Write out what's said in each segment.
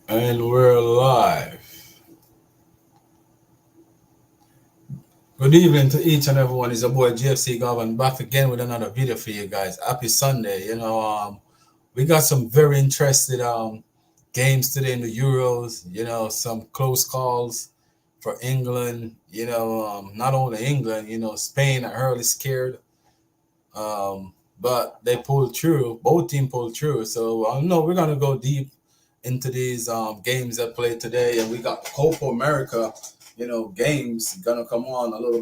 And we're live. Good evening to each and everyone. It's your boy GFC Garvan back again with another video for you guys. Happy Sunday. We got some very interested games today in the Euros. Some close calls for England. Not only England. Spain are early scared, but they pulled through. Both teams pulled through. So I know we're gonna go deep into these games that played today, and we got the Copa America, games gonna come on a little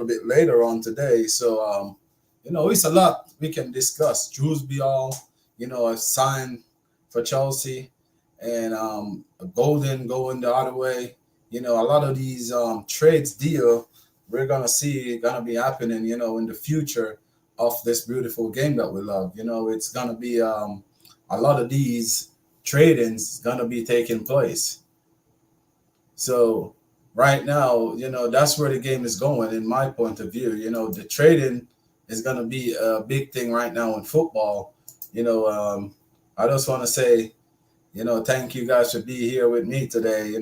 bit later on today. So it's a lot we can discuss. Drewsby all, a sign for Chelsea, and Golden going the other way. A lot of these trades deal we're gonna see gonna be happening, in the future of this beautiful game that we love. It's gonna be a lot of these tradings gonna be taking place. So right now, that's where the game is going in my point of view. The trading is gonna be a big thing right now in football. I just want to say, thank you guys for being here with me today.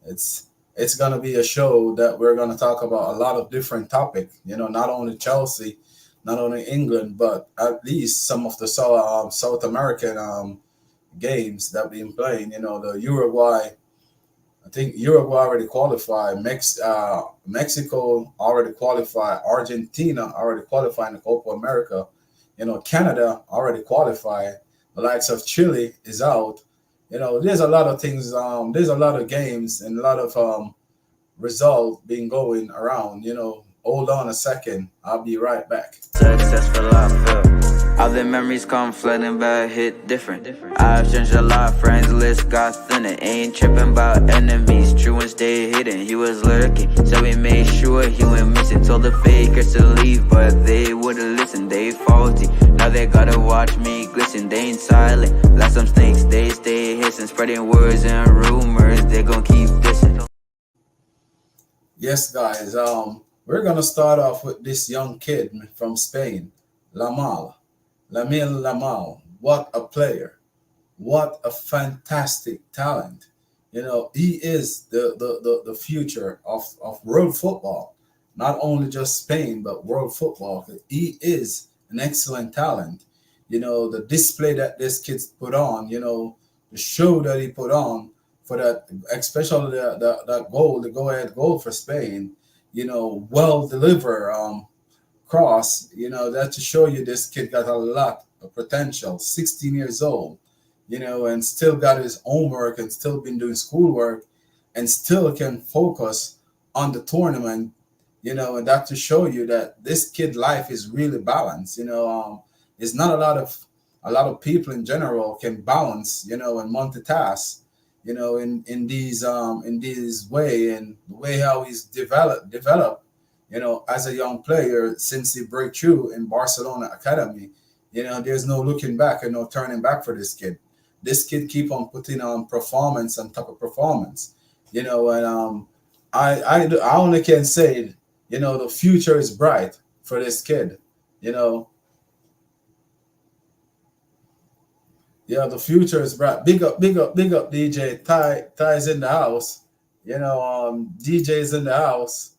It's it's gonna be a show that we're gonna talk about a lot of different topics. Not only Chelsea, not only England, but at least some of the South American games that we've been playing. The Uruguay. I think Uruguay already qualified. Mexico already qualified. Argentina already qualified in the Copa America. Canada already qualified. The likes of Chile is out. There's a lot of things. There's a lot of games and a lot of results being going around. Hold on a second. I'll be right back. Successful, I feel. All the memories come flooding back, hit different. I've changed a lot, friends list got thinner. Ain't tripping about enemies, true ones stay hidden. He was lurking, so we made sure he went missing. Told the fakers to leave, but they wouldn't listen, they faulty. Now they gotta watch me glisten, they ain't silent. Like some snakes, they stay hissing. Spreading words and rumors, they gon' keep dissing. Yes, guys. We're gonna start off with this young kid from Spain, Lamine Lamal. What a player! What a fantastic talent! He is the future of world football. Not only just Spain, but world football. He is an excellent talent. The display that this kid put on. The show that he put on for that, especially that goal, the go ahead goal for Spain. Well deliver cross. That to show you this kid got a lot of potential. 16 years old, and still got his homework and still been doing schoolwork, and still can focus on the tournament. And that to show you that this kid life is really balanced. It's not a lot of people in general can balance, and multitask, in these way, and the way how he's developed, as a young player since he break through in Barcelona academy. There's no looking back and no turning back for this kid. This kid keep on putting on performance on top of performance. And I only can say, the future is bright for this kid. You know, Yeah, the future is bright. Big up, big up, big up, DJ. Ty's in the house. DJ's in the house.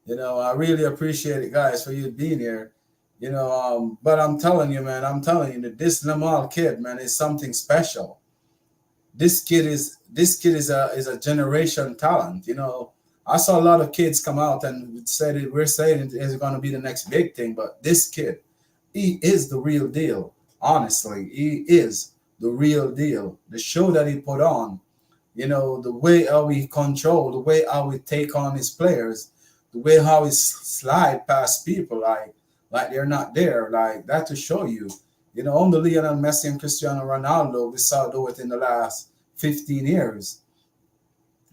I really appreciate it, guys, for you being here. But I'm telling you, man, I'm telling you that this Lamal kid, man, is something special. This kid is a generation talent. I saw a lot of kids come out and said it. We're saying it is going to be the next big thing, but this kid, he is the real deal. Honestly, he is the real deal. The show that he put on, the way how he control, the way how he take on his players, the way how he slide past people like they're not there, like that to show you. Only Lionel Messi and Cristiano Ronaldo we saw do it in the last 15 years.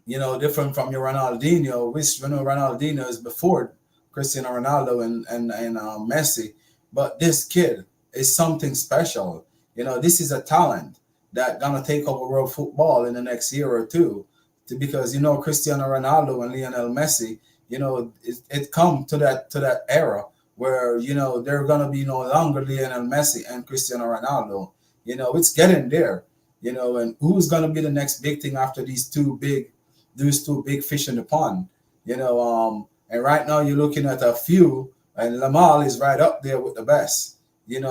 Different from your Ronaldinho, which Ronaldinho is before Cristiano Ronaldo and Messi. But this kid is something special. This is a talent that gonna take over world football in the next year or two. Because Cristiano Ronaldo and Lionel Messi, it come to that era where they're gonna be no longer Lionel Messi and Cristiano Ronaldo. It's getting there. and who's gonna be the next big thing after these two big fish in the pond, and right now you're looking at a few, and Lamal is right up there with the best. You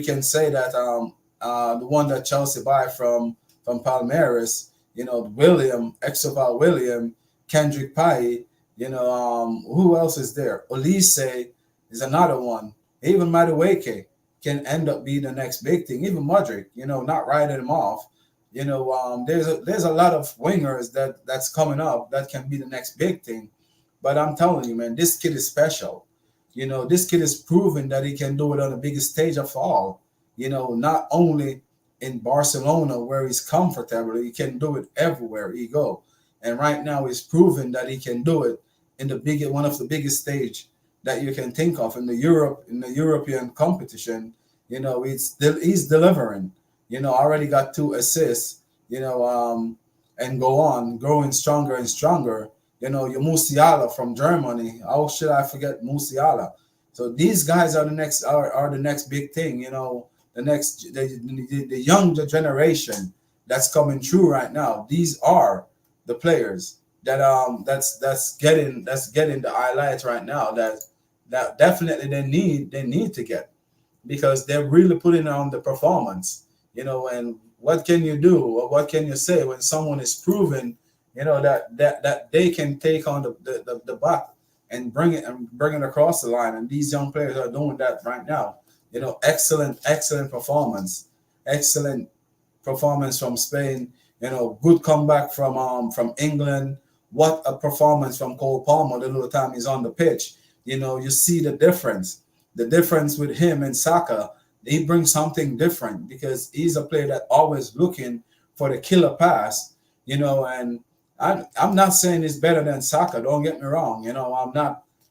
can say that the one that Chelsea buy from Palmeiras, William, Exoval William, Kendrick Pye, who else is there? Olise is another one. Even Madueke can end up being the next big thing. Even Modric, not writing him off. There's a lot of wingers that's coming up that can be the next big thing. But I'm telling you, man, this kid is special. This kid is proven that he can do it on the biggest stage of all. Not only in Barcelona where he's comfortable, he can do it everywhere he go. And right now he's proven that he can do it in one of the biggest stage that you can think of in the European competition. He's delivering. Already got 2 assists. And go on growing stronger and stronger. Your Musiala from Germany. How should I forget Musiala? So these guys are the next big thing. The younger generation that's coming through right now. These are the players that's getting the highlights right now that definitely they need to get, because they're really putting on the performance. And what can you do, or what can you say when someone is proven, that they can take on the buck and bring it across the line. And these young players are doing that right now. Excellent performance. Excellent performance from Spain. Good comeback from England. What a performance from Cole Palmer the little time he's on the pitch. You see the difference. The difference with him and Saka, he brings something different because he's a player that always looking for the killer pass, and I'm not saying he's better than Saka, don't get me wrong.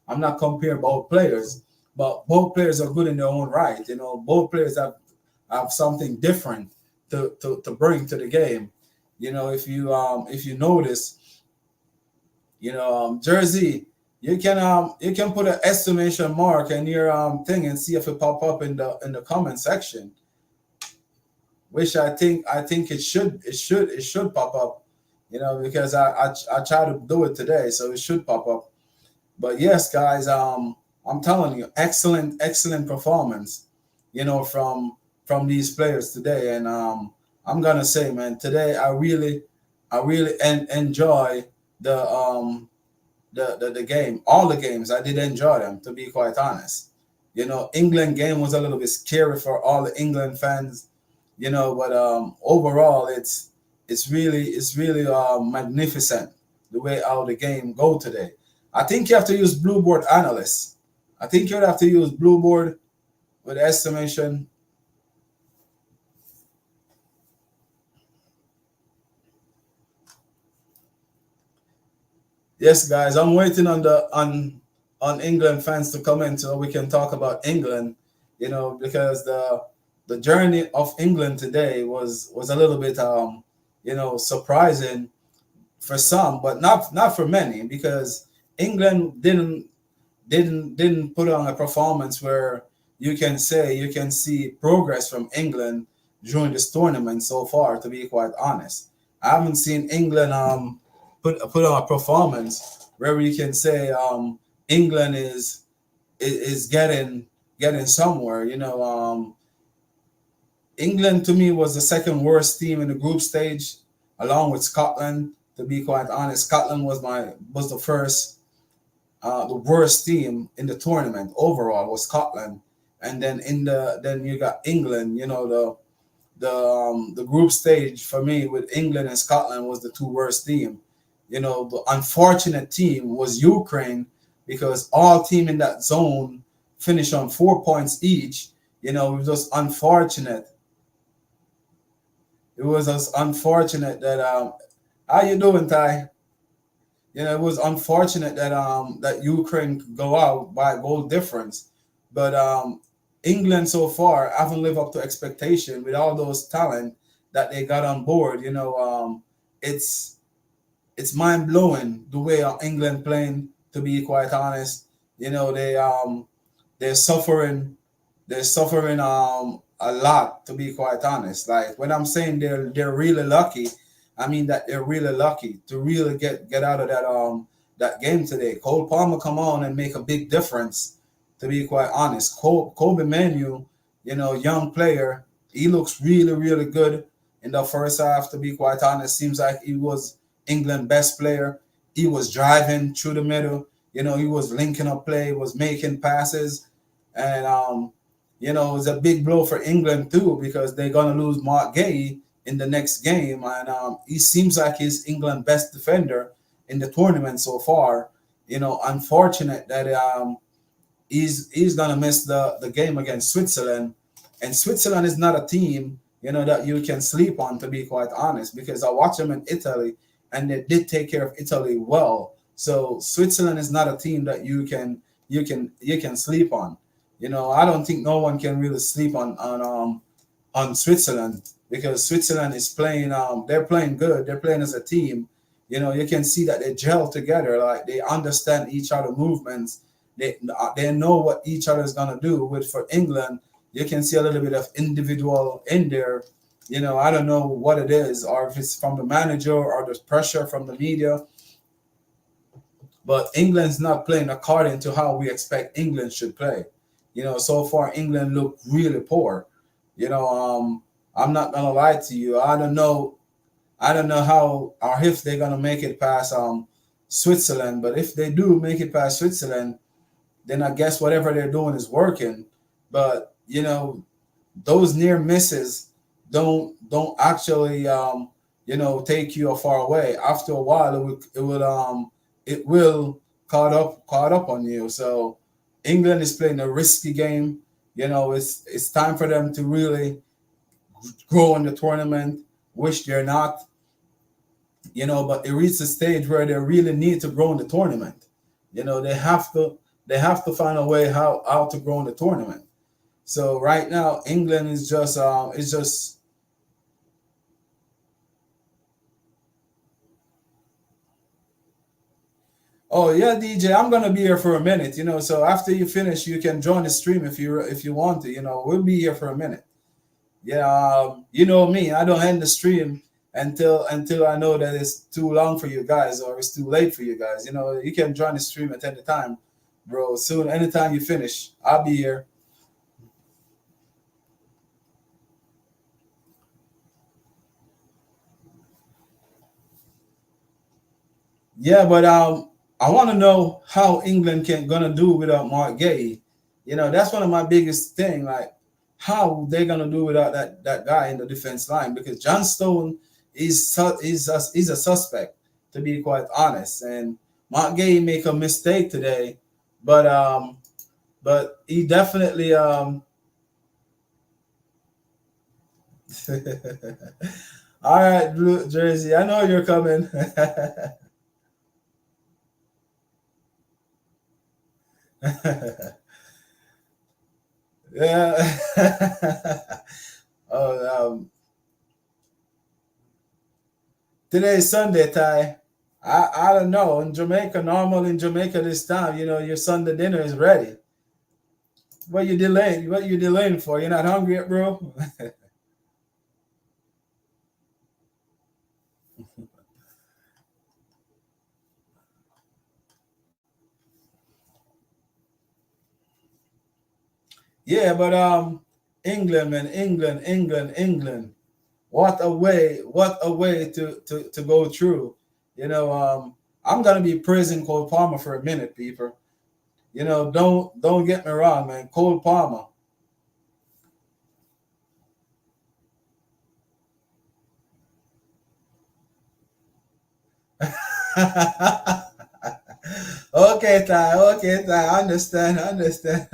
I'm not comparing both players, but both players are good in their own right. Both players have something different to bring to the game. If you notice, Jersey, you can put an estimation mark in your thing and see if it pop up in the comment section. Which I think it should pop up, because I try to do it today, so it should pop up. But yes, guys, I'm telling you, excellent performance, from these players today. And I'm gonna say, man, today I really enjoy the game. All the games I did enjoy them, to be quite honest. England game was a little bit scary for all the England fans, but overall it's really magnificent the way how the game go today. I think you have to use blue board analysts. I think you would have to use blue board with estimation. Yes, guys, I'm waiting on England fans to come in so we can talk about England, because the journey of England today was a little bit surprising for some, but not for many, because England didn't put on a performance where you can see progress from England during this tournament so far, to be quite honest. I haven't seen England put on a performance where we can say England is getting somewhere. England to me was the second worst team in the group stage, along with Scotland. To be quite honest, Scotland was the first, the worst team in the tournament overall was Scotland, and then then you got England. The group stage for me with England and Scotland was the two worst team. The unfortunate team was Ukraine, because all team in that zone finished on 4 points each. It was just unfortunate. It was just unfortunate that how you doing, Ty? It was unfortunate that Ukraine could go out by a goal difference, but England so far haven't lived up to expectation with all those talent that they got on board. It's mind blowing the way England playing. To be quite honest, they're suffering a lot, to be quite honest. Like when I'm saying they're really lucky, I mean that they're really lucky to really get out of that game today. Cole Palmer come on and make a big difference. To be quite honest, Kobe Manu, young player, he looks really good in the first half. To be quite honest, seems like he was England best player. He was driving through the middle. He was linking up play, was making passes, and it was a big blow for England too because they're gonna lose Mark Gay in the next game, and he seems like he's England best defender in the tournament so far. Unfortunate that he's gonna miss the game against Switzerland, and Switzerland is not a team that you can sleep on, to be quite honest, because I watched them in Italy and they did take care of Italy well. So Switzerland is not a team that you can sleep on. I don't think no one can really sleep on Switzerland because Switzerland is playing. They're playing good. They're playing as a team. You can see that they gel together. Like they understand each other movements. They know what each other is gonna do. With for England, you can see a little bit of individual in there. I don't know what it is, or if it's from the manager or the pressure from the media. But England's not playing according to how we expect England should play. So far England look really poor. I'm not gonna lie to you. I don't know how or if they're gonna make it past Switzerland. But if they do make it past Switzerland, then I guess whatever they're doing is working. But those near misses don't actually take you far away. After a while, it will caught up on you. So England is playing a risky game. It's time for them to really grow in the tournament, which they're not. But it reached a stage where they really need to grow in the tournament. They have to find a way how to grow in the tournament. So right now, England is just. Oh yeah, DJ, I'm gonna be here for a minute. So after you finish, you can join the stream if you want to. We'll be here for a minute. Yeah, you know me. I don't end the stream until I know that it's too long for you guys or it's too late for you guys. You can join the stream at any time, bro. Soon, anytime you finish, I'll be here. Yeah, but I want to know how England can gonna do without Mark Gay. That's one of my biggest thing. Like, how they gonna do without that guy in the defense line? Because John Stone is a suspect, to be quite honest. And Mark Gay make a mistake today, but he definitely All right, Blue Jersey. I know you're coming. Yeah. Oh, today is Sunday, Ty. I don't know. In Jamaica, normal in Jamaica this time, your Sunday dinner is ready. What you delaying? What you delaying for? You're not hungry yet, bro? Yeah, but England, man, England. What a way to go through. I'm gonna be praising Cole Palmer for a minute, people. Don't get me wrong, man. Cole Palmer. Okay, Ty. Okay, Ty. I understand. I understand.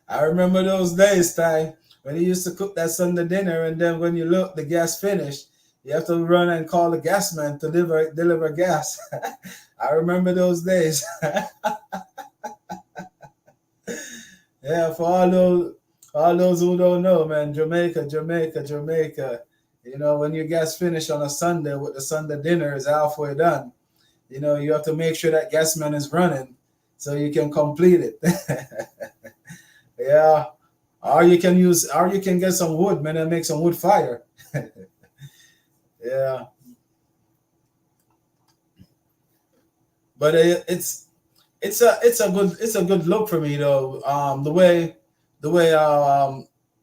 I remember those days, Ty, when you used to cook that Sunday dinner, and then when you look, the gas finished. You have to run and call the gas man to deliver gas. I remember those days. Yeah, for all those who don't know, man, Jamaica. When your gas finish on a Sunday with the Sunday dinner is halfway done, you have to make sure that gas man is running so you can complete it. Yeah. Or you can get some wood, man, and make some wood fire. Yeah. But it's a good look for me though. The way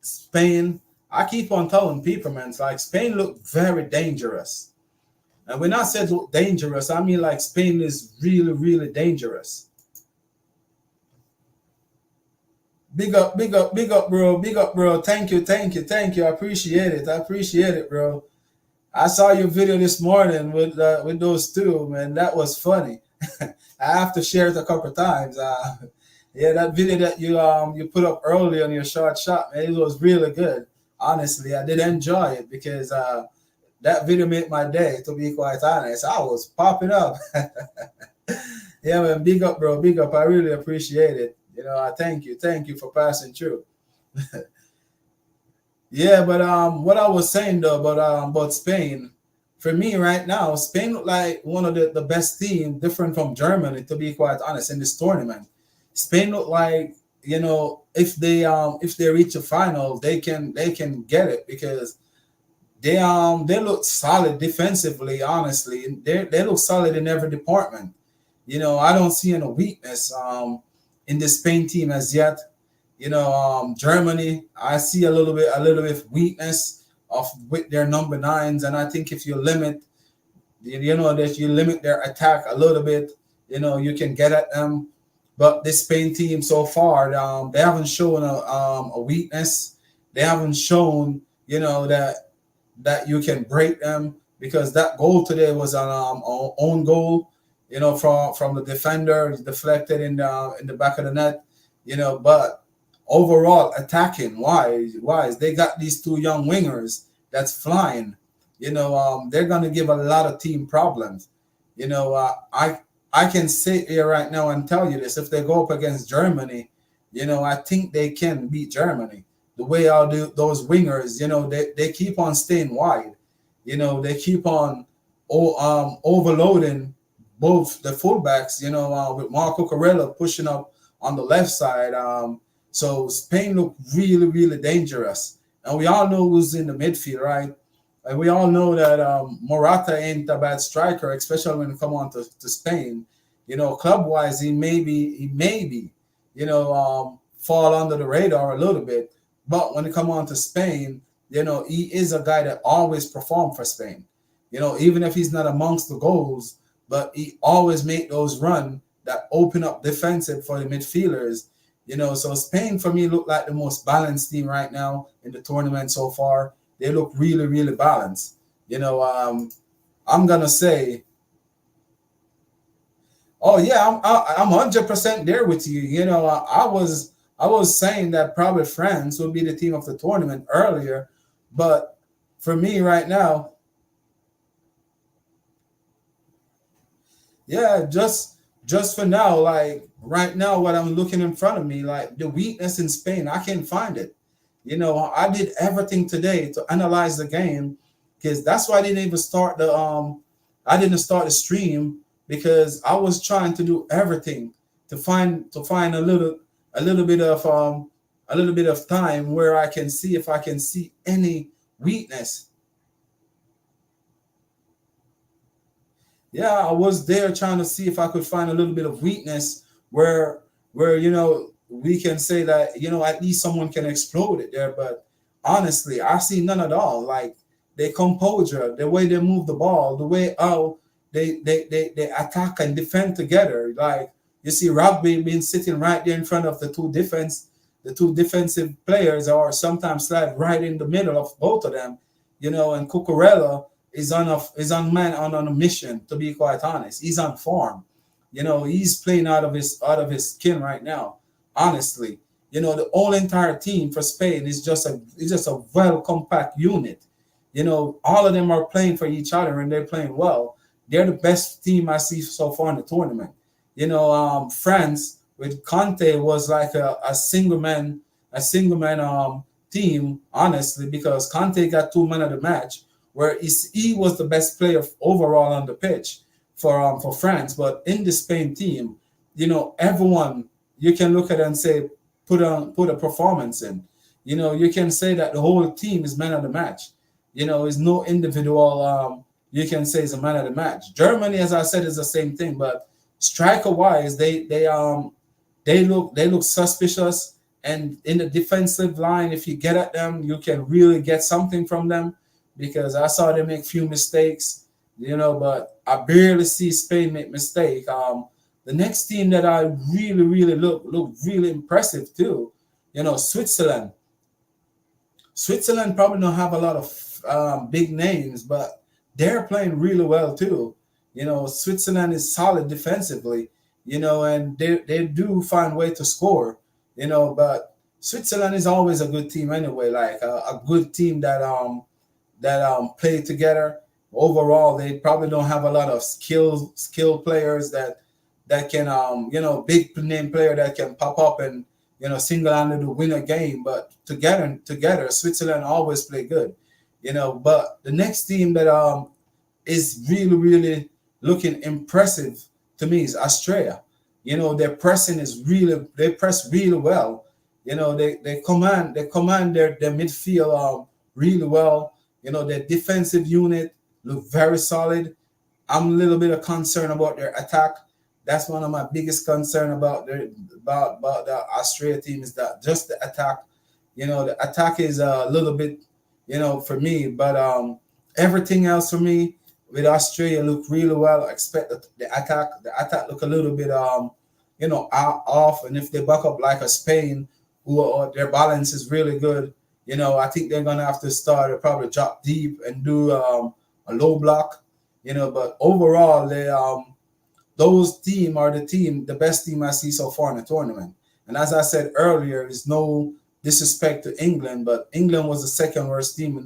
Spain. I keep on telling people, man, it's like Spain look very dangerous. And when I said look dangerous, I mean like Spain is really, really dangerous. Big up, big up, big up, bro. Big up, bro. Thank you, thank you, thank you. I appreciate it. I appreciate it, bro. I saw your video this morning with those two, man. That was funny. I have to share it a couple of times. Yeah, that video that you put up early on your short shot, man, it was really good. Honestly, I did enjoy it because that video made my day. To be quite honest, I was popping up. Yeah, man, big up, bro, big up. I really appreciate it. I thank you for passing through. Yeah, but what I was saying though about Spain, for me right now, Spain look like one of the best team, different from Germany, to be quite honest, in this tournament. Spain look like, if they reach a final, they can get it because they look solid defensively, honestly. They look solid in every department. I don't see any weakness in the Spain team as yet. Germany, I see a little bit of weakness of with their number nines, and I think if you limit, that you limit their attack a little bit, you can get at them. But this Spain team so far, they haven't shown a weakness. They haven't shown, that you can break them because that goal today was an own goal, from the defender, deflected in the back of the net, but overall attacking wise they got these two young wingers that's flying. They're going to give a lot of team problems. I can sit here right now and tell you this: if they go up against Germany, I think they can beat Germany. The way I'll do those wingers, they keep on staying wide. They keep on overloading both the fullbacks, with Marco Corella pushing up on the left side. So Spain look really, really dangerous. And we all know who's in the midfield, right? And we all know that Morata ain't a bad striker, especially when it come on to Spain. Club-wise, he maybe, fall under the radar a little bit. But when it come on to Spain, he is a guy that always perform for Spain. Even if he's not amongst the goals, but he always make those run that open up defensive for the midfielders. So Spain for me look like the most balanced team right now in the tournament so far. They look really, really balanced. I'm gonna say, oh yeah, I'm 100% there with you. I was saying that probably France would be the team of the tournament earlier, but for me right now, yeah, just for now, like right now, what I'm looking in front of me, like the weakness in Spain, I can't find it. I did everything today to analyze the game because that's why I didn't start the stream because I was trying to do everything to find a little bit of time where I can see if I can see any weakness. Yeah, I was there trying to see if I could find a little bit of weakness where we can say that at least someone can explode it there. But honestly, I see none at all. Like their composure, the way they move the ball, the way how they attack and defend together. Like you see Rugby being sitting right there in front of the two defensive players, or sometimes slide right in the middle of both of them. And Cucurella is on a mission, to be quite honest. He's on form. He's playing out of his skin right now. Honestly, the whole entire team for Spain is just a well compact unit. All of them are playing for each other and they're playing well. They're the best team I see so far in the tournament. France with Conte was like a single man team, honestly, because Conte got 2 men of the match, where he was the best player overall on the pitch for France. But in the Spain team, everyone, you can look at it and say put a performance in. You can say that the whole team is man of the match. Is no individual. You can say is a man of the match. Germany, as I said, is the same thing. But striker wise, they look suspicious. And in the defensive line, if you get at them, you can really get something from them, because I saw them make few mistakes, but I barely see Spain make mistake. The next team that I really, really look really impressive too, Switzerland. Switzerland probably don't have a lot of big names, but they're playing really well too. Switzerland is solid defensively, and they do find way to score, but Switzerland is always a good team anyway, like a good team that play together. Overall, they probably don't have a lot of skill players that can big name player that can pop up and single-handedly win a game. But together, Switzerland always play good. But the next team that is really, really looking impressive to me is Australia. Their pressing is really, they press really well. They command their midfield really well. Their defensive unit look very solid. I'm a little bit of concern about their attack. That's one of my biggest concern about the Australia team, is that just the attack. The attack is a little bit, for me, but everything else for me with Australia look really well. I expect the attack look a little bit off, and if they back up like a Spain, who their balance is really good, I think they're gonna have to start probably drop deep and do a low block, but overall those team are the best team I see so far in the tournament. And as I said earlier, there's no disrespect to England, but England was the second worst team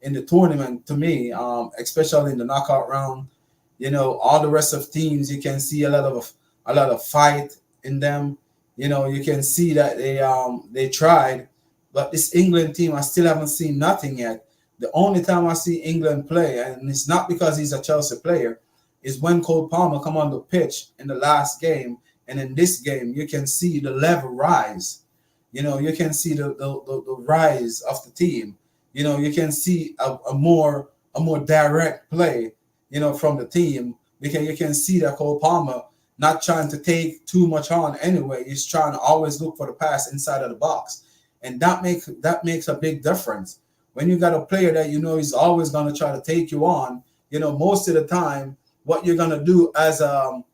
in the tournament to me, especially in the knockout round. All the rest of teams, you can see a lot of fight in them. You can see that they tried, but this England team, I still haven't seen nothing yet. The only time I see England play, and it's not because he's a Chelsea player, is when Cole Palmer come on the pitch in the last game, and in this game you can see the level rise. You can see the rise of the team. You can see a more direct play, from the team, because you can see that Cole Palmer not trying to take too much on anyway. He's trying to always look for the pass inside of the box, and that makes a big difference. When you got a player that is always going to try to take you on, most of the time, what you're gonna do as an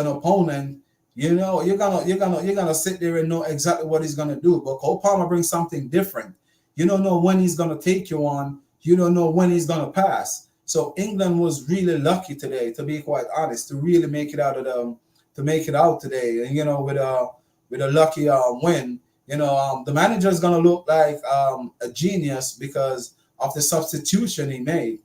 opponent, you're gonna sit there and know exactly what he's gonna do. But Cole Palmer brings something different. You don't know when he's gonna take you on. You don't know when he's gonna pass. So England was really lucky today, to be quite honest, to really make it out today. And with a lucky win, the manager is gonna look like a genius because of the substitution he made.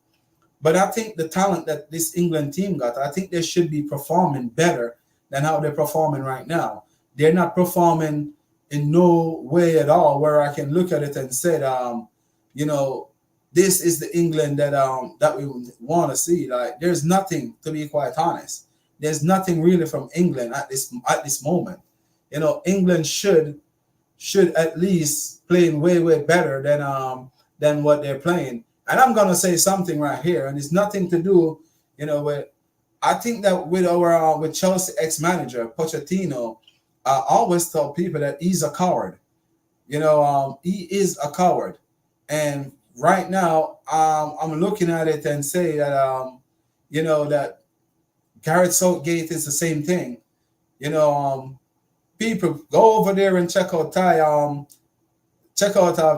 But I think the talent that this England team got, I think they should be performing better than how they're performing right now. They're not performing in no way at all where I can look at it and say, this is the England that we want to see. Like, there's nothing, to be quite honest. There's nothing really from England at this moment. England should at least playing way better than what they're playing. And I'm gonna say something right here, and it's nothing to do, with. I think that with Chelsea ex-manager Pochettino, I always tell people that he's a coward. He is a coward, and right now, I'm looking at it and say that that Gareth Southgate is the same thing. People go over there and check out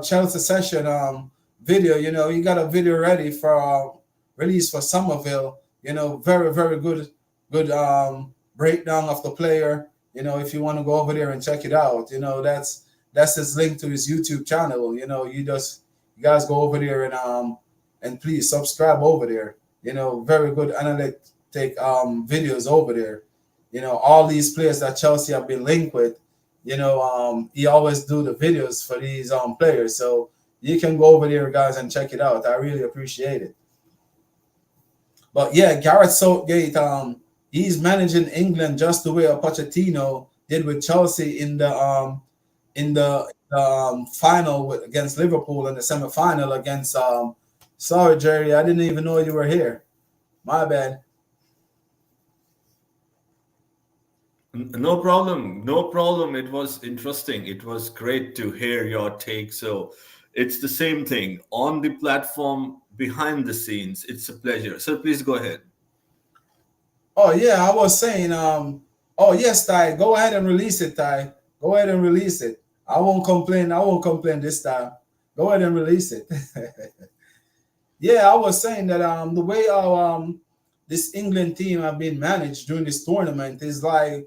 Chelsea session video. He got a video ready for release for Somerville. Very, very good breakdown of the player. If you want to go over there and check it out, that's his link to his YouTube channel. You guys go over there and please subscribe over there. Very good analytic videos over there. All these players that Chelsea have been linked with. He always do the videos for these players. So you can go over there, guys, and check it out. I really appreciate it. But yeah, Gareth Southgate, he's managing England just the way a Pochettino did with Chelsea in the final against Liverpool and the semi-final against. Sorry, Jerry, I didn't even know you were here. My bad. No problem. No problem. It was interesting. It was great to hear your take. So it's the same thing on the platform, behind the scenes. It's a pleasure. So please go ahead. Oh yeah, I was saying. Oh yes, Ty, go ahead and release it, Ty. Go ahead and release it. I won't complain. I won't complain this time. Go ahead and release it. Yeah, I was saying that the way our this England team have been managed during this tournament is like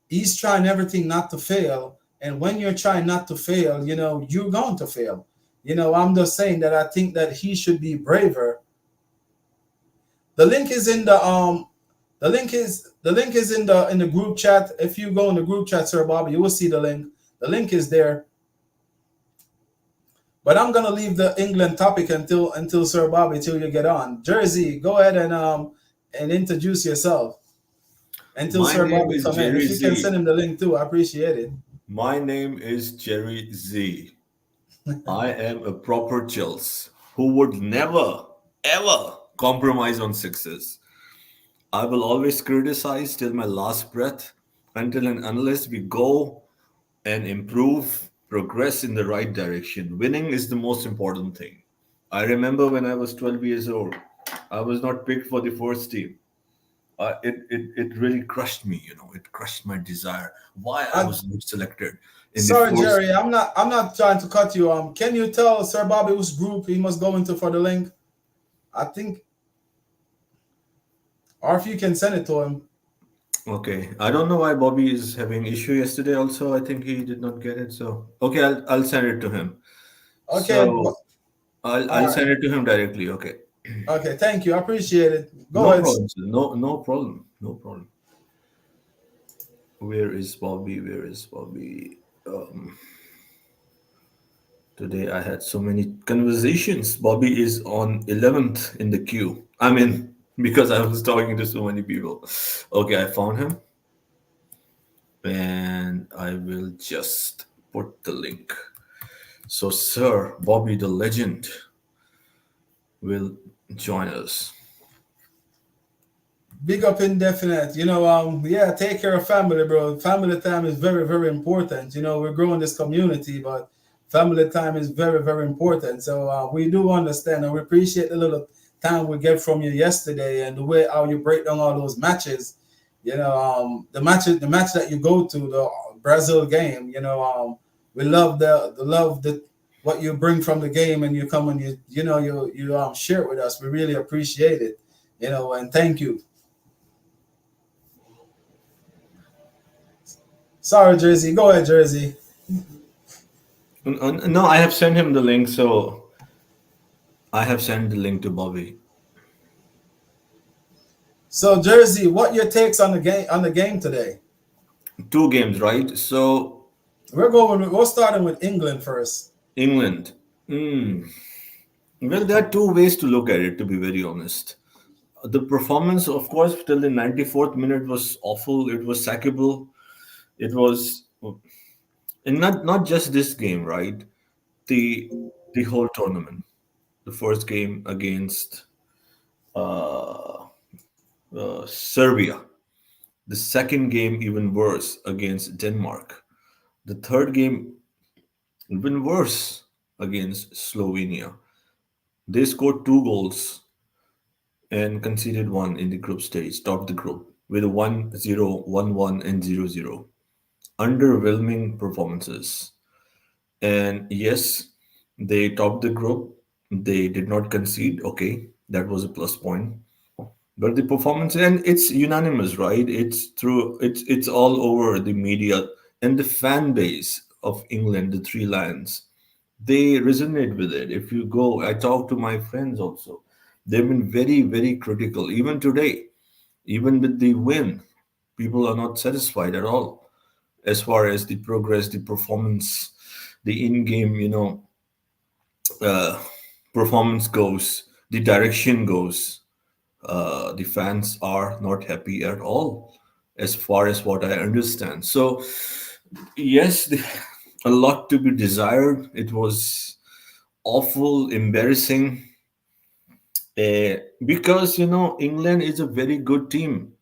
he's trying everything not to fail. And when you're trying not to fail, you're going to fail. I'm just saying that I think that he should be braver. The link is in the link is in the group chat. If you go in the group chat, Sir Bobby, you will see the link. The link is there. But I'm gonna leave the England topic until Sir Bobby till you get on. Jersey, go ahead and introduce yourself until My Sir name Bobby is come in. Jerry If you can Z. send him the link too, I appreciate it. My name is Jerry Z. I am a proper Chels who would never, ever compromise on success. I will always criticize till my last breath until and unless we go and improve, progress in the right direction. Winning is the most important thing. I remember when I was 12 years old, I was not picked for the first team. It really crushed me, it crushed my desire. Why I I, was not selected in the Sorry, first. Jerry, I'm not trying to cut you. Can you tell Sir Bobby whose group he must go into for the link? I think, or if you can send it to him. Okay, I don't know why Bobby is having issue yesterday. Also, I think he did not get it. So okay, I'll send it to him. Okay, So all I'll right. send it to him directly. Okay. Okay, thank you. I appreciate it. Go No ahead. problem, sir. No problem. No problem. Where is Bobby? Where is Bobby? Today I had so many conversations. Bobby is on 11th in the queue. I mean, because I was talking to so many people. Okay, I found him and I will just put the link. So, Sir Bobby the legend will join us. Big up indefinite. Yeah, take care of family, bro. Family time is very, very important. We're growing this community, but family time is very, very important. So we do understand and we appreciate the little time we get from you yesterday and the way how you break down all those matches. The match that you go to, the Brazil game. We love the love that what you bring from the game and you come and you share it with us. We really appreciate it. And thank you. Sorry, Jersey. Go ahead, Jersey. No, I have sent him the link. So, I have sent the link to Bobby. So, Jersey, what your takes on the game today? Two games, right? So, We're starting with England first. England. Hmm. Well, there are two ways to look at it, to be very honest. The performance, of course, till the 94th minute was awful. It was sackable. It was, and not just this game, right? The the whole tournament. The first game against uh, Serbia. The second game even worse against Denmark. The third game even worse against Slovenia. They scored two goals and conceded one in the group stage, topped the group with a 1-0, 1-1, and 0-0. Underwhelming performances. And yes, they topped the group. They did not concede. Okay, that was a plus point. But the performance, and it's unanimous, right? It's all over the media and the fan base of England, the Three Lions. They resonate with it. If you go, I talk to my friends also. They've been very, very critical. Even today, even with the win, people are not satisfied at all as far as the progress, the performance, the in-game, uh, performance goes, the direction goes, the fans are not happy at all, as far as what I understand. So, yes, a lot to be desired. It was awful, embarrassing, because England is a very good team.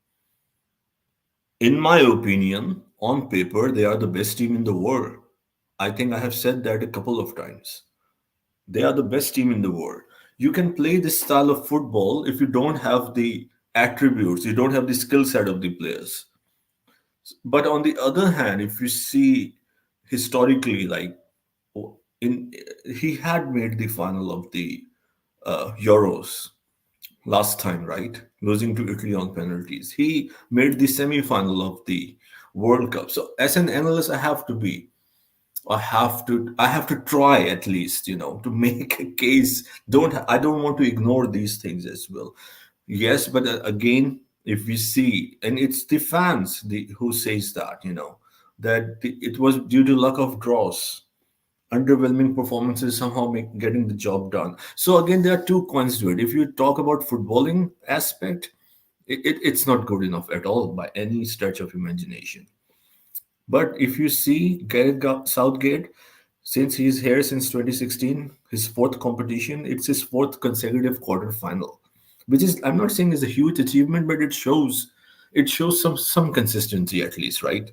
In my opinion, on paper, they are the best team in the world. I think I have said that a couple of times. They are the best team in the world. You can play this style of football if you don't have the attributes, you don't have the skill set of the players. But on the other hand, if you see historically, like in he had made the final of the Euros last time, right? Losing to Italy on penalties. He made the semi-final of the World Cup. So as an analyst, I have to try at least, to make a case. I don't want to ignore these things as well. Yes, but again, if we see, and it's the fans who says that, it was due to luck of draws, underwhelming performances somehow getting the job done. So again, there are two coins to it. If you talk about footballing aspect, it's not good enough at all by any stretch of imagination. But if you see Gareth Southgate, since he's here since 2016, his fourth competition, it's his fourth consecutive quarter final, which is, I'm not saying is a huge achievement, but it shows some consistency at least, right?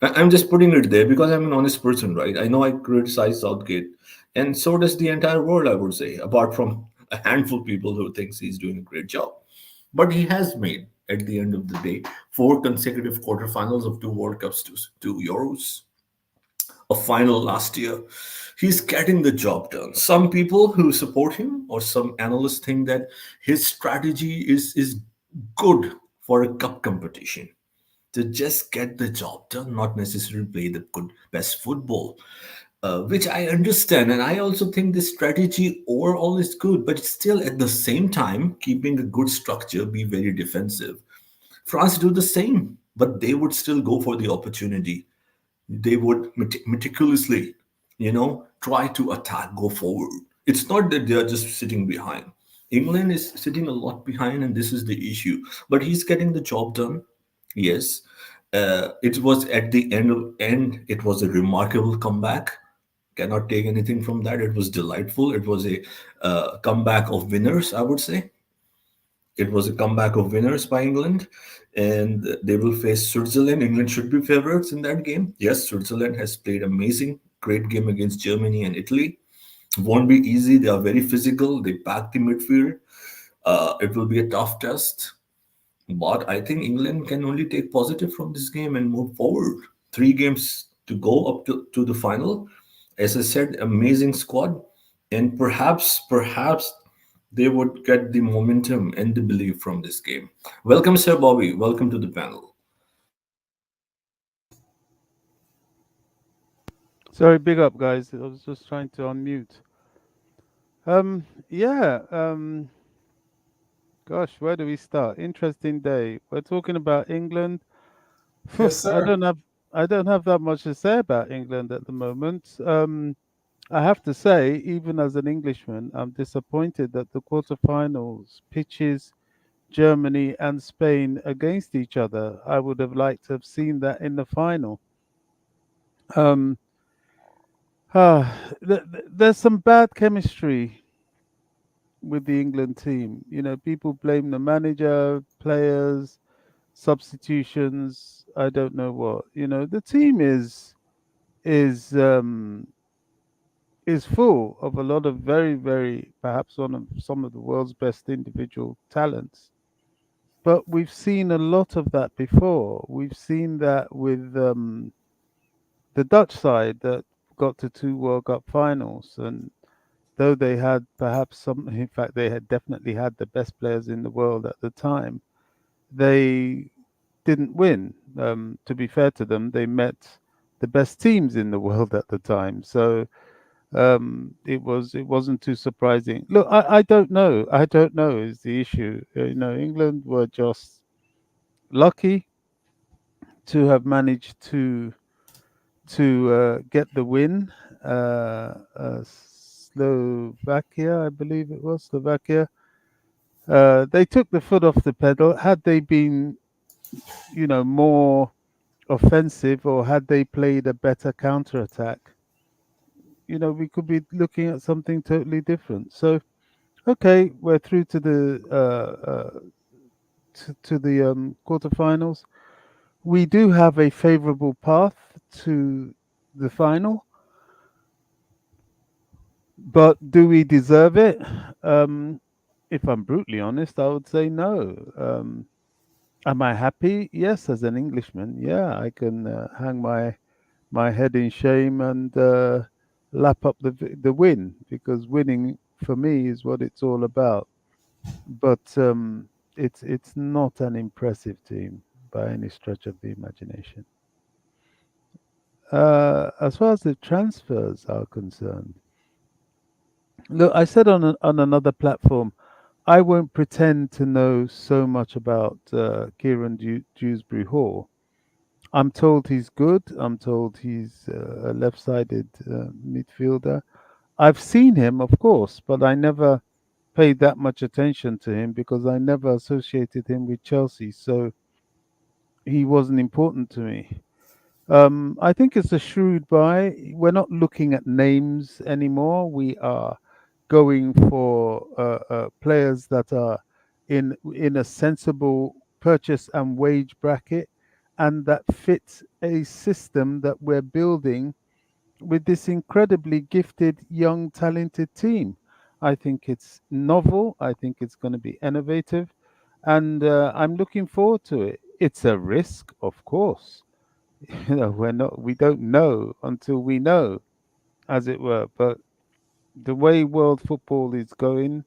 I'm just putting it there because I'm an honest person, right? I know I criticize Southgate, and so does the entire world, I would say, apart from a handful of people who thinks he's doing a great job. But he has made, at the end of the day, four consecutive quarterfinals of two World Cups, two Euros, a final last year. He's getting the job done. Some people who support him or some analysts think that his strategy is good for a cup competition to just get the job done, not necessarily play the good best football, which I understand, and I also think this strategy overall is good, but still at the same time keeping a good structure, be very defensive. France do the same, but they would still go for the opportunity. They would meticulously, try to attack, go forward. It's not that they are just sitting behind. England is sitting a lot behind, and this is the issue. But he's getting the job done. Yes, it was at the end. It was a remarkable comeback. Cannot take anything from that. It was delightful. It was a comeback of winners, I would say. It was a comeback of winners by England, and they will face Switzerland. England should be favorites in that game. Yes, Switzerland has played amazing, great game against Germany and Italy. Won't be easy. They are very physical. They pack the midfield. It will be a tough test, but I think England can only take positive from this game and move forward. Three games to go up to the final. As I said, amazing squad, and perhaps they would get the momentum and the belief from this game. Welcome, Sir Bobby. Welcome to the panel. Sorry, big up, guys. I was just trying to unmute. Yeah. Gosh, where do we start? Interesting day. We're talking about England. Phew, Yes, sir. I don't have that much to say about England at the moment. I have to say, even as an Englishman, I'm disappointed that the quarterfinals pitches Germany and Spain against each other. I would have liked to have seen that in the final. Um, there's some bad chemistry with the England team. You know, people blame the manager, players, substitutions. I don't know what. You know, the team is um is full of a lot of very perhaps one of some of the world's best individual talents. But we've seen a lot of that before. We've seen that with the Dutch side that got to two World Cup finals, and though they had perhaps some, in fact, they had definitely had the best players in the world at the time, they didn't win. To be fair to them, they met the best teams in the world at the time, so it wasn't too surprising. Look, I don't know. I don't know is the issue. You know, England were just lucky to have managed to get the win. Slovakia, I believe it was Slovakia. They took the foot off the pedal. Had they been, more offensive, or had they played a better counter attack, we could be looking at something totally different. So, okay, we're through to the quarterfinals. We do have a favourable path to the final, but do we deserve it? If I'm brutally honest, I would say no. Am I happy? Yes, as an Englishman, yeah, I can hang my head in shame and lap up the win, because winning for me is what it's all about. But it's not an impressive team by any stretch of the imagination. As far as the transfers are concerned, look, I said on another platform, I won't pretend to know so much about Kieran Dewsbury Hall. I'm told he's good. I'm told he's a left-sided midfielder. I've seen him, of course, but I never paid that much attention to him because I never associated him with Chelsea, so he wasn't important to me. I think it's a shrewd buy. We're not looking at names anymore. We are going for players that are in a sensible purchase and wage bracket, and that fits a system that we're building with this incredibly gifted, young, talented team. I think it's novel. I think it's going to be innovative, and I'm looking forward to it. It's a risk, of course. We don't know until we know, as it were. But the way world football is going,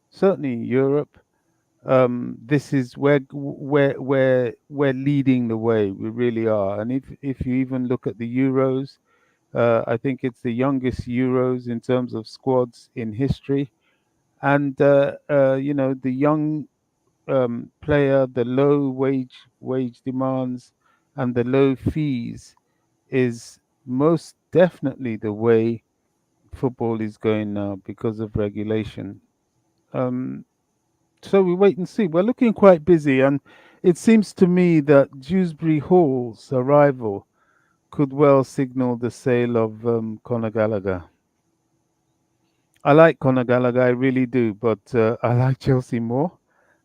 certainly Europe, this is where we're leading the way. We really are. And if you even look at the Euros, I think it's the youngest Euros in terms of squads in history. And the young player, the low wage demands, and the low fees is most definitely the way football is going now because of regulation. Um, so we wait and see. We're looking quite busy, and it seems to me that Dewsbury Hall's arrival could well signal the sale of Conor Gallagher. I like Conor Gallagher, I really do, but I like Chelsea more.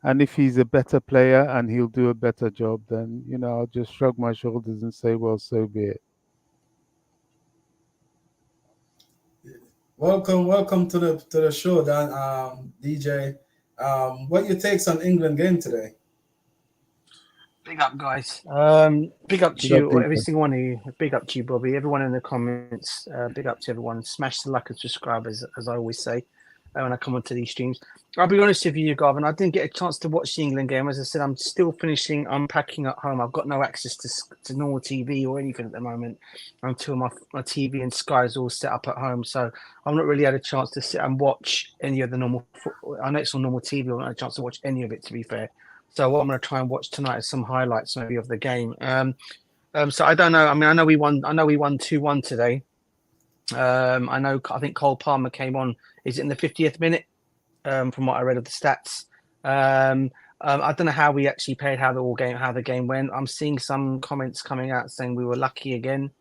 And if he's a better player and he'll do a better job, then I'll just shrug my shoulders and say, well, so be it. Welcome to the show, Dan. DJ. What your takes on England game today? Big up, guys. Big up to Big up, you, every DJ. single one of you. Big up to you, Bobby. Everyone in the comments. Big up to everyone. Smash the like and subscribe, as I always say when I come onto these streams. I'll be honest with you, Garvan. I didn't get a chance to watch the England game. As I said, I'm still finishing unpacking at home. I've got no access to normal TV or anything at the moment until my TV and Sky is all set up at home. So I've not really had a chance to sit and watch any of the normal football. I know it's on normal TV. I've not had a chance to watch any of it, to be fair. So what I'm going to try and watch tonight is some highlights maybe of the game. So I don't know. I mean, I know we won 2-1 today. I think Cole Palmer came on. Is it in the 50th minute? From what I read of the stats. I don't know how we actually played, how the game went. I'm seeing some comments coming out saying we were lucky again.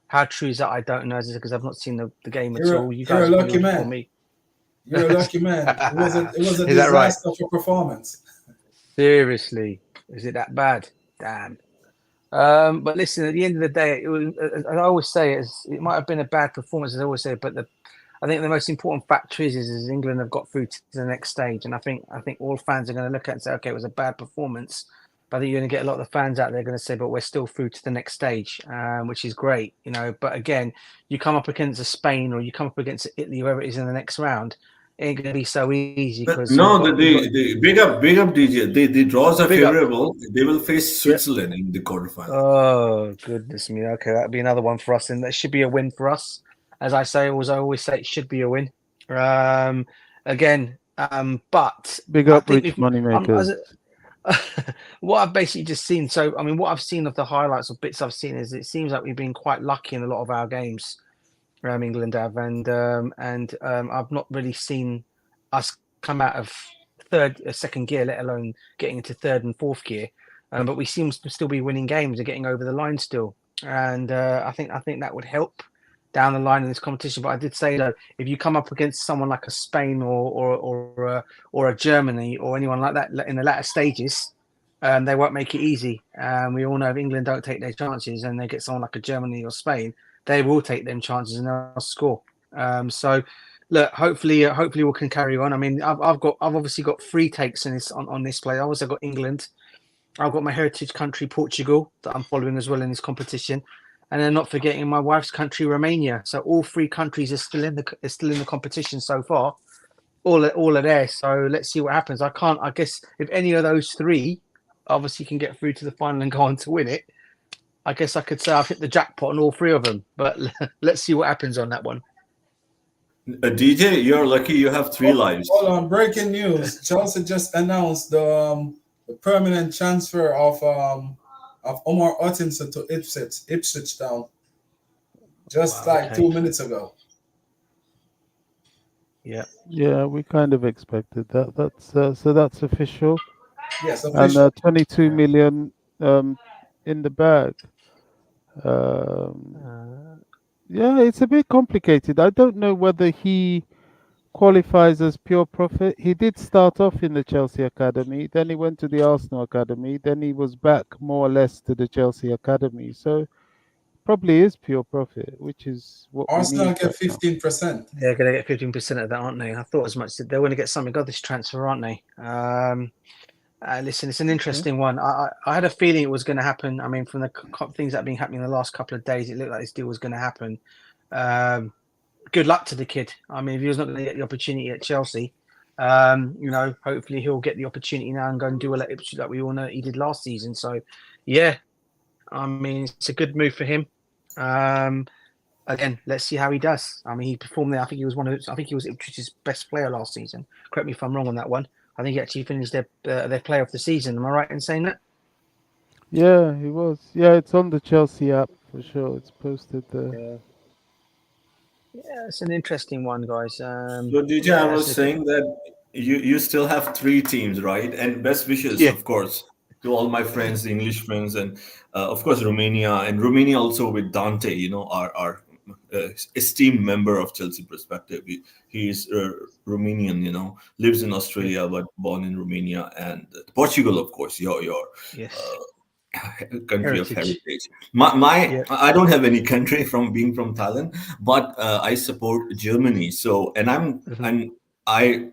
How true is that? I don't know, because I've not seen the game at all. You guys You're a lucky man. for me. You're a lucky man. It was a Is disaster that right? of a performance. Seriously, is it that bad? Damn. But listen, at the end of the day, I always say it might have been a bad performance, as I always say, but I think the most important factor is England have got through to the next stage, and I think all fans are going to look at it and say, okay, it was a bad performance, but I think you're going to get a lot of the fans out there going to say, but we're still through to the next stage, which is great, But again, you come up against a Spain or you come up against Italy, whoever it is in the next round, it ain't going to be so easy because the big up DJ. The draws are favorable. They will face Switzerland in the quarterfinal. Oh goodness me! Okay, that'd be another one for us, and that should be a win for us. As I always say, it should be a win. But Big up, rich moneymakers. What I've basically just seen. So, I mean, what I've seen of the highlights or bits I've seen is it seems like we've been quite lucky in a lot of our games. England have, and I've not really seen us come out of second gear, let alone getting into third and fourth gear. But we seem to still be winning games and getting over the line still, and I think that would help down the line in this competition. But I did say though, if you come up against someone like a Spain or a Germany or anyone like that in the latter stages, they won't make it easy. We all know if England don't take their chances and they get someone like a Germany or Spain, they will take them chances and they'll score. So, look, hopefully we can carry on. I mean, I've obviously got 3 takes in this on this play. I've also got England. I've got my heritage country, Portugal, that I'm following as well in this competition, and then not forgetting my wife's country, Romania. So all 3 countries are still in the competition so far. All are there. So let's see what happens. I guess if any of those 3 obviously can get through to the final and go on to win it, I guess I could say I've hit the jackpot on all 3 of them. But let's see what happens on that one. DJ, you're lucky you have 3 lives. Hold on, breaking news. Chelsea just announced the permanent transfer of Omar Hutchinson to Ipswich Town. Just 2 minutes ago. Yeah. Yeah, we kind of expected that. That's official. Yes, official. And 22 million in the bag. Yeah, it's a bit complicated. I don't know whether he qualifies as pure profit. He did start off in the Chelsea Academy, then he went to the Arsenal Academy, then he was back more or less to the Chelsea Academy. So probably is pure profit, which is what Arsenal we need. get 15%. They're going to get 15% of that, aren't they? I thought as much. They're going to get something of this transfer, aren't they? Listen, it's an interesting one. I had a feeling it was going to happen. I mean, from the things that have been happening the last couple of days, it looked like this deal was going to happen. Good luck to the kid. I mean, if he was not going to get the opportunity at Chelsea, hopefully he'll get the opportunity now and go and do well at Ipswich like we all know he did last season. So, yeah, I mean, it's a good move for him. Again, let's see how he does. I mean, he performed there. I think he was Ipswich's best player last season. Correct me if I'm wrong on that one. I think he actually finished their player of the season. Am I right in saying that? Yeah, he was. Yeah, it's on the Chelsea app for sure. It's posted there. Yeah, it's an interesting one, guys. So DJ, I was saying that you still have 3 teams, right? And best wishes, of course, to all my friends, the English friends, and of course Romania, and Romania also with Dante, our esteemed member of Chelsea Perspective. He is Romanian, lives in Australia but born in Romania, and Portugal, of course, your country of heritage. I don't have any country from being from Thailand, but I support Germany. So, and I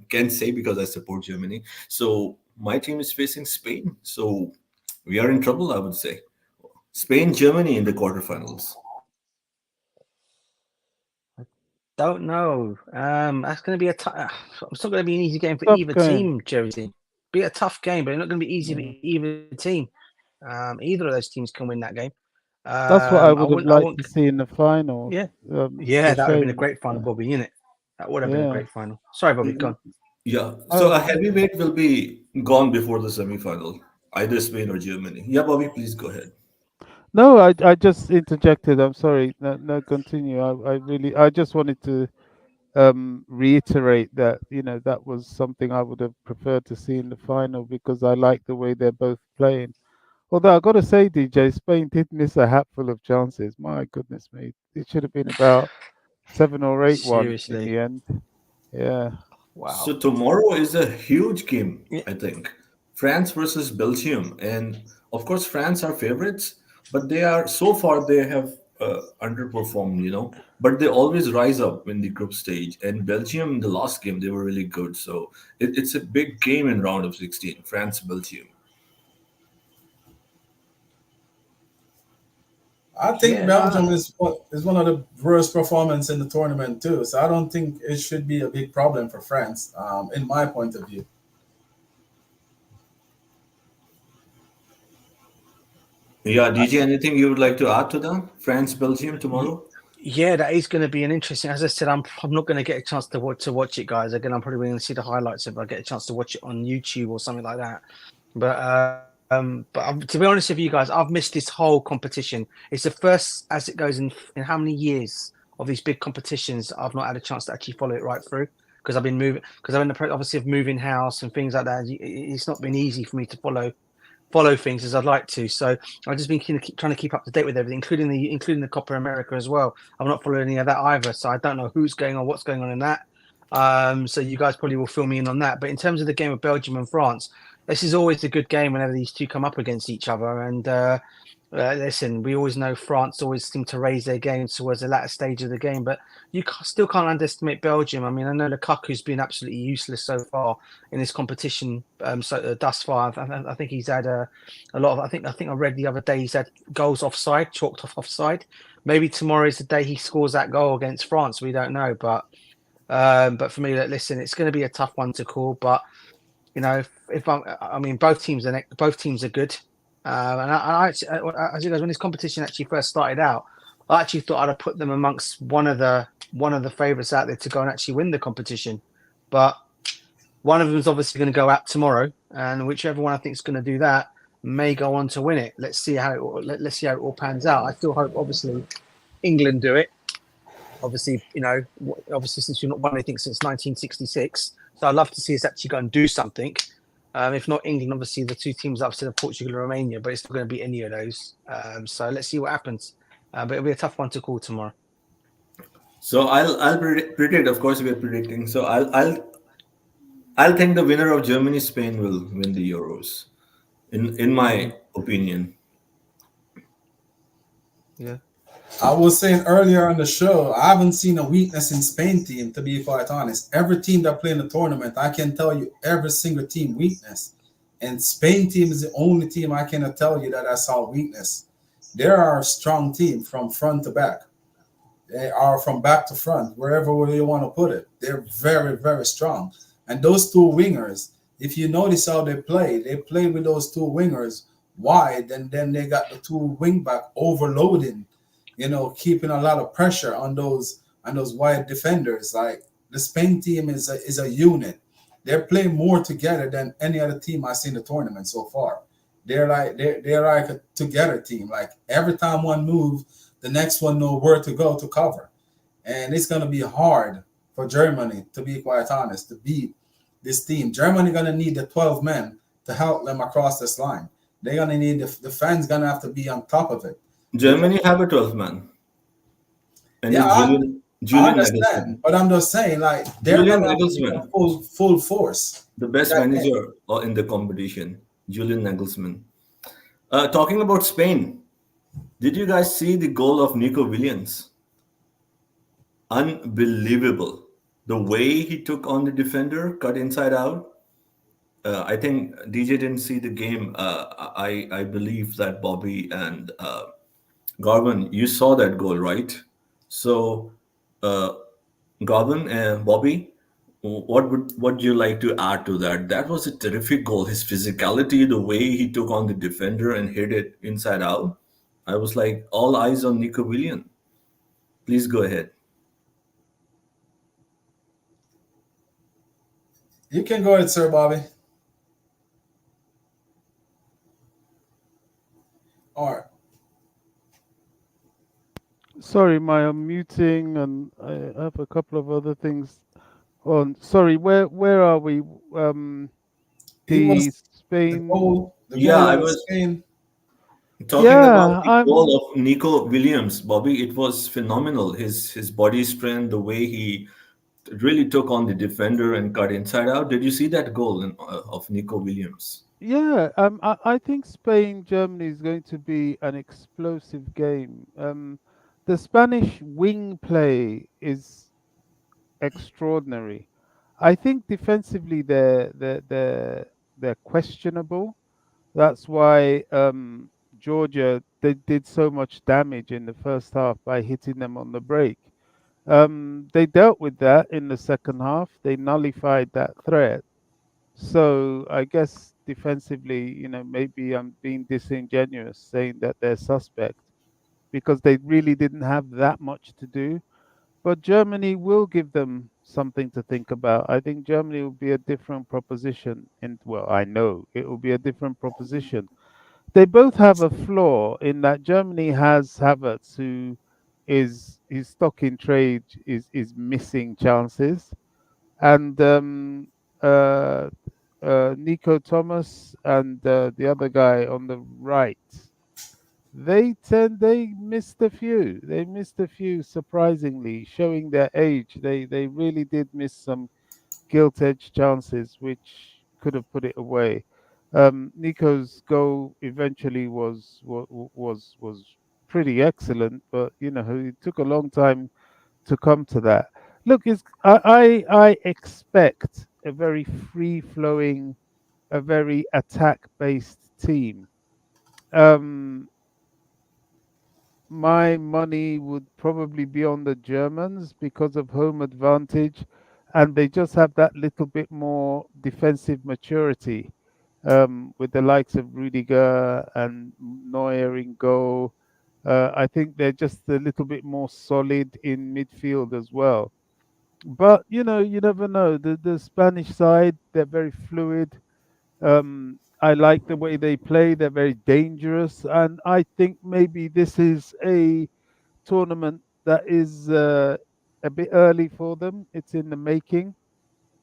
can't say because I support Germany. So my team is facing Spain. So we are in trouble, I would say. Spain, Germany in the quarterfinals. Don't know. That's going to be it's not going to be an easy game for either team, Jersey. Be a tough game, but it's not going to be easy for either team. Either of those teams can win that game. That's what I would have liked to see in the final. Yeah, that would have been a great final, Bobby, isn't it? That would have been a great final. Sorry, Bobby, go on. Yeah, so a heavyweight will be gone before the semi-final, either Spain or Germany. Yeah, Bobby, please go ahead. No, I just interjected. I'm sorry. No, continue. I just wanted to reiterate that that was something I would have preferred to see in the final because I like the way they're both playing. Although I got to say, DJ, Spain did miss a hatful of chances. My goodness me, it should have been about 7 or 8-1 in the end. Yeah. Wow. So tomorrow is a huge game, I think. France versus Belgium, and of course France are favorites, but they have underperformed, but they always rise up in the group stage. And Belgium in the last game they were really good, so it's a big game in round of 16. France Belgium. I think Belgium is one of the worst performances in the tournament too. So I don't think it should be a big problem for France, in my point of view. Yeah, DJ, anything you would like to add to that? France Belgium tomorrow? Yeah, that is going to be an interesting. As I said, I'm not going to get a chance to watch it, guys. Again, I'm probably going to see the highlights if I get a chance to watch it on YouTube or something like that. But to be honest with you guys, I've missed this whole competition. It's the first, as it goes in how many years of these big competitions, I've not had a chance to actually follow it right through because I've been moving, because I'm in the obviously of moving house and things like that. It's not been easy for me to follow things as I'd like to. So I've just been trying to keep up to date with everything, including the Copa America as well. I've not followed any of that either, so I don't know who's going on, what's going on in that. So you guys probably will fill me in on that. But in terms of the game of Belgium and France, this is always a good game whenever these two come up against each other. And listen, we always know France always seem to raise their game towards the latter stage of the game, but you still can't underestimate Belgium. I mean, I know Lukaku's been absolutely useless so far in this competition. Thus far, I think he's had a lot of. I think I read the other day he's had goals offside, chalked off offside. Maybe tomorrow is the day he scores that goal against France. We don't know, but for me, listen, it's going to be a tough one to call. But you know, I mean, both teams are good. And as you guys, when this competition actually first started out, I actually thought I'd have put them amongst one of the favourites out there to go and actually win the competition. But one of them is obviously going to go out tomorrow, and whichever one I think is going to do that may go on to win it. Let's see how it all pans out. I still hope, obviously, England do it. Obviously, since you've not won anything since 1966, so I'd love to see us actually go and do something. If not England, obviously the two teams upset of Portugal and Romania, but it's not going to be any of those. So let's see what happens. But it'll be a tough one to call tomorrow. So I'll predict. Of course, we're predicting. So I'll think the winner of Germany Spain will win the Euros, in my opinion. Yeah. I was saying earlier on the show, I haven't seen a weakness in Spain team, to be quite honest. Every team that play in the tournament, I can tell you every single team weakness. And Spain team is the only team I cannot tell you that I saw weakness. They are a strong team from front to back. They are from back to front, wherever you want to put it. They're very, very strong. And those two wingers, if you notice how they play with those two wingers wide, and then they got the two wing back overloading, keeping a lot of pressure on those wide defenders. Like the Spain team is a unit. They're playing more together than any other team I've seen in the tournament so far. They're like a together team. Like every time one moves, the next one know where to go to cover. And it's gonna be hard for Germany, to be quite honest, to beat this team. Germany gonna need the 12 men to help them across this line. They're gonna need the fans gonna have to be on top of it. Germany have a 12 man. And Yeah, I Julian understand, Nagelsmann. but I'm just saying, like they're Julian gonna have to be Nagelsmann, on full force. the best That manager in the competition, Julian Nagelsmann. Talking about Spain, did you guys see the goal of Nico Williams? Unbelievable. The way he took on the defender, cut inside out. I think DJ didn't see the game. I believe that Bobby and Garvan, you saw that goal, right? So, uh, Garvan and Bobby, what you like to add to that? That was a terrific goal. His physicality, the way he took on the defender and hit it inside out. I was like, all eyes on Nico Williams. Please go ahead. You can go ahead, Sir Bobby. All right. Sorry, my unmuting, and I have a couple of other things on. Sorry, where are we? He The was Spain. the Yeah, goal I of was Spain. talking about Yeah, the goal of Nico Williams, Bobby. It was phenomenal. His body strength, the way he really took on the defender and cut inside out. Did you see that goal of Nico Williams? yeah. I think Spain Germany is going to be an explosive game. The Spanish wing play is extraordinary. I think defensively they're questionable. That's why Georgia they did so much damage in the first half by hitting them on the break. They dealt with that in the second half. They nullified that threat. So I guess defensively, maybe I'm being disingenuous saying that they're suspect because they really didn't have that much to do. But Germany will give them something to think about. I think Germany will be a different proposition. Well, I know it will be a different proposition. They both have a flaw in that Germany has Havertz, who is his stock in trade is missing chances, and uh, Nico Thomas and the other guy on the right, they missed a few. They missed a few surprisingly, showing their age. They really did miss some gilt edged chances which could have put it away. Nico's goal eventually was pretty excellent, but it took a long time to come to that. Look, I expect a very free flowing, a very attack based team. Um, my money would probably be on the Germans because of home advantage, and they just have that little bit more defensive maturity with the likes of Rudiger and Neuer in goal. I think they're just a little bit more solid in midfield as well. But you never know. The Spanish side, they're very fluid. I like the way they play. They're very dangerous, and I think maybe this is a tournament that is a bit early for them. It's in the making,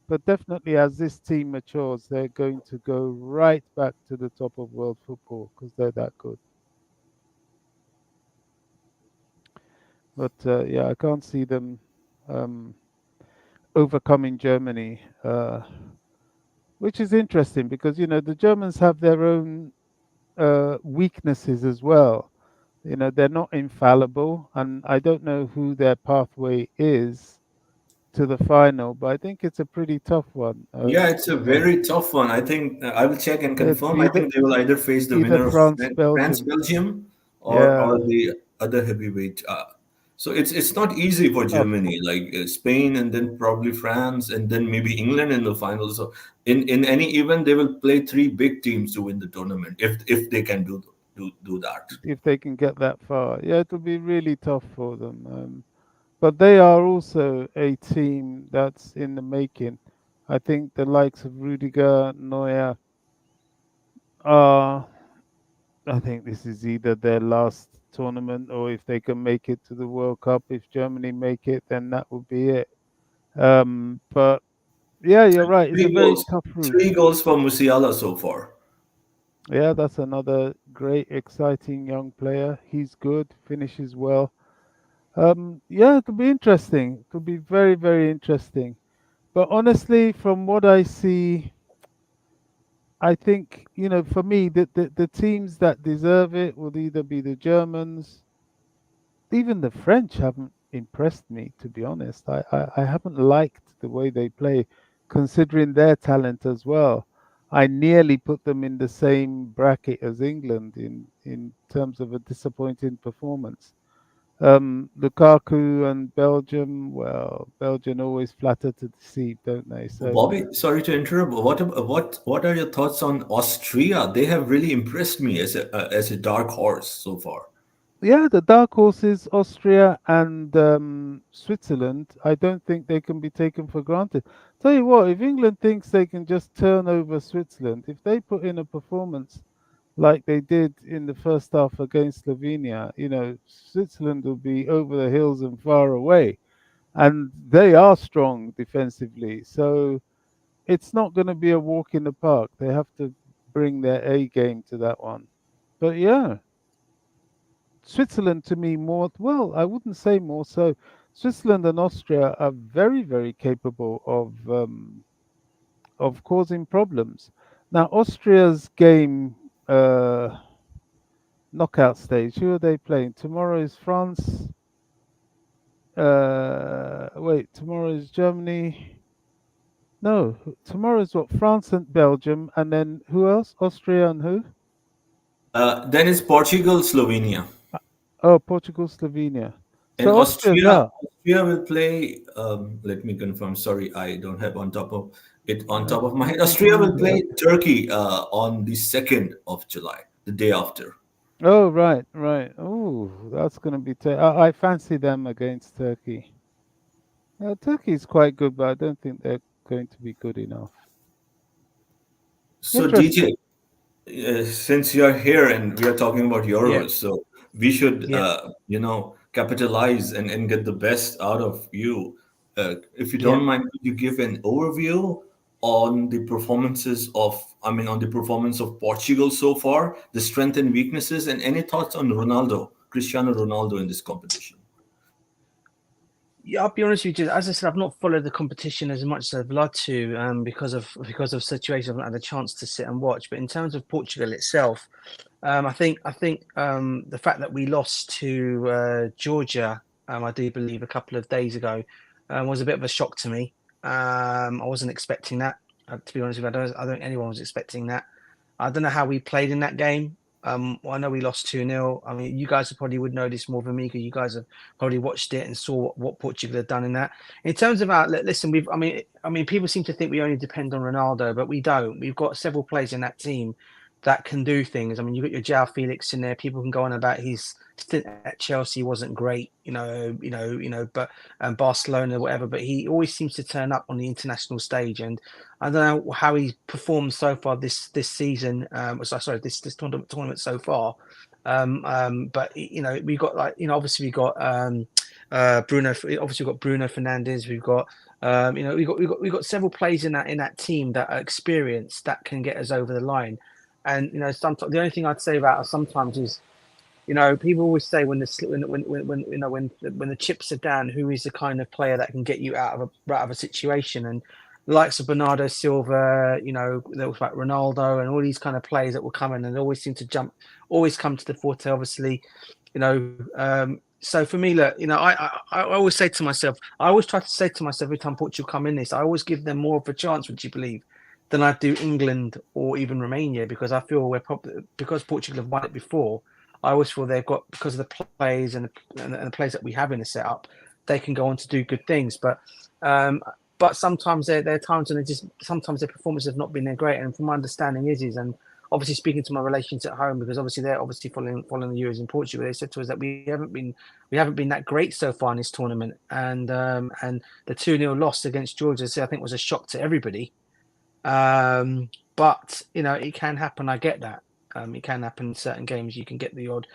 but definitely as this team matures, they're going to go right back to the top of world football because they're that good. But yeah, I can't see them um, overcoming Germany, which is interesting because the Germans have their own weaknesses as well. They're not infallible, and I don't know who their pathway is to the final, but I think it's a pretty tough one. Yeah, it's a very tough one. I think I will check and It's confirm. I either think they will either face the either winner of France, France Belgium. Belgium or Yeah, the other heavyweight. So it's not easy for tough. Germany, like Spain and then probably France and then maybe England in the final. So in any event, they will play three big teams to win the tournament if they can do that. If they can get that far. Yeah, it'll be really tough for them. But they are also a team that's in the making. I think the likes of Rudiger, Neuer are. I think this is either their last tournament, or if they can make it to the World Cup. If Germany make it, then that would be it. But yeah, you're right. It's a Three very goals, tough route. 3 goals for Musiala so far. Yeah, that's another great, exciting young player. He's good, finishes well. Yeah, it'll be interesting. It'll be very, very interesting. But honestly, from what I see, I think, for me, the teams that deserve it will either be the Germans. Even the French haven't impressed me, to be honest. I haven't liked the way they play, considering their talent as well. I nearly put them in the same bracket as England in terms of a disappointing performance. Lukaku and Belgium, well, Belgium always flatter to deceive, don't they? So Bobby, sorry to interrupt. What are your thoughts on Austria? They have really impressed me as a dark horse so far. yeah, the dark horses, Austria and Switzerland, I don't think they can be taken for granted. Tell you what, if England thinks they can just turn over Switzerland, if they put in a performance like they did in the first half against Slovenia, Switzerland will be over the hills and far away. And they are strong defensively. So it's not going to be a walk in the park. They have to bring their A game to that one. But yeah, Switzerland to me more, well, I wouldn't say more so. Switzerland and Austria are very, very capable of causing problems. Now, Austria's game knockout stage, who are they playing? Tomorrow is France. Wait, tomorrow is Germany. No, tomorrow is what? France and Belgium, and then who else? Austria and who? Then it's Portugal, Slovenia, Oh, Portugal, Slovenia. and So Austria's Austria. out. Austria will play. Let me confirm. Sorry, I don't have on top of my head. Austria will play Turkey on the 2nd of July, the day after. Oh, right, right. Oh, that's going to be. I fancy them against Turkey. Turkey is quite good, but I don't think they're going to be good enough. So Interesting. DJ, since you are here and we are talking about Yeah, Euros, so we should, yeah. capitalize and get the best out of you. If you Yeah. don't mind, could you give an overview on the performances of, I mean, on the performance of Portugal so far, the strength and weaknesses, and any thoughts on Ronaldo, Cristiano Ronaldo in this competition? Yeah, I'll be honest with you. As I said, I've not followed the competition as much as I'd love to, because of situations. I've not had a chance to sit and watch. But in terms of Portugal itself, I think the fact that we lost to Georgia, I do believe a couple of days ago, was a bit of a shock to me. I wasn't expecting that. To be honest with you, I don't think anyone was expecting that. I don't know how we played in that game. Well, I know we lost 2-0. I mean, you guys probably would know this more than me because you guys have probably watched it and saw what Portugal had done in that. In terms of our, listen, I mean, people seem to think we only depend on Ronaldo, but we don't. We've got several players in that team that can do things. I mean, you've got your João Felix in there. People can go on about his stint at Chelsea wasn't great, but Barcelona, whatever. But he always seems to turn up on the international stage, and I don't know how he performed so far this season. Sorry, this tournament so far. But we got obviously we got Bruno. Obviously, we've got Bruno Fernandes. We've got we got several players in that team that are experienced that can get us over the line. And sometimes the only thing I'd say about us sometimes is, people always say when the chips are down, who is the kind of player that can get you out of a situation? And the likes of Bernardo Silva, there was like Ronaldo and all these kind of players that will come in and always seem to always come to the forte. Obviously, so for me, look, I always say to myself, I always try to say to myself every time Portugal come in this, I always give them more of a chance. Would you believe? Than I do England or even Romania, because I feel because Portugal have won it before. I always feel they've got, because of the players and the players that we have in the setup, they can go on to do good things. But sometimes there are times when sometimes their performances have not been that great. And from my understanding is and obviously speaking to my relations at home, because obviously they're obviously following the Euros in Portugal, they said to us that we haven't been that great so far in this tournament. And the 2-0 loss against Georgia, I think was a shock to everybody. But it can happen. I get that. It can happen in certain games. You can get the odd,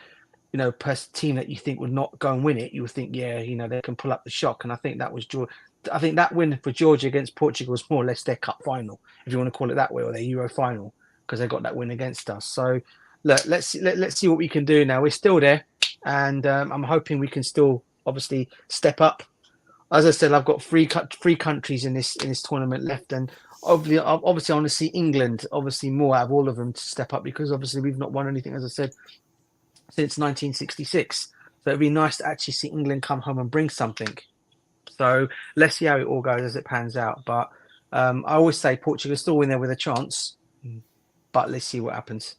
team that you think would not go and win it. You would think, yeah, they can pull up the shock. And I think that was Georgia. I think that win for Georgia against Portugal was more or less their cup final, if you want to call it that way, or their Euro final, because they got that win against us. So look, let's see what we can do now. We're still there, and I'm hoping we can still obviously step up. As I said, I've got three countries in this tournament left, and obviously I want to see England obviously more out of all of them to step up, because obviously we've not won anything, as I said, since 1966. So it'd be nice to actually see England come home and bring something. So let's see how it all goes as it pans out. But I always say Portugal's still in there with a chance, but let's see what happens.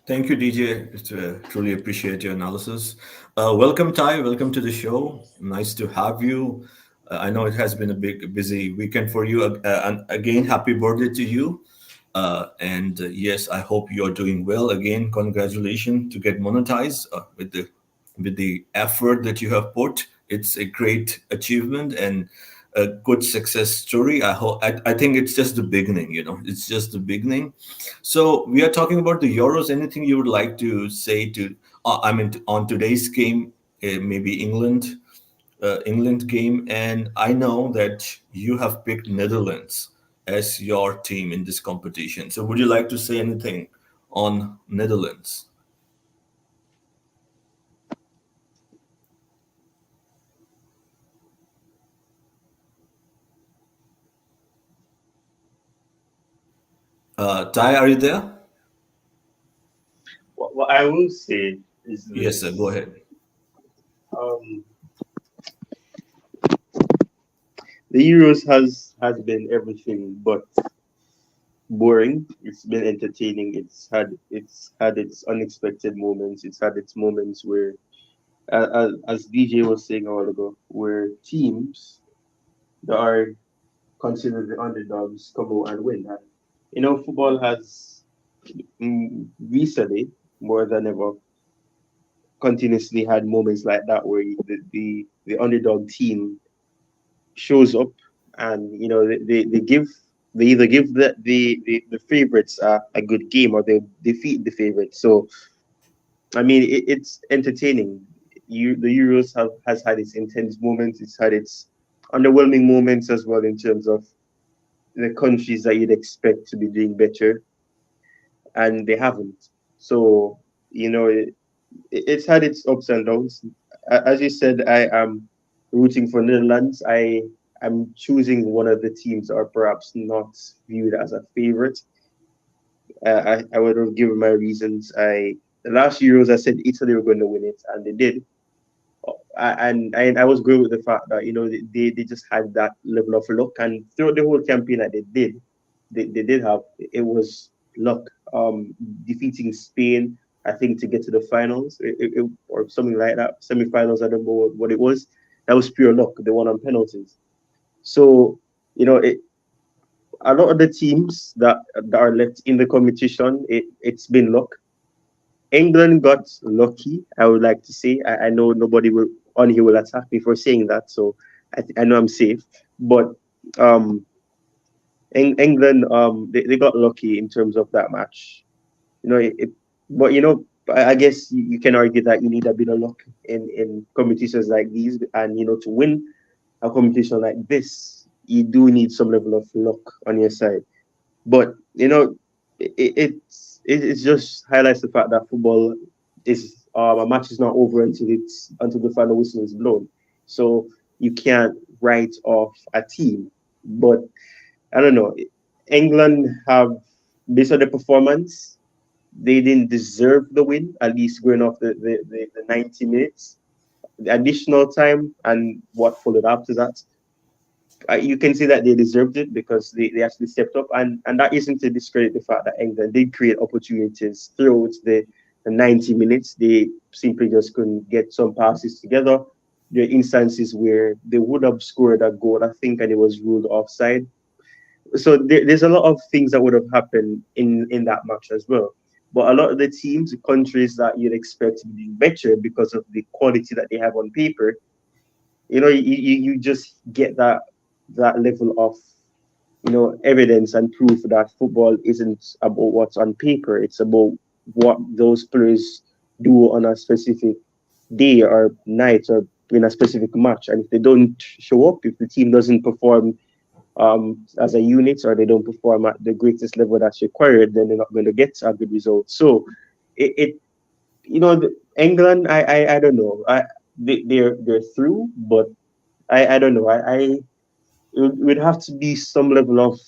Thank you, DJ. Truly appreciate your analysis. Welcome, Ty. Welcome to the show. Nice to have you. I know it has been a big, busy weekend for you. And again, happy birthday to you. And yes, I hope you're doing well. Again, congratulations to get monetized with the effort that you have put. It's a great achievement and a good success story. I think it's just the beginning. It's just the beginning. So we are talking about the Euros. Anything you would like to say on today's game, maybe England game, and I know that you have picked Netherlands as your team in this competition. So would you like to say anything on Netherlands? Ty, are you there? What I will say is Yes, sir. Go this. ahead. Um, the Euros has been everything but boring. It's been entertaining. It's had its unexpected moments. It's had its moments where, as DJ was saying a while ago, where teams that are considered the underdogs come out and win. And football has, recently more than ever, continuously had moments like that where the underdog team shows up, and they either give the favorites a good game, or they defeat the favorites. So I mean, it's entertaining. the Euros has had its intense moments. It's had its underwhelming moments as well in terms of the countries that you'd expect to be doing better, and they haven't. So it's had its ups and downs. As you said, I am rooting for Netherlands. I am choosing one of the teams that are perhaps not viewed as a favorite. I would have given my reasons. The last Euros I said Italy were going to win it, and they did. And I was good with the fact that they just had that level of luck, and throughout the whole campaign that they did have, it was luck. Defeating Spain, I think, to get to the finals, or something like that, semi-finals. I don't know what it was. That was pure luck. They won on penalties. So a lot of the teams that are left in the competition, it's been luck. England got lucky, I would like to say. I know nobody will on here will attack me for saying that, so I know I'm safe. But um, England, they got lucky in terms of that match. But I guess you can argue that you need a bit of luck in competitions like these, and to win a competition like this, you do need some level of luck on your side. But it just highlights the fact that football is a match is not over until the final whistle is blown. So you can't write off a team. But I don't know. England have, based on the performance, they didn't deserve the win, at least going off the 90 minutes. The additional time and what followed after that, you can say that they deserved it because they actually stepped up, and that isn't to discredit the fact that England did create opportunities throughout the 90 minutes. They simply just couldn't get some passes together. There are instances where they would have scored a goal, I think, and it was ruled offside. So there's a lot of things that would have happened in that match as well. But a lot of the teams, the countries that you'd expect to be doing better because of the quality that they have on paper, you just get that level of evidence and proof that football isn't about what's on paper. It's about what those players do on a specific day or night or in a specific match. And if they don't show up, if the team doesn't perform as a unit, or they don't perform at the greatest level that's required, then they're not going to get a good result. So it England, I don't know. They're through, but I don't know. It would have to be some level of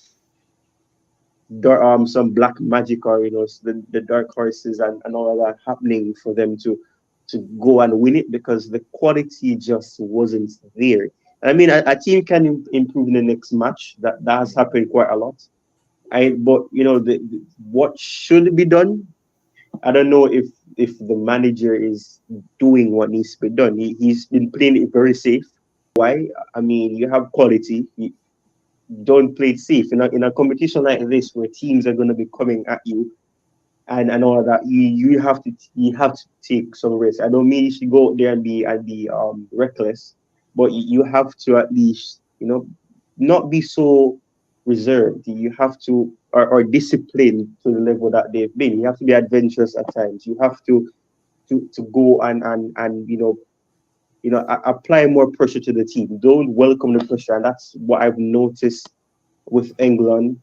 some black magic, or the dark horses and all of that happening for them to go and win it, because the quality just wasn't there. I mean, a team can improve in the next match. That has happened quite a lot. But what should be done, I don't know if the manager is doing what needs to be done. He's been playing it very safe. Why? I mean, you have quality. You don't play it safe in a competition like this, where teams are going to be coming at you and all of that. You have to take some risks. I don't mean you should go out there and be reckless, but you have to at least not be so reserved. You have to, or disciplined to the level that they've been. You have to be adventurous at times. You have to go and apply more pressure to the team. Don't welcome the pressure, and that's what I've noticed with England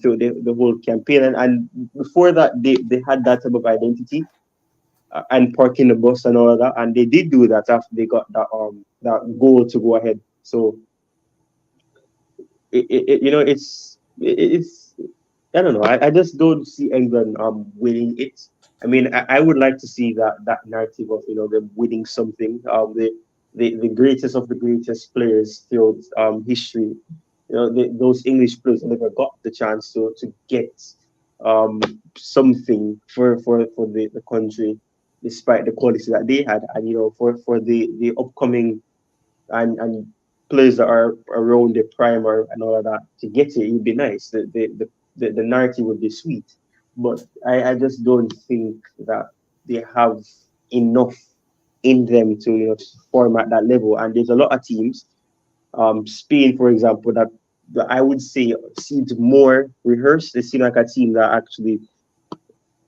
through the whole campaign. And before that, they had that type of identity, and parking the bus and all of that, and they did do that after they got that goal to go ahead. So it's I don't know. I just don't see England winning it. I mean, I would like to see that narrative of them winning something. The greatest of the greatest players throughout history. Those English players never got the chance to get something for the country, despite the quality that they had, and for the upcoming and players that are around the prime and all of that to get it, it'd be nice. The narrative would be sweet, but I just don't think that they have enough in them to form at that level. And there's a lot of teams, Spain, for example, that I would say seems more rehearsed. They seem like a team that actually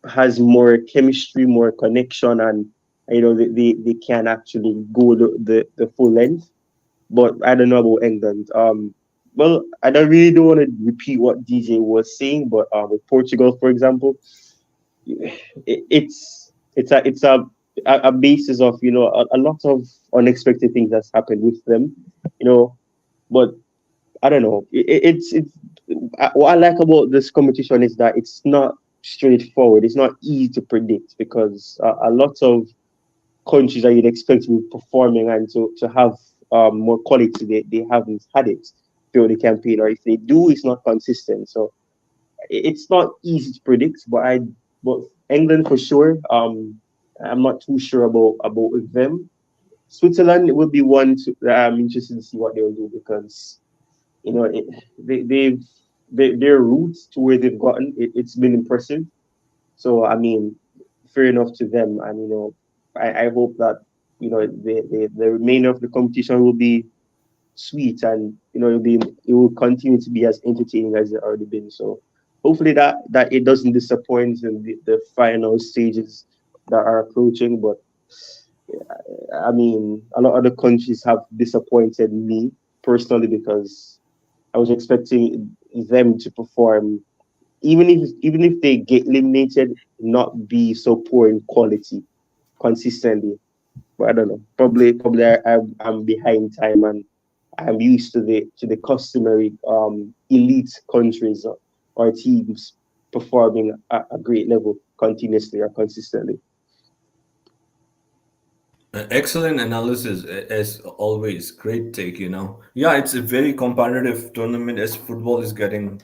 has more chemistry, more connection, and they can actually go the full length. But I don't know about England. Well, I don't want to repeat what DJ was saying, but with Portugal, for example, it's a basis of a lot of unexpected things that's happened with them, you know. But I don't know. What I like about this competition is that it's not straightforward. It's not easy to predict because a lot of countries that you'd expect to be performing and to have more quality, they haven't had it through the campaign, or if they do, it's not consistent. So it's not easy to predict, but England for sure. I'm not too sure about with them. Switzerland will be one that I'm interested to see what they'll do because it, their roots to where they've gotten it's been impressive. So I mean, fair enough to them, and I hope that the remainder of the competition will be sweet, and it will continue to be as entertaining as it already been. So hopefully that it doesn't disappoint in the final stages that are approaching. But I mean, a lot of the countries have disappointed me personally because I was expecting them to perform, even if they get eliminated, not be so poor in quality consistently. But I don't know. Probably I'm behind time, and I'm used to the customary elite countries or teams performing at a great level continuously or consistently. Excellent analysis as always. Great take. Yeah, it's a very competitive tournament as football is getting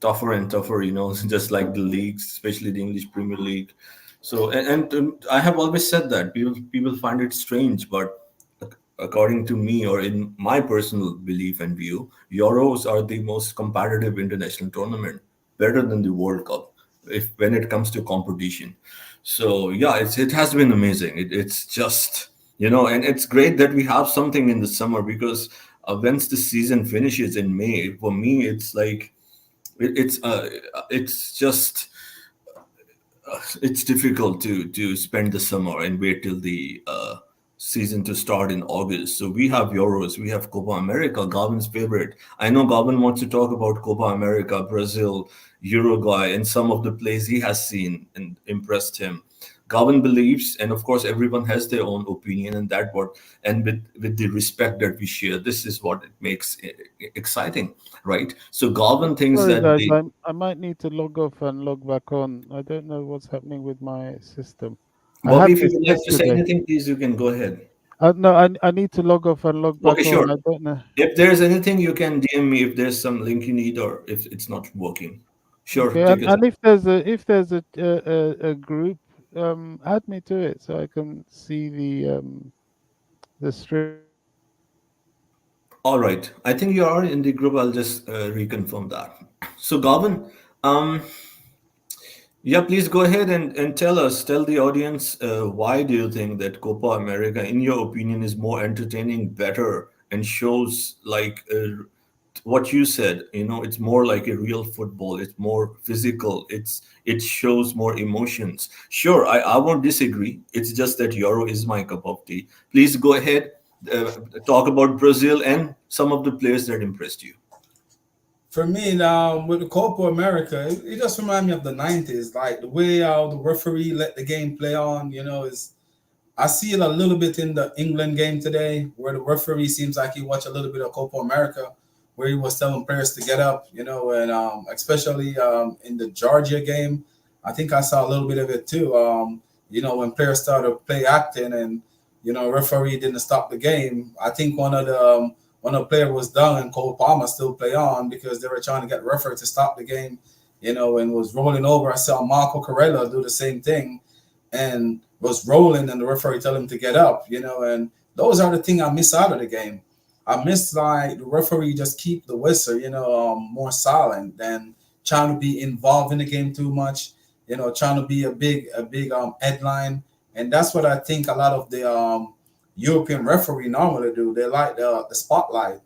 tougher and tougher, just like the leagues, especially the English Premier League. So, and I have always said that people find it strange, but according to me, or in my personal belief and view, Euros are the most competitive international tournament, better than the World Cup, if when it comes to competition. So yeah, it has been amazing. It's just and it's great that we have something in the summer because once the season finishes in May, for me it's like it's just it's difficult to spend the summer and wait till the season to start in August. So we have Euros, we have Copa America, Garvin's favorite. I know Garvin wants to talk about Copa America, Brazil, Uruguay, and some of the plays he has seen and impressed him. Garvin believes, and of course everyone has their own opinion, and that what and with the respect that we share, this is what it makes exciting, right? So Garvin thinks Sorry, that guys. the I might need to log off and log back on. I don't know what's happening with my system. I Bobby, had if you this would like to say yesterday. anything, please you can go ahead. No, I need to log off and log Okay, back on. sure. I don't know. If there's anything, you can DM me if there's some link you need or if it's not working. Sure, Okay, take your and time. if there's a group, add me to it so I can see the stream. All right. I think you are in the group. I'll just reconfirm that. So, Garvin, um, yeah, please go ahead and tell the audience why do you think that Copa America, in your opinion, is more entertaining, better, and shows like what you said. It's more like a real football. It's more physical. It shows more emotions. Sure, I won't disagree. It's just that Euro is my cup of tea. Please go ahead, uh, talk about Brazil and some of the players that impressed you. For me now with the Copa America, it just reminds me of the '90s, like the way how the referee let the game play on. Is I see it a little bit in the England game today, where the referee seems like he watched a little bit of Copa America, where he was telling players to get up, and especially in the Georgia game, I think I saw a little bit of it too. When players started to play acting and referee didn't stop the game. I think one of the player was down and Cole Palmer still play on because they were trying to get the referee to stop the game, and was rolling over. I saw Marco Corella do the same thing and was rolling, and the referee tell him to get up, and those are the things I miss out of the game. I miss like the referee just keep the whistle, more silent than trying to be involved in the game too much, trying to be a big headline, and that's what I think a lot of the European referee normally do. They like the spotlight,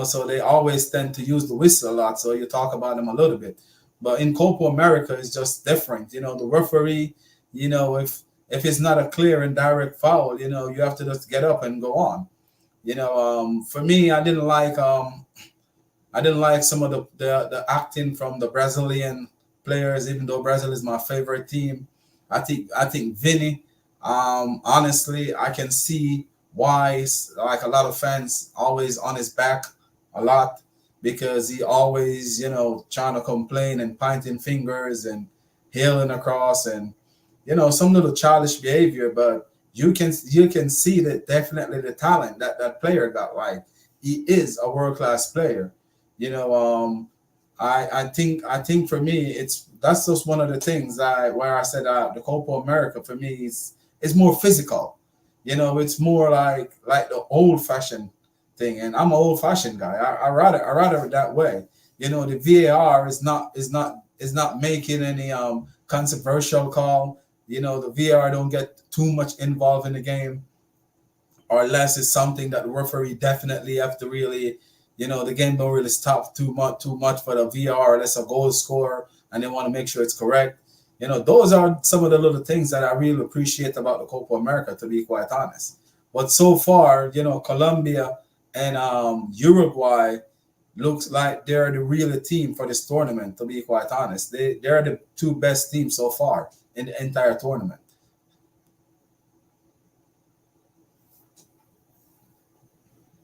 so they always tend to use the whistle a lot. So you talk about them a little bit, but in Copa America, it's just different. The referee, if if it's not a clear and direct foul, you have to just get up and go on. For me, I didn't like some of the acting from the Brazilian players, even though Brazil is my favorite team. I think Vinny. Honestly, I can see why like a lot of fans always on his back a lot because he always trying to complain and pointing fingers and hailing across and some little childish behavior, but you can see that definitely the talent that player got. Like he is a world class player. You know, I think for me that's just one of the things where I said the Copa America for me is more physical. It's more like the old fashioned thing, and I'm an old fashioned guy. I rather it that way. The VAR is not making any controversial call. The VAR don't get too much involved in the game, or unless it's something that the referee definitely have to really, the game don't really stop too much for the VR. Unless a goal score and they want to make sure it's correct. Those are some of the little things that I really appreciate about the Copa America, to be quite honest. But so far, Colombia and Uruguay looks like they're the real team for this tournament. To be quite honest, they're the two best teams so far in the entire tournament.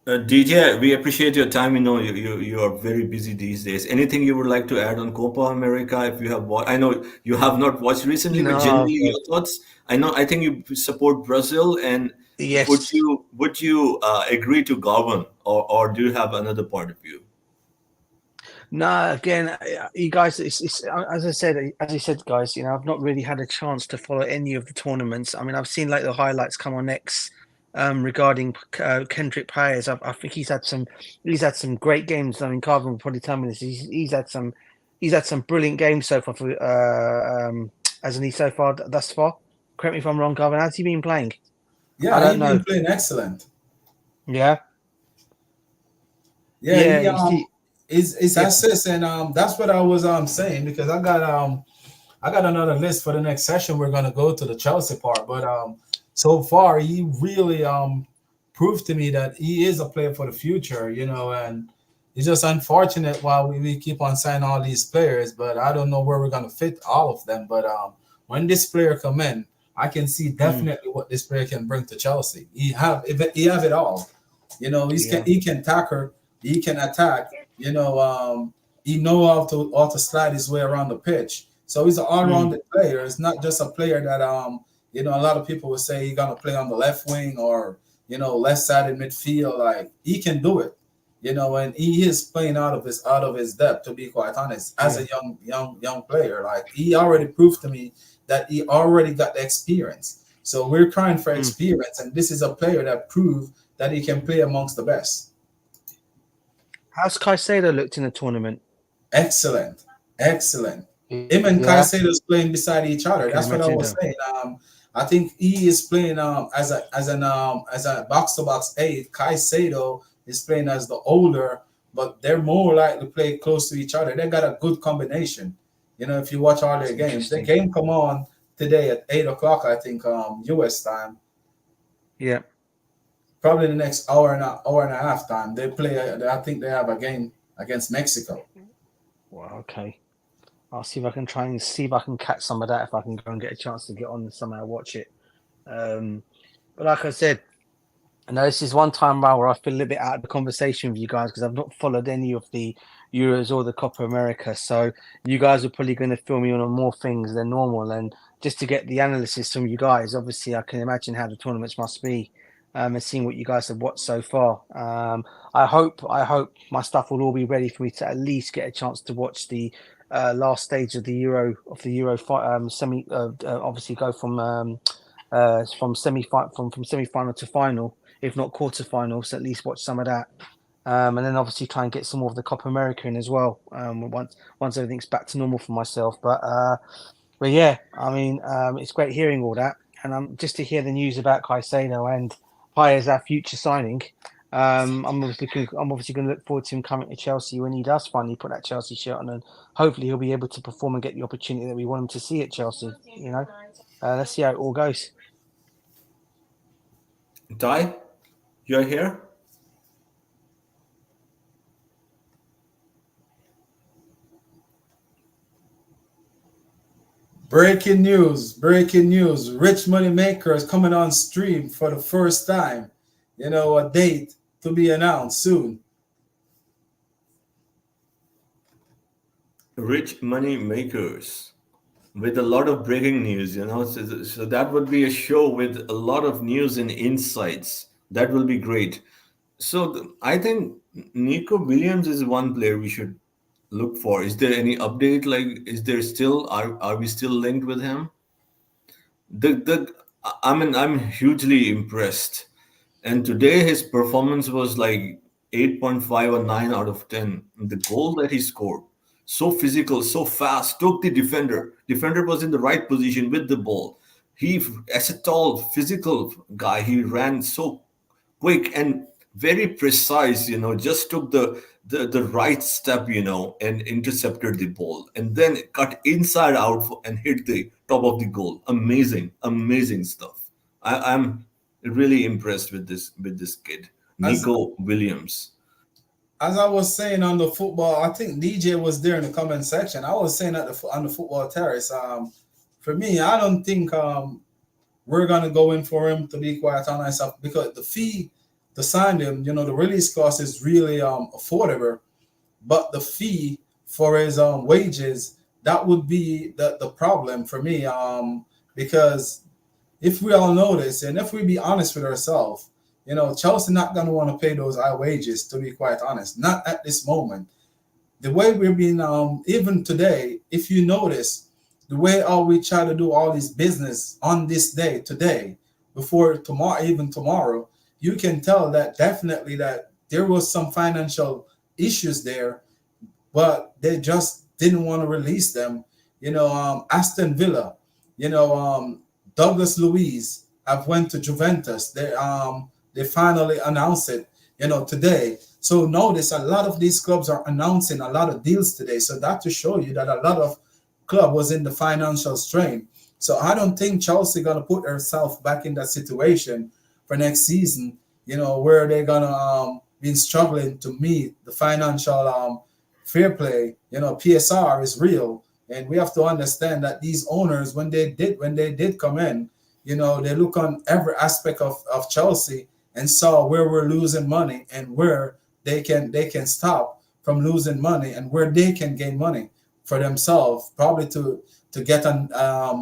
DJ, we appreciate your time. You are very busy these days. Anything you would like to add on Copa America? If you have watched, I know you have not watched recently, but No, generally your thoughts. I think you support Brazil, and would yes. you agree to Garvan, or do you have another point of view? No, again, you guys, it's as you said, guys. I've not really had a chance to follow any of the tournaments. I mean, I've seen like the highlights come on X, regarding Kendrick Payers. I think he's had some great games. I mean, Carvin will probably tell me this. He's had some brilliant games so far. Hasn't he so far thus far? Correct me if I'm wrong, Carvin. How's he been playing? I Yeah, don't he's know. been playing excellent. Yeah, Yeah, yeah. he You see, is yeah. assist, and that's what I was saying because I got another list for the next session. We're gonna go to the Chelsea part, but so far he really proved to me that he is a player for the future. And it's just unfortunate while we keep on signing all these players, but I don't know where we're gonna fit all of them. But when this player come in, I can see Mm, definitely what this player can bring to Chelsea. He have it all. yeah. He can tackle, he can attack. He know how to slide his way around the pitch. So he's an Mm, all-rounded player. It's not just a player that a lot of people would say he's gonna play on the left wing or left side in midfield. Like he can do it. And he is playing out of his depth. To be quite honest, as yeah. a young player, like he already proved to me that he already got the experience. So we're crying for Mm. experience, and this is a player that proved that he can play amongst the best. How's Caicedo looked in the tournament? Excellent, excellent. Him and Yeah, Caicedo's playing beside each I other. can That's what I imagine was that. saying. I think he is playing as a box to box eight. Caicedo is playing as the older, but they're more likely to play close to each other. They got a good combination. If you watch all That's their games, the interesting. game come on today at 8 o'clock. I think U.S. time. Yeah. Probably the next hour and a half time. They play. I think they have a game against Mexico. Well, okay. I'll see if I can try and see if I can catch some of that if I can go and get a chance to get on and somehow watch it. Um, but like I said, I know this is one time around where I feel a little bit out of the conversation with you guys because I've not followed any of the Euros or the Copa America. So you guys are probably going to fill me in on more things than normal. And just to get the analysis from you guys, obviously I can imagine how the tournaments must be, and seeing what you guys have watched so far. I hope my stuff will all be ready for me to at least get a chance to watch the last stage of the semi. Obviously, go from semi final to final, if not quarterfinals. So at least watch some of that, and then obviously try and get some more of the Copa America in as well. Once everything's back to normal for myself. But yeah, I mean, it's great hearing all that, and just to hear the news about Caicedo and Pai as our future signing. I'm obviously going to look forward to him coming to Chelsea when he does finally put that Chelsea shirt on, and hopefully he'll be able to perform and get the opportunity that we want him to see at Chelsea. Let's see how it all goes. Ty, you're here? Breaking news, breaking news. Rich Money Maker is coming on stream for the first time. A date to be announced soon. Rich money makers with a lot of breaking news, so that would be a show with a lot of news and insights. That will be great. So I think Nico Williams is one player we should look for. Is there any update? Like, is there still are we still linked with him? The I mean, I'm hugely impressed. And today his performance was like 8.5 or 9 out of 10. The goal that he scored, so physical, so fast, took the defender. Defender was in the right position with the ball. He, as a tall, physical guy, he ran so quick and very precise, just took the right step, and intercepted the ball and then cut inside out and hit the top of the goal. Amazing, amazing stuff. I'm really impressed with this kid, As Nico Williams. as I was saying on the football, I think DJ was there in the comment section. I was saying on the football terrace. For me, I don't think we're gonna go in for him, to be quite honest, because the fee to sign him, the release cost is really affordable, but the fee for his wages, that would be the problem for me, because if we all know this, and if we be honest with ourselves, Chelsea not gonna want to pay those high wages, to be quite honest, not at this moment. The way we're being, even today, if you notice, the way how we try to do all this business on this day today, before tomorrow, even tomorrow, you can tell that definitely that there was some financial issues there, but they just didn't want to release them. Aston Villa, Douglas Luiz have went to Juventus. They finally announced it, today. So notice a lot of these clubs are announcing a lot of deals today. So that to show you that a lot of club was in the financial strain. So I don't think Chelsea gonna put herself back in that situation for next season. Where they're gonna be struggling to meet the financial fair play. PSR is real, and we have to understand that these owners, when they did come in, they look on every aspect of Chelsea and saw where we're losing money and where they can stop from losing money and where they can gain money for themselves, probably to get on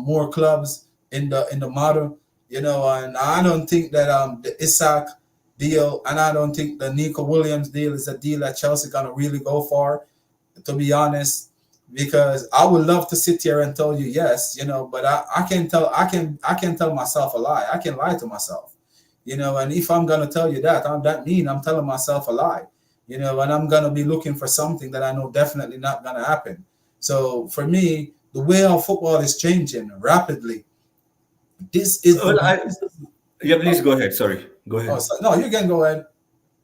more clubs in the model. And I don't think that the Isaac deal, and I don't think the Nico Williams deal is a deal that Chelsea gonna really go for, to be honest, because I would love to sit here and tell you yes, but I can tell myself a lie. I can lie to myself, and if I'm gonna tell you that, that mean I'm telling myself a lie, and I'm gonna be looking for something that I know definitely not gonna happen. So for me, the way our football is changing rapidly, this is Well, the yeah, please go ahead. Sorry, go oh, ahead. no, you can go ahead.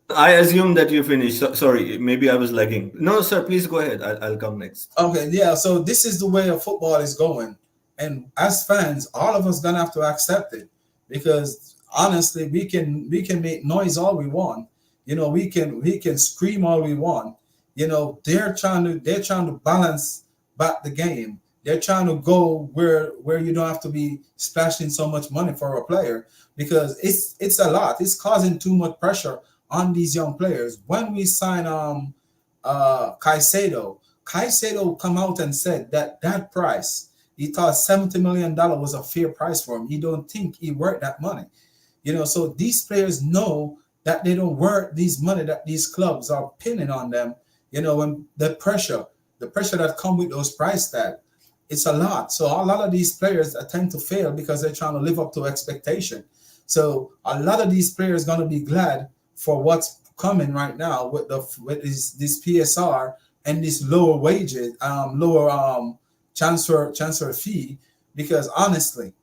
I assume that you finished. Sorry, maybe I was lagging. No, sir, please go ahead. I'll come next. Okay, yeah. So this is the way of football is going, and as fans, all of us gonna have to accept it, because honestly, we can make noise all we want. We can scream all we want. They're trying to balance back the game. They're trying to go where you don't have to be splashing so much money for a player, because it's a lot. It's causing too much pressure on these young players. When we sign Caicedo come out and said that price, he thought $70 million was a fair price for him. He don't think he worth that money. So these players know that they don't worth these money that these clubs are pinning on them. And the pressure that come with those price tag, it's a lot. So a lot of these players tend to fail because they're trying to live up to expectation. So a lot of these players gonna be glad for what's coming right now with this PSR and this lower wages, lower transfer fee, because honestly,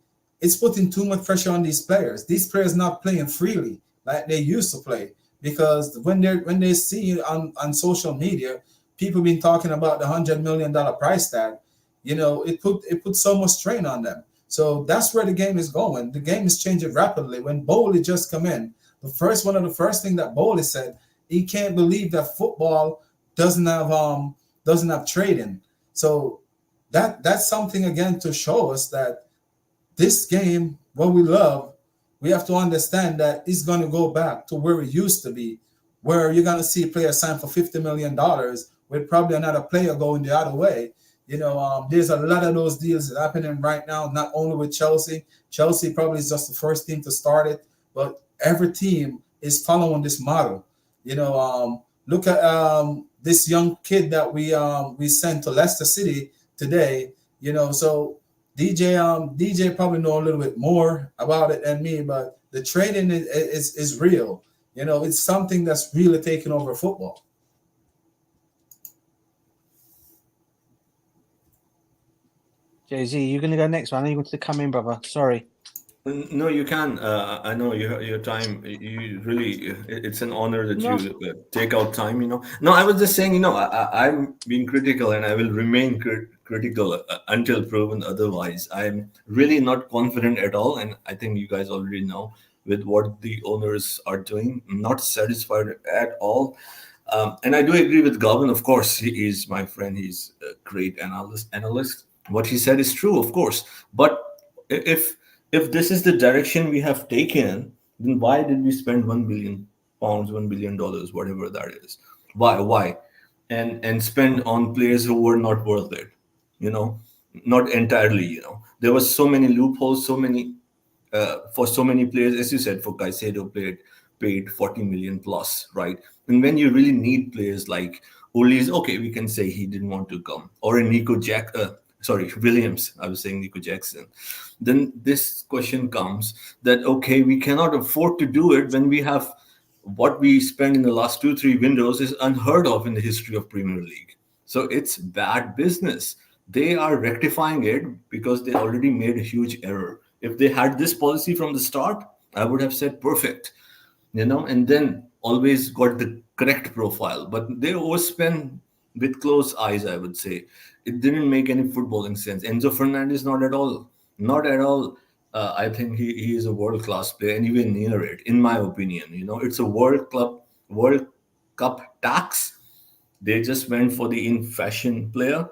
it's putting too much pressure on these players. These players not playing freely like they used to play, because when they see on social media, people been talking about the $100 million price tag. It put so much strain on them. So that's where the game is going. The game is changing rapidly. When Bowley just come in, one of the first thing that Bowley said, he can't believe that football doesn't have trading. So that's something again to show us that this game, what we love, we have to understand that it's going to go back to where it used to be, where you're going to see players sign for $50 million with probably another player going the other way. There's a lot of those deals happening right now, not only with Chelsea. Chelsea probably is just the first team to start it, but every team is following this model. Look at this young kid that we sent to Leicester City today. So DJ probably know a little bit more about it than me, but the training is real. It's something that's really taking over football. Jay-Z, you're going to go next, man. You wanted to come in, brother. Sorry. No, you can. I know your time. You really, it's an honor that No. you take out time. No, I was just saying. I'm being critical, and I will remain critical until proven otherwise. I'm really not confident at all, and I think you guys already know with what the owners are doing. I'm not satisfied at all. And I do agree with Garvan. Of course, he is my friend. He's a great analyst. What he said is true, of course. But if if this is the direction we have taken, then why did we spend £1 billion, $1 billion, whatever that is? Why? And spend on players who were not worth it, you know, not entirely, There was so many loopholes, for so many players, as you said, for Caicedo paid 40 million plus, right? And when you really need players like Ulis, okay, we can say he didn't want to come, or a Williams. I was saying Nico Jackson. Then this question comes that okay, we cannot afford to do it when we have what we spent in the last 2-3 windows is unheard of in the history of Premier League. So it's bad business. They are rectifying it because they already made a huge error. If they had this policy from the start, I would have said perfect, and then always got the correct profile. But they overspent with closed eyes, I would say. It didn't make any footballing sense. Enzo Fernandez, not at all. Not at all. I think he is a world class player, and even near it, in my opinion. It's a World Cup tax. They just went for the in fashion player,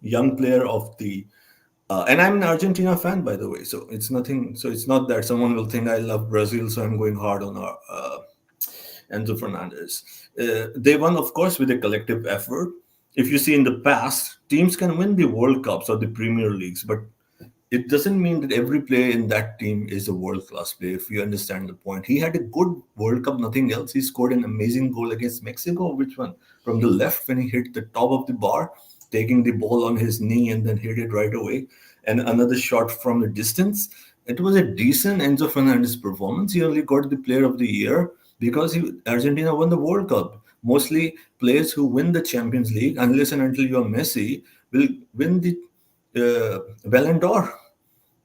young player of the and I'm an Argentina fan, by the way. So it's nothing. So it's not that someone will think I love Brazil, so I'm going hard on our Enzo Fernandez. They won, of course, with a collective effort. If you see in the past, teams can win the World Cups or the Premier Leagues, but it doesn't mean that every player in that team is a world class player, if you understand the point. He had a good World Cup, nothing else. He scored an amazing goal against Mexico. Which one? From the left, when he hit the top of the bar, taking the ball on his knee and then hit it right away. And another shot from the distance. It was a decent Enzo Fernandez performance. He only got the player of the year because Argentina won the World Cup. Mostly players who win the Champions League, unless and until you're Messi, will win the Ballon d'Or.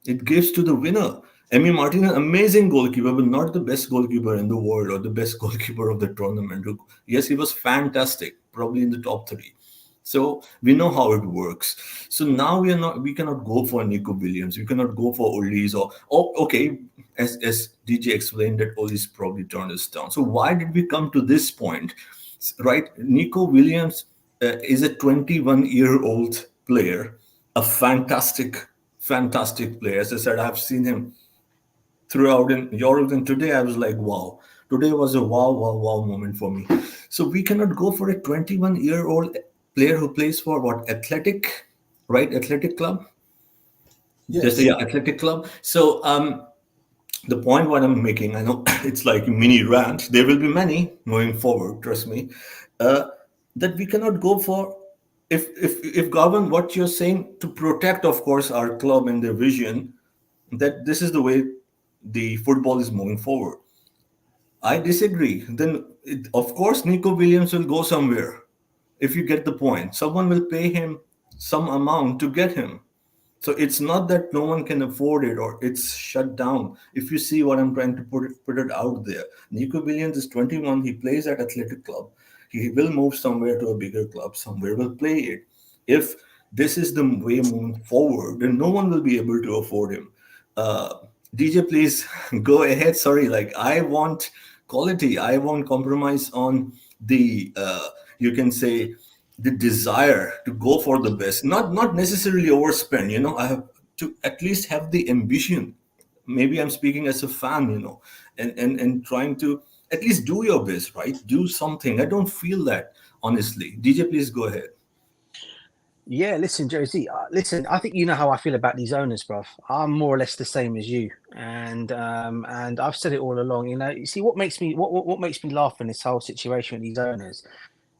It gives to the winner. Emi Martinez, amazing goalkeeper, but not the best goalkeeper in the world or the best goalkeeper of the tournament. Yes, he was fantastic, probably in the top three. So we know how it works. So now we cannot go for Nico Williams. We cannot go for Olis okay, as DJ explained that Olis probably turned us down. So why did we come to this point? Right? Nico Williams is a 21-year-old player, a fantastic player. As I said, I've seen him throughout in Europe, and today I was like, wow. Today was a wow moment for me. So we cannot go for a 21-year-old player who plays for what? Athletic, right? Athletic club? Yes. Athletic club. So the point what I'm making, I know it's like a mini rant. There will be many moving forward, trust me. That we cannot go for if Garvan, what you're saying to protect, of course, our club and their vision, that this is the way the football is moving forward. I disagree. Then, of course, Nico Williams will go somewhere. If you get the point, someone will pay him some amount to get him. So it's not that no one can afford it or it's shut down. If you see what I'm trying to put it out there, Nico Williams is 21. He plays at Athletic Club. He will move somewhere to a bigger club. Somewhere will play it. If this is the way moving forward, and no one will be able to afford him. DJ, please go ahead. Sorry, like I want quality. I won't compromise on the you can say the desire to go for the best, not necessarily overspend. I have to at least have the ambition. Maybe I'm speaking as a fan, and trying to at least do your best, right? Do something. I don't feel that, honestly. DJ, please go ahead. Yeah, listen, Josie. Listen, I think you know how I feel about these owners, bruv. I'm more or less the same as you, and I've said it all along. You see, what makes me what makes me laugh in this whole situation with these owners?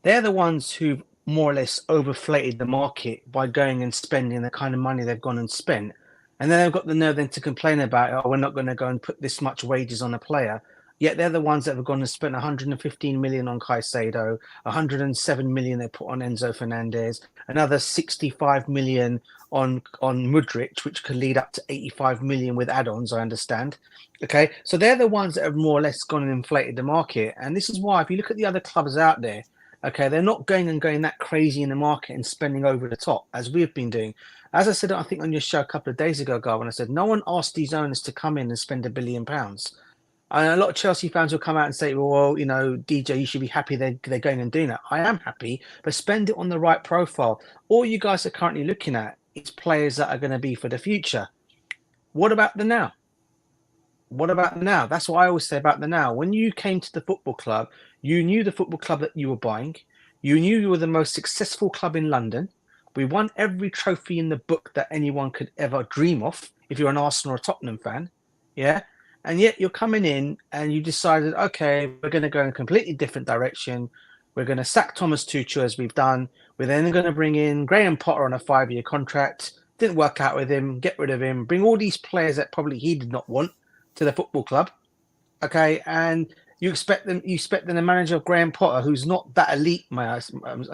They're the ones who've more or less overflated the market by going and spending the kind of money they've gone and spent, and then they've got the nerve then to complain about, oh, we're not going to go and put this much wages on a player. Yet they're the ones that have gone and spent 115 million on Caicedo, 107 million they put on Enzo Fernandez, another 65 million on Mudryk, which could lead up to 85 million with add-ons, I understand. Okay, so they're the ones that have more or less gone and inflated the market. And this is why, if you look at the other clubs out there, okay, they're not going that crazy in the market and spending over the top as we've been doing. As I said, I think on your show a couple of days ago, Garvan, I said no one asked these owners to come in and spend £1 billion. And a lot of Chelsea fans will come out and say, well, DJ, you should be happy they're going and doing that. I am happy, but spend it on the right profile. All you guys are currently looking at is players that are going to be for the future. What about the now? What about the now? That's what I always say about the now. When you came to the football club, you knew the football club that you were buying. You knew you were the most successful club in London. We won every trophy in the book that anyone could ever dream of, if you're an Arsenal or Tottenham fan. Yeah. And yet you're coming in and you decided, okay, we're going to go in a completely different direction. We're going to sack Thomas Tuchel as we've done. We're then going to bring in Graham Potter on a 5-year contract. Didn't work out with him. Get rid of him. Bring all these players that probably he did not want to the football club. Okay, and you expect them. You expect then the manager of Graham Potter, who's not that elite. This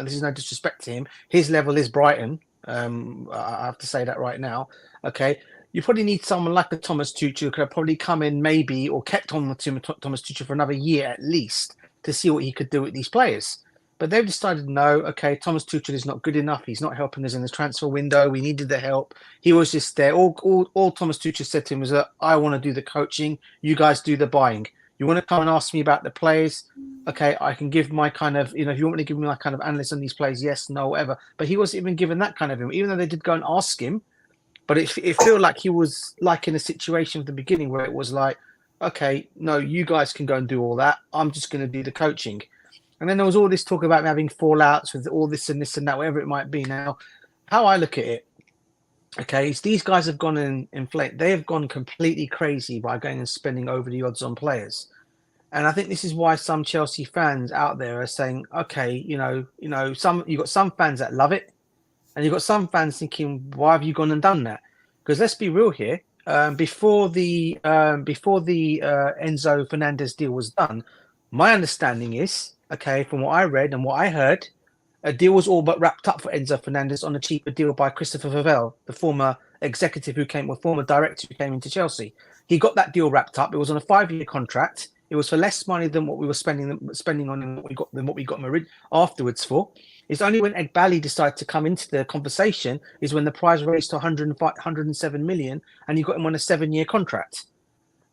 is no disrespect to him. His level is Brighton. I have to say that right now. Okay. You probably need someone like a Thomas Tuchel who could have probably come in maybe or kept on with Thomas Tuchel for another year at least to see what he could do with these players. But they've decided, no, okay, Thomas Tuchel is not good enough. He's not helping us in the transfer window. We needed the help. He was just there. All Thomas Tuchel said to him was that I want to do the coaching. You guys do the buying. You want to come and ask me about the players? Okay, I can give my kind of, if you want me to give me my kind of analysis on these players, yes, no, whatever. But he wasn't even given that kind of him, even though they did go and ask him. But it felt like he was like in a situation at the beginning where it was like, okay, no, you guys can go and do all that. I'm just going to do the coaching. And then there was all this talk about having fallouts with all this and that, whatever it might be. Now, how I look at it, okay, is these guys have gone and inflate. They have gone completely crazy by going and spending over the odds on players. And I think this is why some Chelsea fans out there are saying, okay, you've got some fans that love it. And you've got some fans thinking, why have you gone and done that? Because let's be real here. Before the Enzo Fernandez deal was done, my understanding is, okay, from what I read and what I heard, a deal was all but wrapped up for Enzo Fernandez on a cheaper deal by Christopher Vavell, the former former director who came into Chelsea. He got that deal wrapped up. It was on a 5-year contract. It was for less money than what we were spending on and what we got him afterwards for. It's only when Egbali decided to come into the conversation is when the price raised to 107 million and you got him on a 7-year contract.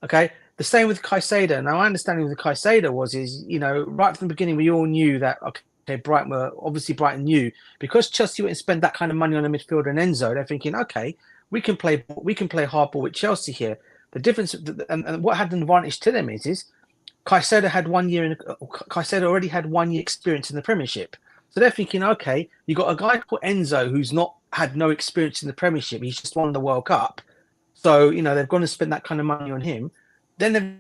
Okay. The same with Caicedo. Now, my understanding with Caicedo is, right from the beginning, we all knew that, okay, Brighton knew because Chelsea wouldn't spend that kind of money on a midfielder and Enzo. They're thinking, okay, we can play hardball with Chelsea here. The difference and what had an advantage to them is Caicedo already had 1 year experience in the Premiership. So they're thinking, okay, you got a guy called Enzo who's had no experience in the Premiership. He's just won the World Cup. So, they've gone to spend that kind of money on him. Then they've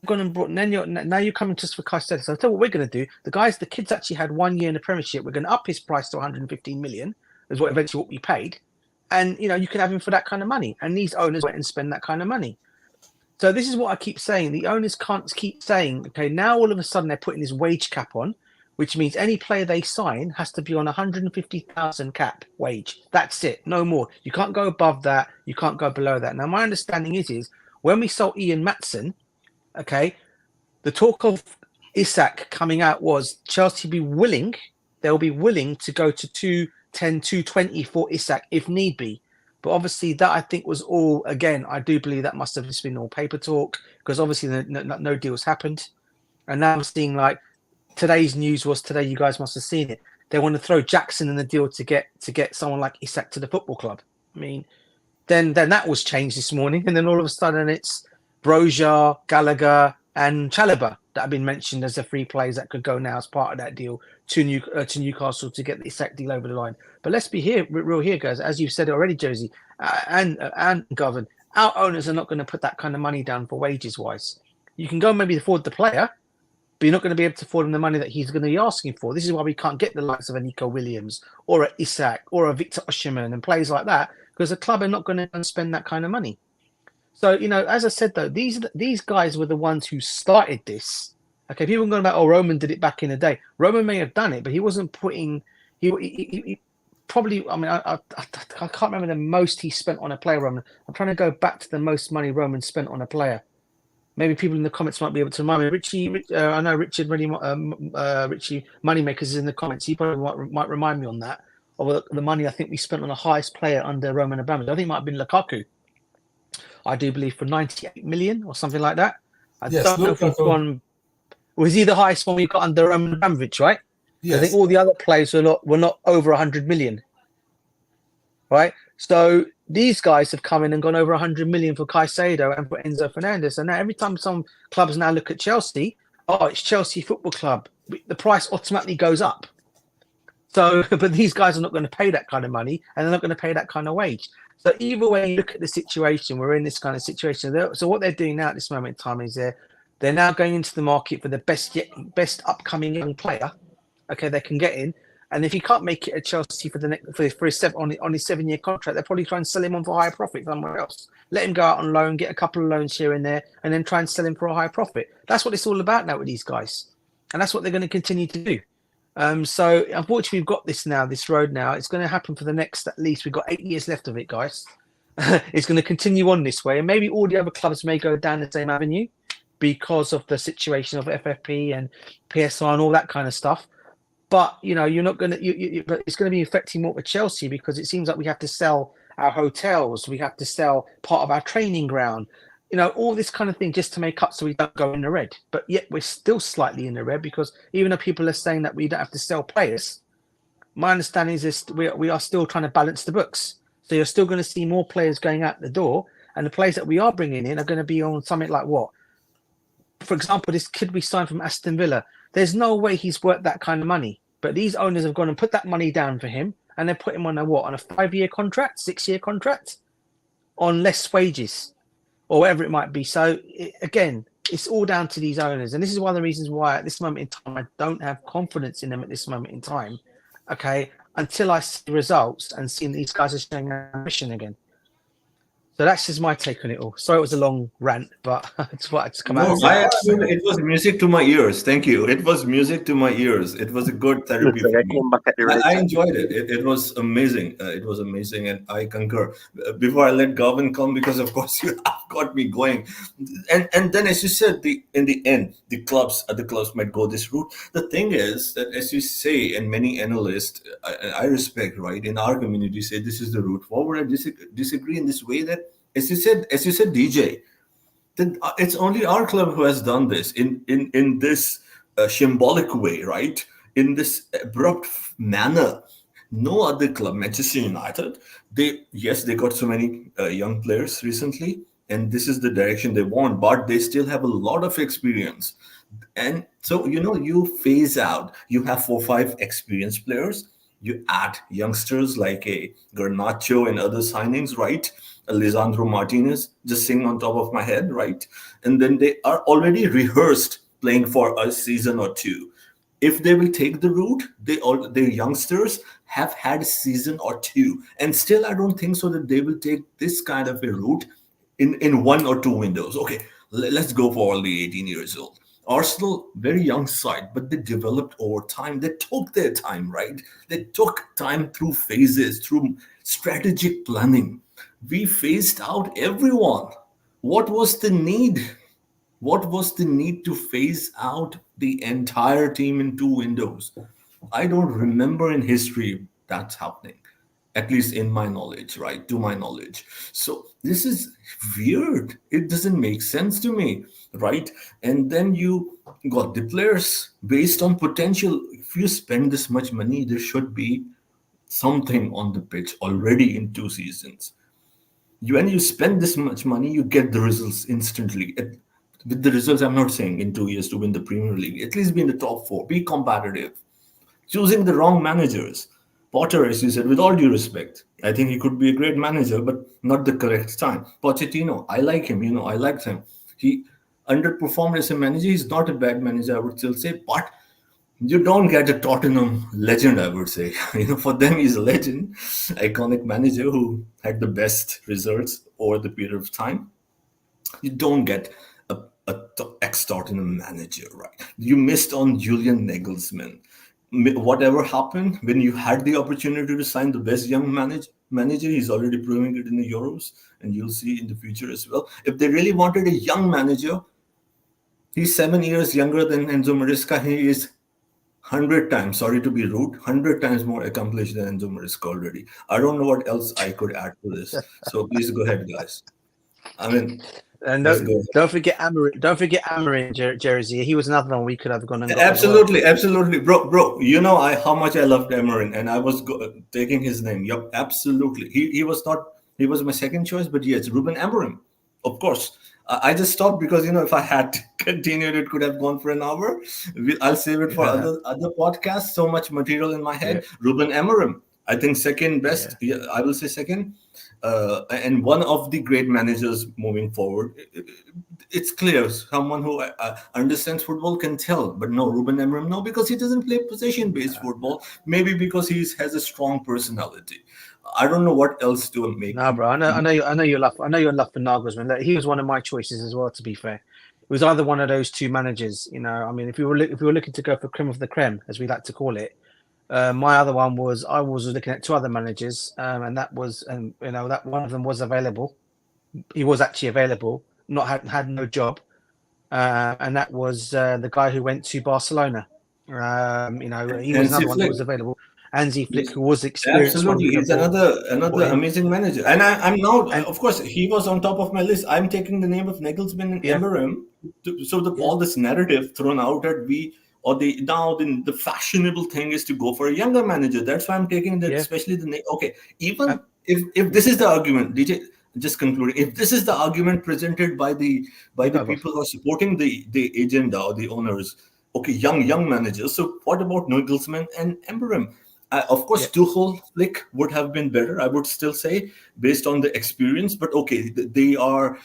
gone and brought, now you're coming just for Caicedo. So I'll tell you what we're going to do. The kids actually had 1 year in the Premiership. We're going to up his price to 115 million is what eventually what we paid. And, you can have him for that kind of money. And these owners went and spend that kind of money. So this is what I keep saying. The owners can't keep saying, okay, now all of a sudden they're putting this wage cap on, which means any player they sign has to be on 150,000 cap wage. That's it. No more. You can't go above that. You can't go below that. Now, my understanding is when we sold Ian Matson, okay, the talk of Isak coming out was Chelsea they'll be willing to go to 10 to 20 for Isak if need be. But obviously, that I think was all, again, I do believe that must have just been all paper talk because obviously no deals happened. And now I'm seeing like today's news was today, you guys must have seen it. They want to throw Jackson in the deal to get someone like Isak to the football club. I mean, then that was changed this morning. And then all of a sudden it's Broja, Gallagher, and Chalobah that have been mentioned as the three players that could go now as part of that deal to Newcastle to get the Isak deal over the line. But let's be real here, guys. As you've said already, Josie and Garvan, our owners are not going to put that kind of money down for wages wise. You can go and maybe afford the player, but you're not going to be able to afford him the money that he's going to be asking for. This is why we can't get the likes of a Nico Williams or a Isak or a Victor Osimhen and players like that because the club are not going to spend that kind of money. So, as I said, though, these guys were the ones who started this. Okay, people are going about, Roman did it back in the day. Roman may have done it, but he wasn't putting. He probably. I mean, I can't remember the most he spent on a player. Roman. I'm trying to go back to the most money Roman spent on a player. Maybe people in the comments might be able to remind me. Richie, I know Richard really. Richie Moneymakers is in the comments. He probably might remind me on that of the money I think we spent on the highest player under Roman Abramovich. I think it might have been Lukaku. I do believe for 98 million or something like that. I don't know if we've gone. Was he the highest one we got under Roman Abramovich, right? Yes. I think all the other players were not over 100 million, right? So these guys have come in and gone over 100 million for Caicedo and for Enzo Fernandez. And now every time some clubs now look at Chelsea, it's Chelsea Football Club. The price automatically goes up. So, but these guys are not going to pay that kind of money and they're not going to pay that kind of wage. So either way you look at the situation, we're in this kind of situation. So what they're doing now at this moment in time is they're now going into the market for the best upcoming young player, okay, they can get in. And if he can't make it at Chelsea for his 7-year contract, they'll probably try and sell him on for higher profit somewhere else. Let him go out on loan, get a couple of loans here and there, and then try and sell him for a higher profit. That's what it's all about now with these guys, and that's what they're going to continue to do. So unfortunately, we've got this road now. It's going to happen for the next, at least we've got 8 years left of it, guys. It's going to continue on this way, and maybe all the other clubs may go down the same avenue because of the situation of FFP and PSR and all that kind of stuff. But you're not going to. But it's going to be affecting more with Chelsea because it seems like we have to sell our hotels, we have to sell part of our training ground. All this kind of thing just to make up so we don't go in the red. But yet we're still slightly in the red because even though people are saying that we don't have to sell players, my understanding is we are still trying to balance the books. So you're still going to see more players going out the door, and the players that we are bringing in are going to be on something like what? For example, this kid we signed from Aston Villa. There's no way he's worth that kind of money. But these owners have gone and put that money down for him, and they put him on a 5-year contract, 6-year contract, on less wages, or whatever it might be. So again, it's all down to these owners, and this is one of the reasons why at this moment in time I don't have confidence in them at this moment in time. Okay, until I see results and seeing these guys are showing ambition again. So that's just my take on it all. Sorry, it was a long rant, but it's what I just come out. It was music to my ears. Thank you. It was music to my ears. It was a good therapy for me. I enjoyed it. It was amazing. It was amazing, and I concur. Before I let Garvan come, because of course you have got me going, and then as you said, in the end, the clubs might go this route. The thing is that, as you say, and many analysts I respect, right, in our community say this is the route forward. I disagree in this way that. As you said, DJ, then it's only our club who has done this in this symbolic way, right? In this abrupt manner. No other club, Manchester United, they got so many young players recently, and this is the direction they want, but they still have a lot of experience. And so, you phase out, you have 4 or 5 experienced players, you add youngsters like a Garnacho and other signings, right? Lisandro Martinez, just sing on top of my head, right? And then they are already rehearsed playing for a season or two. If they will take the route, the youngsters have had a season or two, and still I don't think so that they will take this kind of a route in 1 or 2 windows. Okay, let's go for all the 18 years old. Arsenal, very young side, but they developed over time. They took their time, right? They took time through phases, through strategic planning. We phased out everyone. What was the need? What was the need to phase out the entire team in 2 windows? I don't remember in history that's happening, at least in my knowledge, right? To my knowledge. So this is weird. It doesn't make sense to me, right? And then you got the players based on potential. If you spend this much money, there should be something on the pitch already in 2 seasons. When you spend this much money, you get the results instantly. With the results, I'm not saying in 2 years to win the Premier League. At least be in the top four. Be competitive. Choosing the wrong managers. Potter, as you said, with all due respect, I think he could be a great manager, but not the correct time. Pochettino, I like him. I liked him. He underperformed as a manager. He's not a bad manager, I would still say, but you don't get a Tottenham legend, I would say. For them, he's a legend, iconic manager who had the best results over the period of time. You don't get a ex-Tottenham manager, right? You missed on Julian Nagelsmann. Whatever happened when you had the opportunity to sign the best young manager, he's already proving it in the Euros, and you'll see in the future as well. If they really wanted a young manager, he's 7 years younger than Enzo Maresca. He is 100 times, sorry to be rude, 100 times more accomplished than Enzo Maresca already. I don't know what else I could add to this. So please go ahead, guys. I mean, And let's go. don't forget Amarin. Don't forget Amarin, Jersey. He was another one we could have gone and got. Absolutely, absolutely, bro. How much I loved Emerin, and I was taking his name. Yup, absolutely. He was not. He was my second choice, but yes, Ruben Amorim, of course. I just stopped because if I had continued, it could have gone for an hour. I'll save it for other podcasts. So much material in my head. Ruben Amorim, I think second best. Yeah, I will say second. And one of the great managers moving forward. It's clear someone who understands football can tell, but no, Ruben Amorim, no, because he doesn't play possession-based football. Maybe because he has a strong personality. I don't know what else to make. No, bro. I know you're love. I know you're love for Nagelsmann. Look, he was one of my choices as well. To be fair, it was either one of those two managers. I mean, if we were looking to go for creme of the creme, as we like to call it, my other one was I was looking at two other managers, and that was that one of them was available. He was actually available, not had no job, and that was the guy who went to Barcelona. He was another one who was available. Hansi Flick, who was experienced. Absolutely, he's another amazing manager. And I'm now, of course, he was on top of my list. I'm taking the name of Nagelsmann and Emerim. All this narrative thrown out at the fashionable thing is to go for a younger manager. That's why I'm taking that, especially the name. Okay, even if this is the argument, DJ, just concluding, if this is the argument presented by the people who are supporting the agenda or the owners, okay, young managers. So what about Nagelsmann and Emerim? Of course, Tuchel, Flick would have been better, I would still say, based on the experience. But okay, they are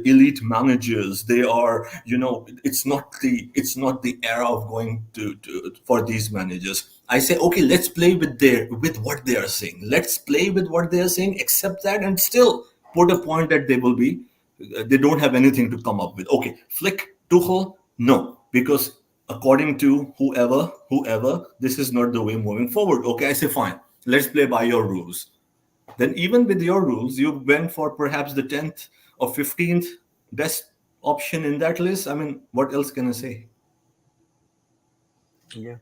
elite managers. They are, it's not the era of going to for these managers. I say, okay, let's play with what they are saying. Let's play with what they are saying, accept that, and still put a point that they don't have anything to come up with. Okay, Flick, Tuchel, no, because according to whoever, this is not the way moving forward. Okay, I say fine. Let's play by your rules. Then even with your rules, you went for perhaps the 10th or 15th best option in that list. I mean, what else can I say? Yeah.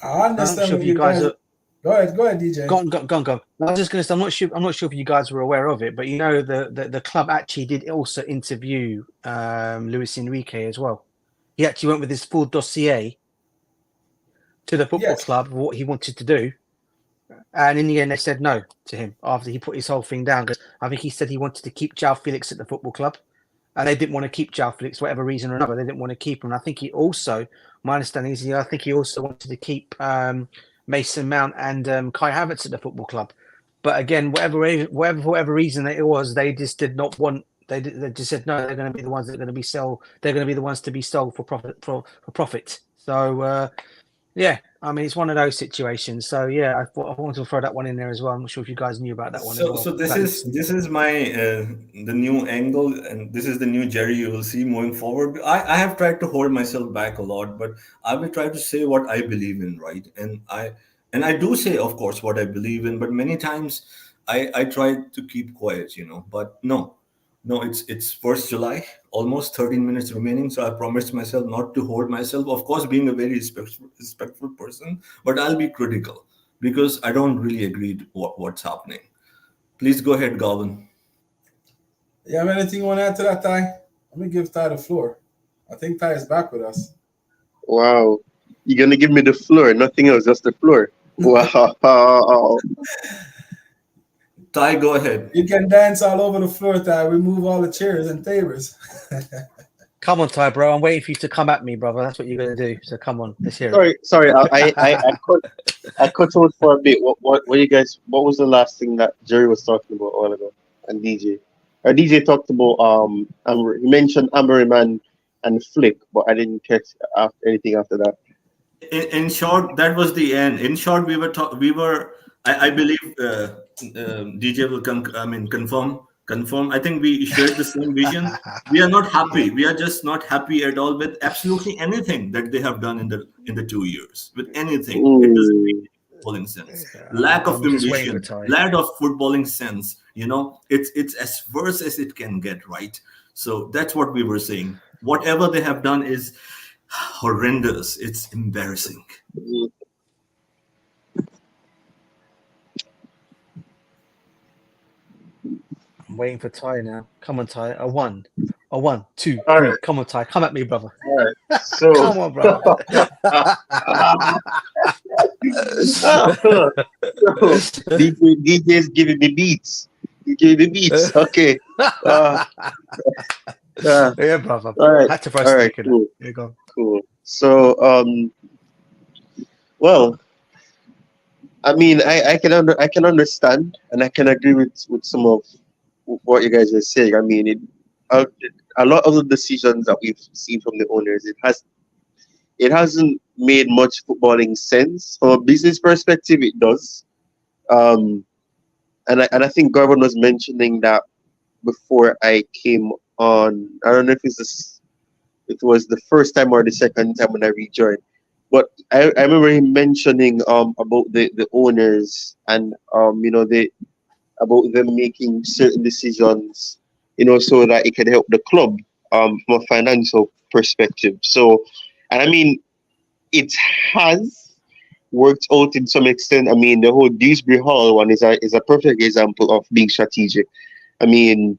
I understand what you guys are. Go ahead, DJ. Go on. I was just going to say, I'm not sure if you guys were aware of it, but the club actually did also interview Luis Enrique as well. He actually went with his full dossier to the football club, what he wanted to do. And in the end, they said no to him after he put his whole thing down. Because I think he said he wanted to keep João Felix at the football club. And they didn't want to keep João Felix for whatever reason or another. They didn't want to keep him. And I think my understanding is, I think he also wanted to keep Mason Mount and Kai Havertz at the football club. But again, whatever reason it was, they just did not want. They just said no. They're going to be the ones that are going to be sold. They're going to be the ones to be sold for profit. For profit. So I mean, it's one of those situations. So I wanted to throw that one in there as well. I'm not sure if you guys knew about that one. So this is my the new angle, and this is the new Jerry you will see moving forward. I have tried to hold myself back a lot, but I will try to say what I believe in, right? And I do say, of course, what I believe in, but many times I try to keep quiet, But no, it's 1st July, almost 13 minutes remaining. So I promised myself not to hold myself. Of course, being a very respectful person, but I'll be critical. because I don't really agree to what's happening. Please go ahead, Garvan. You have anything you want to add to that, Ty? Let me give Ty the floor. I think Ty is back with us. Wow. You're gonna give me the floor, nothing else, just the floor. Wow. Ty, go ahead. You can dance all over the floor, Ty. We move all the chairs and tables. Come on, Ty, bro. I'm waiting for you to come at me, brother. That's what you're gonna do. So come on, let's hear it. Sorry. I cut out for a bit. What you guys? What was the last thing that Jerry was talking about a while ago? And DJ, DJ talked about he mentioned Amorim and Flick, but I didn't catch anything after that. In short, that was the end. In short, we were. I believe DJ will confirm. I think we shared the same vision. We are not happy. We are just not happy at all with absolutely anything that they have done in the 2 years. With anything, it doesn't make Mm, any footballing sense. Lack of I'm just waiting for ambition, Ty. lack of footballing sense. It's as worse as it can get, right? So that's what we were saying. Whatever they have done is horrendous. It's embarrassing. mm. I'm waiting for Ty now. Come on, Ty. A one, two, All three. right, Come on, Ty. Come at me, brother. all right. So, Come on, brother. so DJ's giving me beats. He gave me beats. Okay. Uh, uh, Yeah, brother. all right. Had to throw a All right. snake in it. Cool. Here you go. Cool. So, well, I mean, I can understand and I can agree with some of what you guys are saying. I mean, uh, a lot of the decisions that we've seen from the owners, it hasn't made much footballing sense from a business perspective. It does, um, and I think Garvan was mentioning that before I came on. I don't know if it was the first time or the second time when I rejoined. But I remember him mentioning about the owners and they about them making certain decisions, so that it can help the club from a financial perspective. So, and I mean, it has worked out in some extent. I mean, the whole Dewsbury Hall one is a perfect example of being strategic. I mean,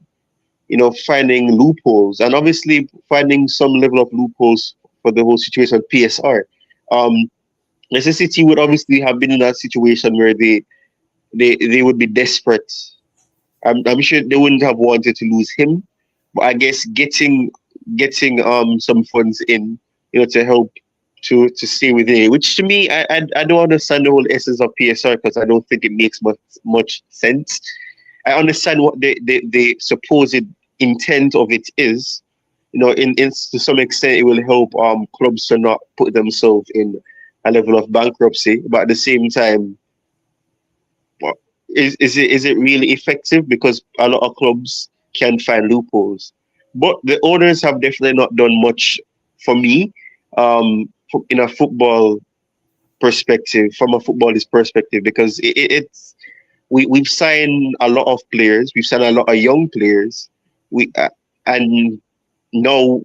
finding loopholes and obviously finding some level of loopholes for the whole situation PSR. Um, Leicester City would obviously have been in that situation where they would be desperate. I'm sure they wouldn't have wanted to lose him, but I guess getting some funds in, to help to stay with it. Which to me, I don't understand the whole essence of PSR because I don't think it makes much sense. I understand what the supposed intent of it is. In to some extent, it will help clubs to not put themselves in a level of bankruptcy, but at the same time, what- is it really effective? Because a lot of clubs can find loopholes, but the owners have definitely not done much for me. In a football perspective, from a footballer's perspective, because it's we've signed a lot of players, we've signed a lot of young players, and now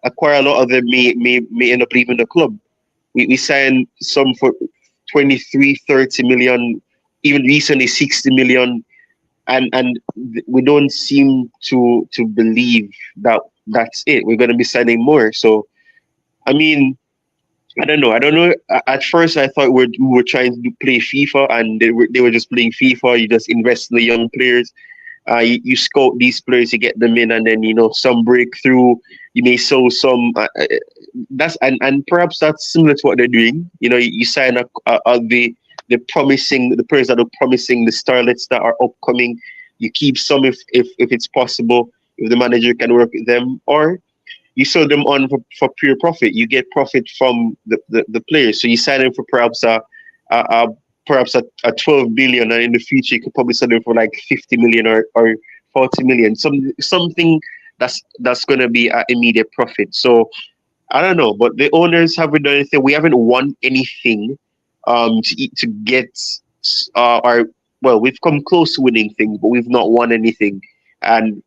acquire a lot of them may end up leaving the club. We signed some for 23, 30 million, even recently 60 million, and we don't seem to believe that that's it. We're going to be signing more. So, I mean, I don't know. At first, I thought we were trying to play FIFA, and they were just playing FIFA. You just invest in the young players. You scout these players, you get them in, and then some breakthrough. You may sell some. That's and perhaps that's similar to what they're doing. You sign up the players that are promising, the starlets that are upcoming. You keep some if it's possible, if the manager can work with them, or you sell them on for pure profit. You get profit from the players. So you sign them for a, a perhaps a 12 billion, and in the future you could probably sell them for like 50 million or 40 million. Something that's going to be an immediate profit. So I don't know, but the owners haven't done anything. We haven't won anything to get our well. We've come close to winning things, but we've not won anything. And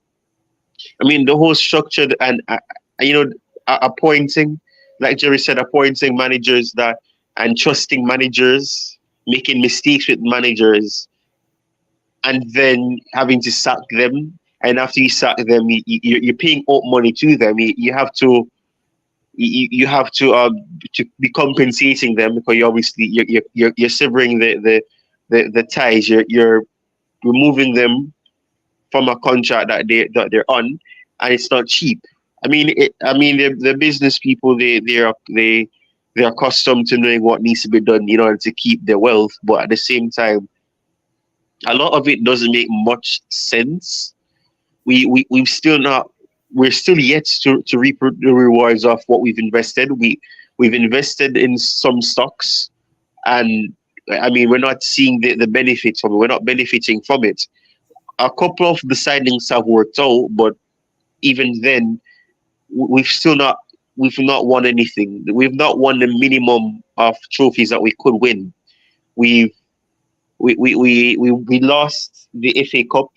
I mean, the whole structure and appointing, like Jerry said, appointing managers that and trusting managers. making mistakes with managers, and then having to sack them. And after you sack them, you're paying out money to them. You have you have to be compensating them, because you obviously you're severing the ties. You're removing them from a contract that they're on, and it's not cheap. I mean, the business people, they're accustomed to knowing what needs to be done in order to keep their wealth, but at the same time, a lot of it doesn't make much sense. We've still not we're still yet to reap the rewards of what we've invested. We've invested in some stocks, and I mean, we're not seeing the benefits from it. We're not benefiting from it. A couple of the signings have worked out, but even then, we've still not we've not won anything. We've not won the minimum of trophies that we could win. We've we lost the FA Cup,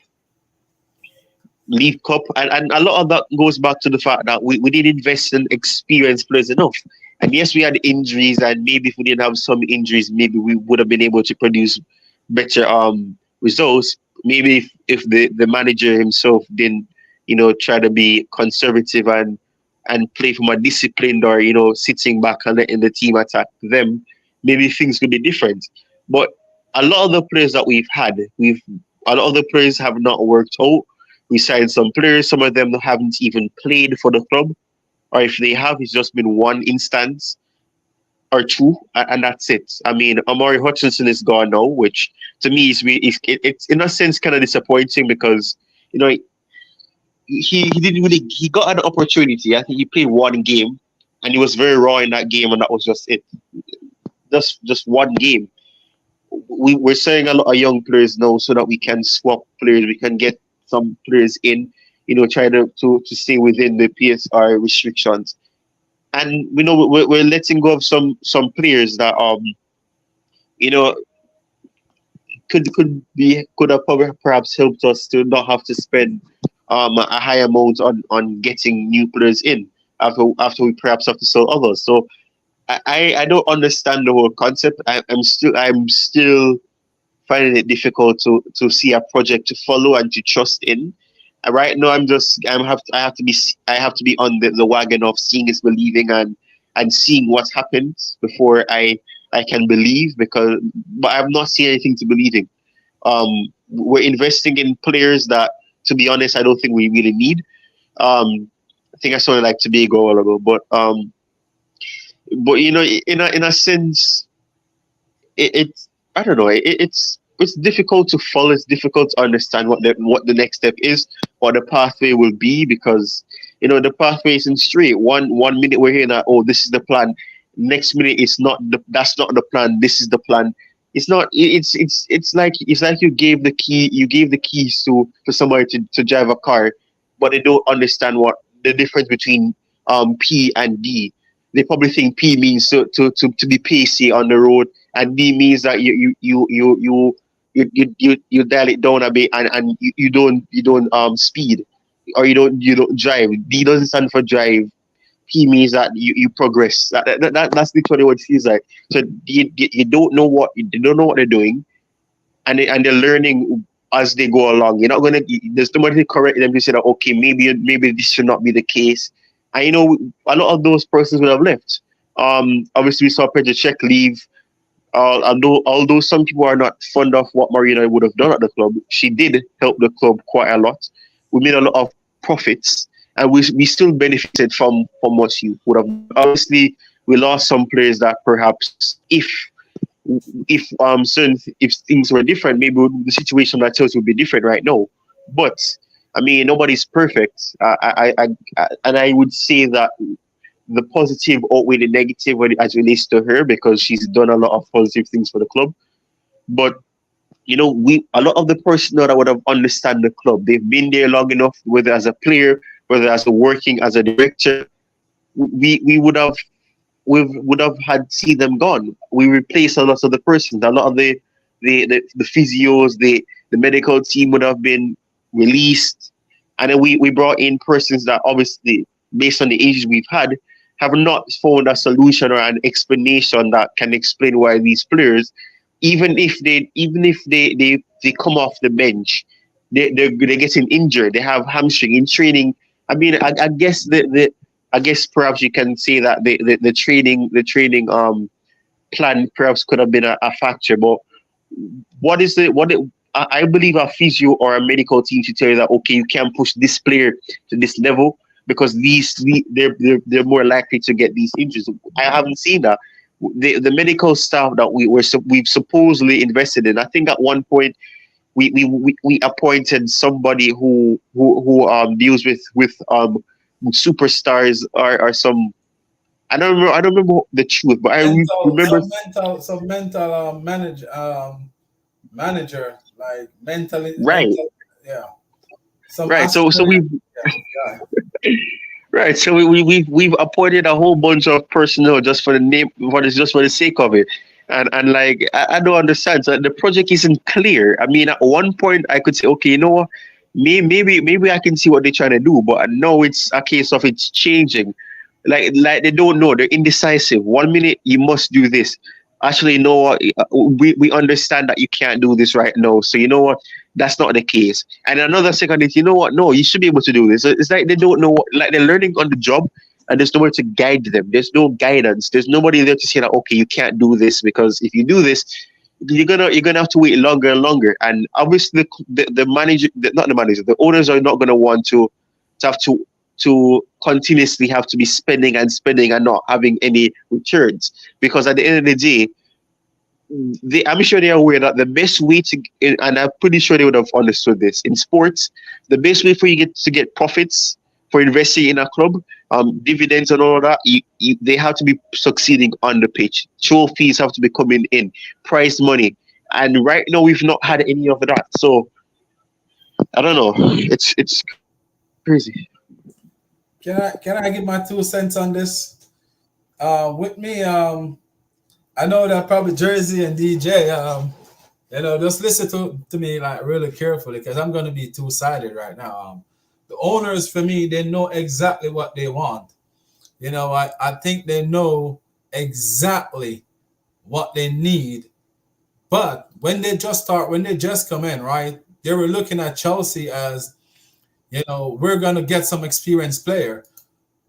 League Cup, and a lot of that goes back to the fact that we didn't invest in experienced players enough. And yes, we had injuries, and maybe if we didn't have some injuries, maybe we would have been able to produce better results. Maybe if the manager himself didn't, try to be conservative and play from a disciplined, or sitting back and letting the team attack them, maybe things could be different. But a lot of the players that we've had, a lot of the players have not worked out. We signed some players, some of them haven't even played for the club, or if they have, it's just been one instance or two, and that's it. I mean, Amari Hutchinson is gone now, which to me it's in a sense kind of disappointing, because he didn't really he got an opportunity. I think he played one game, and he was very raw in that game, and that was just it. Just one game. We're saying a lot of young players now, so that we can swap players, we can get some players in, try to stay within the PSR restrictions. And we're letting go of some players that you know could have perhaps helped us to not have to spend a high amount on getting new players in after we perhaps have to sell others. So I don't understand the whole concept. I'm still finding it difficult to see a project to follow and to trust in. Right now, I have to be on the wagon of seeing is believing, and seeing what happens before I can believe, but I'm not seeing anything to believe in. We're investing in players that, to be honest, I don't think we really need. I think I saw it like Tobago a while ago, but in a sense, it's I don't know. It's difficult to follow. It's difficult to understand what the next step is, what the pathway will be, because the pathway isn't straight. One minute we're hearing that, oh, this is the plan. Next minute it's not. That's not the plan. This is the plan. It's not. It's like you gave the keys to somebody to drive a car, but they don't understand what the difference between P and D. They probably think P means to be pacey on the road, and D means that you dial it down a bit, and you don't speed, or you don't drive. D doesn't stand for drive. P means that you progress. That's literally what it feels like. So you don't know what they're doing, and they're learning as they go along. You're not gonna. There's nobody to correct them to say that, okay, maybe this should not be the case. And a lot of those persons would have left. Obviously we saw Petr Cech leave. Although some people are not fond of what Marina would have done at the club, she did help the club quite a lot. We made a lot of profits, and we still benefited from what she would have. Obviously, we lost some players that perhaps if things were different, maybe the situation at Chelsea would be different right now. But I mean, nobody's perfect. And I would say that the positive outweigh the negative as relates to her, because she's done a lot of positive things for the club. But a lot of the personnel that would have understand the club, they've been there long enough, whether as a player, whether as working as a director. We would have had seen them gone. We replaced a lot of the persons. A lot of the physios, the medical team would have been released, and then we brought in persons that obviously, based on the ages we've had, have not found a solution or an explanation that can explain why these players even if they come off the bench, they're getting injured. They have hamstring in training. I mean, I guess I guess perhaps you can say that the training plan perhaps could have been a factor. But I believe a physio or a medical team should tell you that, okay, you can't push this player to this level because they're more likely to get these injuries. I haven't seen that. The medical staff that we've supposedly invested in. I think at one point we appointed somebody who deals with superstars or some. I don't remember the truth, but remember. Some mental manager, like Right, yeah, some right. So assistant. we Yeah, Right. So we've appointed a whole bunch of personnel just for the name, just for the sake of it, and like I don't understand. So the project isn't clear. I mean, at one point I could say, okay, you know what, maybe I can see what they're trying to do, but now it's a case of it's changing. Like they don't know. They're indecisive. One minute you must do this. Actually, you know what? We understand that you can't do this right now. So you know what? That's not the case. And another second is, you know what? No, you should be able to do this. It's like they don't know what, like they're learning on the job, and there's nowhere to guide them. There's no guidance. There's nobody there to say that, okay, you can't do this because if you do this, you're gonna have to wait longer and longer. And obviously, the manager, not the manager, the owners are not gonna want to have to continuously have to be spending and spending and not having any returns, because at the end of the day, I'm sure they are aware that the best way and I'm pretty sure they would have understood this in sports, the best way for you to get profits for investing in a club, dividends and all of that, they have to be succeeding on the pitch. Trophies have to be coming in, prize money, and right now we've not had any of that. So I don't know. It's crazy. can I give my 2 cents on this? With me, I know that probably Jersey and DJ, just listen to me like really carefully because I'm going to be two-sided right now. The owners, for me, they know exactly what they want. I think they know exactly what they need. But when they just come in, right, they were looking at Chelsea as, we're going to get some experienced player.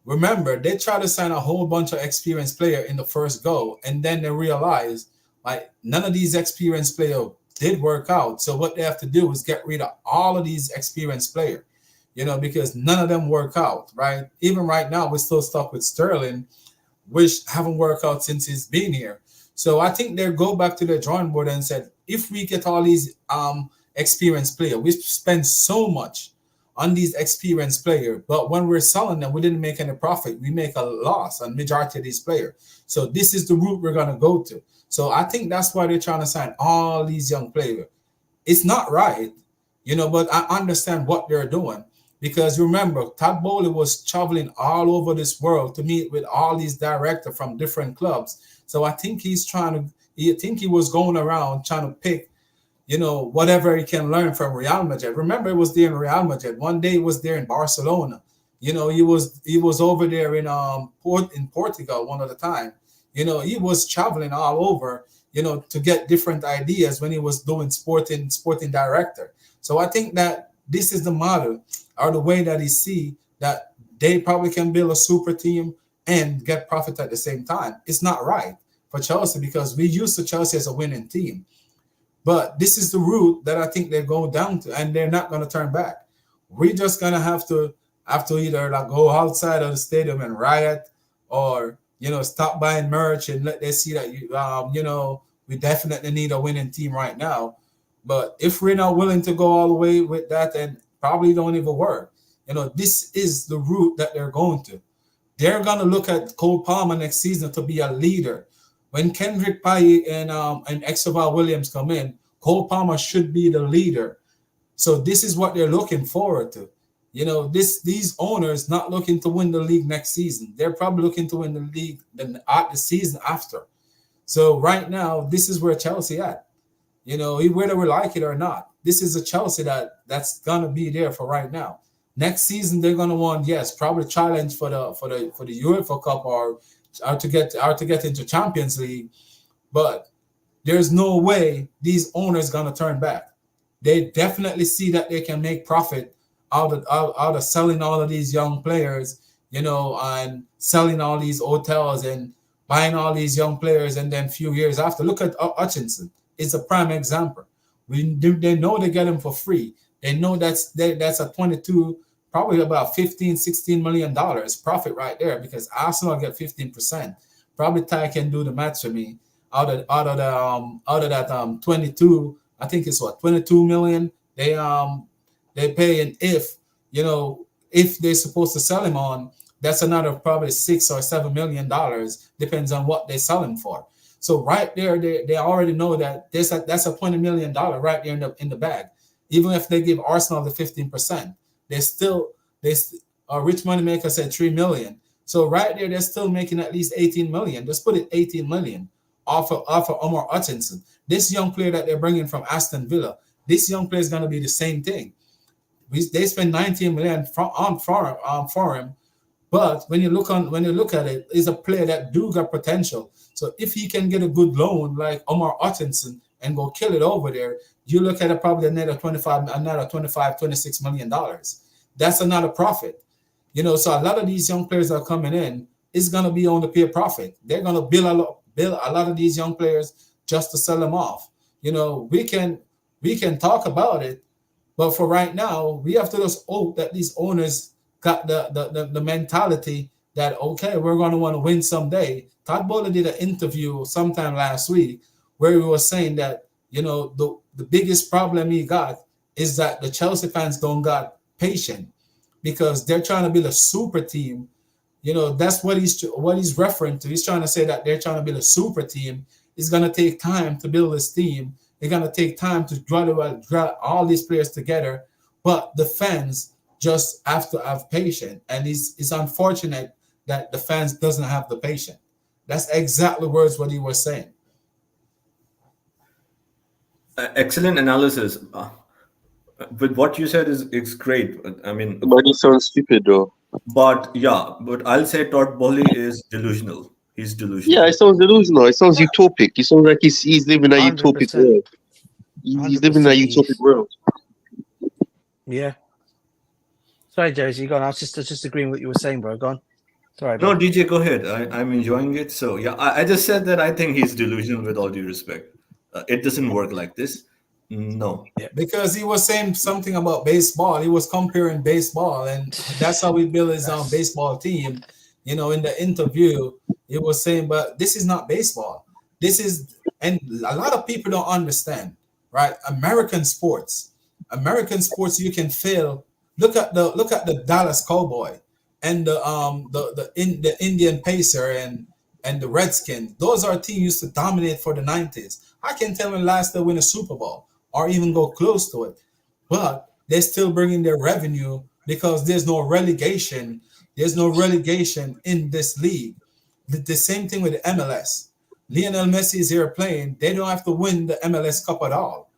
Remember, they tried to sign a whole bunch of experienced player in the first go, and then they realized like none of these experienced player did work out. So what they have to do is get rid of all of these experienced player, because none of them work out, right? Even right now, we're still stuck with Sterling, which haven't worked out since he's been here. So I think they go back to the drawing board and said, if we get all these experienced player, we spend so much on these experienced players, but when we're selling them, we didn't make any profit. We make a loss on majority of these players. So this is the route we're gonna go to. So I think that's why they're trying to sign all these young players. It's not right, but I understand what they're doing because remember, Todd Bowley was traveling all over this world to meet with all these directors from different clubs. So I think I think he was going around trying to pick whatever he can learn from Real Madrid. Remember, it was there in Real Madrid. One day he was there in Barcelona. He was over there in Portugal one of the time. He was traveling all over, to get different ideas when he was doing sporting director. So I think that this is the model or the way that he see that they probably can build a super team and get profit at the same time. It's not right for Chelsea because we used to Chelsea as a winning team. But this is the route that I think they're going down to, and they're not going to turn back. We're just going to have to either like go outside of the stadium and riot, or stop buying merch and let them see that we definitely need a winning team right now. But if we're not willing to go all the way with that, then probably don't even work. This is the route that they're going to. They're going to look at Cole Palmer next season to be a leader. When Kendrick Pye and Exoval Williams come in, Cole Palmer should be the leader. So this is what they're looking forward to. These owners not looking to win the league next season. They're probably looking to win the league the season after. So right now, this is where Chelsea at. Whether we like it or not, this is a Chelsea that's gonna be there for right now. Next season, they're gonna want probably challenge for the UEFA Cup or to get into Champions League. But there's no way these owners gonna turn back. They definitely see that they can make profit out of selling all of these young players, and selling all these hotels and buying all these young players, and then few years after, look at Hutchinson. It's a prime example. They know they get him for free. They know that's a 22, probably about 15-16 million dollars profit right there, because Arsenal get 15%. Probably Ty can do the math for me. Out of that 22, I think it's what, 22 million they pay, and if they're supposed to sell him on, that's another probably $6 or $7 million, depends on what they sell him for. So right there, they already know that that's a $20 million right there in the bag. Even if they give Arsenal the 15%, they still Rich Moneymaker said 3 million. So right there, they're still making at least 18 million. Just put it 18 million off of Omar Hutchinson. This young player that they're bringing from Aston Villa, this young player is going to be the same thing. They spend 19 million for him, but when you look at it, he's a player that do got potential. So if he can get a good loan like Omar Hutchinson and go kill it over there, you look at it probably another 25, 26 million dollars. That's another profit. So a lot of these young players that are coming in is gonna be on the pure profit. They're gonna build a lot of these young players just to sell them off. We can talk about it, but for right now, we have to just hope that these owners got the mentality that, okay, we're going to want to win someday. Todd Bowley did an interview sometime last week where he was saying that, the biggest problem he got is that the Chelsea fans don't got patient, because they're trying to build a super team. That's what he's referring to. He's trying to say that they're trying to build a super team. It's going to take time to build this team. It's going to take time to draw all these players together. But the fans just have to have patience. And it's unfortunate that the fans doesn't have the patience. That's exactly what he was saying. Excellent analysis. But what you said is great. I mean, But it sounds stupid though. but I'll say Todd Bowley is delusional. He's delusional. Yeah, it sounds delusional. It sounds utopic. It sounds like he's living a utopic 100%. world. He's living in a 100% utopic world. Yeah. Sorry, Josie, go on. I was just agreeing with what you were saying, bro. Go on. Sorry, No, bro. DJ, go ahead. I'm enjoying it. So yeah, I just said that I think he's delusional with all due respect. It doesn't work like this. No. Because he was saying something about baseball. He was comparing baseball, and that's how we build his baseball team. In the interview, he was saying, but this is not baseball. And a lot of people don't understand, right? American sports, you can fail. Look at the Dallas Cowboy and the Indian Pacer and the Redskins. Those are teams used to dominate for the 90s. I can tell when last they win a Super Bowl or even go close to it, but they're still bringing their revenue because there's no relegation. There's no relegation in this league. The same thing with the MLS. Lionel Messi is here playing. They don't have to win the MLS Cup at all,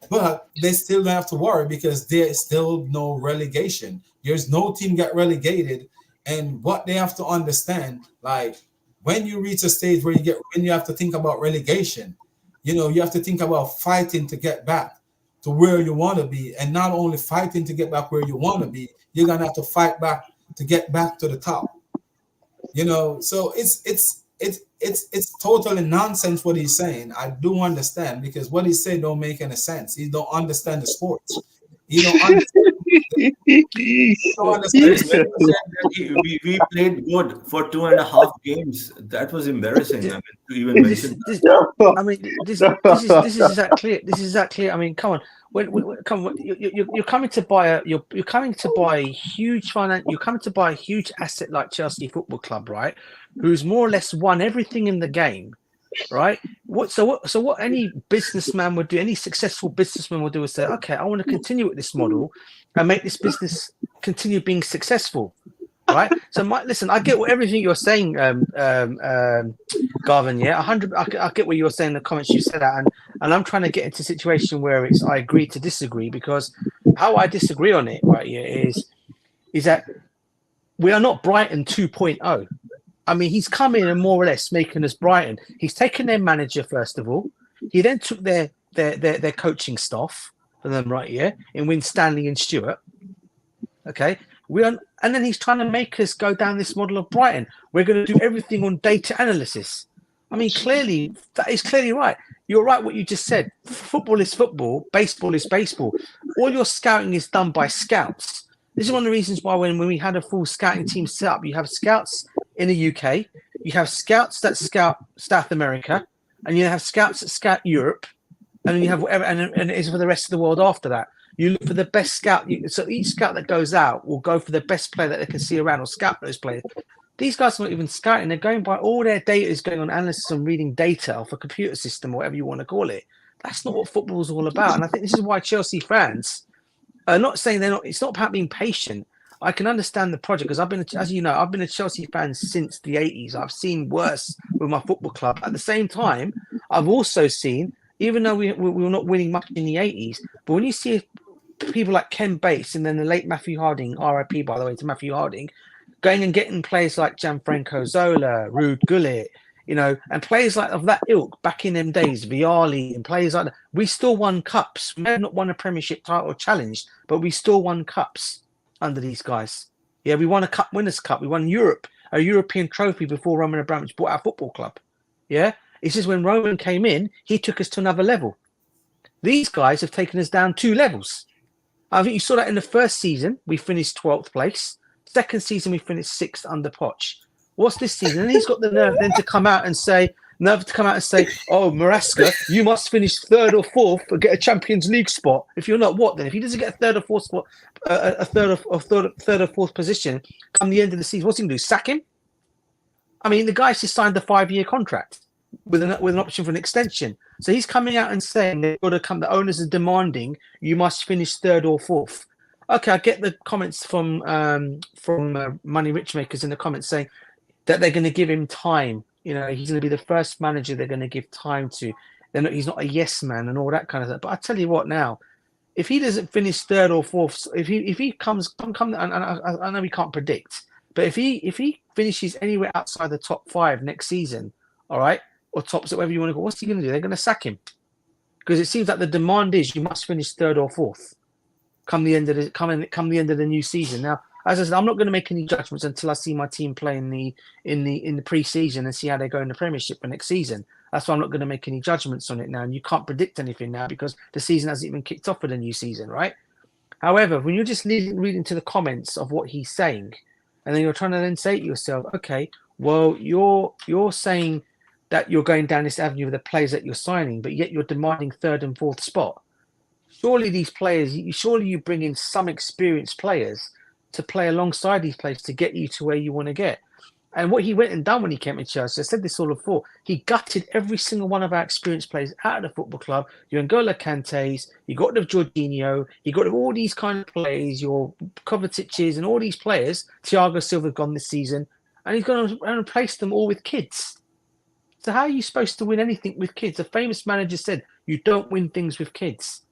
but they still don't have to worry because there's still no relegation. There's no team get relegated, and what they have to understand, like when you reach a stage when you have to think about relegation, you have to think about fighting to get back to where you want to be, and not only fighting to get back where you want to be, you're gonna have to fight back to get back to the top. So it's totally nonsense what he's saying. I do understand, because what he said don't make any sense. He don't understand the sports. He don't understand. We played good for 2.5 games. That was embarrassing. I mean, to even mention that. I mean, this is exactly it. This is exactly it. I mean, come on. Come on, you're coming to buy you're coming to buy a huge you're coming to buy a huge asset like Chelsea Football Club, right? Who's more or less won everything in the game, right? What any businessman would do, any successful businessman would do is say, okay, I want to continue with this model and make this business continue being successful, right? So, listen, I get everything you're saying, Garvan. Yeah, 100. I get what you're saying. The comments you said that, and I'm trying to get into a situation where I agree to disagree, because how I disagree on it, right? Yeah, is that we are not Brighton 2.0. I mean, he's come in and more or less making us Brighton. He's taken their manager first of all. He then took their coaching staff for them right here in Win Stanley and Stewart. Okay, and then he's trying to make us go down this model of Brighton. We're going to do everything on data analysis. I mean, clearly that is clearly right. You're right what you just said. Football is football. Baseball is baseball. All your scouting is done by scouts. This is one of the reasons why when we had a full scouting team set up, you have scouts in the UK, you have scouts that scout South America, and you have scouts that scout Europe, and then you have whatever, and it is for the rest of the world after that. You look for the best scout. So each scout that goes out will go for the best player that they can see around or scout those players. These guys are not even scouting. They're going by all their data is going on analysis and reading data off a computer system or whatever you want to call it. That's not what football is all about. And I think this is why Chelsea fans are not saying they're not. It's not about being patient. I can understand the project because I've been, as you know, I've been a Chelsea fan since the 80s. I've seen worse with my football club. At the same time, I've also seen, even though we were not winning much in the 80s, but when you see people like Ken Bates and then the late Matthew Harding, RIP by the way to Matthew Harding, going and getting players like Gianfranco Zola, Ruud Gullit, you know, and players like of that ilk back in them days, Vialli and players like that, we still won cups. We may have not won a Premiership title or challenged, but we still won cups under these guys. Yeah, we won a Cup Winners' Cup. We won a European trophy before Roman Abramovich bought our football club. Yeah, it's just when Roman came in, he took us to another level. These guys have taken us down 2 levels. I think you saw that in the first season, we finished 12th place. Second season, we finished 6th under Poch. What's this season? And he's got the nerve then to come out and say, oh, Maresca, you must finish 3rd or 4th or get a Champions League spot. If you're not, what then? If he doesn't get a 3rd or 4th spot, a third or 4th position, come the end of the season, what's he going to do? Sack him? I mean, the guy's just signed a 5-year contract with an option for an extension. So he's coming out and saying they've got to come. The owners are demanding you must finish 3rd or 4th. Okay, I get the comments from Money Richmakers in the comments saying that they're going to give him time. You know, he's going to be the first manager they're going to give time to. He's not a yes man and all that kind of stuff. But I tell you what, now, if he doesn't finish 3rd or 4th, if he comes, and I know we can't predict, but if he finishes anywhere outside the top 5 next season, all right, or tops, whatever you want to go, what's he going to do? They're going to sack him because it seems like the demand is you must finish 3rd or 4th. Come the end of the new season. Now, as I said, I'm not going to make any judgments until I see my team play in the pre-season and see how they go in the Premiership for next season. That's why I'm not going to make any judgments on it now. And you can't predict anything now because the season hasn't even kicked off for the new season, right? However, when you're just reading to the comments of what he's saying, and then you're trying to then say to yourself, okay, well, you're saying that you're going down this avenue with the players that you're signing, but yet you're demanding 3rd and 4th spot. Surely these players, you bring in some experienced players to play alongside these players to get you to where you want to get. And what he went and done when he came to Chelsea, I said this all before, he gutted every single one of our experienced players out of the football club. Your N'Golo Kantes, you got rid of Jorginho, you got rid of all these kind of players, your Kovacic's and all these players. Thiago Silva gone this season, and he's going to replace them all with kids. So how are you supposed to win anything with kids? A famous manager said, you don't win things with kids.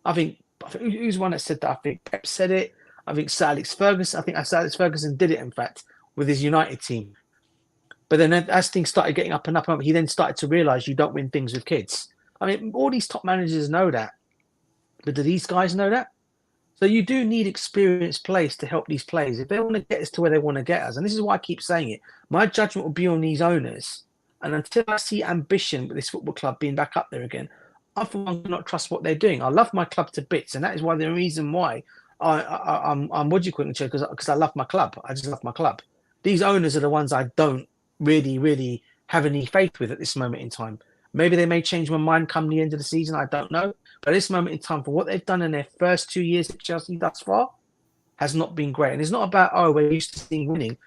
I think who's one that said that? I think Pep said it. I think Sir Alex Ferguson. I think Sir Alex Ferguson did it, in fact, with his United team. But then as things started getting up and up, he then started to realise you don't win things with kids. I mean, all these top managers know that. But do these guys know that? So you do need experienced players to help these players. If they want to get us to where they want to get us, and this is why I keep saying it, my judgment will be on these owners. And until I see ambition with this football club being back up there again, I for one cannot trust what they're doing. I love my club to bits, and that is why the reason why I'm what do you call it, because I love my club. I just love my club. These owners are the ones I don't really have any faith with at this moment in time. Maybe they may change my mind come the end of the season. I don't know. But at this moment in time, for what they've done in their first 2 years at Chelsea thus far, has not been great. And it's not about, oh, we're used to seeing winning.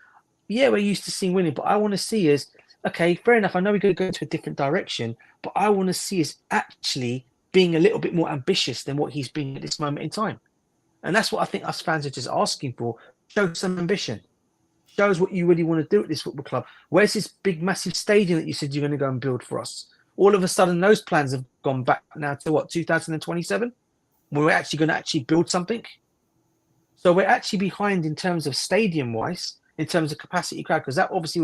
Yeah, we're used to seeing winning. But I want to see is, okay, fair enough. I know we're going to go into a different direction. But I want to see is actually being a little bit more ambitious than what he's been at this moment in time. And that's what I think us fans are just asking for. Show some ambition. Show us what you really want to do at this football club. Where's this big, massive stadium that you said you're going to go and build for us? All of a sudden, those plans have gone back now to what, 2027? When we're actually going to build something? So we're actually behind in terms of stadium-wise. in terms of capacity crowd, because that obviously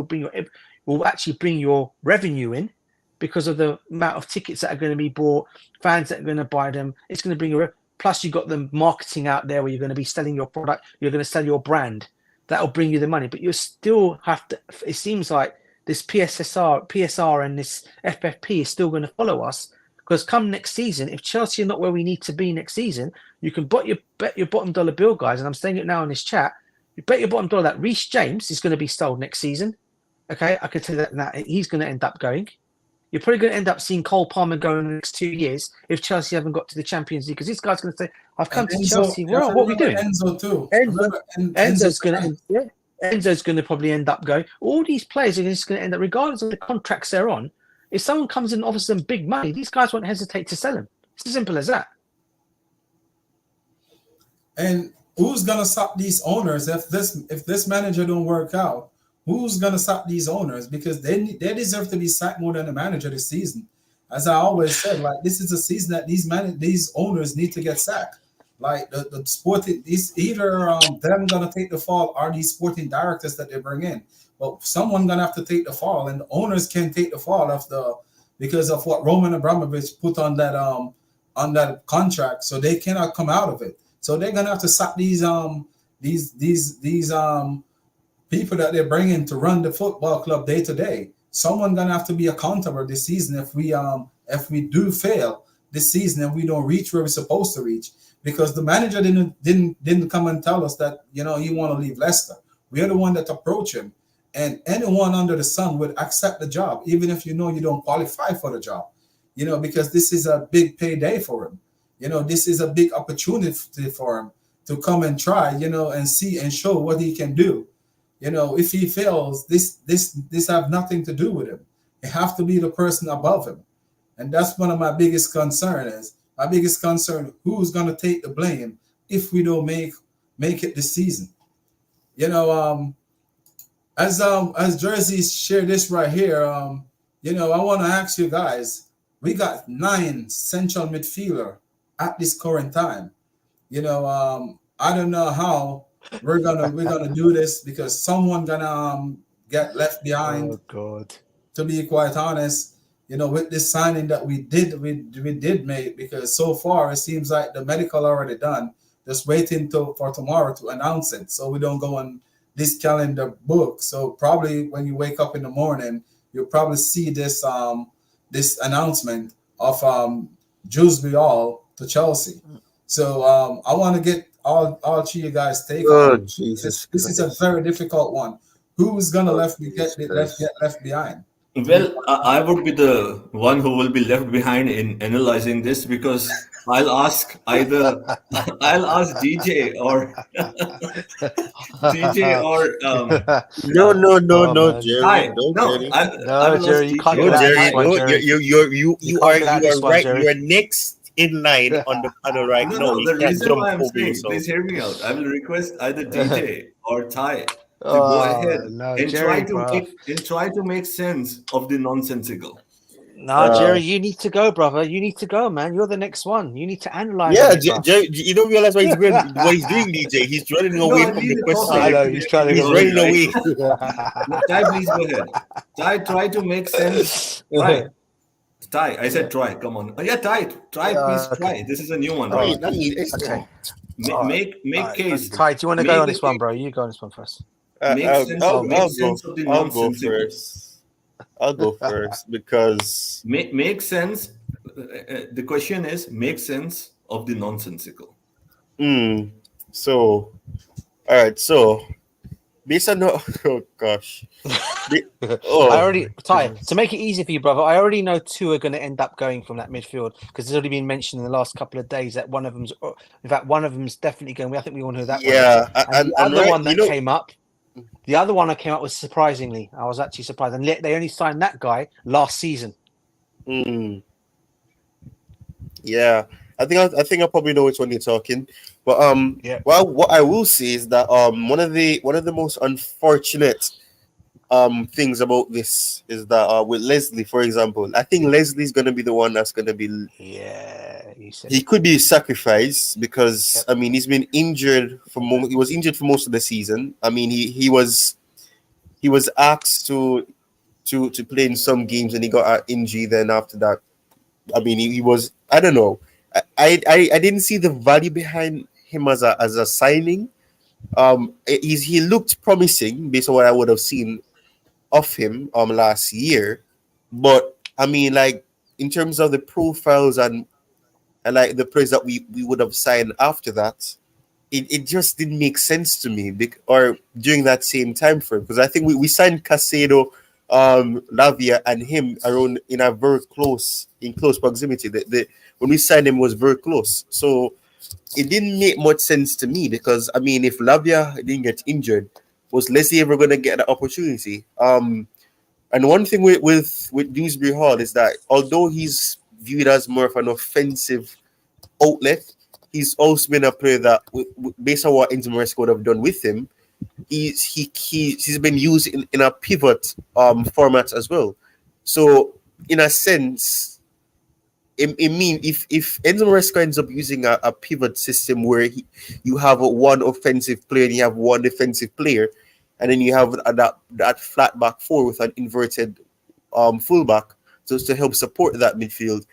will actually bring your revenue in because of the amount of tickets that are going to be bought, fans that are going to buy them. It's going to bring your plus you've got the marketing out there where you're going to be selling your product, you're going to sell your brand. That'll bring you the money, but you still have to. It seems like this PSR, and this FFP is still going to follow us because come next season, if Chelsea are not where we need to be next season, you can bet your bottom dollar bill, guys. And I'm saying it now in this chat. You bet your bottom dollar that Reece James is going to be sold next season. Okay, I can tell you that he's going to end up going. You're probably going to end up seeing Cole Palmer go in the next 2 years if Chelsea haven't got to the Champions League because this guy's going to say, "I've come to Chelsea. Well, what are we doing?" Enzo too. Enzo's going to. Enzo's going to probably end up going. All these players are just going to end up, regardless of the contracts they're on. If someone comes in and offers them big money, these guys won't hesitate to sell them. It's as simple as that. And who's gonna stop these owners if this manager don't work out? Who's gonna stop these owners? Because they deserve to be sacked more than the manager this season. As I always said, like this is a season that these owners need to get sacked. Like the sporting, is either them gonna take the fall or these sporting directors that they bring in. But someone gonna have to take the fall, and the owners can take the fall because of what Roman Abramovich put on that contract, so they cannot come out of it. So they're gonna have to sack these people that they bring in to run the football club day to day. Someone gonna have to be accountable this season if we do fail this season and we don't reach where we're supposed to reach. Because the manager didn't come and tell us that he want to leave Leicester. We are the one that approach him, and anyone under the sun would accept the job, even if you don't qualify for the job. Because this is a big payday for him. This is a big opportunity for him to come and try, and see and show what he can do. If he fails, this have nothing to do with him. It have to be the person above him, and that's one of my biggest concerns. My biggest concern: who's going to take the blame if we don't make it this season? As Jersey share this right here, I want to ask you guys: we got 9 central midfielder at this current time. I don't know how we're gonna do this because someone gonna get left behind. Oh God! To be quite honest. With this signing that we did make, because so far it seems like the medical already done, just waiting for tomorrow to announce it, so we don't go on this calendar book. So probably when you wake up in the morning, you'll probably see this announcement of Dewsbury all to Chelsea. So I want to get all three of you guys take on Jesus. This is a very difficult one. Who's gonna get left behind? Well, I would be the one who will be left behind in analyzing this because I'll ask DJ or No, Jerry. Jerry, you can't get Jerry. You are right. You are next in line on the panel right now. The reason why I'm saying, please hear me out. I will request either DJ or Ty to go ahead and try to make sense of the nonsensical. No, Jerry, you need to go, brother. You need to go, man. You're the next one. You need to analyze. Yeah, Jerry, you don't realize what he's doing, DJ. He's running away from the question. I know, he's running away. Ty, please go ahead. Ty, try to make sense. Ty, I said try. Come on. Yeah, Ty, please try. This is a new one, right? Okay. Make case. Ty, do you want to go on this one, bro? You go on this one first. Make sense of the nonsensical. I'll go first because make sense. The question is make sense of the nonsensical. So, all right. So, based on oh gosh, I already Ty, to make it easy for you, brother. I already know 2 are going to end up going from that midfield because it's already been mentioned in the last couple of days that one of them's, in fact, one of them's definitely going. I think we all know that. Yeah, and the other one that came up. The other one that came up was surprisingly. I was actually surprised, and they only signed that guy last season. Yeah, I think I probably know which one you're talking. But well, what I will say is that one of the most unfortunate things about this is that with Leslie, for example, I think Leslie's gonna be the one that's gonna be. He could be sacrificed because I mean he's been injured he was injured for most of the season. I mean he was he was asked to play in some games and he got an injury. Then after that, I mean, he was, I don't know. I didn't see the value behind him as a signing. He looked promising based on what I would have seen of him last year, but I mean, like, in terms of the profiles and like the players that we would have signed after that, it just didn't make sense to me, or during that same time frame, because I think we signed Casado, Lavia, and him around in a very close proximity. The when we signed him was very close, so it didn't make much sense to me, because I mean, if Lavia didn't get injured, was Leslie ever going to get the opportunity? And one thing with Dewsbury Hall is that although he's viewed as more of an offensive outlet, he's also been a player that, based on what Enzo Maresca would have done with him, he's been used in a pivot format as well. So in a sense, it mean if Enzo Maresca ends up using a pivot system where you have one offensive player and you have one defensive player, and then you have that flat back four with an inverted fullback, so to help support that midfield,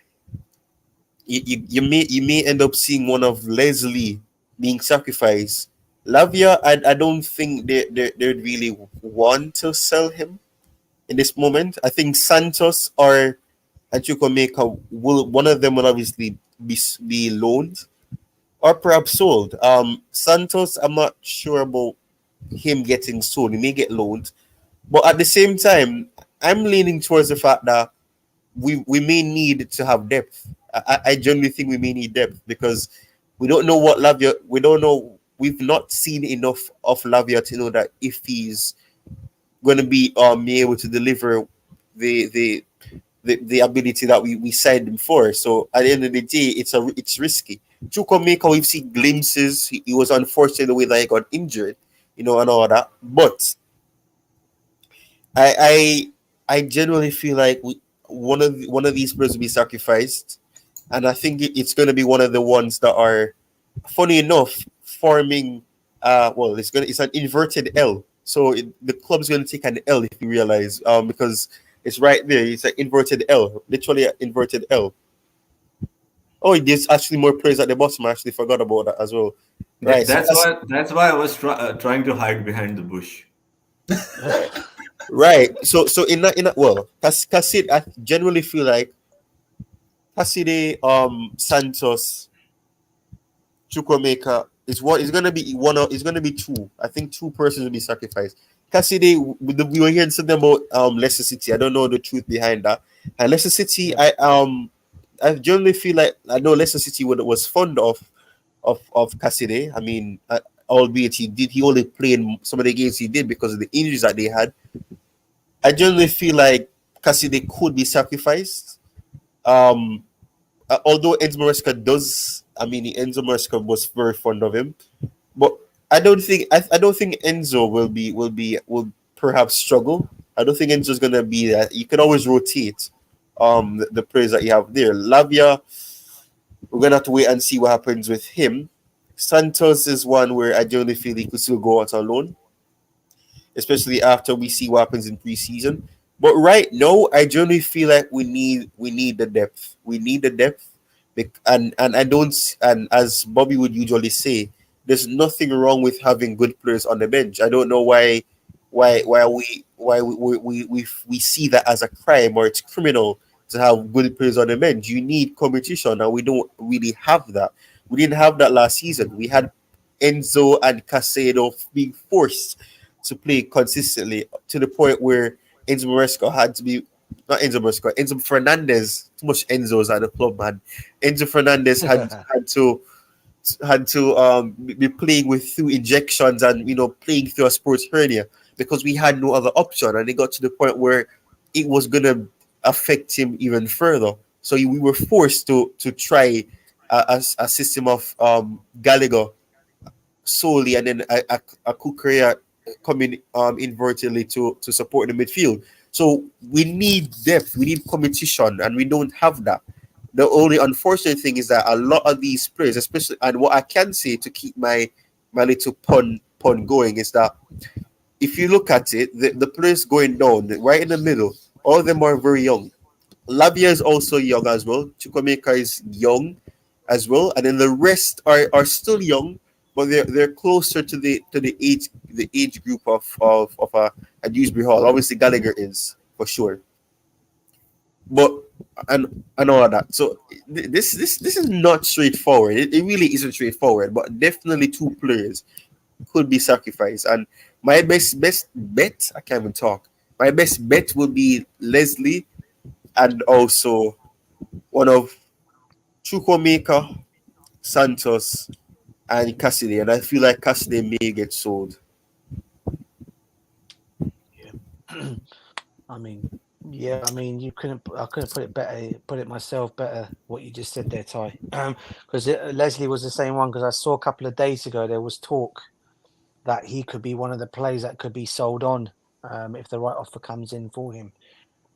you may end up seeing one of Leslie being sacrificed. Lavia, I don't think they'd really want to sell him in this moment. I think Santos or Chukwuemeka one of them will obviously be loaned or perhaps sold. Santos, I'm not sure about him getting sold. He may get loaned, but at the same time, I'm leaning towards the fact that we may need to have depth. I genuinely think we may need depth, because we don't know what Lavia. We don't know. We've not seen enough of Lavia to know that if he's going to be able to deliver the the ability that we signed him for. So at the end of the day, it's risky. Chukwuemeka, we've seen glimpses. He was unfortunate the way that he got injured, and all that. But I genuinely feel like one of these players will be sacrificed, and I think it's going to be one of the ones that are, funny enough, forming. Well, it's an inverted L. So the club's going to take an L, if you realize, because it's right there. It's an inverted L, literally an inverted L. Oh, there's actually more players at the bottom. I actually forgot about that as well. Right. So That's why I was trying to hide behind the bush. right. So in that well, Cassidy, I generally feel like Cassidy, Santos, Chukwuemeka is gonna be one. It's gonna be two. I think two persons will be sacrificed. Cassidy, we were hearing something about Leicester City. I don't know the truth behind that. And Leicester City, I generally feel like I know Leicester City was fond of Cassidy. I mean, albeit he only played some of the games he did because of the injuries that they had. I generally feel like Cassidy could be sacrificed. Although Enzo Maresca does, I mean, Enzo Maresca was very fond of him, but I don't think Enzo will perhaps struggle. I don't think Enzo's gonna be that. You can always rotate the players that you have there. Lavia, we're gonna have to wait and see what happens with him. Santos is one where I generally feel he could still go out on loan, especially after we see what happens in preseason. But right now, I generally feel like we need the depth. We need the depth, and I don't and as Bobby would usually say, there's nothing wrong with having good players on the bench. I don't know why we see that as a crime or it's criminal to have good players on the bench. You need competition, and we don't really have that. We didn't have that last season. We had Enzo and Casado being forced to play consistently to the point where Enzo Maresca had to be not Enzo Maresca, Enzo Fernandez. Too much Enzos at the club, man. Enzo Fernandez had to be playing with through injections and playing through a sports hernia because we had no other option, and it got to the point where it was gonna affect him even further. So we were forced to try a system of Gallagher solely, and then a Kukurea coming invertedly to support the midfield. So we need depth, we need competition, and we don't have that. The only unfortunate thing is that a lot of these players, especially, and what I can say to keep my little pun going, is that if you look at it, the players going down right in the middle, all of them are very young. Labia is also young as well. Chukwemeka is young as well, and then the rest are still young, but they're closer to the age group of a Dewsbury Hall. Obviously, Gallagher is for sure, but and all of that. So this is not straightforward. It really isn't straightforward, but definitely two players could be sacrificed. And my best bet, I can't even talk. My best bet would be Leslie and also one of Chukwemeka, Santos, and Cassidy. And I feel like Cassidy may get sold. Yeah. I mean, yeah, I mean, I couldn't put it myself better what you just said there, Ty. Because Leslie was the same one. Because I saw a couple of days ago there was talk that he could be one of the players that could be sold on if the right offer comes in for him.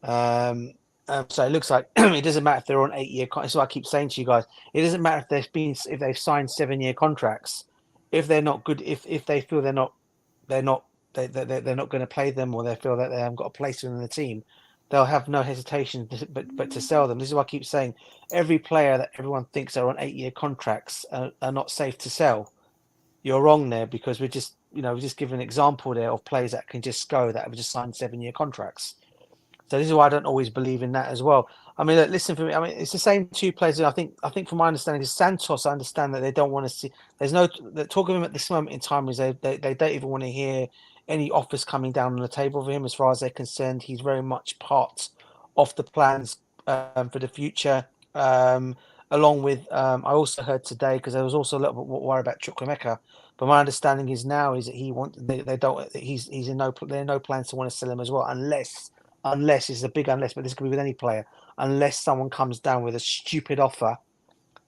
So it looks like it doesn't matter if they're on 8-year. That's what I keep saying to you guys. It doesn't matter if they've signed 7-year contracts. If they're not good, if they feel they're not they're not going to play them, or they feel that they haven't got a place in the team, they'll have no hesitation but to sell them. This is what I keep saying. Every player that everyone thinks are on 8-year contracts are not safe to sell. You're wrong there, because we're just giving an example there of players that can just go, that have just signed 7-year contracts. So this is why I don't always believe in that as well. I mean, look, listen for me. I mean, it's the same two players. I think from my understanding is Santos. I understand that they don't want to see. There's no the talk of him at this moment in time is they don't even want to hear any offers coming down on the table for him. As far as they're concerned, he's very much part of the plans for the future. Along with, I also heard today, because there was also a little bit worried about Chukwemeka. But my understanding is now is that they don't. He's in no. There are no plans to want to sell him as well, unless it's a big unless, but this could be with any player, unless someone comes down with a stupid offer,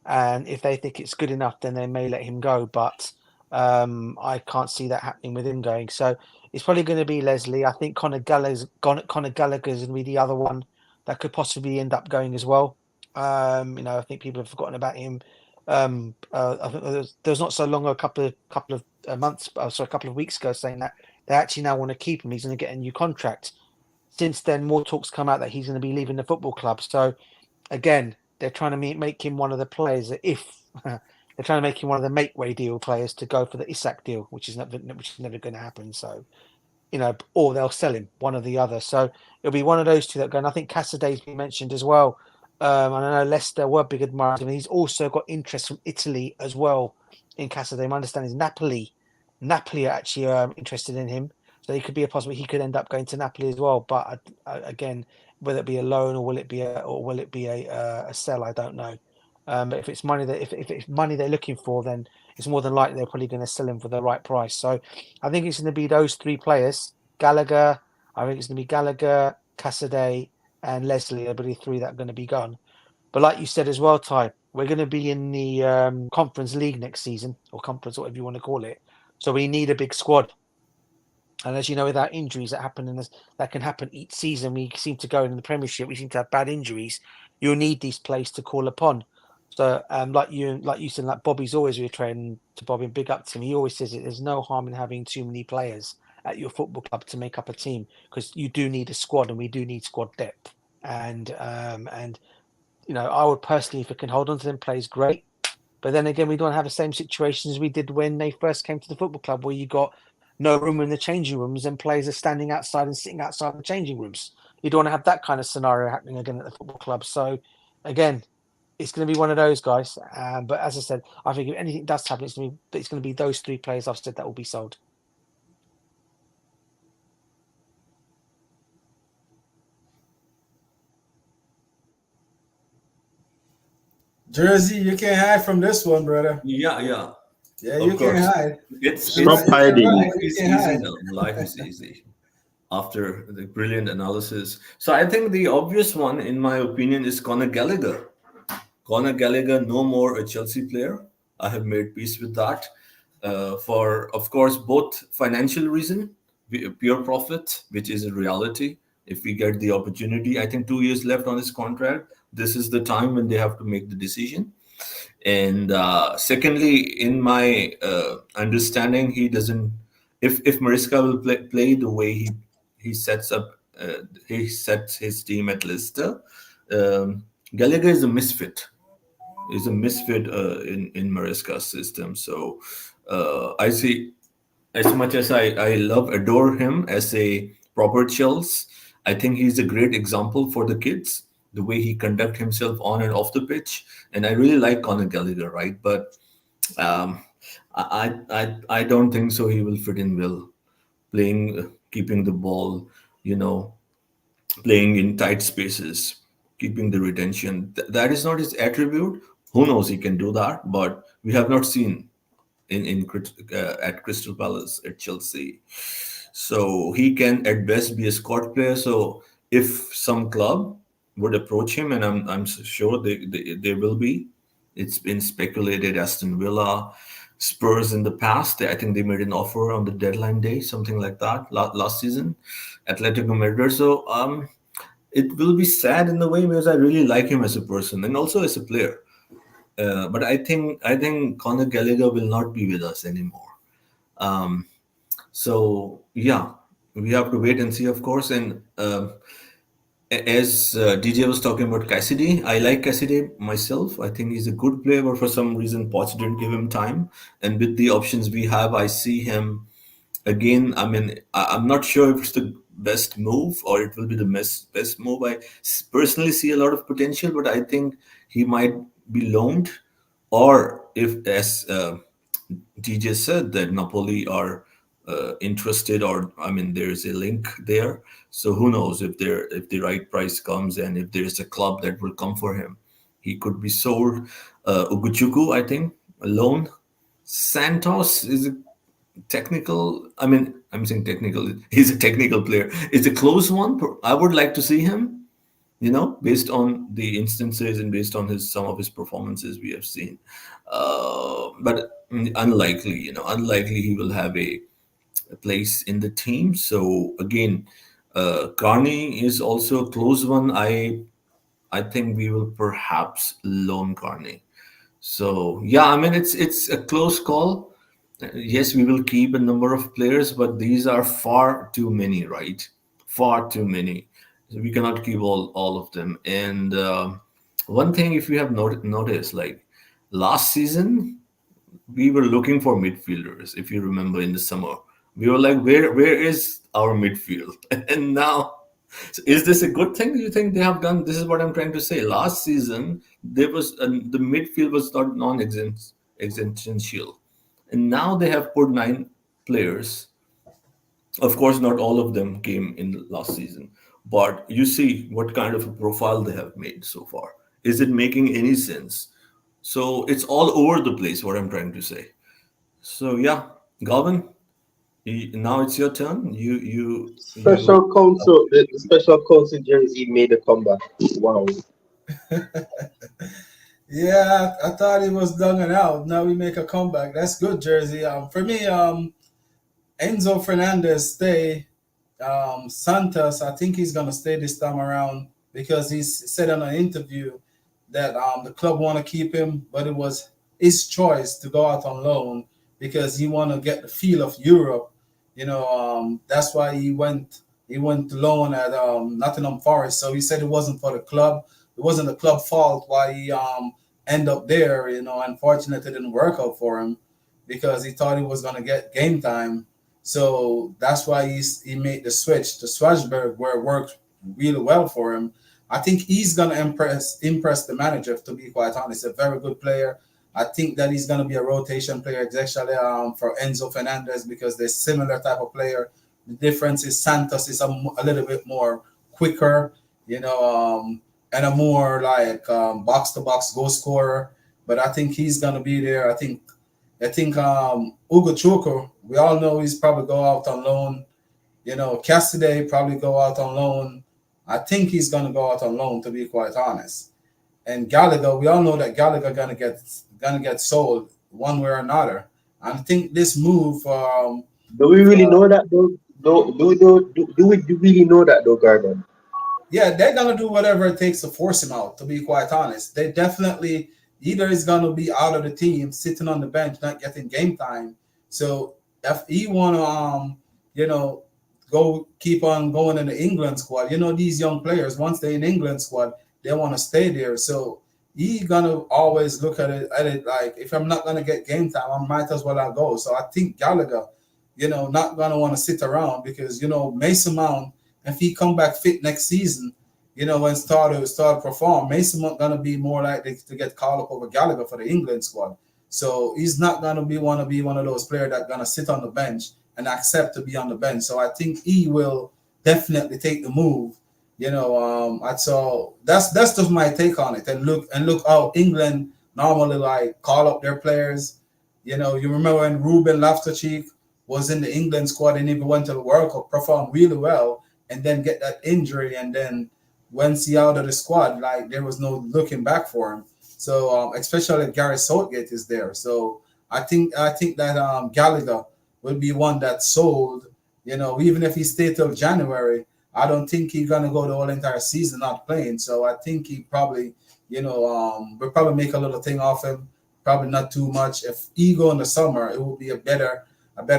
and if they think it's good enough, then they may let him go. But I can't see that happening with him going. So it's probably going to be Leslie. I think Conor Gallagher's going to be the other one that could possibly end up going as well. I think people have forgotten about him. I think there was not so long, a couple of months, sorry, a couple of weeks ago, saying that they actually now want to keep him. He's going to get a new contract. Since then, more talks come out that he's going to be leaving the football club. So again, they're trying to make him one of the players that they're trying to make him one of the make-way deal players to go for the Isak deal, which is never going to happen. So, or they'll sell him, one or the other. So it'll be one of those two that go. And I think Cassaday's been mentioned as well. And I know Leicester were big admirers. I mean, he's also got interest from Italy as well in Cassaday. My understanding is Napoli are actually interested in him. So he could be a possibility. He could end up going to Napoli as well. But again, whether it be a loan or will it be a sell, I don't know. But if it's money if it's money they're looking for, then it's more than likely they're probably going to sell him for the right price. So I think it's going to be those three players: Gallagher. I think it's going to be Gallagher, Cassaday, and Leslie. They're probably three that are going to be gone. But like you said as well, Ty, we're going to be in the Conference League next season, or conference, whatever you want to call it. So we need a big squad. And as you know, without injuries that can happen each season, we seem to go in the Premiership. We seem to have bad injuries. You'll need these players to call upon. So, like you said, like Bobby's always returning to Bobby, and big up to him. He always says it. There's no harm in having too many players at your football club to make up a team, because you do need a squad, and we do need squad depth. And I would personally, if it can hold on to them players, great. But then again, we don't have the same situation as we did when they first came to the football club, where you got no room in the changing rooms and players are standing outside and sitting outside the changing rooms. You don't want to have that kind of scenario happening again at the football club. So again, it's going to be one of those guys. But as I said, I think if anything does happen, it's going to be those three players I've said that will be sold. Jersey, you can't hide from this one, brother. Yeah. Yeah, Of you course. can't hide. Stop hiding. Right, Life you is can't easy hide. now. Life is easy after the brilliant analysis. So I think the obvious one, in my opinion, is Conor Gallagher. Conor Gallagher, no more a Chelsea player. I have made peace with that. For, of course, both financial reason, pure profit, which is a reality. If we get the opportunity, I think 2 years left on his contract. This is the time when they have to make the decision. And secondly, in my understanding, he doesn't if Mariska will play the way he sets up, he sets his team at Leicester, Gallagher is a misfit. Is a misfit in Mariska's system. So I see, as much as I love, adore him as a proper Chelsea, I think he's a great example for the kids, the way he conduct himself on and off the pitch. And I really like Conor Gallagher, right? But um, I don't think so. He will fit in well, playing, keeping the ball, you know, playing in tight spaces, keeping the retention. That is not his attribute. Who knows? He can do that, but we have not seen at Crystal Palace, at Chelsea. So he can at best be a squad player. So if some club would approach him, and I'm sure they will be, it's been speculated Aston Villa, Spurs in the past. I think they made an offer on the deadline day, something like that last season. Atletico Madrid. So it will be sad in a way because I really like him as a person and also as a player. But I think Conor Gallagher will not be with us anymore. Um, so yeah, we have to wait and see, of course. And as DJ was talking about Cassidy, I like Cassidy myself. I think he's a good player, but for some reason, Poch didn't give him time. And with the options we have, I see him again. I mean, I'm not sure if it's the best move or it will be the best move. I personally see a lot of potential, but I think he might be loaned, or if, as DJ said, that Napoli are interested, or I mean, there is a link there. So who knows if the right price comes and if there is a club that will come for him, he could be sold. Uguchuku, I think, a loan. Santos is a technical. I mean, I'm saying technical. He's a technical player. It's a close one. I would like to see him. Based on the instances and based on his some of his performances we have seen, but unlikely. Unlikely he will have a place in the team. So again, Carney is also a close one. I think we will perhaps loan Carney. So yeah, I mean it's a close call. Yes, we will keep a number of players, but these are far too many, right? Far too many. So we cannot keep all of them. And one thing, if you have noticed, like last season, we were looking for midfielders. If you remember, in the summer, we were like, where is our midfield? And now, so is this a good thing? Do you think they have done? This is what I'm trying to say. Last season, there was the midfield was not non-existential, and now they have put 9 players. Of course, not all of them came in last season, but you see what kind of a profile they have made so far. Is it making any sense? So it's all over the place. What I'm trying to say. So yeah, Galvin, now it's your turn. You. Special counsel, the special counsel jersey made a comeback. Wow. Yeah, I thought he was done and out. Now we make a comeback. That's good, Jersey. For me, Enzo Fernandez stay. Santos, I think he's gonna stay this time around because he's said in an interview that the club want to keep him, but it was his choice to go out on loan because he want to get the feel of Europe. That's why he went. He went to loan at Nottingham Forest. So he said it wasn't for the club. It wasn't the club fault why he end up there. Unfortunately, it didn't work out for him because he thought he was gonna get game time. So that's why he made the switch to Strasbourg, where it worked really well for him. I think he's gonna impress the manager. To be quite honest, a very good player. I think that he's gonna be a rotation player, especially for Enzo Fernandez because they're similar type of player. The difference is Santos is a little bit more quicker, and a more like box to box goal scorer. But I think he's gonna be there. I think Ugo Choko, we all know he's probably go out on loan. Cassidy probably go out on loan. I think he's gonna go out on loan, to be quite honest. And Gallagher, we all know that Gallagher gonna get sold one way or another. I think this move, Do we really know that though? Do we really know that though, Garvan? yeah, they're gonna do whatever it takes to force him out. To be quite honest, they definitely either is gonna be out of the team, sitting on the bench, not getting game time. So if he wanna you know go keep on going in the England squad, these young players once they're in England squad, they want to stay there. So he gonna always look at it like if I'm not gonna get game time, I might as well not go. So I think Gallagher, not gonna want to sit around because Mason Mount, if he come back fit next season, and start perform, Mason Mount gonna be more likely to get called up over Gallagher for the England squad. So he's not gonna be one of those players that gonna sit on the bench and accept to be on the bench. So I think he will definitely take the move. So that's just my take on it. And look how England normally like call up their players. You remember when Ruben Loftus-Cheek was in the England squad and even went to the World Cup, performed really well, and then get that injury, and then once he out of the squad, like there was no looking back for him. So especially if Gareth Southgate is there. So I think that Gallagher will be one that sold. Even if he stayed till January, I don't think he's gonna go the whole entire season not playing. So I think he probably, we'll probably make a little thing off him. Probably not too much. If he go in the summer, it will be a better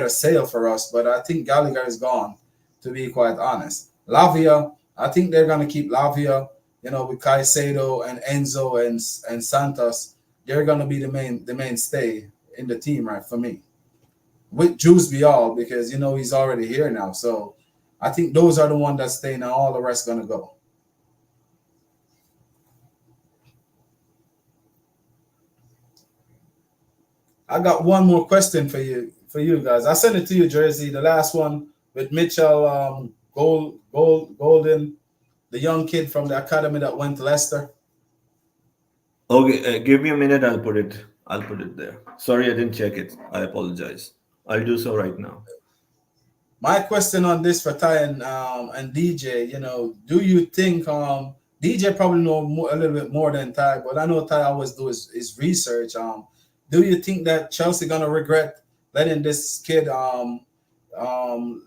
sale for us. But I think Gallagher is gone, to be quite honest. Lavia, I think they're gonna keep Lavia. With Caicedo and Enzo and Santos, they're gonna be the mainstay in the team, right? For me, with Juice Bial because he's already here now. So I think those are the ones that stay now. All the rest gonna go. I got one more question for you guys. I sent it to you, Jersey. The last one with Mitchell Golden, the young kid from the academy that went to Leicester. Okay, give me a minute. I'll put it. I'll put it there. Sorry, I didn't check it. I apologize. I'll do so right now. My question on this for Ty and DJ, do you think DJ probably know a little bit more than Ty, but I know Ty always do his research. Do you think that Chelsea gonna regret letting this kid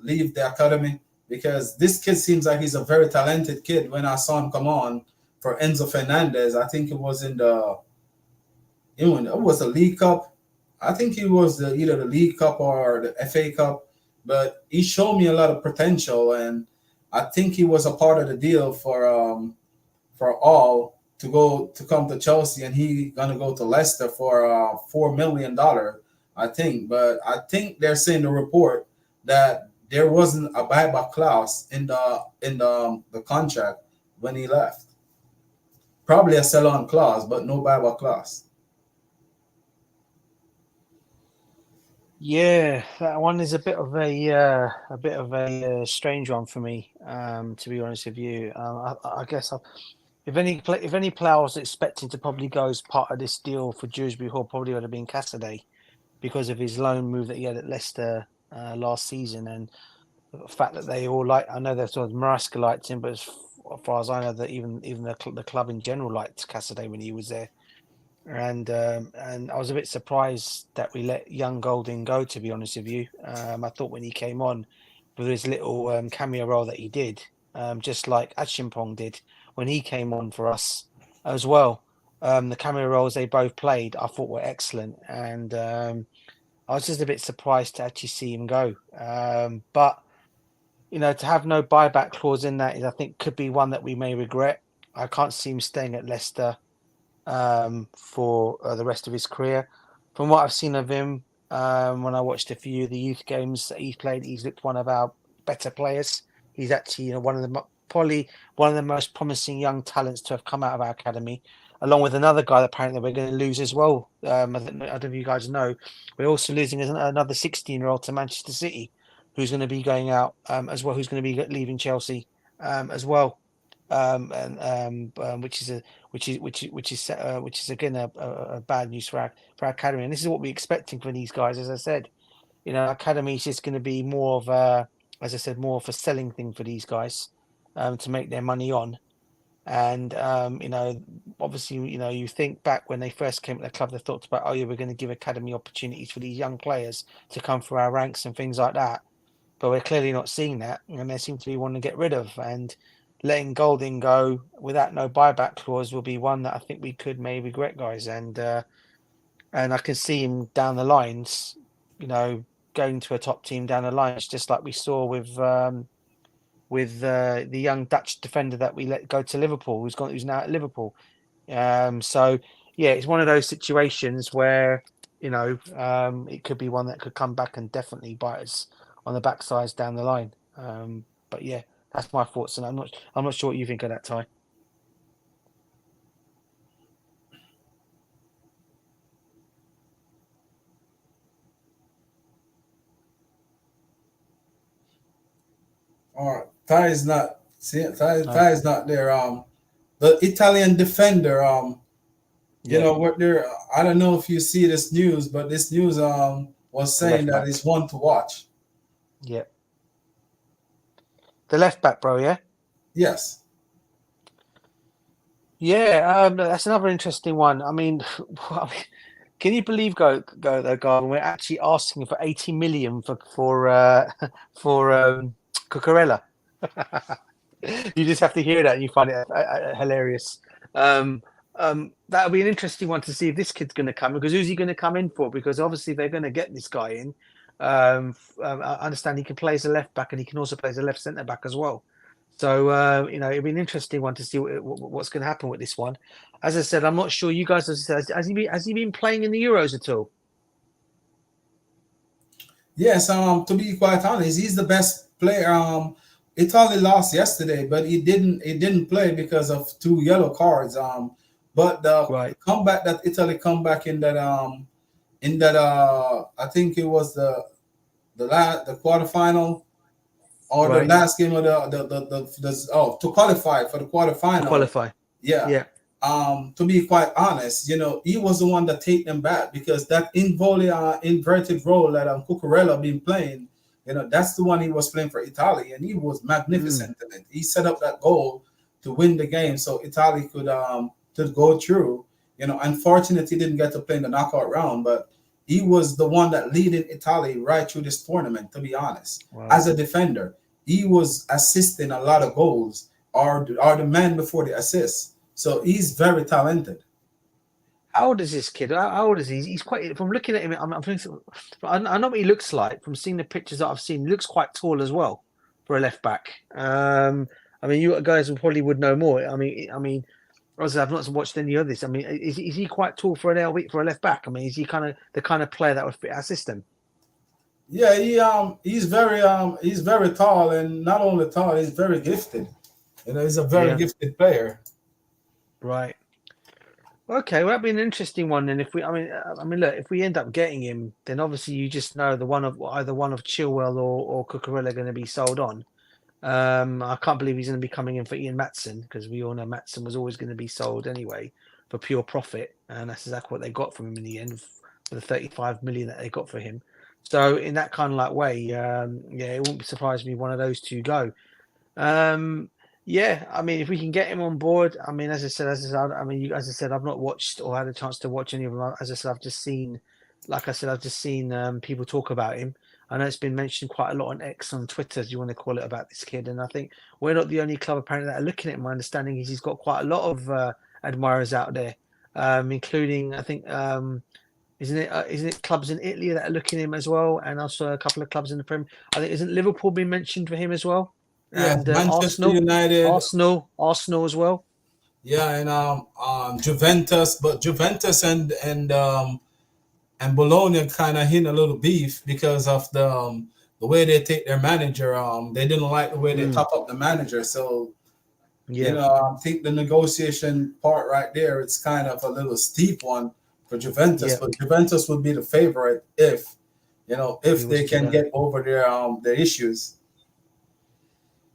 leave the academy? Because this kid seems like he's a very talented kid. When I saw him come on for Enzo Fernandez, I think it was it was the League Cup. I think it was either the League Cup or the FA Cup, but he showed me a lot of potential, and I think he was a part of the deal for all to come to Chelsea, and he gonna go to Leicester for $4 million, I think. But I think they're saying the report that there wasn't a buyback clause in the contract when he left. Probably a sell-on clause, but no buyback clause. Yeah, that one is a bit of a strange one for me. To be honest with you, I guess if any player I was expecting to probably go as part of this deal for Dewsbury Hall, probably would have been Cassidy because of his loan move that he had at Leicester last season, and the fact that they all I know that sort of Maresca liked him, but as far as I know, that even the club in general liked Cassidy when he was there. And I was a bit surprised that we let young Golding go, to be honest with you. I thought when he came on with his little cameo role that he did, just like Achimpong did when he came on for us as well. The cameo roles they both played, I thought were excellent, and I was just a bit surprised to actually see him go. But to have no buyback clause in that I think could be one that we may regret. I can't see him staying at Leicester for the rest of his career. From what I've seen of him, when I watched a few of the youth games that he's played, he's looked one of our better players. He's actually probably one of the most promising young talents to have come out of our academy, along with another guy that apparently we're going to lose as well. I don't know if you guys know, we're also losing another 16-year-old to Manchester City, who's going to be going out as well, who's going to be leaving Chelsea as well. Which is again a bad news for our academy, and this is what we're expecting from these guys. As I said, academy is just going to be more of a selling thing for these guys to make their money on. And obviously, you think back when they first came to the club, they thought about, oh yeah, we're going to give academy opportunities for these young players to come through our ranks and things like that. But we're clearly not seeing that, and they seem to be wanting to get rid of. And letting Golding go without no buyback clause will be one that I think we could maybe regret, guys. And I can see him down the lines, going going to a top team down the line. It's just like we saw with the young Dutch defender that we let go to Liverpool, who's now at Liverpool. So yeah, it's one of those situations where it could be one that could come back and definitely bite us on the backsides down the line. But yeah, that's my thoughts, and I'm not sure what you think of that, Ty. All right, Ty is not. See, Ty is not there. The Italian defender. What there. I don't know if you see this news, but this news was saying that it's one to watch. Yeah. The left back, bro. Yeah. Yes. Yeah. That's another interesting one. I mean, can you believe though, Garvan? We're actually asking for 80 million for Cucurella. You just have to hear that and you find it hilarious. That'll be an interesting one to see if this kid's going to come, because who's he going to come in for? Because obviously they're going to get this guy in. I understand he can play as a left back and he can also play as a left centre back as well. So it'll be an interesting one to see what's going to happen with this one. As I said, I'm not sure. You guys, has he been playing in the Euros at all? Yes. To be quite honest, he's the best player. Italy lost yesterday, but he didn't play because of 2 yellow cards. But the comeback that Italy come back in that I think it was the quarterfinal or the last game of to qualify for the quarterfinal. Qualify. Yeah. To be quite honest, he was the one that take them back, because that inverted role that Cucurella been playing, that's the one he was playing for Italy, and he was magnificent in it. He set up that goal to win the game, so Italy could go through. Unfortunately, he didn't get to play in the knockout round, but he was the one that leading Italy right through this tournament. To be honest, as a defender, he was assisting a lot of goals, or the man before the assist. So he's very talented. How old is this kid? How old is he? He's quite. From looking at him, I'm thinking, I know what he looks like. From seeing the pictures that I've seen, he looks quite tall as well for a left back. I mean, you guys probably would know more. I mean, obviously I've not watched any of this. I mean, is he quite tall for a left back? I mean, is he the kind of player that would fit our system? Yeah, he's very tall, and not only tall, he's very gifted. He's a very gifted player. Right. Okay, well, that'd be an interesting one. And look, if we end up getting him, then obviously you just know either one of Chilwell or Cucurella are going to be sold on. I can't believe he's going to be coming in for Ian Maatsen, because we all know Maatsen was always going to be sold anyway for pure profit, and that's exactly what they got from him in the end for the 35 million that they got for him. So in that kind of way, it wouldn't surprise me one of those two go. Yeah, I mean, if we can get him on board, I mean, as I said, I've not watched or had a chance to watch any of them. As I said, I've just seen people talk about him. I know it's been mentioned quite a lot on X, on Twitter, as you want to call it, about this kid. And I think we're not the only club apparently that are looking at him. My understanding is he's got quite a lot of admirers out there, including, I think, isn't it clubs in Italy that are looking at him as well, and also a couple of clubs in the Premier. I think, isn't Liverpool been mentioned for him as well? Yeah, and Manchester Arsenal, United, Arsenal as well. Yeah, and Juventus, but Juventus and Bologna kind of hit a little beef because of the way they take their manager. They didn't like the way they top up the manager, so I think the negotiation part right there, it's kind of a little steep one for Juventus, but Juventus would be the favorite if they can get over their issues.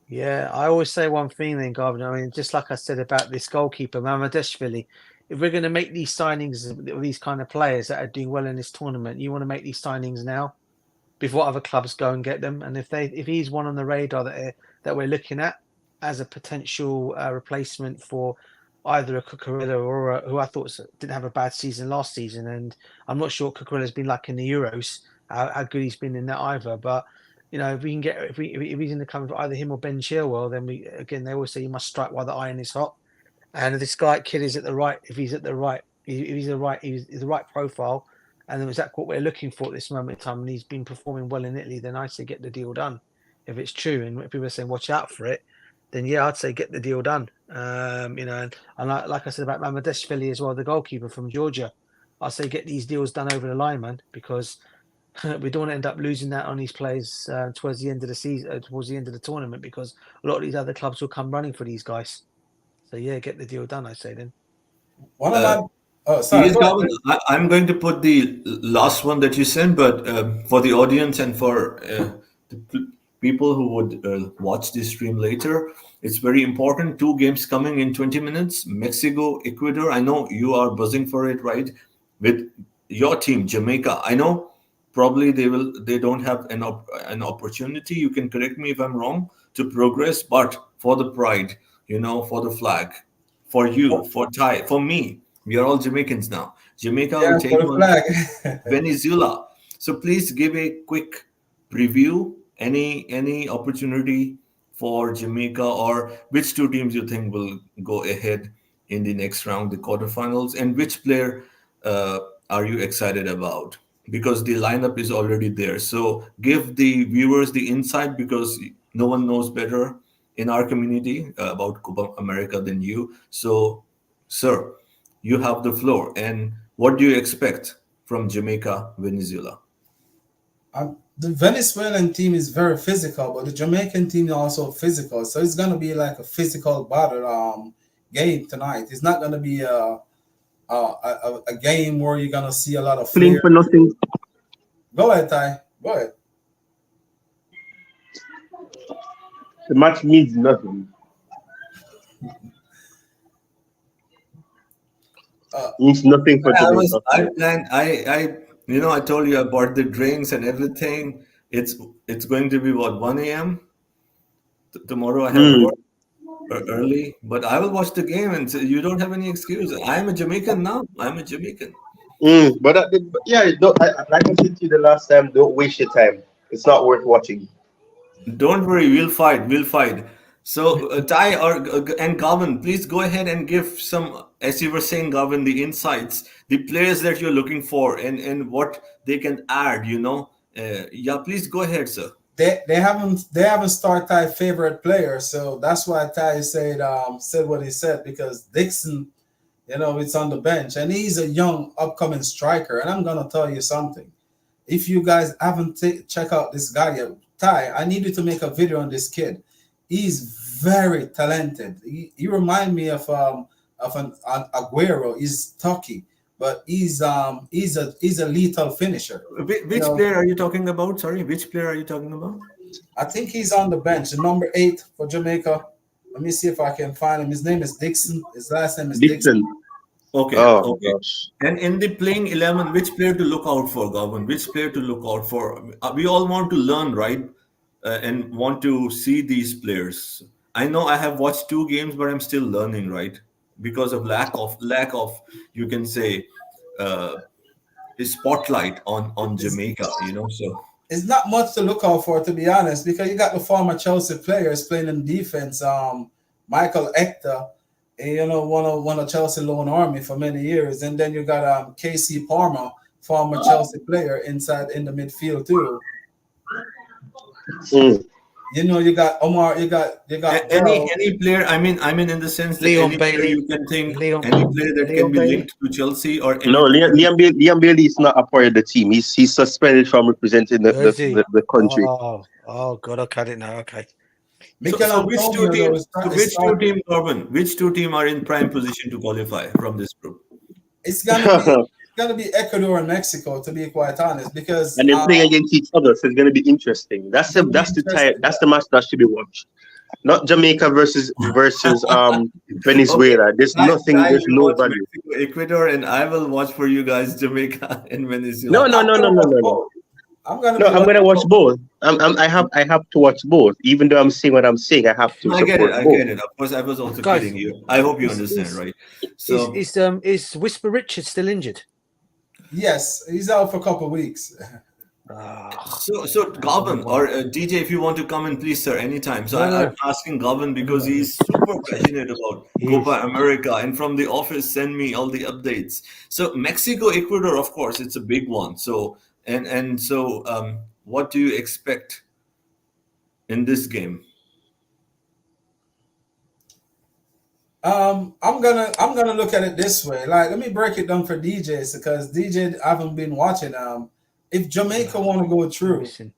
Yeah, I always say one thing then, Garvan. I mean, just like I said about this goalkeeper, Mamadashvili, if we're going to make these signings of these kind of players that are doing well in this tournament, you want to make these signings now before other clubs go and get them. And if he's one on the radar that we're looking at as a potential replacement for either a Cucurella or who I thought didn't have a bad season last season, and I'm not sure what Cucurella's been like in the Euros, how good he's been in that either, but. If we can get if he's in the cover for either him or Ben Chilwell, then they always say you must strike while the iron is hot. And if this kid is at the right, if he's the right profile, and then is that what we're looking for at this moment in time? And he's been performing well in Italy. Then I say get the deal done. If it's true, and if people are saying watch out for it, then yeah, I'd say get the deal done. And like I said about Mamadashvili as well, the goalkeeper from Georgia, I say get these deals done over the line, man, because we don't want to end up losing that on these players towards the end of the season, towards the end of the tournament, because a lot of these other clubs will come running for these guys. So yeah, get the deal done, I say then. One of my sorry, Yes, go ahead. Garvan, I'm going to put the last one that you sent, but for the audience and for people who would watch this stream later, it's very important. 2 games coming in 20 minutes. Mexico, Ecuador. I know you are buzzing for it, right? With your team, Jamaica. I know probably they don't have an opportunity. You can correct me if I'm wrong to progress, but for the pride, for the flag, for you, for Thai, for me. We are all Jamaicans now. Jamaica will Yeah, take for the on flag. Venezuela. So please give a quick preview. Any opportunity for Jamaica, or which 2 teams you think will go ahead in the next round, the quarterfinals, and which player uh, are you excited about? Because the lineup is already there. So give the viewers the insight, because no one knows better in our community about Copa America than you. So, sir, you have the floor. And what do you expect from Jamaica, Venezuela? The Venezuelan team is very physical, but the Jamaican team is also physical. So it's gonna be like a physical battle game tonight. It's not gonna be a game where you're gonna see a lot of Playing flair. for nothing. Go ahead, Ty. Go ahead. The match means nothing. Means nothing for I was, Jamaica. I planned, I told you I bought the drinks and everything. It's going to be what, 1 a.m. Tomorrow I have Mm. work early, but I will watch the game and say, you don't have any excuse. I'm a Jamaican now. I'm a Jamaican. But yeah, like I said to you the last time, don't waste your time. It's not worth watching. Don't worry, we'll fight. We'll fight. So, Ty and Garvin, please go ahead and give some, as you were saying, Garvin, the insights, the players that you're looking for, and what they can add. Yeah, please go ahead, sir. They haven't started Ty's favorite player, so that's why Ty said what he said, because Dixon, it's on the bench and he's a young upcoming striker. And I'm gonna tell you something. If you guys haven't check out this guy yet, Ty, I need you to make a video on this kid. He's very talented. He remind me of an Aguero. He's stocky, but he's a lethal finisher. You Which know, player are you talking about? Sorry, which player are you talking about? I think he's on the bench, the number 8 for Jamaica. Let me see if I can find him. His name is Dixon. His last name is Dixon. Dixon. Okay, Oh okay. gosh. And in the playing 11, which player to look out for, Garvin? Which player to look out for? We all want to learn, right? And want to see these players. I know I have watched 2 games, but I'm still learning, right? Because of lack of, you can say, uh, a spotlight on It's, Jamaica. So it's not much to look out for, to be honest, because you got the former Chelsea players playing in defense. Michael Hector, one of Chelsea loan army for many years, and then you got KC Palmer, former Chelsea player, inside in the midfield too. Mm. You got Omar, you got Burrow. any player. I mean, in the sense that Leon any player Bailey, you can think, Leon, any player that can Leon be Bailey. linked to Chelsea or any No, player. Liam Bailey is not a part of the team. He's suspended from representing Is he? the country. Oh God, okay, I didn't know. Okay. Mikel So which two Antonio though teams? is, So is which two starting. team, Corbin? Which 2 team are in prime position to qualify from this group? It's gonna be Ecuador and Mexico, to be quite honest, because And they're playing against each other, so it's going to be interesting. it's gonna be interesting. That's the match that should be watched. Not Jamaica versus Okay, Venezuela. There's I there's will no watch value. Mexico, Ecuador, and I will watch for you guys Jamaica and No, Venezuela. no, I'm no, no, gonna no, watch no, no. both. I'm gonna No, be I'm gonna watching watch both. both. I have to watch both. Even though I'm saying what I'm saying, I have to I get it. support I both. get it. Of course, I was also Guys, kidding you. I hope you is understand, is right? is So is Whisper Richard still injured? Yes, he's out for a couple of weeks. Ah, So that's a good Garvan one. or DJ, if you want to come in, please, sir, anytime. So No, no, I'm asking Garvan no, because no. he's super Sorry. passionate about He Copa is. America, and from the office send me all the updates. So Mexico, Ecuador, of course, it's a big one. So what do you expect in this game? I'm gonna look at it this way. Like, let me break it down for DJs because DJ haven't been watching. If Jamaica Ah, want to go I'm through, missing.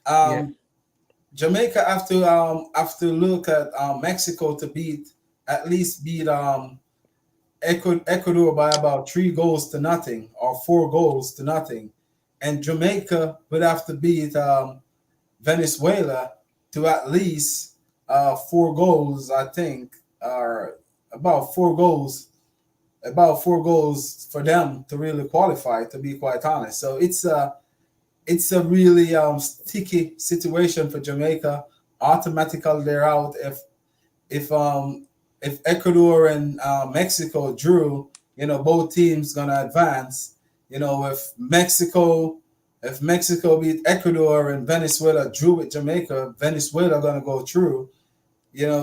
Yeah. um, Jamaica have to look at Mexico to at least beat Ecuador by about 3 goals to nothing or 4 goals to nothing, and Jamaica would have to beat Venezuela to at least 4 goals, I think, or about 4 goals, about 4 goals for them to really qualify. To be quite honest, so it's a really sticky situation for Jamaica. Automatically, they're out if um if Ecuador and Mexico drew. Both teams gonna advance. If Mexico beat Ecuador and Venezuela drew with Jamaica, Venezuela gonna go through.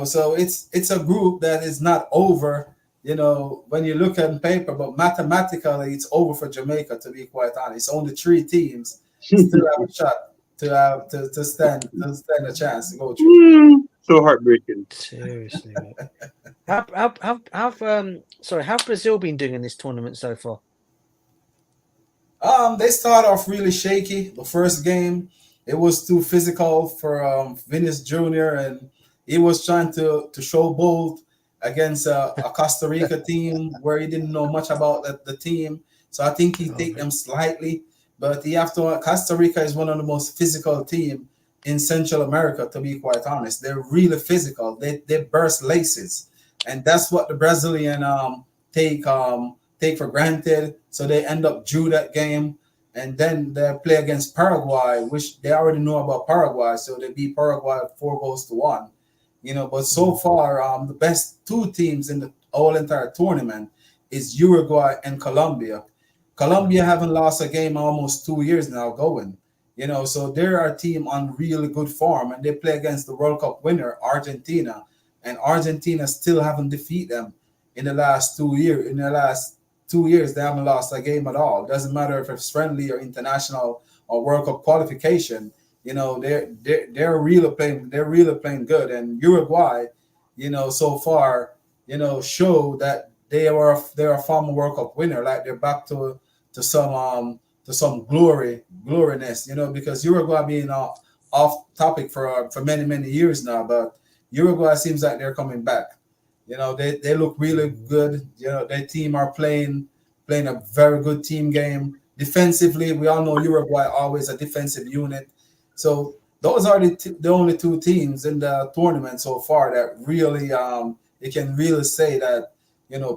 So it's a group that is not over. When you look at paper, but mathematically it's over for Jamaica. To be quite honest, only 3 teams still have a shot to stand a chance to go through. So heartbreaking. Seriously, mate. Sorry, how Brazil been doing in this tournament so far? They start off really shaky. The first game, it was too physical for Vinicius Jr. and he was trying to show bold against a Costa Rica team where he didn't know much about the team. So I think he Oh, take mate. them slightly, but he have to. Costa Rica is one of the most physical team in Central America. To be quite honest, they're really physical. They burst laces, and that's what the Brazilian take take for granted. So they end up drew that game, and then they play against Paraguay, which they already know about Paraguay. So they beat Paraguay 4 goals to 1. But so Mm. far, the best 2 teams in the whole entire tournament is Uruguay and Colombia. Colombia haven't lost a game almost 2 years now going. So they're a team on really good form, and they play against the World Cup winner Argentina, and Argentina still haven't defeated them in the last 2 years. In the last 2 years, they haven't lost a game at all. Doesn't matter if it's friendly or international or World Cup qualification. They're really playing. They're really playing good. And Uruguay, so far, show that they're a former World Cup winner. Like they're back to some gloriness. Because Uruguay being off topic for many many years now, but Uruguay seems like they're coming back. They look really good. Their team are playing a very good team game. Defensively, we all know Uruguay always a defensive unit. So those are the only 2 teams in the tournament so far that really you can really say that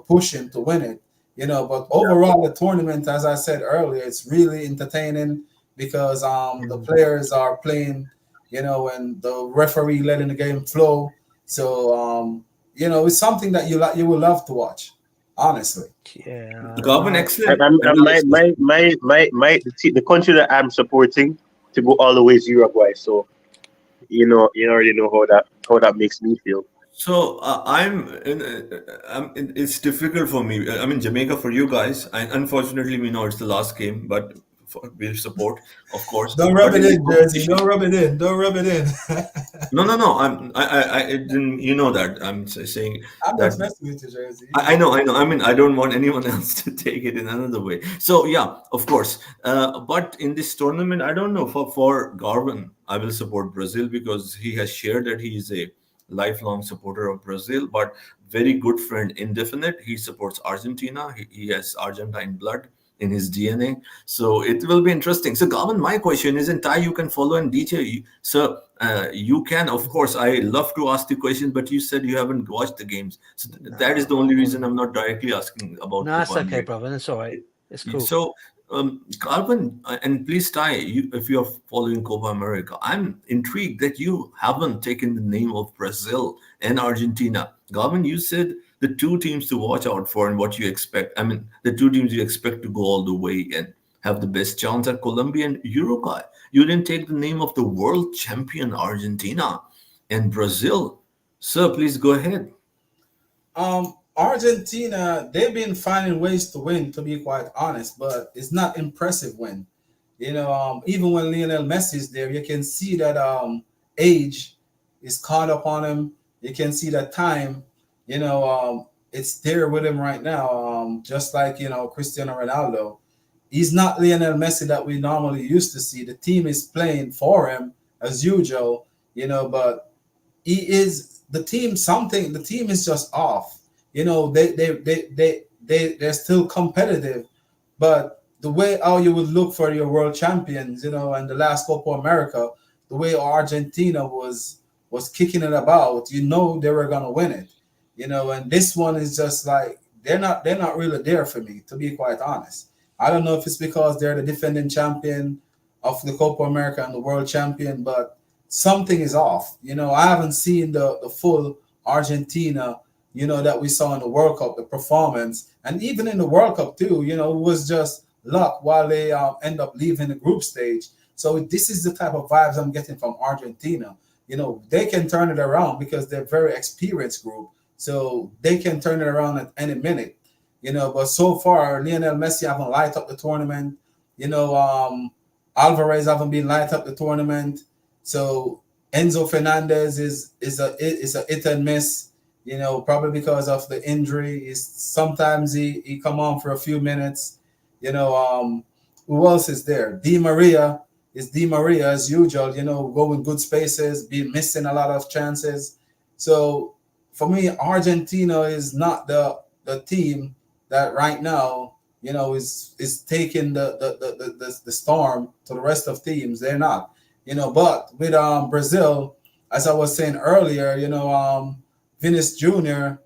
pushing to win it. But overall the tournament, as I said earlier, it's really entertaining because the Mm. players are playing, and the referee letting the game flow. So it's something that you will love to watch, honestly. Yeah, Garvan, I excellent And analysis. the country that I'm supporting to go all the way is Uruguay. So you already know how that makes me feel. So it's difficult for me. I mean, Jamaica for you guys. And unfortunately, we know it's the last game, but we'll support, of course. Don't rub But it in the in, Jersey. competition, Don't rub it in. Don't rub it in. no, no, no. I didn't. You know that I'm saying I'm that. just messing with you, Jersey. I know, I know. I mean, I don't want anyone else to take it in another way. So yeah, of course. But in this tournament, I don't know. For Garvin, I will support Brazil because he has shared that he is a lifelong supporter of Brazil, but very good friend, indefinite. He supports Argentina. He has Argentine blood in his DNA. So it will be interesting. So Garvin, my question is, in Thai, you can follow and DJ. So you can, of course, I love to ask the question, but you said you haven't watched the games. So that is no, the only reason I'm not directly asking about no, Copa that's okay, America. brother. That's all right. It's cool. So, Calvin, and please, Ty, if you're following Copa America, I'm intrigued that you haven't taken the name of Brazil and Argentina. Garvin, you said the 2 teams to watch out for and what you expect. I mean, the 2 teams you expect to go all the way in. have the best chance are Colombia and Uruguay. You didn't take the name of the world champion Argentina and Brazil. Sir, please go ahead. Argentina, they've been finding ways to win, to be quite honest, but it's not impressive win. Even when Lionel Messi is there, you can see that age is caught up on him. You can see that time, it's there with him right now. Just like Cristiano Ronaldo, he's not Lionel Messi that we normally used to see. The team is playing for him as usual, but he is the team. Something the team is just off. They're still competitive, but the way how you would look for your world champions, and the last Copa America, the way Argentina was kicking it about, they were gonna win it, and this one is just like they're not really there for me, to be quite honest. I don't know if it's because they're the defending champion of the Copa America and the world champion, but something is off. I haven't seen the full Argentina, that we saw in the World Cup, the performance, and even in the World Cup too, it was just luck while they end up leaving the group stage. So this is the type of vibes I'm getting from Argentina. They can turn it around because they're a very experienced group, so they can turn it around at any minute. But so far, Lionel Messi haven't light up the tournament. Alvarez haven't been light up the tournament. So Enzo Fernandez is a hit and miss. Probably because of the injury. Sometimes he come on for a few minutes. Who else is there? Di Maria is Di Maria as usual. Going good spaces, be missing a lot of chances. So for me, Argentina is not the team that right now is taking the storm to the rest of teams. They're not. But with Brazil, as I was saying earlier, Vinicius Jr.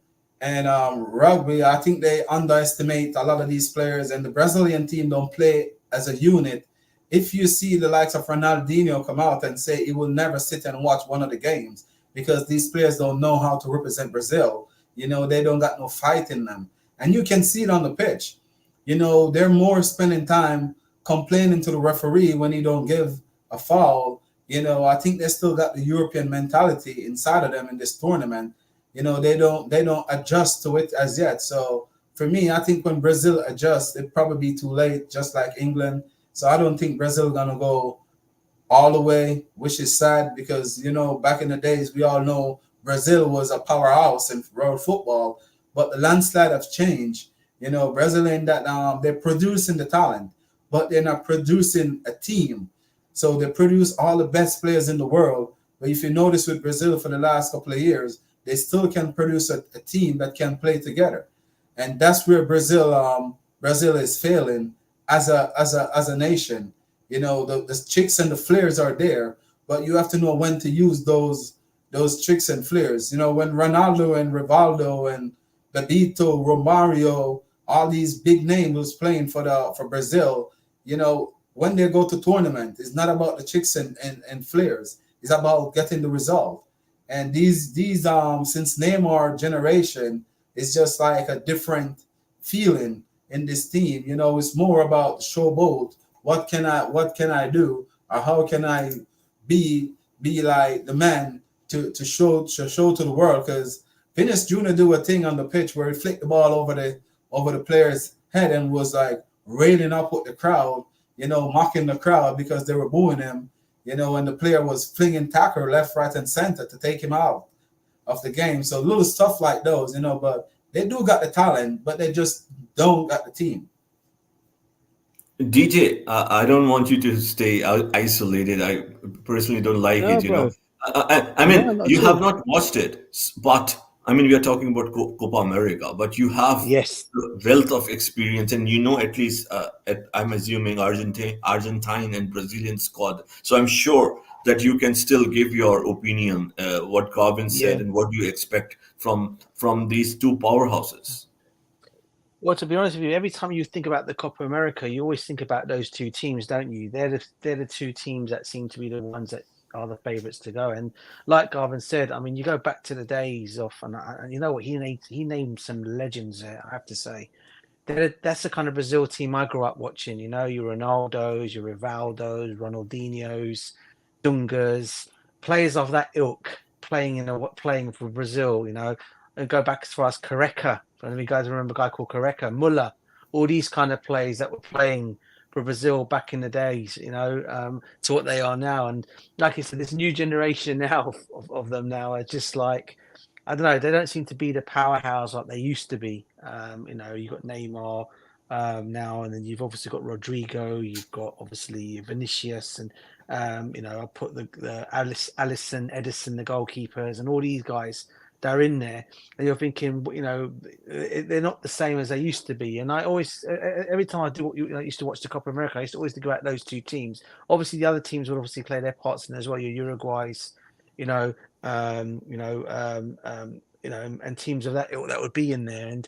and rugby, I think they underestimate a lot of these players, and the Brazilian team don't play as a unit. If you see the likes of Ronaldinho come out and say he will never sit and watch one of the games because these players don't know how to represent Brazil, they don't got no fight in them. And you can see it on the pitch. They're more spending time complaining to the referee when he don't give a foul. I think they still got the European mentality inside of them in this tournament. They don't adjust to it as yet. So for me, I think when Brazil adjusts, it probably be too late, just like England. So I don't think Brazil gonna go all the way, which is sad because back in the days we all know Brazil was a powerhouse in world football, but the landslide have changed. Brazil in that they're producing the talent, but they're not producing a team. So they produce all the best players in the world. But if you notice with Brazil for the last couple of years, they still can produce a team that can play together, and that's where Brazil is failing as a nation. The tricks and the flares are there, but you have to know when to use those tricks and flares. When Ronaldo and Rivaldo and Babito, Romario, all these big names was playing for Brazil, when they go to tournament, it's not about the tricks and flares. It's about getting the result. And these since Neymar generation, it's just like a different feeling in this team. It's more about showboat. What can I do, or how can I be like the man to show to the world? Because Vinicius Jr. do a thing on the pitch where he flicked the ball over the player's head and was like railing up with the crowd, mocking the crowd because they were booing him, and the player was flinging tackle left, right, and center to take him out of the game. So little stuff like those, but they do got the talent, but they just don't got the team. DJ, I don't want you to stay isolated. I personally don't like No, it. bro. I No, mean, not you at have all. not watched it, but I mean, we are talking about Copa America, but you have Yes. the wealth of experience, and at least I'm assuming Argentine and Brazilian squad. So I'm sure that you can still give your opinion, what Garvin said, Yeah. and what you expect from these two powerhouses. Well, to be honest with you, every time you think about the Copa America, you always think about those two teams, don't you? They're the two teams that seem to be the ones that are the favourites to go. And like Garvin said, I mean, you go back to the days of, and you know what, he named some legends there, I have to say. that's the kind of Brazil team I grew up watching. You know, your Ronaldos, your Rivaldos, Ronaldinhos, Dungas, players of that ilk playing for Brazil. You know, and go back as far as Careca. I don't know if you guys remember a guy called Careca, Muller, all these kind of players that were playing for Brazil back in the days. You know, to what they are now. And like I said, this new generation now of them now are just like, I don't know. They don't seem to be the powerhouse like they used to be. You know, you've got Neymar now, and then you've obviously got Rodrigo. You've got obviously Vinicius, and you know, I put the Allison, Edison, the goalkeepers, and all these guys. They're in there, and you're thinking, you know, they're not the same as they used to be. And I always, every time I used to watch the Copa America, I used to always think about those two teams. Obviously, the other teams would obviously play their parts in there as well. Your Uruguay's, you know, and teams of that ilk that would be in there.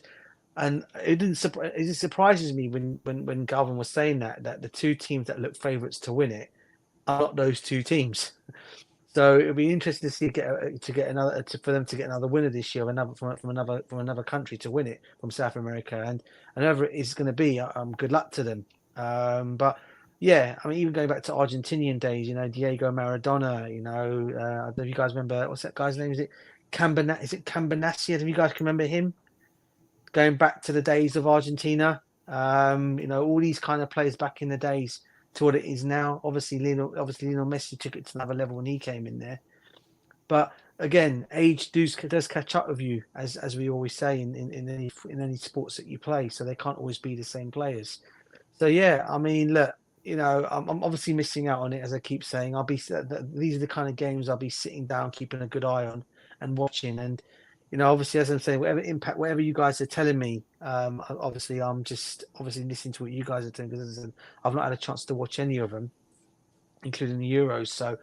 And it surprises me when Garvan was saying that the two teams that look favourites to win it are not those two teams. So it'll be interesting to see for them to get another winner this year, from another country to win it from South America, and whoever it is going to be, good luck to them. But yeah, I mean, even going back to Argentinian days, you know, Diego Maradona, you know, I don't know if you guys remember, what's that guy's name? Is it Cambanassi? Have you guys can remember him? Going back to the days of Argentina, you know, all these kind of players back in the days to what it is now. Obviously, Lionel Messi took it to another level when he came in there. But again, age does catch up with you, as we always say in any sports that you play. So they can't always be the same players. So yeah, I mean, look, you know, I'm obviously missing out on it, as I keep saying. These are the kind of games I'll be sitting down, keeping a good eye on and watching. And you know, obviously, as I'm saying, whatever you guys are telling me, obviously, I'm just obviously listening to what you guys are doing, because I've not had a chance to watch any of them, including the Euros. So,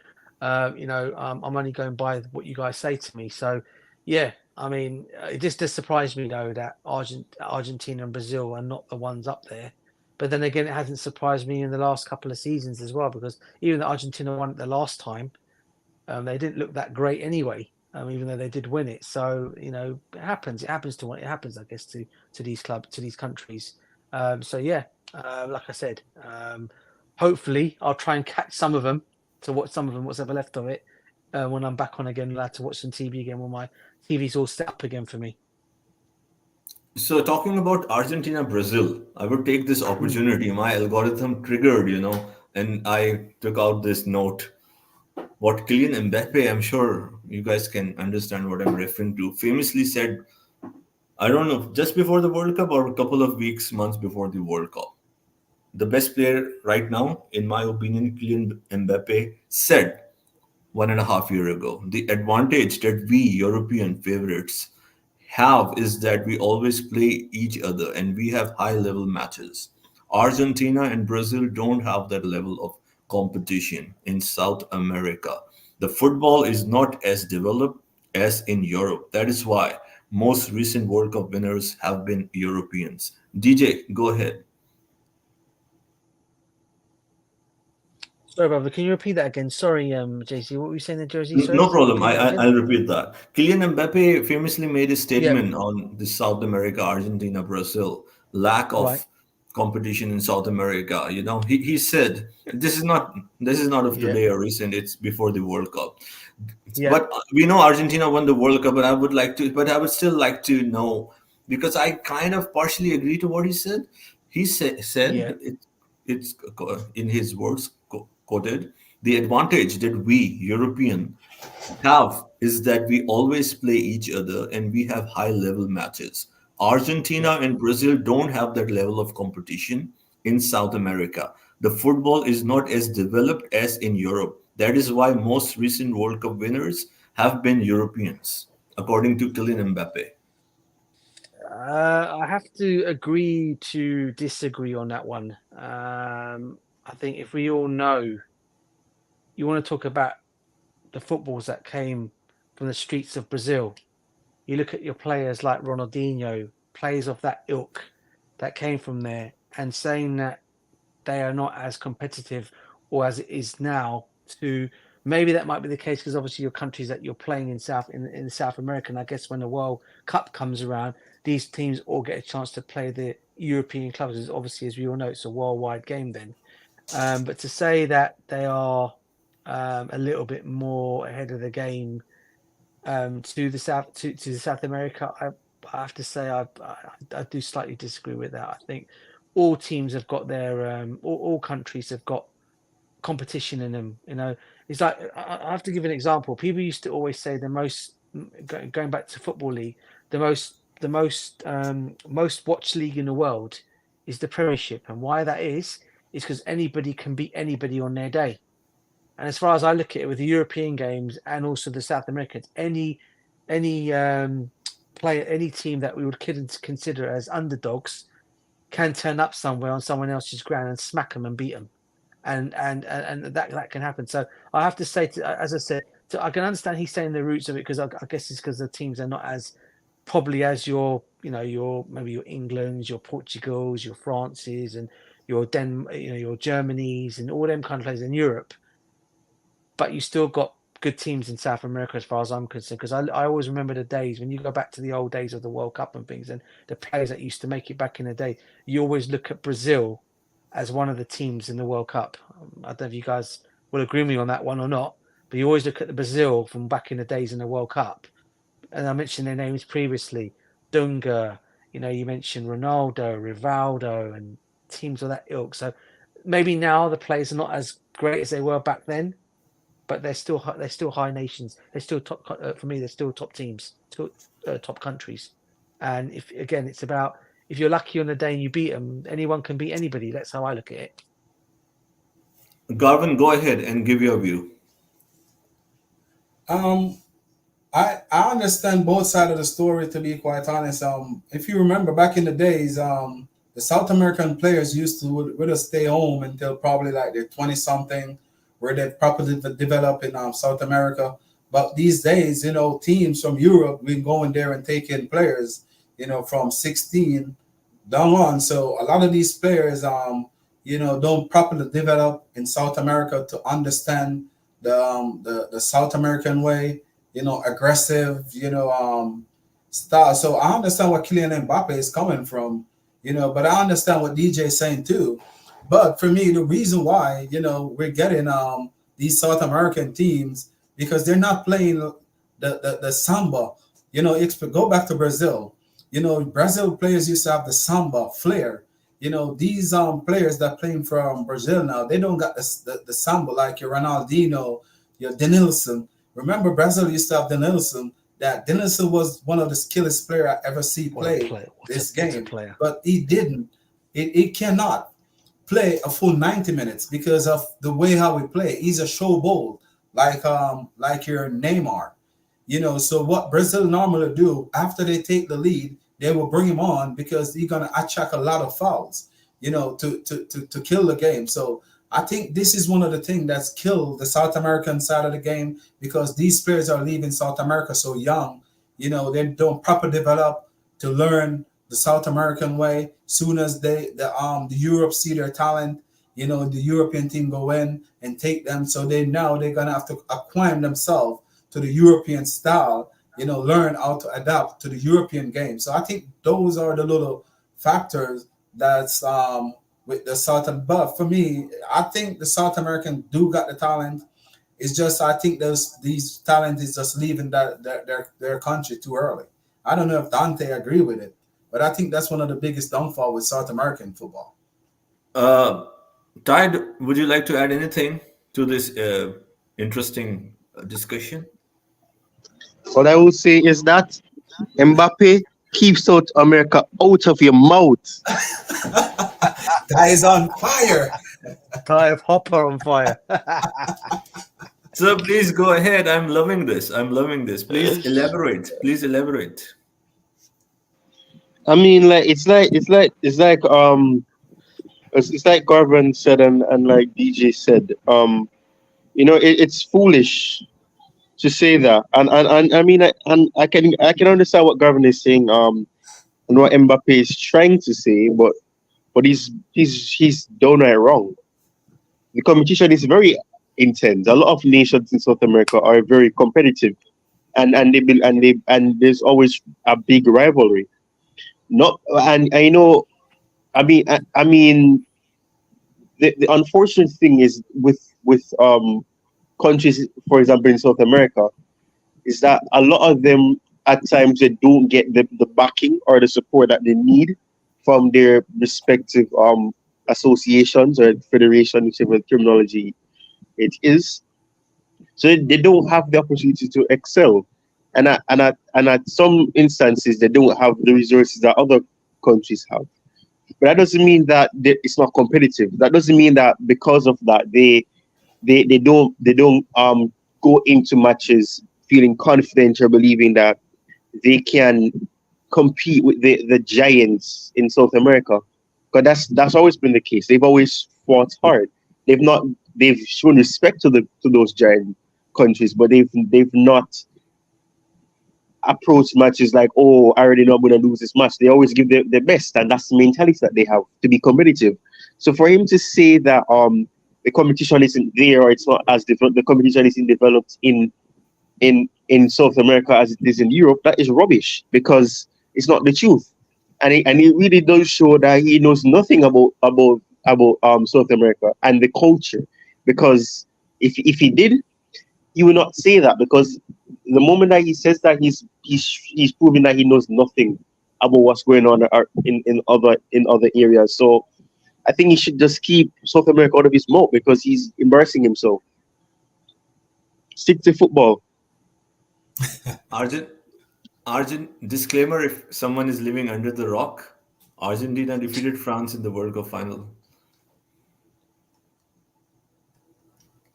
you know, I'm only going by what you guys say to me. So, yeah, I mean, it just does surprise me though that Argentina and Brazil are not the ones up there. But then again, it hasn't surprised me in the last couple of seasons as well, because even the Argentina won it the last time, they didn't look that great anyway. Even though they did win it. So, you know, it happens. It happens, I guess, to these clubs, to these countries. So yeah, like I said, hopefully I'll try and catch some of them, to watch some of them, what's ever left of it, when I'm back on again, allowed to watch some TV again when my TV's all set up again for me. So talking about Argentina, Brazil, I would take this opportunity. My algorithm triggered, you know, and I took out this note. What Kylian Mbappe, I'm sure you guys can understand what I'm referring to, famously said, I don't know, just before the World Cup or a couple of weeks, months before the World Cup. The best player right now, in my opinion, Kylian Mbappe, said 1.5 years ago, the advantage that we European favorites have is that we always play each other and we have high level matches. Argentina and Brazil don't have that level of competition in South America. The football is not as developed as in Europe. That is why most recent World Cup winners have been Europeans. DJ, go ahead. Sorry, brother. Can you repeat that again? Sorry, JC. What were you saying there, Jersey? Sorry, No can you problem. repeat that again? I'll repeat that. Kylian Mbappe famously made a Yep. statement on the South America, Argentina, Brazil, lack Right. of competition in South America. You know, he said this is not of Yep. today or recent. It's before the World Cup. Yep. But we know Argentina won the World Cup, but I would still like to know, because I kind of partially agree to what he said. He said Yep. it's in his words quoted, the advantage that we European have is that we always play each other and we have high level matches. Argentina Yep. and Brazil don't have that level of competition in South America. The football is not as developed as in Europe. That is why most recent World Cup winners have been Europeans, according to Kylian Mbappe. I have to agree to disagree on that one. I think if we all know, you want to talk about the footballs that came from the streets of Brazil. You look at your players like Ronaldinho, players of that ilk that came from there, and saying that they are not as competitive or as it is now, to maybe that might be the case because obviously your countries that you're playing in South America, and I guess when the World Cup comes around, these teams all get a chance to play European clubs. Is obviously, as we all know, it's a worldwide game then. But to say that they are a little bit more ahead of the game to the South America, I have to say I do slightly disagree with that. I think all teams have got their all countries have got competition in them. You know, it's like I have to give an example. People used to always say the most going back to football league, most watched league in the world is the Premiership, and why that is because anybody can beat anybody on their day. And as far as I look at it, with the European games and also the South Americans, any player, any team that we would consider as underdogs can turn up somewhere on someone else's ground and smack them and beat them, and that can happen. So I have to say, as I said, I can understand he's saying the roots of it because I guess it's because the teams are not as probably as maybe your Englands, your Portugals, your Frances, and your your Germanys and all them kind of players in Europe. But you still got good teams in South America, as far as I'm concerned. Because I always remember the days when you go back to the old days of the World Cup and things, and the players that used to make it back in the day. You always look at Brazil as one of the teams in the World Cup. I don't know if you guys will agree with me on that one or not, but you always look at the Brazil from back in the days in the World Cup. And I mentioned their names previously, Dunga. You mentioned Ronaldo, Rivaldo, and teams of that ilk. So maybe now the players are not as great as they were back then, but they're still high nations. They're still top for me. They're still top teams, still top countries. And it's about if you're lucky on the day and you beat them, anyone can beat anybody. That's how I look at it. Garvan, go ahead and give your view. I understand both sides of the story, to be quite honest. If you remember back in the days, the South American players used to would stay home until probably like they're 20 something, where they properly develop in South America. But these days, teams from Europe been going there and taking players, from 16 down on. So a lot of these players, don't properly develop in South America to understand the South American way, aggressive, style. So I understand what Kylian Mbappe is coming from, but I understand what DJ is saying too. But for me, the reason why, we're getting these South American teams because they're not playing the samba. Go back to Brazil. Brazil players used to have the samba flair. These players that playing from Brazil now, they don't got the samba like your Ronaldinho, your Denilson. Remember, Brazil used to have Denilson. That Denilson was one of the skillest player I ever see play this game, but he didn't. It cannot play a full 90 minutes because of the way how we play. He's a showboat, like your Neymar. So what Brazil normally do after they take the lead, they will bring him on because he's gonna attract a lot of fouls, to kill the game. So I think this is one of the things that's killed the South American side of the game because these players are leaving South America so young. They don't properly develop to learn the South American way. Soon as the Europe see their talent, the European team go in and take them. So they're gonna have to acquire themselves to the European style. Learn how to adapt to the European game. So I think those are the little factors that's with the Southern. But for me, I think the South American do got the talent. It's just I think these talent is just leaving their country too early. I don't know if Dante agree with it, but I think that's one of the biggest downfall with South American football. Tide, would you like to add anything to this interesting discussion? What I will say is that Mbappe keeps South America out of your mouth. That is on fire. Tie of Hopper on fire. So please go ahead. I'm loving this. Please elaborate. I mean, it's like Garvan said and like DJ said. It's foolish to say that, and I mean, I can understand what Garvan is saying. And what Mbappe is trying to say, but he's downright wrong. The competition is very intense. A lot of nations in South America are very competitive, and there's always a big rivalry. Not and I know I mean, the unfortunate thing is with countries, for example, in South America, is that a lot of them at times they don't get the backing or the support that they need from their respective associations or federation, whichever terminology it is. So they don't have the opportunity to excel, and at some instances they don't have the resources that other countries have. But that doesn't mean that it's not competitive. That doesn't mean that because of that they don't go into matches feeling confident or believing that they can compete with the giants in South America. Because that's always been the case. They've always fought hard. They've not they've shown respect to those giant countries, but they've not approached matches like, oh, I already know I'm gonna lose this match. They always give their best, and that's the mentality that they have to be competitive. So for him to say that the competition isn't there or it's not as the competition isn't developed in South America as it is in Europe, that is rubbish because it's not the truth. And it really does show that he knows nothing about South America and the culture. Because if he did, he would not say that, because the moment that he says that, he's proving that he knows nothing about what's going on in other areas. So I think he should just keep South America out of his mouth because he's embarrassing himself. Stick to football. Argent, disclaimer: if someone is living under the rock, Argentina defeated France in the World Cup final.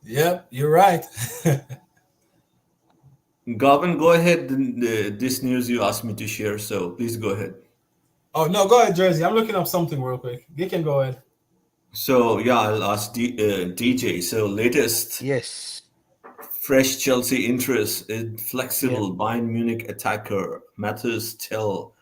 Yep, you're right. Garvan, go ahead. This news you asked me to share, so please go ahead. Oh no, go ahead, Jersey. I'm looking up something real quick. You can go ahead. So yeah, I'll ask DJ. So latest Yes. fresh Chelsea interest in Yeah. flexible Bayern Munich attacker Matthias Tell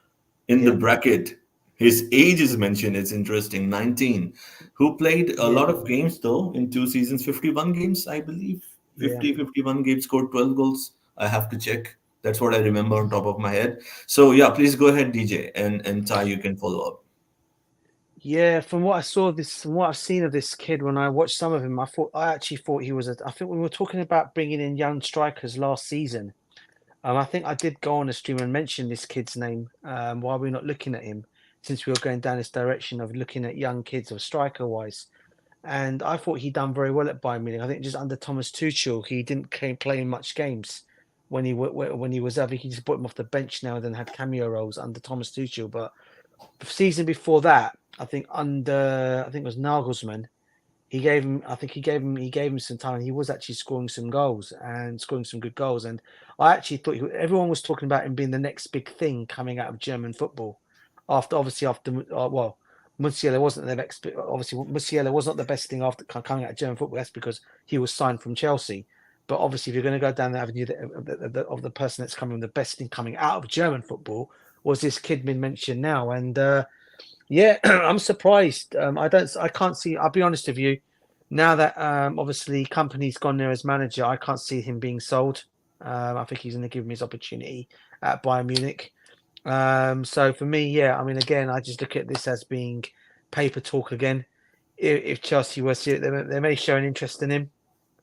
in the Yeah. bracket. His age is mentioned. It's interesting. 19. Who played a Yeah. lot of games though in 2 seasons, 51 games, I believe. Yeah. 51 games, scored 12 goals. I have to check. That's what I remember on top of my head. So yeah, please go ahead, DJ, and Ty, you can follow up. Yeah, from what I've seen of this kid, when I watched some of him, I actually thought he was I think we were talking about bringing in young strikers last season. I think I did go on a stream and mention this kid's name. Why we're not looking at him, since we were going down this direction of looking at young kids or striker wise. And I thought he done very well at Bayern Munich. I think just under Thomas Tuchel, he didn't play in much games when he was there. I think he just put him off the bench now and then had cameo roles under Thomas Tuchel. But the season before that, I think it was Nagelsmann. He gave him some time. And he was actually scoring some goals and scoring some good goals. And I actually thought everyone was talking about him being the next big thing coming out of German football. Musiala wasn't the next. Obviously, Musiala was not the best thing after coming out of German football. That's because he was signed from Chelsea. But obviously, if you're going to go down the avenue of the person that's coming, the best thing coming out of German football was this kid been mentioned now. And yeah, I'm surprised. I can't see. I'll be honest with you. Now that obviously company's gone there as manager, I can't see him being sold. I think he's going to give him his opportunity at Bayern Munich. So for me, yeah, I mean, again, I just look at this as being paper talk again. If Chelsea were to, they may show an interest in him,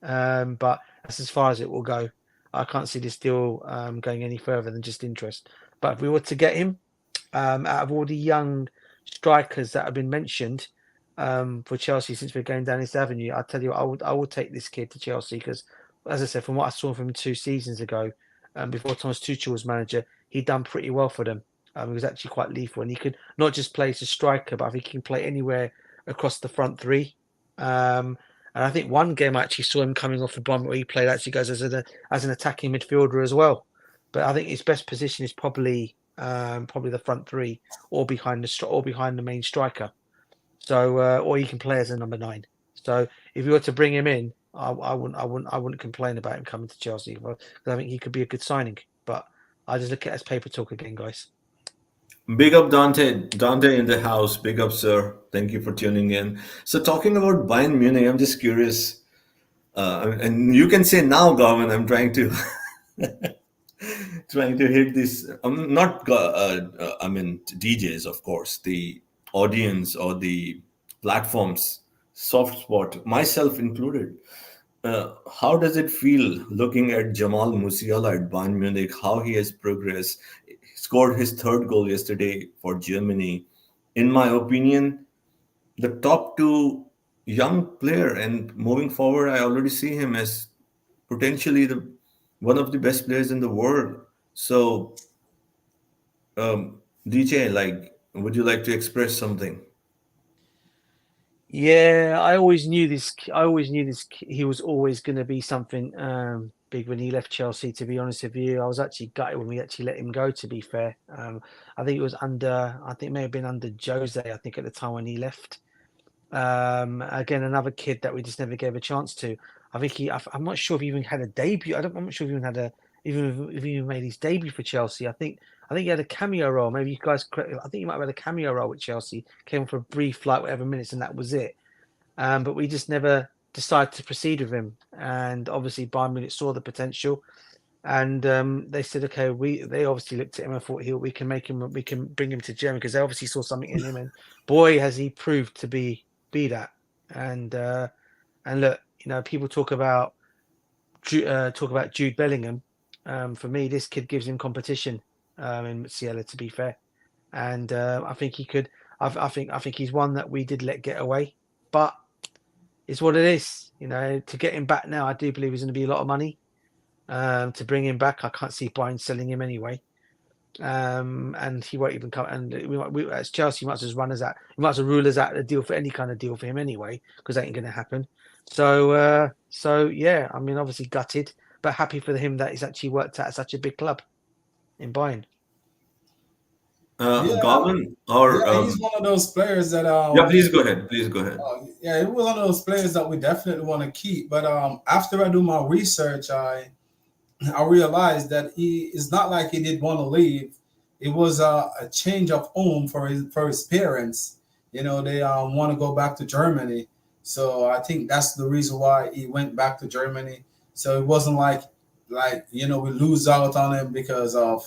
but that's as far as it will go. I can't see this deal going any further than just interest. But if we were to get him, out of all the young strikers that have been mentioned for Chelsea since we're going down this avenue, I tell you, I would take this kid to Chelsea because, as I said, from what I saw from him 2 seasons ago, before Thomas Tuchel was manager, he'd done pretty well for them. He was actually quite lethal, and he could not just play as a striker, but I think he can play anywhere across the front three. And I think one game I actually saw him coming off the bomb where he played actually goes as an attacking midfielder as well. But I think his best position is probably the front three or behind the main striker. So or he can play as a number 9. So if you were to bring him in, I wouldn't complain about him coming to Chelsea because I think he could be a good signing. But I just look at it as paper talk again, guys. Big up Dante. Dante in the house. Big up, sir. Thank you for tuning in. So talking about Bayern Munich, I'm just curious. And you can say now, Garvan, I'm trying to hit this. I'm not. I mean, DJs, of course. The audience or the platforms soft spot, myself included. How does it feel looking at Jamal Musiala at Bayern Munich? How he has progressed, scored his third goal yesterday for Germany. In my opinion, the top two young player, and moving forward, I already see him as potentially the one of the best players in the world. So, DJ, like, would you like to express something? Yeah, I always knew this. I always knew this. He was always going to be something big when he left Chelsea. To be honest with you, I was actually gutted when we actually let him go. To be fair, I think it was under. I think it may have been under Jose. I think at the time when he left. Again, another kid that we just never gave a chance to. I think I'm not sure if he even had a debut. I'm not sure if he even had a. Even if he even made his debut for Chelsea. I think he had a cameo role. Maybe you guys correct. I think he might have had a cameo role with Chelsea. Came for a brief, like whatever minutes, and that was it. But we just never decided to proceed with him. And obviously, Bayern Munich saw the potential, and they said, okay, they obviously looked at him and thought, we can bring him to Germany because they obviously saw something in him. And boy, has he proved to be that. And look, people talk about Jude Bellingham. For me, this kid gives him competition in Musiala, to be fair. And I think he could. I think he's one that we did let get away, but it's what it is. To get him back now, I do believe he's going to be a lot of money. To bring him back, I can't see Bayern selling him anyway. And he won't even come. And we as Chelsea, might as well run us out. We might as well rule us out a deal for any kind of deal for him anyway, because that ain't going to happen. So yeah, I mean, obviously gutted, but happy for him that he's actually worked out at such a big club in Bayern. Yeah, Garvan or yeah, he's one of those players that yeah, please go ahead. Please go ahead. yeah, he was one of those players that we definitely want to keep. But after I do my research, I realized that he it's not like he did want to leave. It was a change of home for his parents. They want to go back to Germany, so I think that's the reason why he went back to Germany. So it wasn't like we lose out on him because of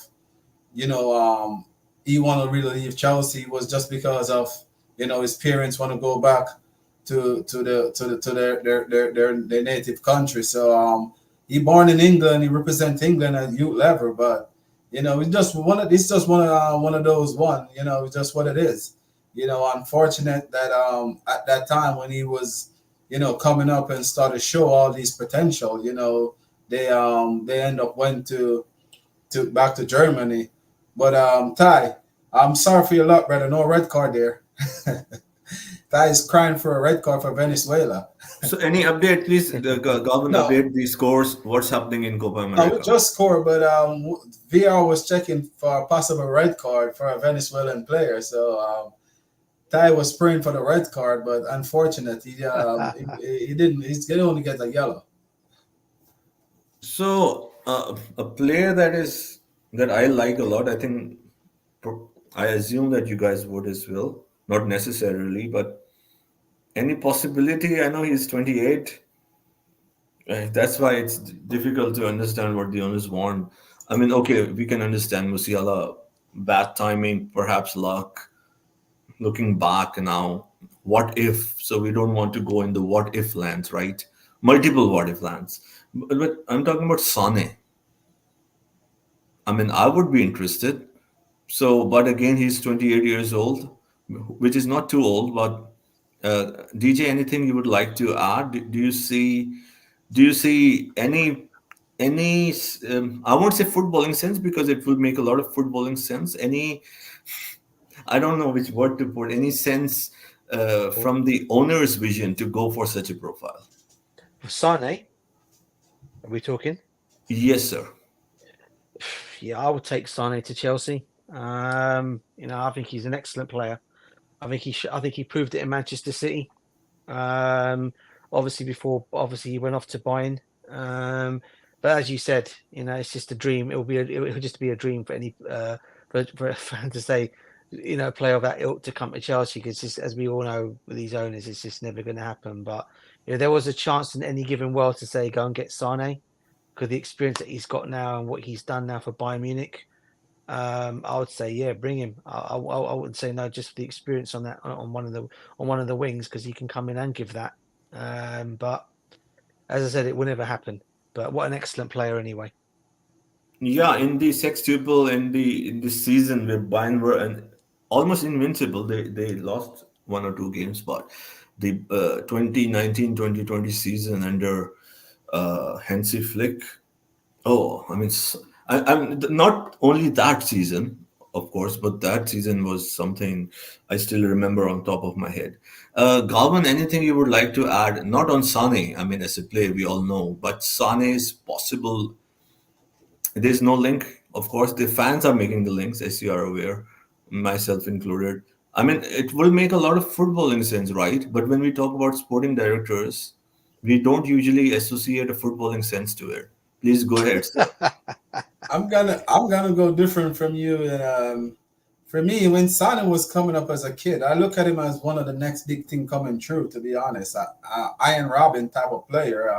you know he want to really leave Chelsea. It was just because of his parents want to go back to their native country. So he born in England. He represents England at youth level, but it's just one of those one. It's just what it is. Unfortunate that at that time when he was coming up and started to show all these potential. They end up went to back to Germany. But Ty, I'm sorry for your luck, brother. No red card there. Ty is crying for a red card for Venezuela. So, any update, please? The government No, update the scores. What's happening in Copa no, we America? just scored, but VR was checking for a possible red card for a Venezuelan player. So Ty was praying for the red card, but unfortunately, he didn't. He's going to only get a yellow. So, a player that I like a lot. I think I assume that you guys would as well. Not necessarily, but any possibility. I know he's 28. That's why it's difficult to understand what the owners want. I mean, okay, we can understand Musiala, bad timing, perhaps luck. Looking back now, what if? So we don't want to go in the what if lands, right? Multiple what if lands. But I'm talking about Sane. I mean, I would be interested. So, but again, he's 28 years old, which is not too old. But DJ, anything you would like to add? Do you see any? I won't say footballing sense because it would make a lot of footballing sense. Any? I don't know which word to put. Any sense from the owner's vision to go for such a profile? Sane, are we talking? Yes, sir. Yeah, I would take Sane to Chelsea. I think he's an excellent player. I think he proved it in Manchester City. Obviously he went off to Bayern. But as you said, it's just a dream. It will just be a dream for any for a fan to say, a player of that ilk to come to Chelsea, because as we all know with these owners, it's just never going to happen. But there was a chance in any given world to say go and get Sane, because the experience that he's got now and what he's done now for Bayern Munich. I would say, yeah, bring him. I wouldn't say no, just for the experience on that on one of the wings, because he can come in and give that. But as I said, it will never happen. But what an excellent player anyway. Yeah, in the sextuple in this season where Bayern were almost invincible, they lost one or two games, but the 2019-2020 season under Hansi Flick. Oh, I mean, I'm not only that season, of course, but that season was something I still remember on top of my head. Galvan, anything you would like to add? Not on Sane, I mean, as a player, we all know, but Sane's possible. There's no link. Of course, the fans are making the links, as you are aware, myself included. I mean, it will make a lot of footballing sense, right? But when we talk about sporting directors, we don't usually associate a footballing sense to it. Please go ahead, sir. I'm gonna go different from you. And for me, when Sane was coming up as a kid, I look at him as one of the next big thing coming true. To be honest, Iron Robin type of player.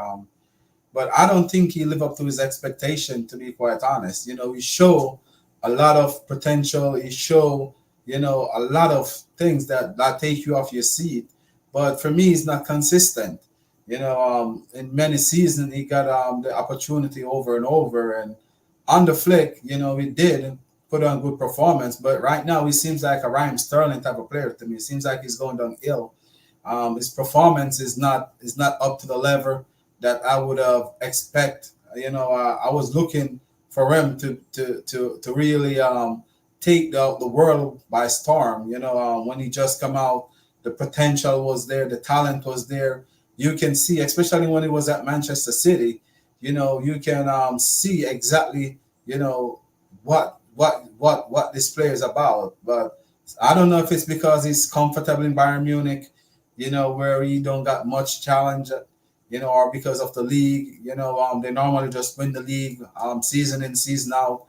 But I don't think he lived up to his expectation. To be quite honest, he show a lot of potential. He show a lot of things that take you off your seat. But for me, he's not consistent. In many seasons, he got the opportunity over and over, and on the flick, he did put on good performance. But right now, he seems like a Raheem Sterling type of player to me. It seems like he's going downhill. His performance is not up to the level that I would have expect. I was looking for him to really take the world by storm. When he just come out, the potential was there, the talent was there. You can see, especially when he was at Manchester City, you can see exactly, what this player is about. But I don't know if it's because he's comfortable in Bayern Munich, where he don't got much challenge, or because of the league. They normally just win the league season in, season out.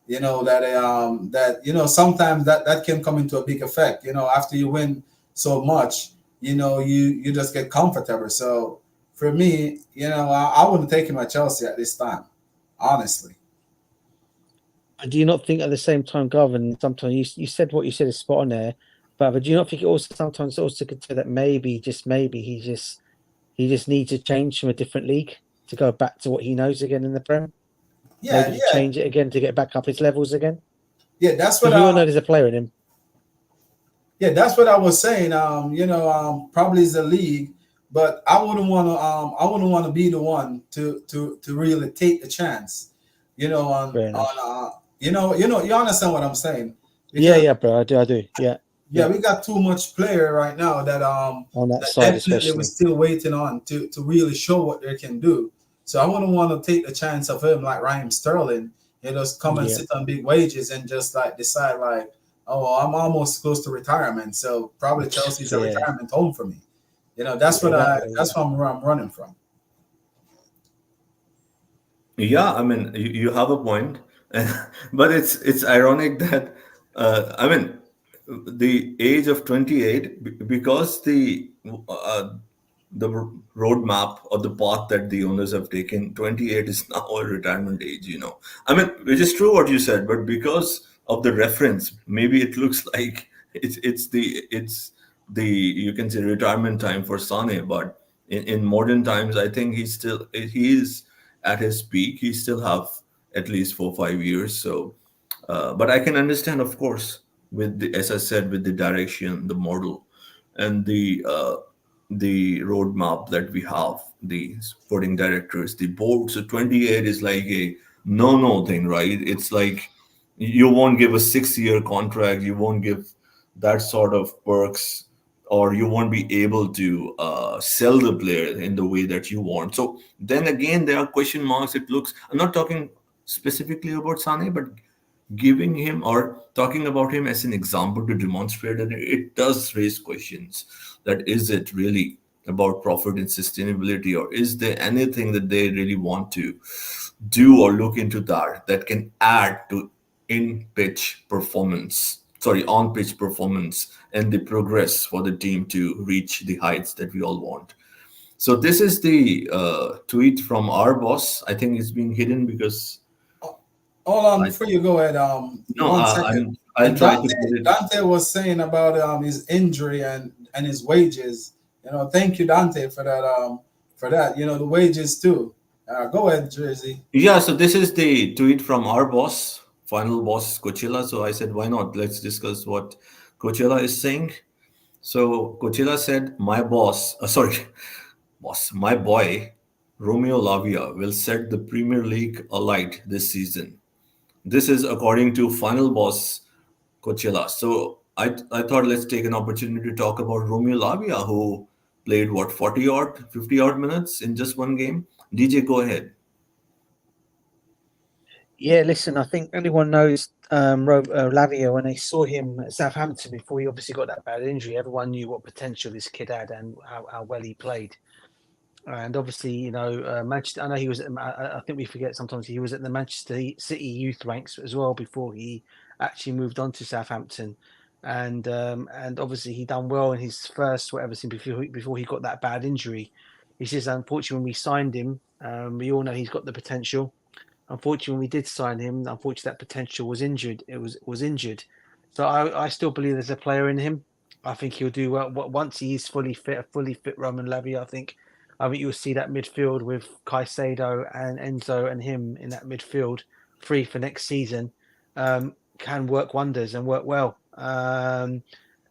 That sometimes that can come into a big effect. After you win so much, you just get comfortable. So for me, I wouldn't take him at Chelsea at this time, honestly. Do you not think at the same time, Garvin, sometimes you said what you said is spot on there, but do you not think it also sometimes also could say that maybe, just maybe, he just needs to change from a different league to go back to what he knows again in the Prem? Yeah, Maybe to yeah, change it again to get back up his levels again? yeah. That's what Because we all know there's a player in him. Yeah, that's what I was saying. Probably is the league, but I wouldn't want to. I wouldn't want to be the one to really take the chance. Fair enough. You understand what I'm saying? Yeah, Because bro, I do. Yeah, yeah, we got too much player right now on that that side definitely we're especially. still waiting on to really show what they can do. So I wouldn't want to take the chance of him like Raheem Sterling. Just come and Yeah, sit on big wages and just like decide like, oh, well, I'm almost close to retirement, so probably Chelsea's a yeah, retirement home for me. That's yeah. what I. That, That's where I'm running from. Yeah, I mean, you have a point, but it's ironic that I mean, the age of 28 because the roadmap or the path that the owners have taken, 28 is now a retirement age. I mean, which is true what you said, but because of the reference, maybe it looks like it's the you can say retirement time for Sane, but in modern times, I think he is at his peak. He still have at least 4 5 years. So, but I can understand, of course, with as I said, with the direction, the model, and the roadmap that we have, the sporting directors, the board. So 28 is like a no thing, right? It's like you won't give a 6 year contract, you won't give that sort of perks, or you won't be able to sell the player in the way that you want. So then again, there are question marks. It looks, I'm not talking specifically about Sane, but giving him or talking about him as an example to demonstrate that it does raise questions, that is it really about profit and sustainability, or is there anything that they really want to do or look into that can add to in pitch performance, sorry, on pitch performance, and the progress for the team to reach the heights that we all want. So this is the tweet from our boss. I think it's being hidden because Oh, hold on I, before you go ahead. no, 1 second. I'll And try to put it. Dante was saying about his injury and his wages. Thank you, Dante, for that. For that, the wages too. Go ahead, Jersey. Yeah, so this is the tweet from our boss, final boss, Coachella. So I said, why not? Let's discuss what Coachella is saying. So Coachella said, my boss, sorry, boss, my boy, Romeo Lavia, will set the Premier League alight this season. This is according to final boss Coachella. So I thought let's take an opportunity to talk about Romeo Lavia, who played what 40 odd, 50 odd minutes in just one game. DJ, go ahead. Yeah, listen, I think anyone knows Lavia when they saw him at Southampton before he obviously got that bad injury. Everyone knew what potential this kid had and how well he played. And obviously, Manchester. I know he was. I think we forget sometimes he was at the Manchester City youth ranks as well before he actually moved on to Southampton, and obviously he done well in his first whatever since before he got that bad injury. It's just unfortunate when we signed him. We all know he's got the potential. Unfortunately, when we did sign him, unfortunately that potential was injured. It was injured. So I still believe there's a player in him. I think he'll do well once he's fully fit. A fully fit Roman Lavia, I think you'll see that midfield with Caicedo and Enzo and him in that midfield, free for next season, can work wonders and work well.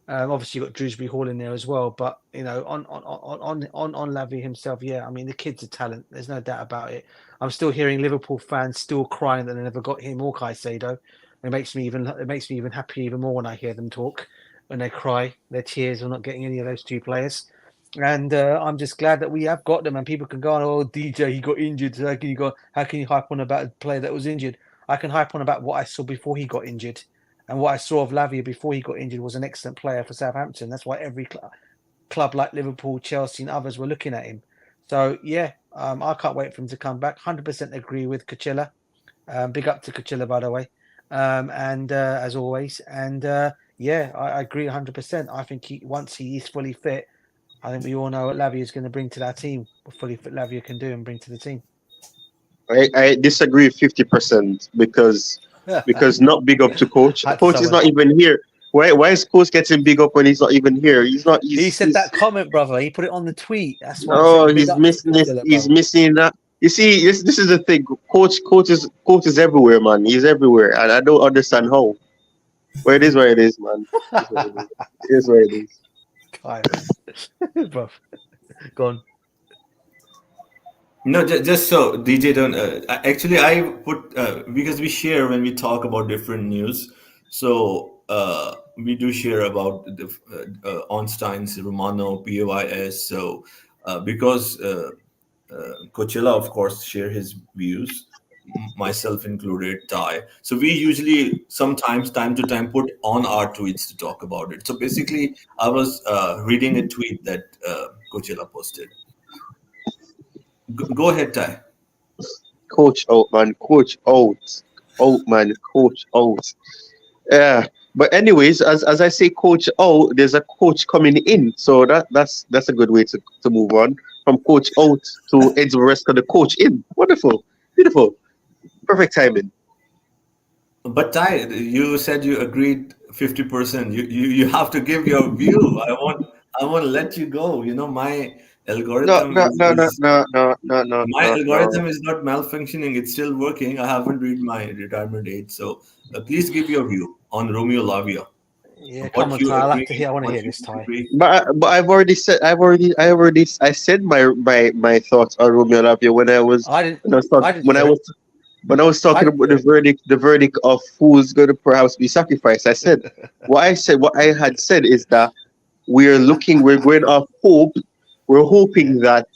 Obviously, you've got Drewsbury Hall in there as well, but on Lavia himself, yeah, I mean the kid's a talent. There's no doubt about it. I'm still hearing Liverpool fans still crying that they never got him or Caicedo. It makes me even happy even more when I hear them talk, when they cry, their tears are not getting any of those two players. And I'm just glad that we have got them, and people can go on. Oh, DJ, he got injured. So how can you hype on about a player that was injured? I can hype on about what I saw before he got injured, and what I saw of Lavia before he got injured was an excellent player for Southampton. That's why every club like Liverpool, Chelsea, and others were looking at him. So yeah, I can't wait for him to come back. 100% agree with Coachella. Big up to Coachella, by the way. And as always, and yeah, I agree 100%. I think once he is fully fit. I think we all know what Lavia is going to bring to that team. What fully fit Lavia can do and bring to the team. I disagree 50% because not big up to coach. Coach is not even here. Why is coach getting big up when he's not even here? He's not. He said that comment, brother. He put it on the tweet. That's why. Oh, he's missing this. He's missing that. You see, this is the thing. Coach is everywhere, man. He's everywhere, and I don't understand how. Where it is, man. It is where it is. Bro, go on. No, just so DJ don't. Actually, I put because we share when we talk about different news. So we do share about the Onstein's, Romano, PAYS. So because Coachella, of course, share his views, myself included, Ty. So we usually sometimes time to time put on our tweets to talk about it. So basically, I was reading a tweet that Coachella posted. Go ahead, Ty. Coach out, man. Coach out. Out, man. Coach out. Yeah. But anyways, as I say, coach out, there's a coach coming in. So that's a good way to move on from coach out to Ed's rest of the coach in. Wonderful. Beautiful. Perfect timing. But Ty, you said you agreed 50%. You have to give your view. I want to let you go. My algorithm algorithm is not malfunctioning. It's still working. I haven't read my retirement age. So please give your view on Romeo Lavia. Yeah, come on, Ty. I like to hear. I want to hear this, Ty. But I've already said I said my thoughts on Romeo Lavia when I was talking about the verdict of who's going to perhaps be sacrificed. I said what I had said is that we're going off hope. We're hoping that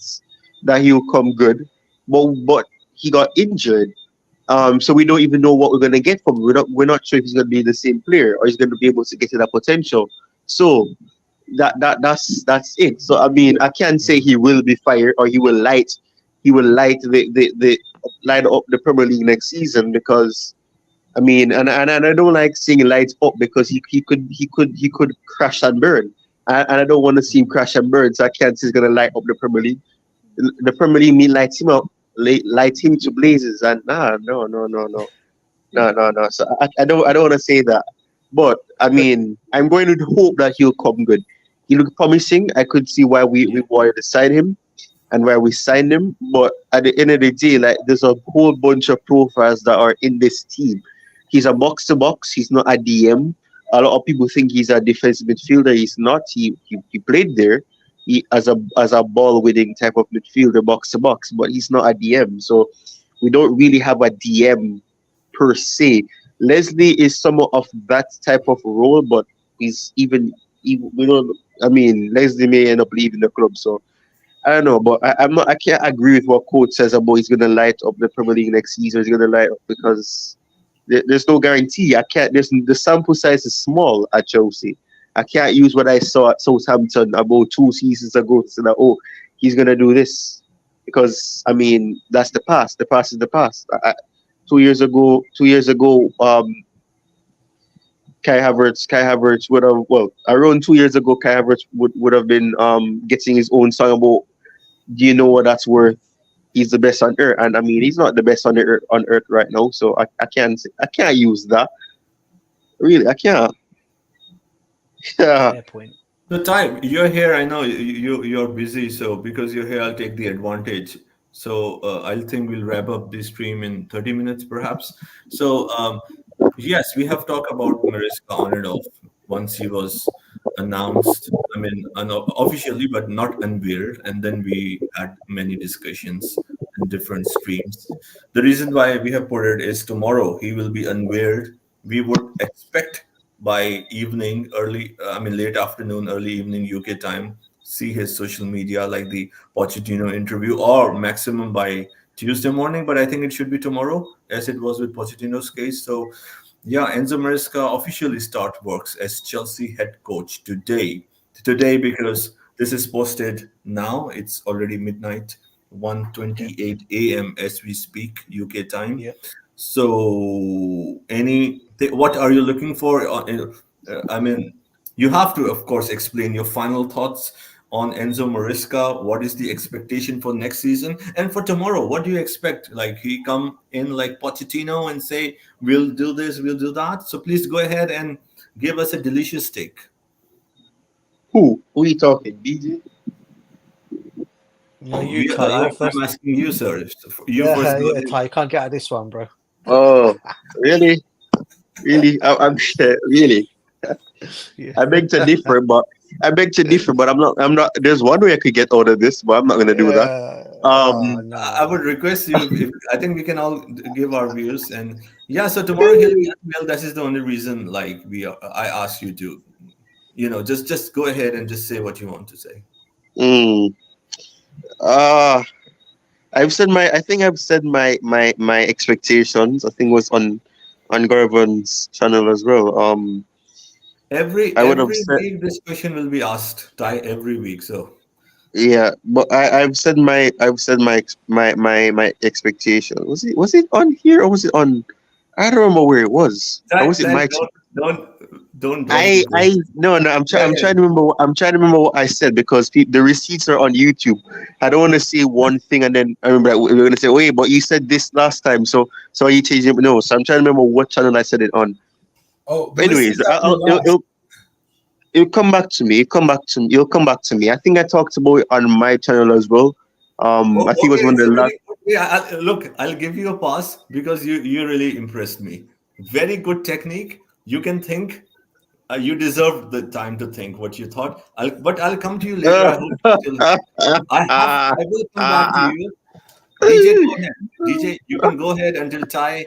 he'll come good, but he got injured. So we don't even know what we're gonna get from him. We're not sure if he's gonna be the same player or he's gonna be able to get to that potential. So that's it. So I mean, I can't say he will be fired or he will light the light up the Premier League next season, because I mean, and I don't like seeing lights up because he could crash and burn, and I don't want to see him crash and burn. So I can't say he's gonna light up the Premier League. The Premier League mean light him up, light him to blazes, and no. no. So I don't want to say that, but I mean, I'm going to hope that he'll come good. He looked promising. I could see why we Yeah. wanted to sign him and why we signed him. But at the end of the day, like there's a whole bunch of profiles that are in this team. He's a box to box. He's not a DM. A lot of people think he's a defensive midfielder. He's not. He played there. He as a ball winning type of midfielder, box to box, but he's not a DM. So we don't really have a DM per se. Leslie is somewhat of that type of role, but he's even we don't. I mean, Leslie may end up leaving the club, so I don't know. But I'm not. I can't agree with what coach says about he's going to light up the Premier League next season. He's going to light up because there's no guarantee. I can't. The sample size is small at Chelsea. I can't use what I saw at Southampton about 2 seasons ago to say that he's going to do this because I mean that's the past. The past is the past. 2 years ago, Kai Havertz would have around 2 years ago, Kai Havertz would have been getting his own song about do you know what that's worth? He's the best on earth, and I mean he's not the best on earth right now. So I can't use that. Really, I can't. Yeah. Fair point. So, Ty, you're here. I know you're busy, so because you're here, I'll take the advantage. So, I'll think we'll wrap up this stream in 30 minutes, perhaps. So, yes, we have talked about Mariska on and off once he was announced. I mean, officially, but not unveiled. And then we had many discussions in different streams. The reason why we have put it is tomorrow he will be unveiled. We would expect by evening, late afternoon, early evening UK time, see his social media like the Pochettino interview, or maximum by Tuesday morning. But I think it should be tomorrow, as it was with Pochettino's case. So yeah, Enzo Maresca officially start works as Chelsea head coach today. Today, because this is posted now, it's already midnight, one Yeah. twenty-eight a.m. as we speak, UK time. Yeah. So, what are you looking for? I mean, you have to, of course, explain your final thoughts on Enzo Maresca. What is the expectation for next season and for tomorrow? What do you expect? Like he come in like Pochettino and say, "We'll do this, we'll do that." So please go ahead and give us a delicious take. Who are you talking, BJ? No, you Ty, you're I'm first. asking you, sir. You first Yeah, go yeah, ahead. Ty, you can't get out of this one, bro. Oh, really? Really? I'm really. Yeah. I beg to differ, but I'm not. I'm not. There's one way I could get out of this, but I'm not gonna do that. Yeah. Oh Um. I would no. request you if I think we can all give our views and yeah. So tomorrow he'll be unveiled. That is the only reason. Like I asked you to, just go ahead and just say what you want to say. mm, uh, I've said my. I think I've said my expectations. I think was on Garvan's channel as well. Every I would have every said. week this question will be asked. Ty every week. So Yeah, but I've said my expectation. Was it on here or was it on? I don't remember where it was. Or was it Ty, my? don't I be going. I no no I'm Go trying I'm ahead. trying to remember I'm trying to remember what I said because the receipts are on YouTube. I don't want to say one thing and then I remember that we're gonna say, wait, but you said this last time, so are you changing it? No, so I'm trying to remember what channel I said it on. Oh, the But anyways, receipts have been lost. it'll come back to me. It'll come back to me. I think I talked about it on my channel as well. I think it was Okay, one of the so last. really, look, I'll give you a pass because you really impressed me. Very good technique. You can think. You deserve the time to think what you thought. But I'll come to you later. I hope you're still here. I will come back to you. DJ, go ahead. DJ, you can go ahead until Ty.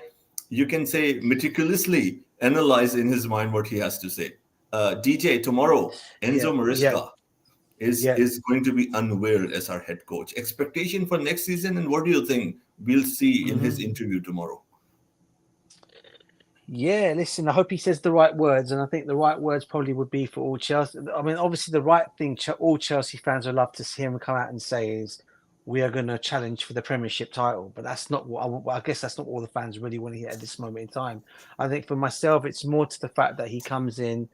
You can say meticulously analyze in his mind what he has to say. DJ, tomorrow, Yeah. Enzo Yeah. Maresca Yeah. is going to be unveiled as our head coach. Expectation for next season, and what do you think we'll see in his interview tomorrow? Yeah, listen, I hope he says the right words, and I think the right words probably would be for all Chelsea. I mean, obviously, the right thing all Chelsea fans would love to see him come out and say is, "We are going to challenge for the Premiership title." But that's not what I guess that's not all the fans really want to hear at this moment in time. I think for myself, it's more to the fact that he comes in.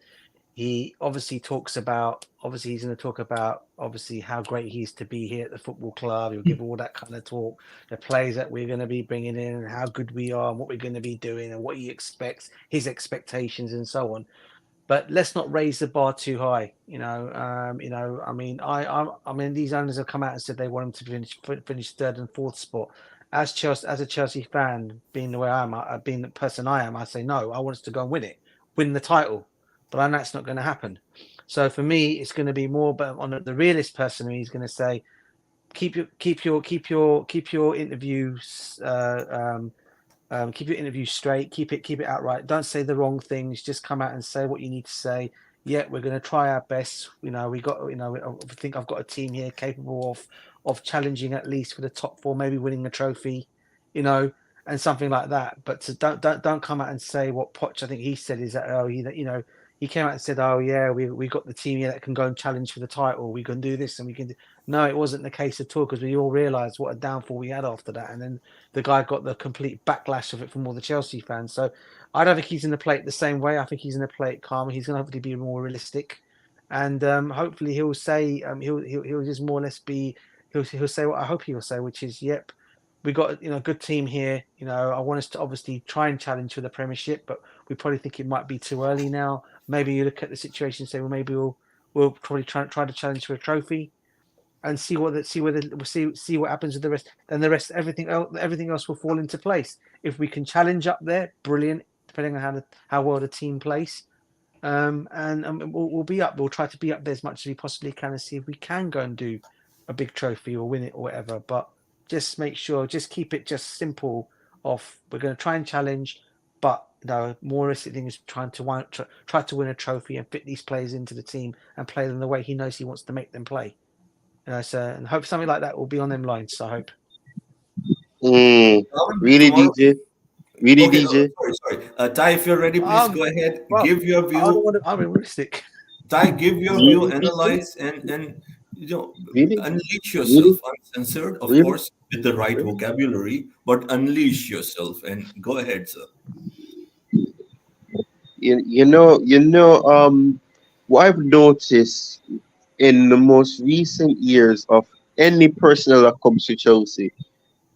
He obviously talks about, obviously he's going to talk about obviously how great he is to be here at the football club. He'll give all that kind of talk, the players that we're going to be bringing in, and how good we are, and what we're going to be doing, and what he expects, his expectations, and so on. But let's not raise the bar too high. I mean, these owners have come out and said they want him to finish third and fourth spot. As a Chelsea fan, being the way I am, being the person I am, I say no. I want us to go and win the title. But I know that's not going to happen. So for me, it's going to be more. But on the realist person, he's going to say, keep your interviews. Keep your interview straight. Keep it outright. Don't say the wrong things. Just come out and say what you need to say. Yeah, we're going to try our best. I think I've got a team here capable of challenging at least for the top four, maybe winning a trophy, and something like that. But don't come out and say what Poch, I think he said, is that he came out and said, oh yeah, we got the team here that can go and challenge for the title. We can do this and we can do. No, it wasn't the case at all, because we all realised what a downfall we had after that, and then the guy got the complete backlash of it from all the Chelsea fans. So I don't think he's going to play it the same way. I think he's going to play it calmer. He's going to hopefully be more realistic, and hopefully he'll say he'll just more or less be he'll say what I hope he'll say, which is, yep, we got a good team here. I want us to obviously try and challenge for the Premiership, but we probably think it might be too early now. Maybe you look at the situation and say, well, maybe we'll probably try to challenge for a trophy, and see what happens with the rest. Then the rest, everything else will fall into place. If we can challenge up there, brilliant. Depending on how well the team plays, and we'll be up. We'll try to be up there as much as we possibly can, and see if we can go and do a big trophy or win it or whatever. But just make sure, just keep it just simple. We're going to try and challenge, but more realistic thing is try to win a trophy and fit these players into the team and play them the way he knows he wants to make them play. And hope something like that will be on them lines. I hope. Really, Tomorrow. DJ? Really, Okay, DJ? sorry. Ty, if you're ready, please go ahead. Well, give your I don't view. want to. I'm realistic. Ty, give your Really, view, DJ? analyze, and Really? unleash Really? yourself, uncensored, of Really? course, with the right vocabulary, but unleash yourself and go ahead, sir. What I've noticed in the most recent years of any personnel that comes to Chelsea,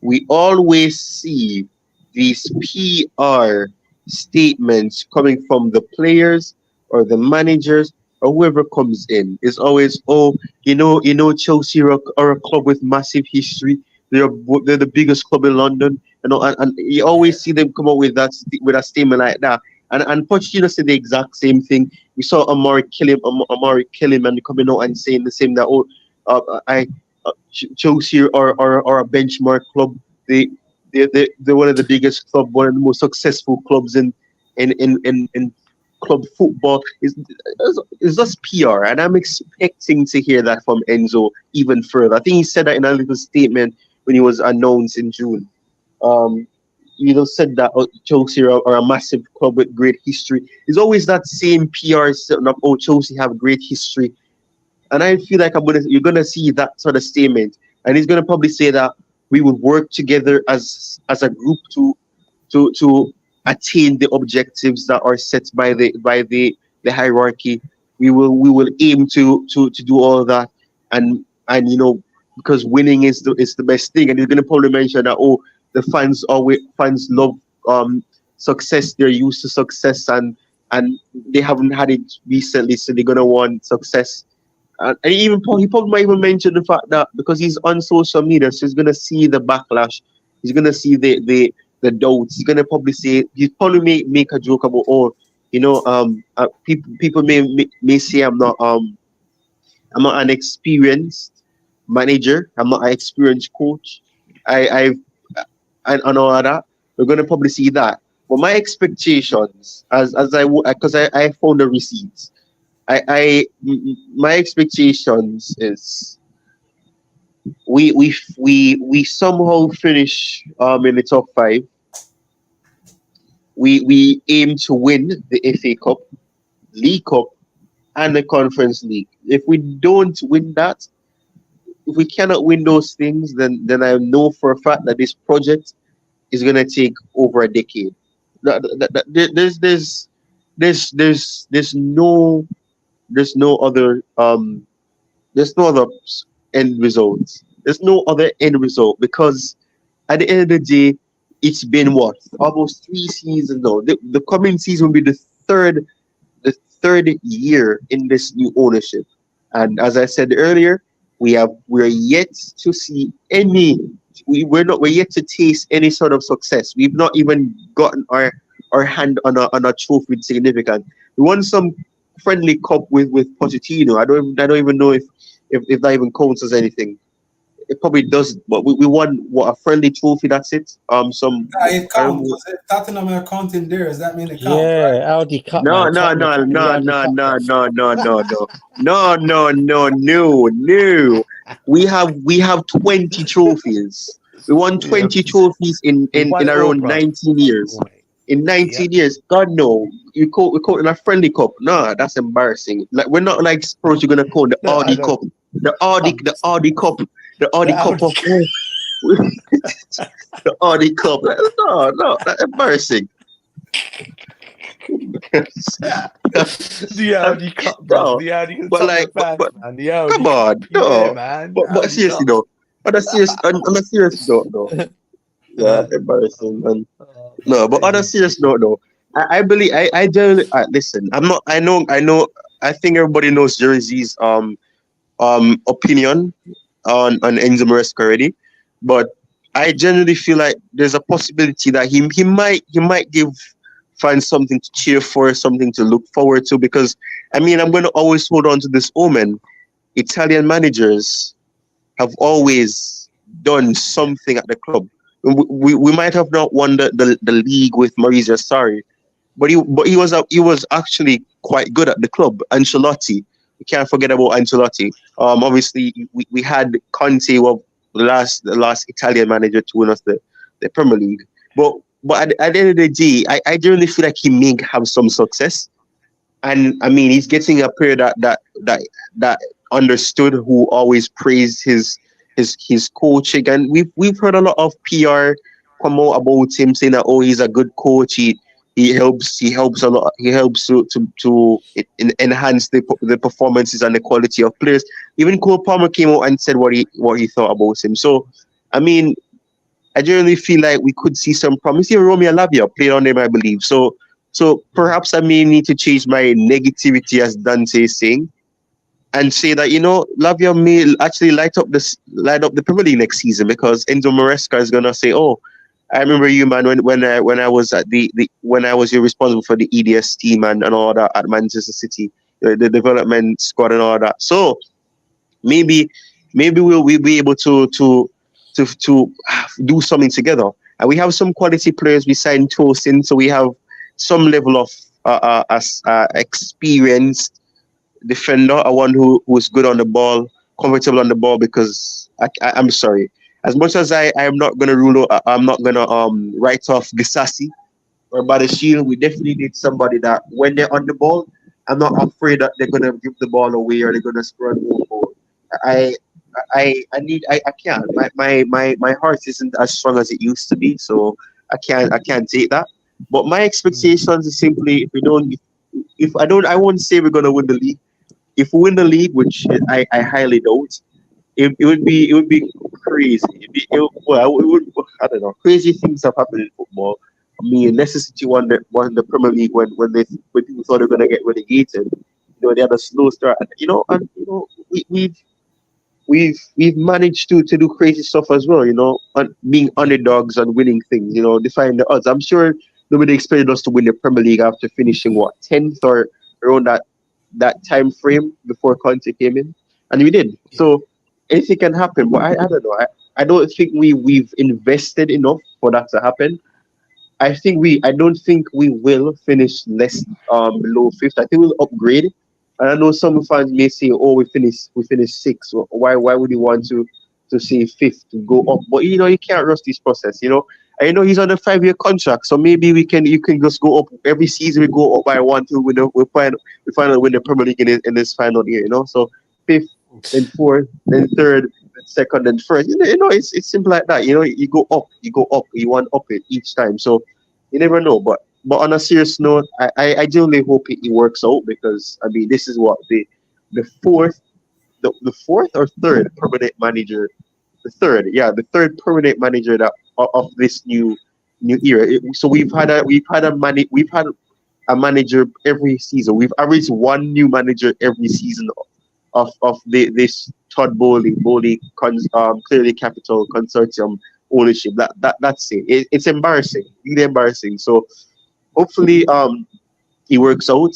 we always see these PR statements coming from the players or the managers or whoever comes in. It's always, oh, Chelsea are a club with massive history. They're the biggest club in London, and you always see them come up with with a statement like that. And Pochettino said the exact same thing. We saw Amari Kellyman coming out and saying the same, that Chelsea are a benchmark club. They're one of the biggest club, one of the most successful clubs in club football. It's just PR, and I'm expecting to hear that from Enzo even further. I think he said that in a little statement when he was announced in June. Said that Chelsea are a massive club with great history. It's always that same PR setting up. Oh, Chelsea have a great history, and I feel like you're gonna see that sort of statement, and he's gonna probably say that we would work together as a group to attain the objectives that are set by the hierarchy. We will aim to do all that, and because winning is the best thing. And he's gonna probably mention that, oh, the fans love success. They're used to success, and they haven't had it recently, so they're gonna want success. And he probably might even mention the fact that because he's on social media, so he's gonna see the backlash. He's gonna see the doubts. He's probably make a joke about, oh, people may say I'm not an experienced manager. I'm not an experienced coach. And all of that. We're gonna probably see that. But my expectations, because I found the receipts. My expectations is we somehow finish in the top five. We aim to win the FA Cup, League Cup, and the Conference League. If we don't win that, if we cannot win those things, then I know for a fact that this project is gonna take over a decade. There's no there's no other there's no other end result. There's no other end result because at the end of the day, it's been what, almost 3 seasons now. The coming season will be third the third year in this new ownership. And as I said earlier, we're yet to see any we're yet to taste any sort of success. We've not even gotten our hand on a trophy significant. We won some friendly cup with Pochettino. I don't even know if that even counts as anything. It probably does, but we won what, a friendly trophy. That's it. Some Yeah, it I don't counts. know. If Tottenham are counting theirs, that means it counts, right? Yeah, Audi Cup, No, man. no, Tottenham are no, counting the no, Audi no, Cup, no, bro. no, no, no, no, no. We have 20 trophies. We won Yeah, 20 trophies in we won it all, around bro. 19 Won it all, years. mate. In Yep. 19 years, God no, we call in a friendly cup. No, that's embarrassing. Like we're not like Spurs. You're gonna call the I Audi know. Cup, the Audi Cup, the The Audi Cup Audi of the Audi Cup. No, no, that's embarrassing. The Audi Cup, bro. No, The Audi but Tottenham like, fans, man. The Audi come Cup. on, Yeah, no. man. But Audi seriously Cup. though, on a serious note though, yeah, embarrassing. And Oh, no, but on a amazing. serious note though, I believe I generally listen. I'm not. I know. I think everybody knows Jersey's opinion on Enzo Maresca already, but I generally feel like there's a possibility that he might give fans something to cheer for, something to look forward to. Because I mean, I'm going to always hold on to this omen. Italian managers have always done Yeah. something at the club. We might have not won the league with Maurizio Sarri, but he was actually quite good at the club. Ancelotti, we can't forget about Ancelotti. Obviously we had Conte, well, the last Italian manager to win us the Premier League. But at the end of the day, I generally feel like he may have some success. And I mean, he's getting a player that understood, who always praised his coaching. And we've heard a lot of PR come out about him, saying that, oh, he's a good coach. He helps a lot. He helps to enhance the performances and the quality of players. Even Cole Palmer came out and said what he thought about him. So I mean, I generally feel like we could see some promise. Even Romeo Lavia played on them, I believe. So perhaps I may need to change my negativity, as Dante is saying, and say that, Lavia may actually light up the Premier League next season, because Enzo Maresca is gonna say, "Oh, I remember you, man, when I was at the when I was responsible for the EDS team and all that at Manchester City, the development squad and all that." So maybe we'll be able to do something together. And we have some quality players. We signed Tosin, so we have some level of experienced defender, a one who's good on the ball, comfortable on the ball. Because I'm sorry, as much as I'm not gonna I'm not gonna write off Gisasi or Badashil. We definitely need somebody that, when they're on the ball, I'm not afraid that they're gonna give the ball away or they're gonna score an own goal. I I can't. My heart isn't as strong as it used to be, so I can't take that. But my expectations is simply, if I don't, I won't say we're gonna win the league. If we win the league, which I highly doubt, it would be crazy. It would, I don't know. Crazy things have happened in football. I mean, Leicester City won the Premier League when people thought they were gonna get relegated. They had a slow start, and we've managed to do crazy stuff as well. Being underdogs and winning things. Defying the odds. I'm sure nobody expected us to win the Premier League after finishing what, 10th or around that time frame before Conte came in, and we did. Yeah. So anything can happen, but I don't know. I don't think we've invested enough for that to happen. I don't think we will finish less below fifth. I think we'll upgrade. And I know some fans may say, "Oh, we finished sixth. So why would you want to say fifth to go up?" But you can't rush this process. And he's on a 5-year contract, so maybe you can just go up every season. We go up by one, two. We finally win the Premier League in this final year. So fifth, then fourth, then third, then second, then first. It's simple like that. You go up, you want up it each time. So you never know. But but on a serious note, I genuinely hope it works out because I mean this is what the fourth the fourth or third permanent manager, the third, yeah, the third permanent manager that of this new era. So we've had a manager every season. We've averaged one new manager every season of this Todd Bowley clearly capital consortium ownership. That's it. It's embarrassing, really embarrassing. So hopefully it works out.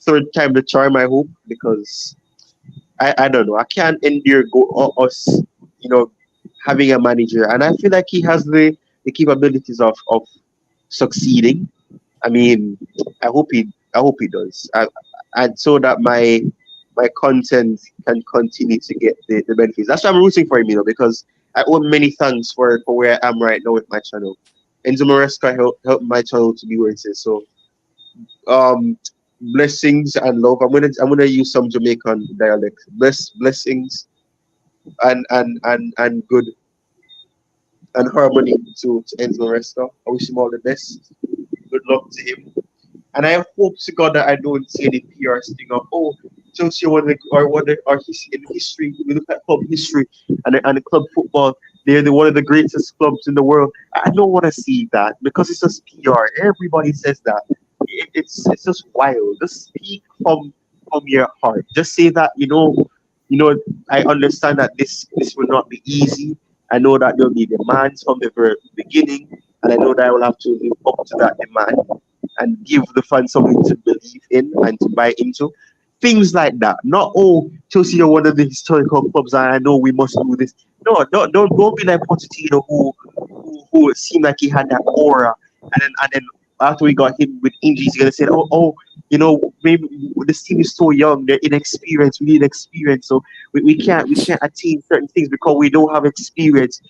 Third time the charm, I hope, because I don't know. I can't endure us, you know, having a manager, and I feel like he has the capabilities of succeeding. I mean, I hope he does, and so that my content can continue to get the benefits. That's why I'm rooting for him, you know, because I owe him many thanks for where I am right now with my channel. Enzo Maresca helped my channel to be where it is. So um blessings and love. I'm gonna use some Jamaican dialect. Blessings and good and harmony to Enzo Maresca. I wish him all the best. Good luck to him. And I hope to God that I don't see any PR thing of Chelsea won the or what the or his in history. We look at club history and the club football. They're one of the greatest clubs in the world. I don't want to see that because it's just PR. Everybody says that. It's just wild. Just speak from your heart. Just say that you know. I understand that this will not be easy. I know that there'll be demands from the very beginning, and I know that I will have to live up to that demand and give the fans something to believe in and to buy into. Things like that. Not Chelsea are one of the historical clubs and I know we must do this. No, don't be like Pochettino who seemed like he had that aura and then after we got hit with injuries, you're gonna say, maybe this team is so young, they're inexperienced, we need experience, so we can't attain certain things because we don't have experience.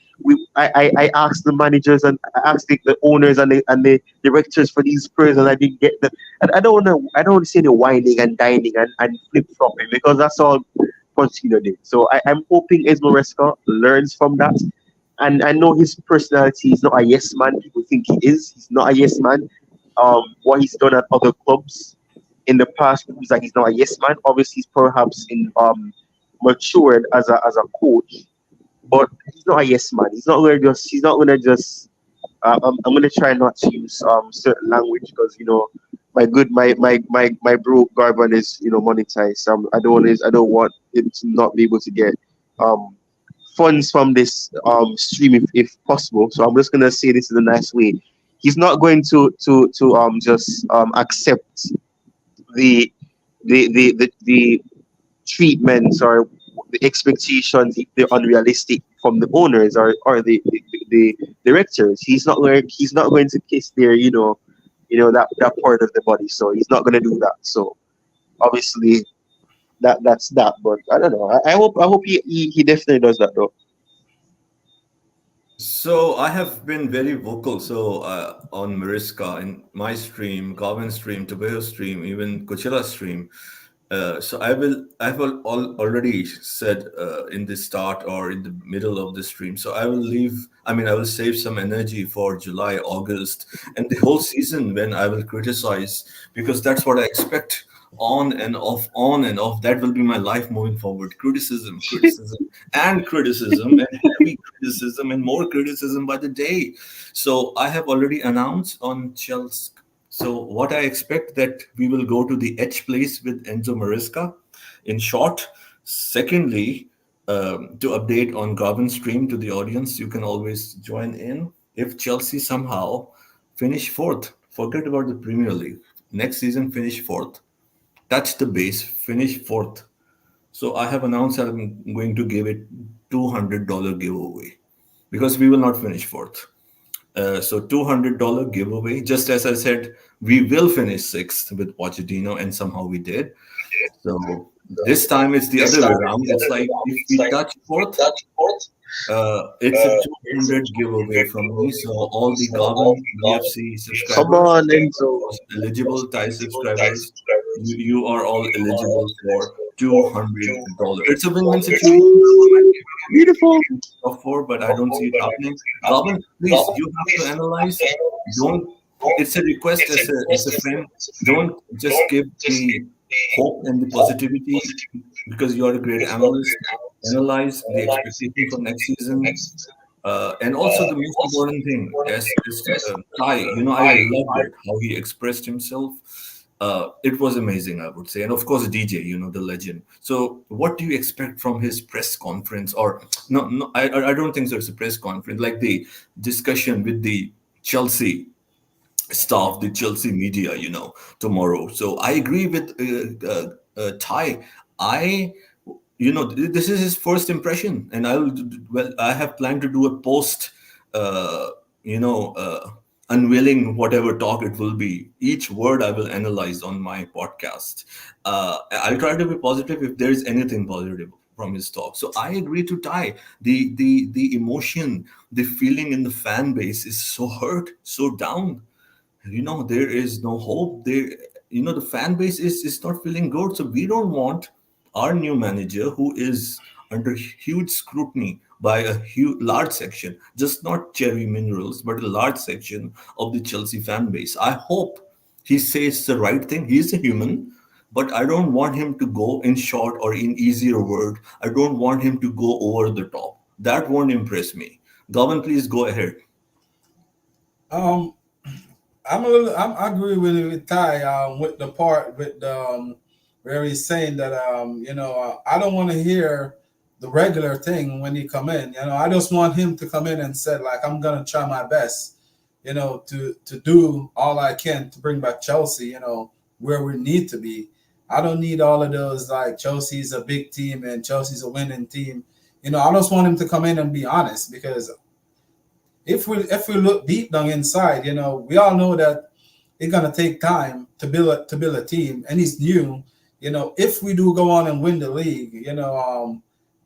I asked the managers and I asked the owners and the directors for these players and I didn't get them. And I don't want to see any whining and dining and flip flopping because that's all Pochettino did. So I'm hoping Esmo Resca learns from that. And I know his personality is not a yes man. People think he is. He's not a yes man. What he's done at other clubs in the past proves that he's not a yes man. Obviously, he's perhaps in matured as a coach, but he's not a yes man. He's not gonna just. I'm gonna try not to use certain language because my bro Garvan is monetized. I don't want him to not be able to get um funds from this stream if possible. So I'm just gonna say this in a nice way. He's not going to just accept the the treatments or the expectations if they're unrealistic from the owners or the directors. He's not going to kiss their that part of the body. So he's not going to do that. So obviously that's that. But I don't know. I hope he definitely does that though. So I have been very vocal. So on Mariska in my stream, Garvan stream, Tobago stream, even Coachella stream. So already said in the start or in the middle of the stream. So I will leave. I mean, I will save some energy for July, August, and the whole season when I will criticize because that's what I expect. On and off. That will be my life moving forward. Criticism, and criticism, and heavy criticism, and more criticism by the day. So I have already announced on Chelsea. So what I expect that we will go to the H place with Enzo Maresca in short. Secondly, to update on Garvin stream to the audience, you can always join in. If Chelsea somehow finish fourth, forget about the Premier League. Next season, finish fourth. Touch the base, finish fourth. So I have announced that I'm going to give it $200 giveaway because we will not finish fourth. So $200 giveaway. Just as I said, we will finish sixth with Pochettino, and somehow we did. So this time it's the other way around. It's like if we touch fourth, it's a 200 giveaway from me. So all the Garvan BFC Come subscribers, on, Enzo. eligible Thai subscribers, you are all eligible for $200. It's a win-win situation. Beautiful. For, but I don't see it happening. Garvan, please, you have to analyze. Don't it's a request as a friend. Don't just give me hope and the positivity because you are a great analyst. Analyze the expectation for next season. And also the most important thing, as Kai, I loved it how he expressed himself. It was amazing, I would say, and of course DJ, the legend. So, what do you expect from his press conference? Or no, no, I don't think so. It's a press conference, like the discussion with the Chelsea staff, the Chelsea media, tomorrow. So I agree with Ty. I, this is his first impression, and I have planned to do a post, uh, you know, uh, unveiling whatever talk it will be. Each word I will analyze on my podcast. I'll try to be positive if there is anything positive from his talk. So I agree to Ty. The emotion, the feeling in the fan base is so hurt, so down. There is no hope there. The fan base is not feeling good, so we don't want our new manager, who is under huge scrutiny by a huge large section, just not cherry minerals, but a large section of the Chelsea fan base. I hope he says the right thing. He's a human, but I don't want him to go in short or in easier word. I don't want him to go over the top. That won't impress me. Garvan, please go ahead. Um, I agree with Ty with the part with where he's saying that I don't want to hear the regular thing when he come in. I just want him to come in and say like I'm gonna try my best, to do all I can to bring back Chelsea, where we need to be. I don't need all of those like Chelsea's a big team and Chelsea's a winning team. I just want him to come in and be honest because if we look deep down inside, we all know that it's gonna take time to build a team, and he's new. If we do go on and win the league,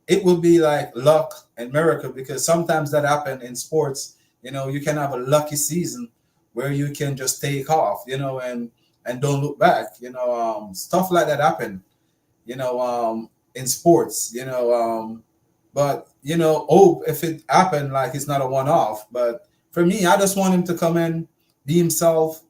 it will be like luck and miracle because sometimes that happen in sports. You can have a lucky season where you can just take off, and don't look back. Stuff like that happen, in sports. But hope if it happened, like it's not a one-off. But for me, I just want him to come in, be himself.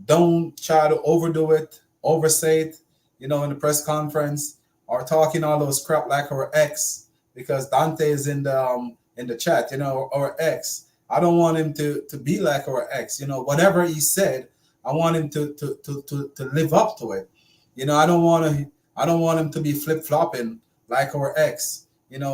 Don't try to overdo it, oversay it. In the press conference or talking all those crap like our ex, because Dante is in the chat. Our ex. I don't want him to be like our ex. Whatever he said, I want him to live up to it. I don't want him to be flip flopping like our ex.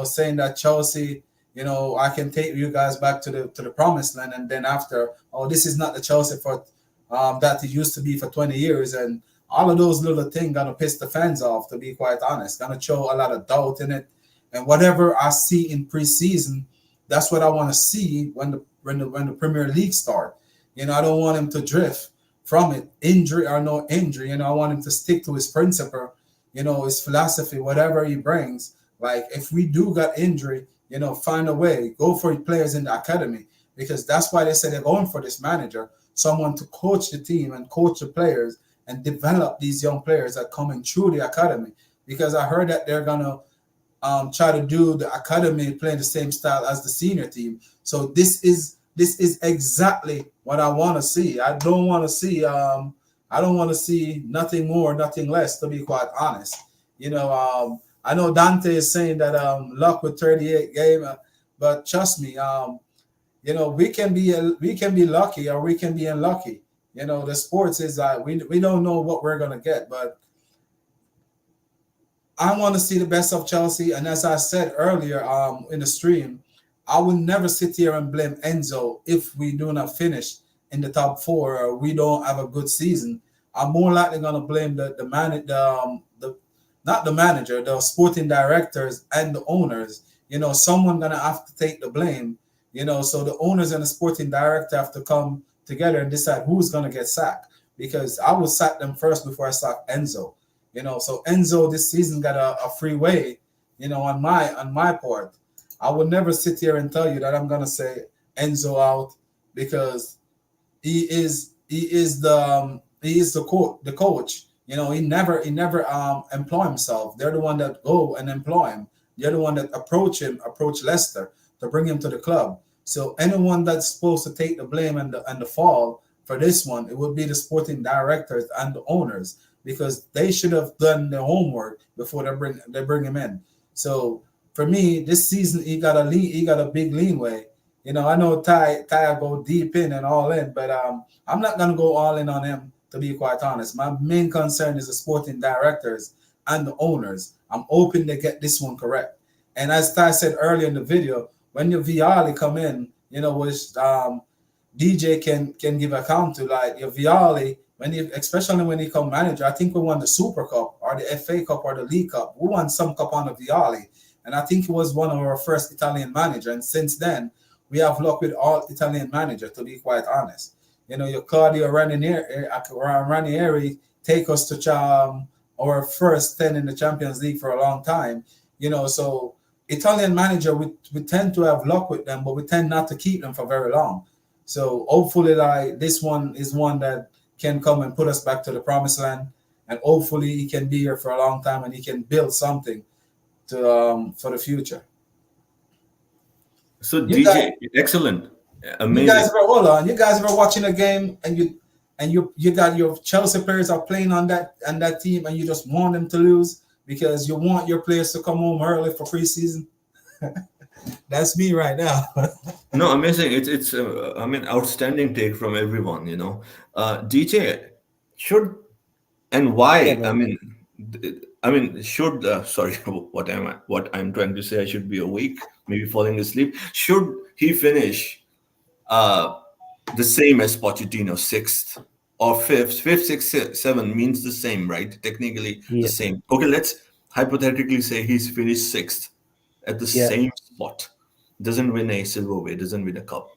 Saying that Chelsea, I can take you guys back to the promised land, and then after, oh, this is not the Chelsea for that it used to be for 20 years, and all of those little things gonna piss the fans off. To be quite honest, gonna show a lot of doubt in it, and whatever I see in preseason, that's what I want to see when the Premier League start. I don't want him to drift from it, injury or no injury. I want him to stick to his principle, his philosophy, whatever he brings. Like if we do got injury, find a way, go for players in the academy because that's why they say they're going for this manager, someone to coach the team and coach the players and develop these young players that coming through the academy. Because I heard that they're gonna try to do the academy playing the same style as the senior team. So this is exactly what I want to see. I don't want to see nothing more, nothing less. To be quite honest, I know Dante is saying that luck with 38 game, but trust me, we can be lucky or we can be unlucky. The sports is we don't know what we're gonna get, but I want to see the best of Chelsea. And as I said earlier in the stream, I will never sit here and blame Enzo if we do not finish in the top four or we don't have a good season. I'm more likely gonna blame the not the manager, the sporting directors and the owners. Someone gonna have to take the blame. So the owners and the sporting director have to come together and decide who's gonna get sacked. Because I will sack them first before I sack Enzo. So Enzo this season got a free way, on my part. I would never sit here and tell you that I'm gonna say Enzo out because he is the coach. He never employ himself. They're the one that go and employ him. They're the one that approach Leicester to bring him to the club. So anyone that's supposed to take the blame and the fall for this one, it would be the sporting directors and the owners, because they should have done their homework before they bring him in. So for me, this season he got a big leeway. You know, I know Ty go deep in and all in, but I'm not gonna go all in on him, to be quite honest. My main concern is the sporting directors and the owners. I'm hoping they get this one correct. And as Ty said earlier in the video, when your Viali come in, you know, which DJ can give account to, like your Viali, when he, especially when he come manager. I think we won the Super Cup or the FA Cup or the League Cup. We won some cup on the Viali, and I think he was one of our first Italian manager. And since then, we have luck with all Italian manager, to be quite honest. You know, your Claudio Ranieri take us to our first 10 in the Champions League for a long time. You know, so Italian manager, we tend to have luck with them, but we tend not to keep them for very long. So hopefully, like this one is one that can come and put us back to the promised land, and hopefully he can be here for a long time and he can build something to for the future. So You guys, DJ, excellent, you guys amazing. ever hold on? You guys ever watching a game and you got your Chelsea players are playing on that team and you just want them to lose because you want your players to come home early for preseason? That's me right now. No, amazing. It's I mean, outstanding take from everyone. DJ should and Yeah, why? I man. mean, should sorry, what I'm trying to say? I should be awake, maybe falling asleep. Should he finish uh the same as Pochettino, sixth or fifth? Fifth, sixth, seven means the same, right? Technically the Yeah, same. Okay, let's hypothetically say he's finished sixth at the yeah, same spot, doesn't win a silverware, doesn't win a cup,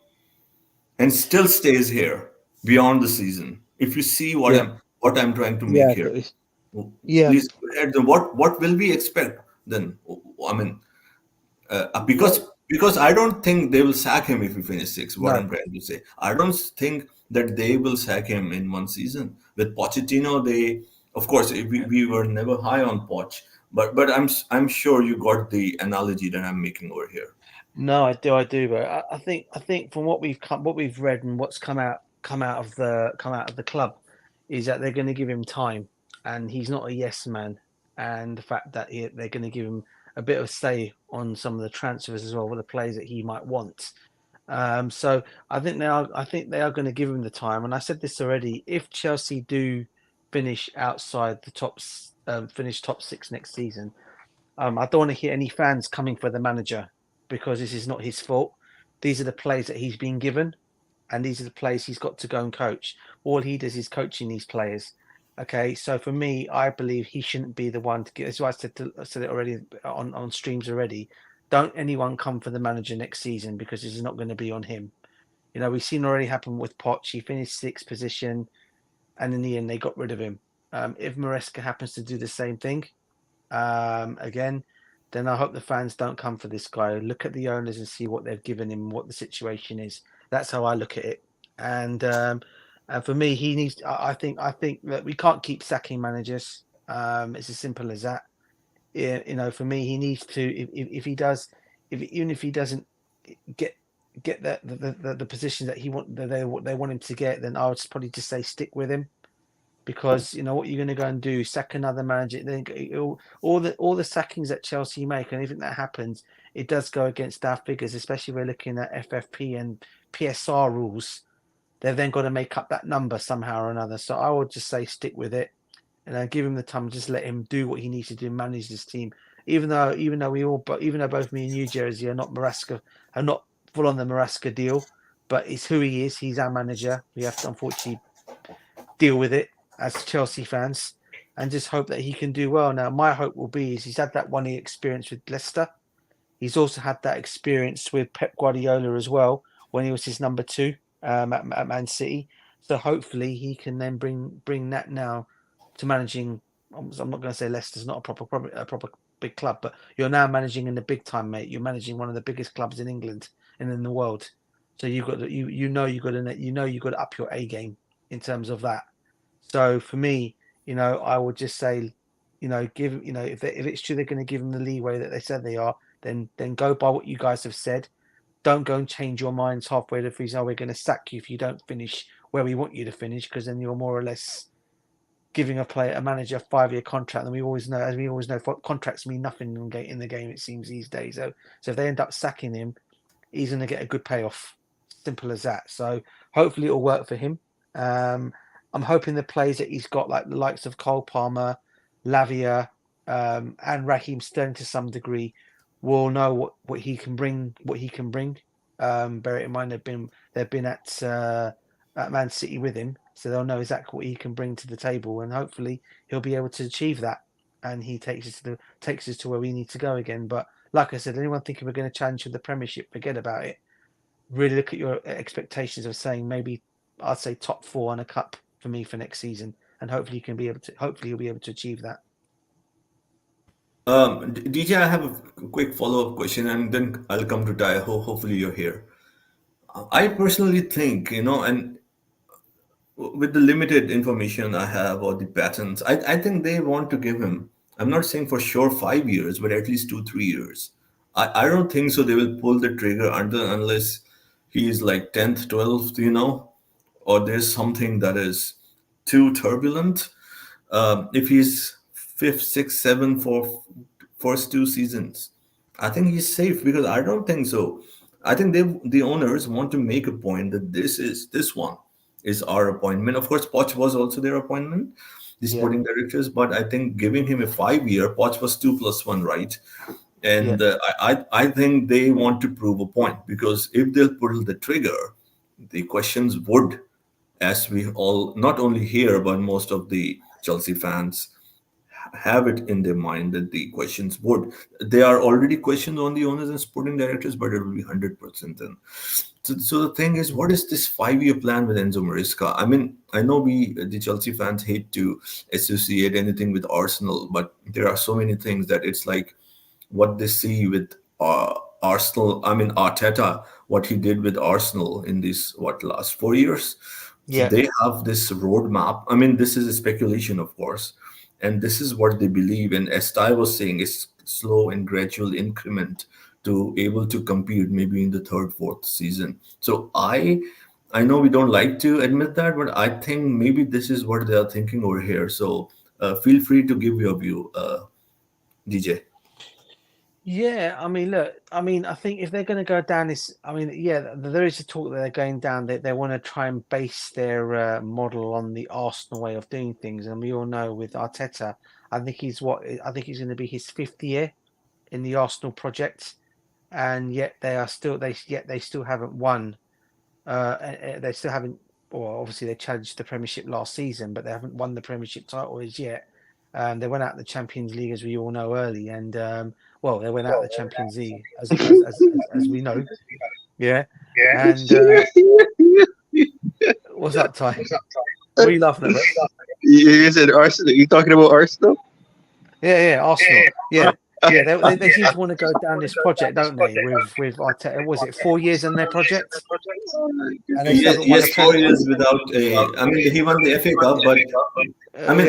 and still stays here beyond the season. If you see Yeah, what I'm trying to make yeah, here, yeah. please go ahead. Then what will we expect then? I mean, Well, because I don't think they will sack him if he finishes sixth. What no, I'm trying to say, I don't think that they will sack him in one season. With Pochettino, they of course we were never high on Poch, but I'm sure you got the analogy that I'm making over here. no, I do, but I think from what we've read and what's come out of the club is that they're going to give him time, and he's not a yes man, and the fact that they're going to give him a bit of say on some of the transfers as well, with the players that he might want. So I think they are going to give him the time. And I said this already: if Chelsea do finish outside the finish top six next season, I don't want to hear any fans coming for the manager, because this is not his fault. These are the players that he's been given, and these are the players he's got to go and coach. All he does is coaching these players. Okay, so for me, I believe he shouldn't be the one to get. That's why I said it already on streams already. Don't anyone come for the manager next season, because this is not going to be on him. You know, we've seen already happen with Poch. He finished sixth position, and in the end, they got rid of him. If Maresca happens to do the same thing, again, then I hope the fans don't come for this guy. Look at the owners and see what they've given him, what the situation is. That's how I look at it. And for me, he needs. I think that we can't keep sacking managers. It's as simple as that. Yeah, you know, for me, he needs to. If he does, even if he doesn't get the position that they want him to get, then I would probably just say stick with him, because you know what you're going to go and do, sack another manager. Then all the sackings that Chelsea make, and anything that happens, it does go against our figures, especially we're looking at FFP and PSR rules. They've then got to make up that number somehow or another. So I would just say stick with it, and then give him the time. Just let him do what he needs to do, manage this team. Even though even though both me and you, Jersey, are not full on the Marasca deal, but it's who he is. He's our manager. We have to unfortunately deal with it as Chelsea fans, and just hope that he can do well. Now, my hope will be is he's had that 1 year experience with Leicester. He's also had that experience with Pep Guardiola as well, when he was his number two at Man City. So hopefully he can then bring that now to managing. I'm not going to say Leicester's not a proper big club, but you're now managing in the big time, mate. You're managing one of the biggest clubs in England and in the world. So you've got to, you know you've got to up your A game in terms of that. So for me, you know, I would just say, you know, give, you know, if it's true they're going to give him the leeway that they said they are, then go by what you guys have said. Don't go and change your minds halfway to freeze. Oh, we're going to sack you if you don't finish where we want you to finish, because then you're more or less giving a manager a 5-year contract. And we always know, contracts mean nothing in the game, it seems, these days. So if they end up sacking him, he's going to get a good payoff. Simple as that. So hopefully it'll work for him. I'm hoping the plays that he's got, like the likes of Cole Palmer, Lavia, and Raheem Sterling to some degree, will know what he can bring. Bear it in mind they've been at Man City with him, so they'll know exactly what he can bring to the table, and hopefully he'll be able to achieve that. And he takes us to where we need to go again. But like I said, anyone thinking we're going to challenge for the Premiership, forget about it. Really look at your expectations of saying maybe, I'd say top 4 on a cup for me for next season, and hopefully he'll be able to achieve that. DJ, I have a quick follow-up question, and then I'll come to Ty. Hopefully, you're here. I personally think, and with the limited information I have or the patterns, I think they want to give him, I'm not saying for sure 5 years, but at least 2-3 years. I don't think so they will pull the trigger unless he is like 10th, 12th, or there's something that is too turbulent. If he's 5th, 6th, 7th for first 2 seasons, I think he's safe, because I don't think so. I think the owners want to make a point that this one is our appointment. Of course, Poch was also their appointment, the sporting directors, but I think giving him a 5-year, Poch was 2+1, right? And I think they want to prove a point, because if they'll pull the trigger, the questions would, as we all, not only here, but most of the Chelsea fans have it in their mind that the questions would. There are already questions on the owners and sporting directors, but it will be 100% then. So the thing is, what is this 5-year plan with Enzo Maresca? I mean, I know the Chelsea fans hate to associate anything with Arsenal, but there are so many things that it's like what they see with Arsenal. I mean, Arteta, what he did with Arsenal in these last 4 years. So they have this roadmap. I mean, this is a speculation, of course, and this is what they believe. And as Ty was saying, it's slow and gradual increment to able to compete maybe in the 3rd, 4th season. So I know we don't like to admit that, but I think maybe this is what they are thinking over here. So feel free to give your view, DJ. Yeah, I mean, look, I think if they're going to go down this, there is a talk that they're going down. They want to try and base their model on the Arsenal way of doing things, and we all know with Arteta, I think he's going to be his 5th year in the Arsenal project, and yet they still haven't won. They still haven't. Well, obviously they challenged the Premiership last season, but they haven't won the Premiership title as yet. They went out the Champions League, as we all know, early, and they went out the Champions League as we know. Yeah. And what's up, Ty? What are you laughing at? You said Arsenal. You talking about Arsenal? Yeah, Arsenal. Yeah. They seem to want to go down this project, don't they? With Arteta, was it 4 years in their project? And yes, 4 years without a. I mean, he won the FA Cup, but I mean,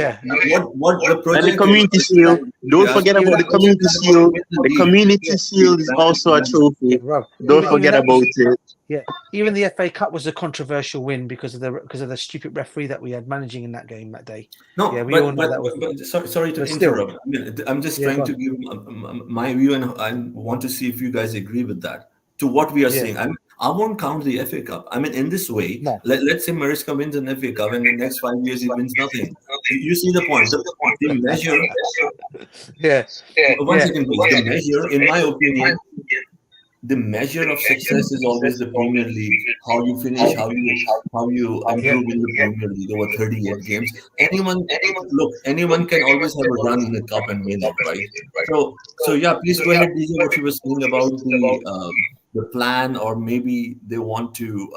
what the project? And the Community Shield. Don't forget about the Community Shield. The Community Shield is also a trophy. Don't forget about it. Yeah, even the FA Cup was a controversial win because of the stupid referee that we had managing in that game that day. No, yeah, we all know that was. Sorry to interrupt. I mean, I'm just trying to give my view, and I want to see if you guys agree with that. To what we are saying, I won't count the FA Cup. I mean, in this way, let's say Maresca wins an FA Cup, and in the next 5 years he wins nothing. You see the point? The measure. One second, please. The measure, in my opinion. The measure of success is always the Premier League. How you finish, how you improve in the Premier League over 38 games. Anyone can always have a run in the cup and win it, right? So yeah, please go ahead, DJ. What you were saying about the plan, or maybe they want to.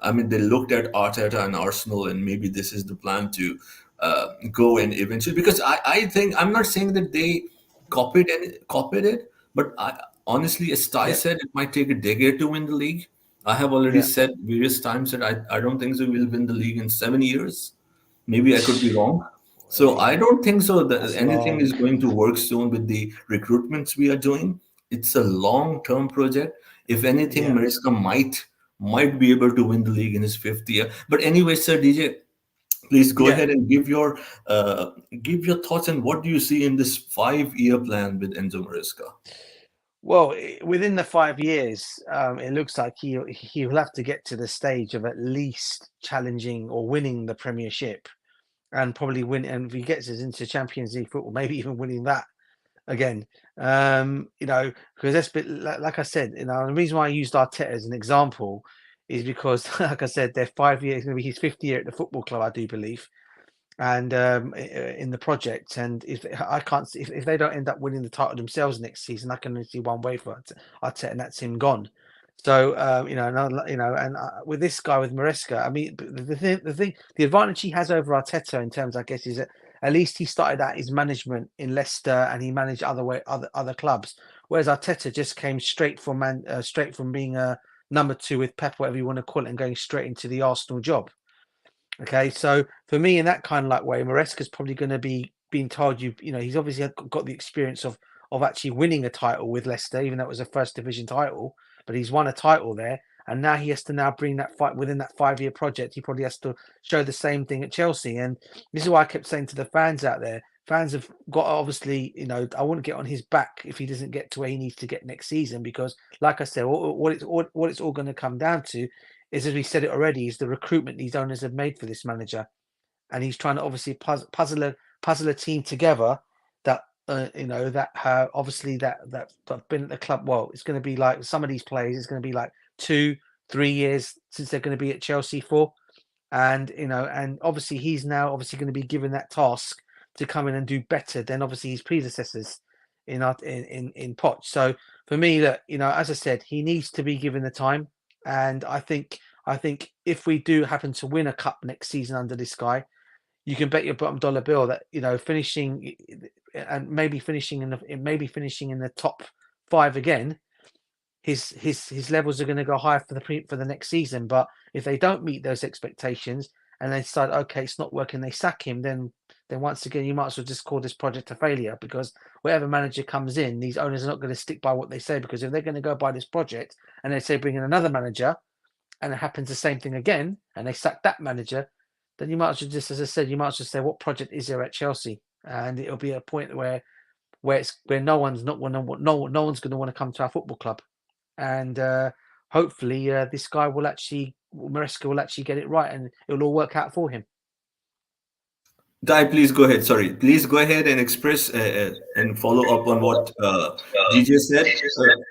They looked at Arteta and Arsenal, and maybe this is the plan to go and eventually. Because I think, I'm not saying that they copied it, but honestly, as Ty said, it might take a decade to win the league. I have already said various times that I don't think so we'll win the league in 7 years. Maybe I could be wrong. So I don't think so that anything is going to work soon with the recruitments we are doing. It's a long-term project. If anything, Maresca might be able to win the league in his fifth year. But anyway, Sir DJ, please go Yeah. ahead and give your thoughts and what do you see in this 5-year plan with Enzo Maresca? Well, within the 5 years, it looks like he will have to get to the stage of at least challenging or winning the Premiership, and probably win. And if he gets us into Champions League football, maybe even winning that again. Because that's bit like I said. The reason why I used Arteta as an example is because, like I said, they're 5 years. Going to be his fifth year at the football club, I do believe, and in the project. And if I can't see if they don't end up winning the title themselves next season, I can only see one way for Arteta, and that's him gone. So and with this guy with Maresca, I mean, the advantage he has over Arteta in terms, I guess, is that at least he started out his management in Leicester and he managed other clubs, whereas Arteta just came straight from being a number two with Pep, whatever you want to call it, and going straight into the Arsenal job. Okay, so for me, in that kind of like way, Maresca's probably going to be being told he's obviously got the experience of actually winning a title with Leicester, even though it was a first division title, but he's won a title there, and now he has to now bring that fight within that 5-year project. He probably has to show the same thing at Chelsea, and this is why I kept saying to the fans out there. Fans have got obviously, I wouldn't get on his back if he doesn't get to where he needs to get next season, because, like I said, what it's all going to come down to is, as we said it already, is the recruitment these owners have made for this manager, and he's trying to obviously puzzle a team together that obviously that have been at the club. Well, it's going to be like some of these players. It's going to be like 2-3 years since they're going to be at Chelsea for, and and obviously he's now obviously going to be given that task to come in and do better than obviously his predecessors in Poch. So for me, that as I said, he needs to be given the time. And I think if we do happen to win a cup next season under this guy, you can bet your bottom dollar bill that finishing and maybe finishing in the top 5 again, his levels are going to go higher for the next season. But if they don't meet those expectations and they decide, okay, it's not working, they sack him, then once again you might as well just call this project a failure, because whatever manager comes in, these owners are not going to stick by what they say, because if they're going to go by this project and they say bring in another manager and it happens the same thing again and they sack that manager, then you might as well just, as I said, you might as well say, what project is there at Chelsea? And it'll be a point where no one's going to want to come to our football club. And hopefully this guy Maresca will actually get it right, and it'll all work out for him. Di, please go ahead. Sorry, please go ahead and express and follow up on what DJ said.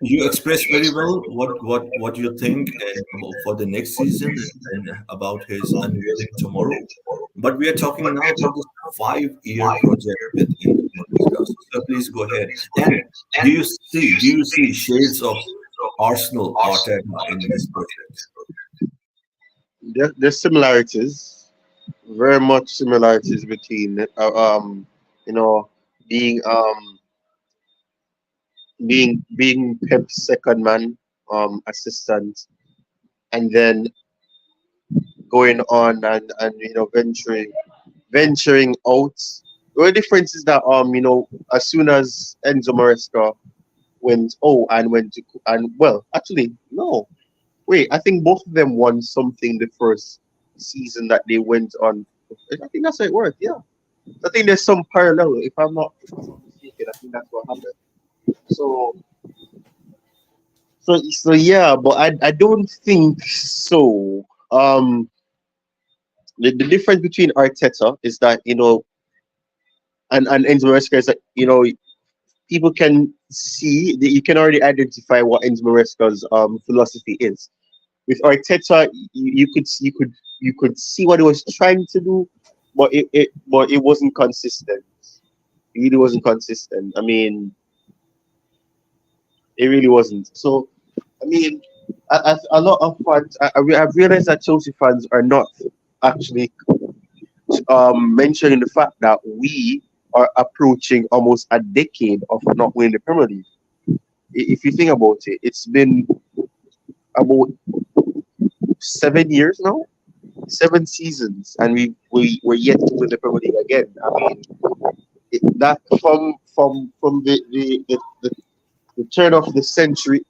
You expressed very well what you think for the next season and about his unveiling tomorrow. But we are talking now about this 5-year project with Enzo Maresca. So please go ahead. And do you see shades of Arsenal Arteta in this project? There's similarities, very much similarities between you know being being Pep's second man assistant, and then going on and venturing out. The only difference is that as soon as Enzo Maresca went to, and well, actually no, wait, I think both of them won something the first season that they went on. I think that's how it worked. Yeah, I think there's some parallel. If I'm not mistaken, I think that's what happened. So yeah, but I don't think so. The difference between Arteta is that and Enzo Maresca is that people can see that you can already identify what Enzo Maresca's philosophy is. With Arteta, you could see what he was trying to do, but it wasn't consistent. It really wasn't consistent. I mean, it really wasn't. So, I mean, a lot of fans, I've realized that Chelsea fans are not actually mentioning the fact that we are approaching almost a decade of not winning the Premier League. If you think about it, it's been about 7 years now, 7 seasons, and we're yet to win the Premier League again. I mean, that from the turn of the century,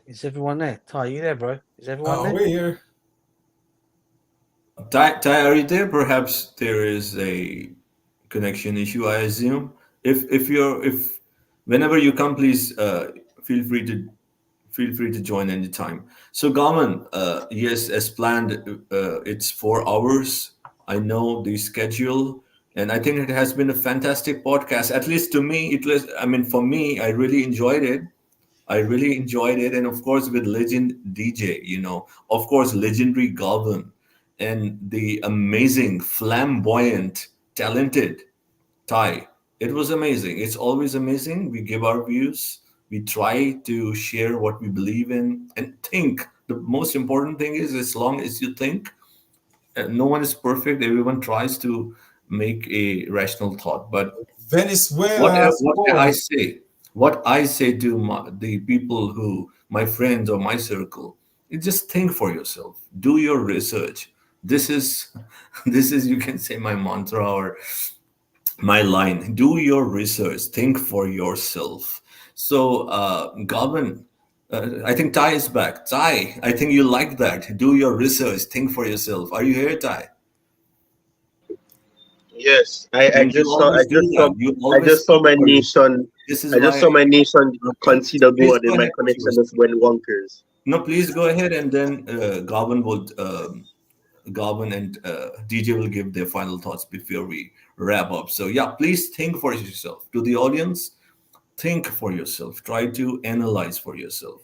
Is everyone there? Ty, you there, bro? Is everyone there? We're here. Ty, are you there? Perhaps there is a connection issue. I assume. If whenever you come, please feel free to feel free to join anytime. So, Gaman, yes, as planned, it's 4 hours. I know the schedule, and I think it has been a fantastic podcast. At least to me, it was. I mean, for me, I really enjoyed it. I really enjoyed it, and of course with legend DJ, of course legendary Garvan, and the amazing, flamboyant, talented Thai. It was amazing. It's always amazing. We give our views. We try to share what we believe in and think. The most important thing is, as long as you think, no one is perfect. Everyone tries to make a rational thought. But Venezuela what I scored. say, what I say to the people who, my friends or my circle, is just think for yourself. Do your research. This is, this is, you can say, my mantra or my line. Do your research. Think for yourself. So, Garvin, I think Ty is back. Ty, I think you like that. Do your research. Think for yourself. Are you here, Ty? Yes, I You just saw I always do just saw that. You I always just saw think my for yourself. nation This is I just why. saw my nation Okay. consider Please God go and my ahead. What you were connection just saying. went wonkers. No, please go ahead, and then Garvin and DJ will give their final thoughts before we wrap up. So yeah, please think for yourself. To the audience, think for yourself. Try to analyze for yourself,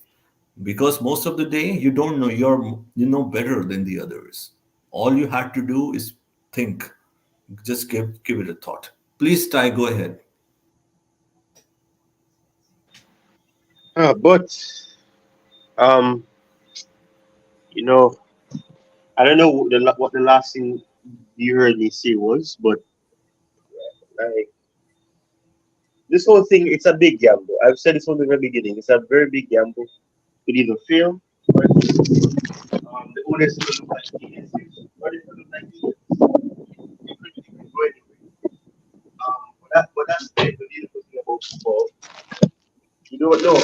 because most of the day you don't know. You know better than the others. All you had to do is think. Just give it a thought. Please, Ty, go ahead. But um, you know, I don't know what the last thing you heard me say was, but like this whole thing, it's a big gamble. I've said this from the very beginning. It's a very big gamble. Could either fail, or the owners will look like idiots, or they will look like idiots. It could go anywhere. But that's the beautiful thing about football. You don't know.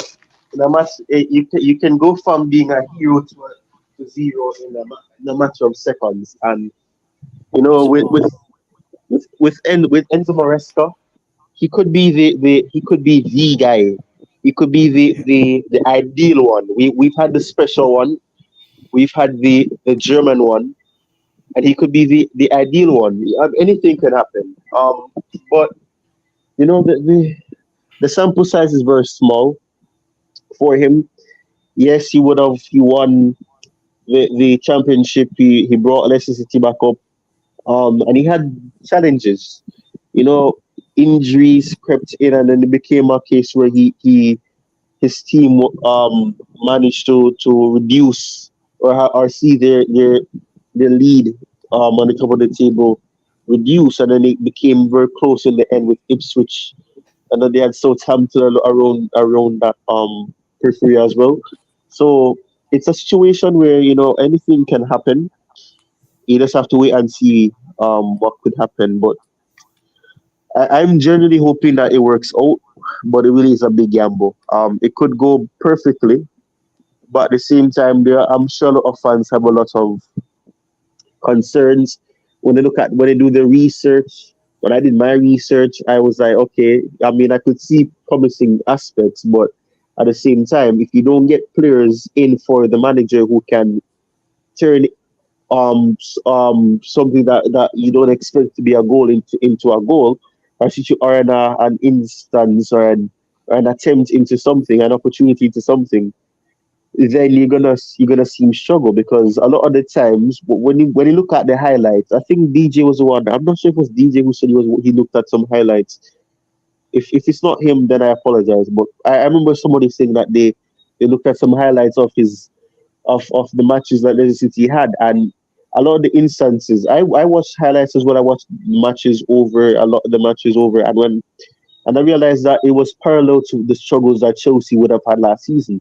In a match, you can go from being a hero to zero in a matter of seconds. And with Spot on. with Enzo Maresca, he could be the guy. He could be Yeah. the ideal one. We've had the special one. We've had the German one, and he could be the ideal one. Anything can happen. But the sample size is very small for him. Yes, he won the championship. He brought Leicester City back up. And he had challenges. You know, injuries crept in, and then it became a case where he his team managed to reduce or see their lead on the top of the table reduce, and then it became very close in the end with Ipswich, and then they had Southampton around that periphery as well. So it's a situation where anything can happen. You just have to wait and see what could happen. But I'm generally hoping that it works out. But it really is a big gamble. It could go perfectly, but at the same time, I'm sure a lot of fans have a lot of concerns when they do the research. When I did my research, I was like, okay, I mean, I could see promising aspects, but at the same time, if you don't get players in for the manager who can turn something that you don't expect to be a goal into a goal, or an instance or an attempt into something, an opportunity to something, then you're gonna see him struggle because a lot of the times when you look at the highlights, I think DJ was the one. I'm not sure if it was DJ who said he looked at some highlights. If it's not him, then I apologize. But I remember somebody saying that they looked at some highlights of the matches that Leicester City had, and a lot of the instances I watched highlights as well. I watched matches over a lot of the matches over, and I realized that it was parallel to the struggles that Chelsea would have had last season,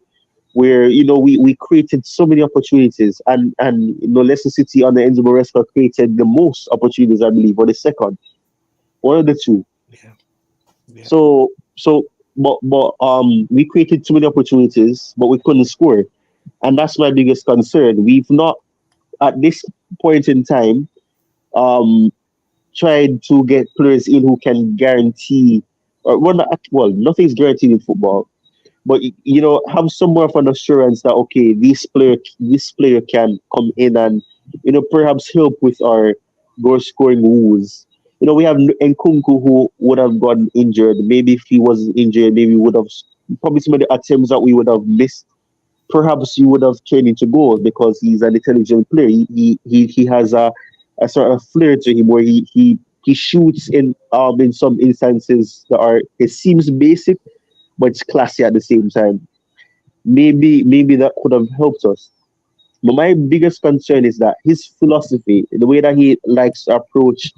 where we created so many opportunities, and Leicester City under Enzo Maresca created the most opportunities, I believe, or the second, one of the two. Yeah. Yeah. So but we created too many opportunities, but we couldn't score, and that's my biggest concern. We've not at this point in time um tried to get players in who can guarantee, or well, nothing's guaranteed in football, but have some more of an assurance that okay, this player can come in and perhaps help with our goal scoring woes. We have Nkunku who would have gotten injured. Maybe if he wasn't injured, maybe we would have probably some of the attempts that we would have missed. Perhaps you would have turned into goal because he's an intelligent player. He has a sort of flair to him where he shoots in some instances that are, it seems basic, but it's classy at the same time. Maybe that could have helped us. But my biggest concern is that his philosophy, the way that he likes to approach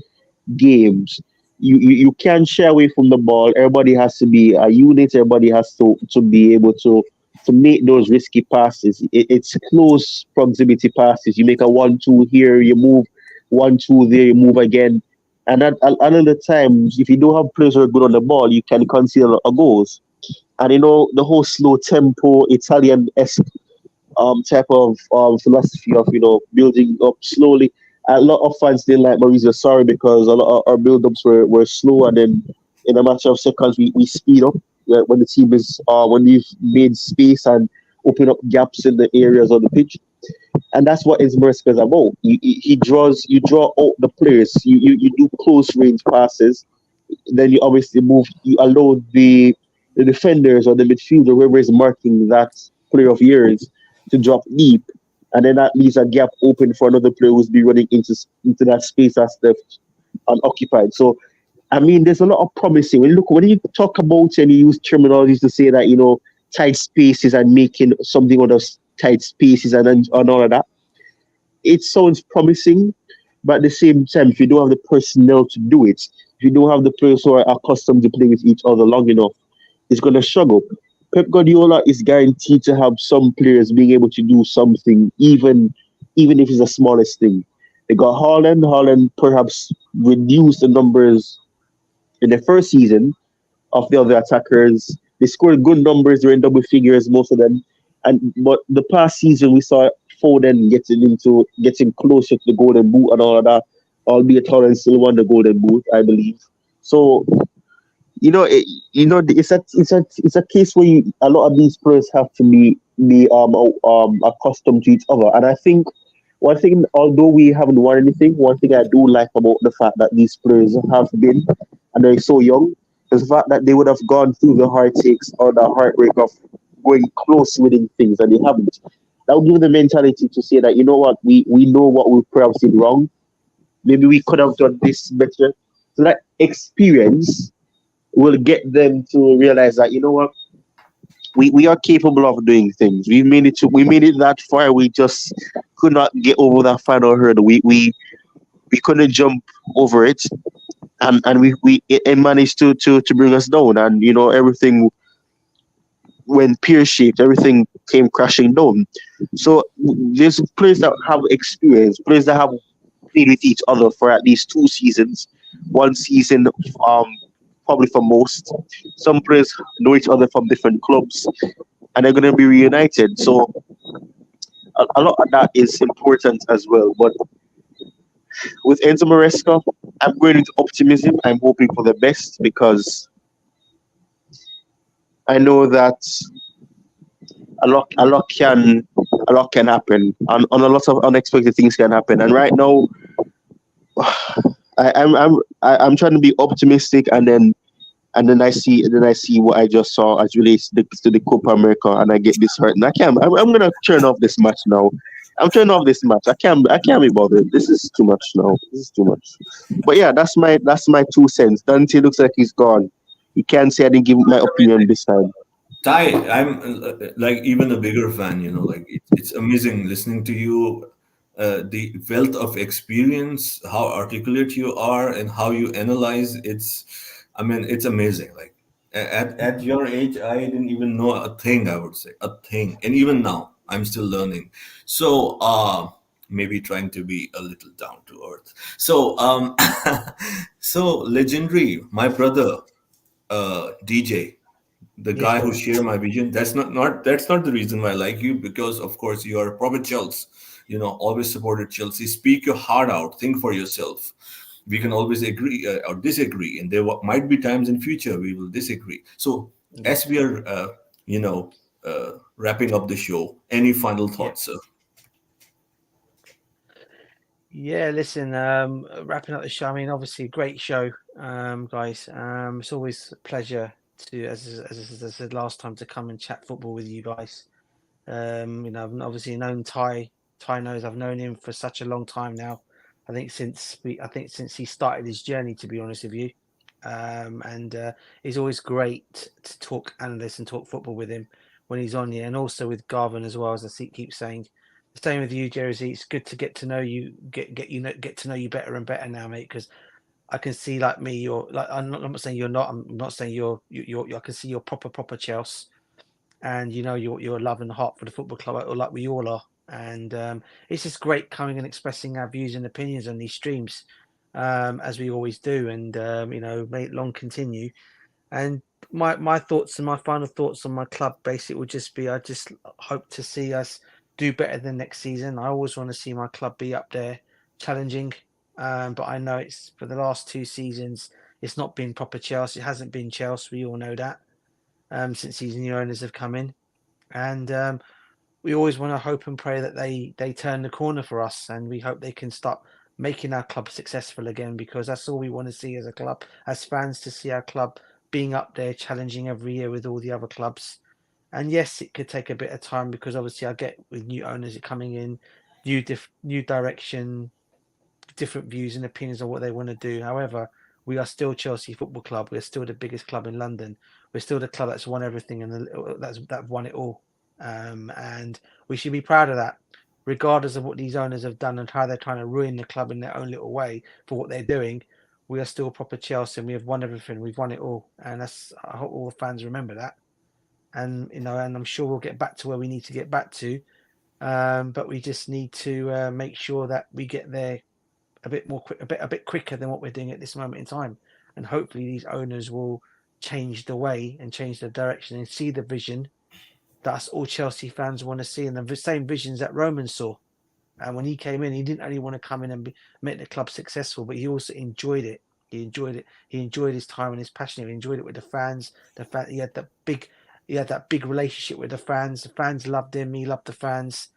games, you can't shy away from the ball. Everybody has to be a unit. Everybody has to be able to make those risky passes. It's close proximity passes. You make a 1-2 here, you move 1-2 there, you move again. And at another times, if you don't have players who are good on the ball, you can concede a lot of goals. And the whole slow tempo Italian esque type of philosophy of building up slowly. A lot of fans didn't like Maurizio Sarri because a lot of our build-ups were slow, and then in a matter of seconds we speed up when the team is when we've made space and open up gaps in the areas of the pitch. And that's what Enzo Maresca is about. You draw out the players. You do close range passes. Then you obviously move. You allow the defenders or the midfielder, whoever is marking that player of yours, to drop deep, and then that leaves a gap open for another player who's be running into that space that's left unoccupied. So I mean, there's a lot of promising. When you talk about and you use terminologies to say that tight spaces and making something out of tight spaces and all of that, it sounds promising. But at the same time, if you don't have the personnel to do it, if you don't have the players who are accustomed to playing with each other long enough, it's going to struggle. Pep Guardiola is guaranteed to have some players being able to do something, even if it's the smallest thing. They got Haaland. Haaland perhaps reduced the numbers in the first season of the other attackers. They scored good numbers. They're in double figures, most of them. But the past season we saw Foden getting closer to the golden boot and all of that. Albeit Haaland still won the golden boot, I believe. So it's a case where a lot of these players have to be accustomed to each other. And I think one thing, although we haven't won anything, one thing I do like about the fact that these players have been, and they're so young, is the fact that they would have gone through the heartaches or the heartbreak of going close winning things, and they haven't. That would give them the mentality to say that, you know what, we know what we perhaps did wrong. Maybe we could have done this better. So that experience will get them to realize that, you know what, we are capable of doing things. We made it that far. We just could not get over that final hurdle. We couldn't jump over it, and it managed to bring us down. And everything went pear shaped. Everything came crashing down. So there's players that have experience, players that have played with each other for at least 2 seasons, 1 season, probably for most. Some players know each other from different clubs, and they're going to be reunited. So a lot of that is important as well. But with Enzo Maresca, I'm going into optimism. I'm hoping for the best because I know that a lot can happen, and a lot of unexpected things can happen. And right now, I'm trying to be optimistic, and then I see what I just saw as relates to the Copa America, and I get disheartened. I can't. I'm gonna turn off this match now. I'm turning off this match. I can't be bothered. This is too much now. This is too much. But yeah, that's my 2 cents. Dante looks like he's gone. You can't say I didn't give my opinion this time. Ty, I'm like even a bigger fan. Like it's amazing listening to you. The wealth of experience, how articulate you are, and how you analyze. I mean, it's amazing. Like at your age, I didn't even know a thing. I would say a thing, and even now, I'm still learning. So, maybe trying to be a little down to earth. So, so legendary, my brother, DJ. the Yeah. guy who share my vision. That's not the reason why I like you, because of course you are a proper Chelsea. Always supported Chelsea. Speak your heart out. Think for yourself. We can always agree or disagree, and there might be times in future we will disagree. So Yeah. as we are, wrapping up the show, any final Yeah. thoughts, sir? Yeah, listen, wrapping up the show. I mean, obviously, great show, guys. It's always a pleasure to, as I said last time, to come and chat football with you guys. I've obviously known Ty. Ty knows I've known him for such a long time now. I think since he started his journey, to be honest with you. And it's always great to talk analysts and talk football with him when he's on here, and also with Garvan as well, as keep saying. The same with you, Jersey. It's good to get to know you, get to know you better and better now, mate. Because I can see, like me, you're like I'm not saying you're not. I'm not saying you're. I can see you're proper Chelsea, and your love and heart for the football club, like we all are. And it's just great coming and expressing our views and opinions on these streams, as we always do. And may it long continue. And my thoughts and my final thoughts on my club basically would just be, I just hope to see us do better than next season. I always want to see my club be up there challenging. But I know it's for the last 2 seasons, it's not been proper Chelsea. It hasn't been Chelsea. We all know that. Since these new owners have come in, and we always want to hope and pray that they turn the corner for us, and we hope they can start making our club successful again, because that's all we want to see as a club, as fans, to see our club being up there challenging every year with all the other clubs. And yes, it could take a bit of time, because obviously I get with new owners coming in, new direction, different views and opinions on what they want to do. However, we are still Chelsea Football Club. We're still the biggest club in London. We're still the club that's won everything and that won it all. And we should be proud of that, regardless of what these owners have done and how they're trying to ruin the club in their own little way for what they're doing. We are still proper Chelsea, and we have won everything. We've won it all, and I hope all the fans remember that. And and I'm sure we'll get back to where we need to get back to. But we just need to make sure that we get there a bit more a bit quicker than what we're doing at this moment in time. And hopefully these owners will change the way and change the direction and see the vision that us all Chelsea fans want to see, and the same visions that Roman saw. And when he came in, he didn't only want to come in and make the club successful, but he also enjoyed it. He enjoyed it. He enjoyed his time and his passion. He enjoyed it with the fans. He had that big relationship with the fans. The fans loved him. He loved the fans.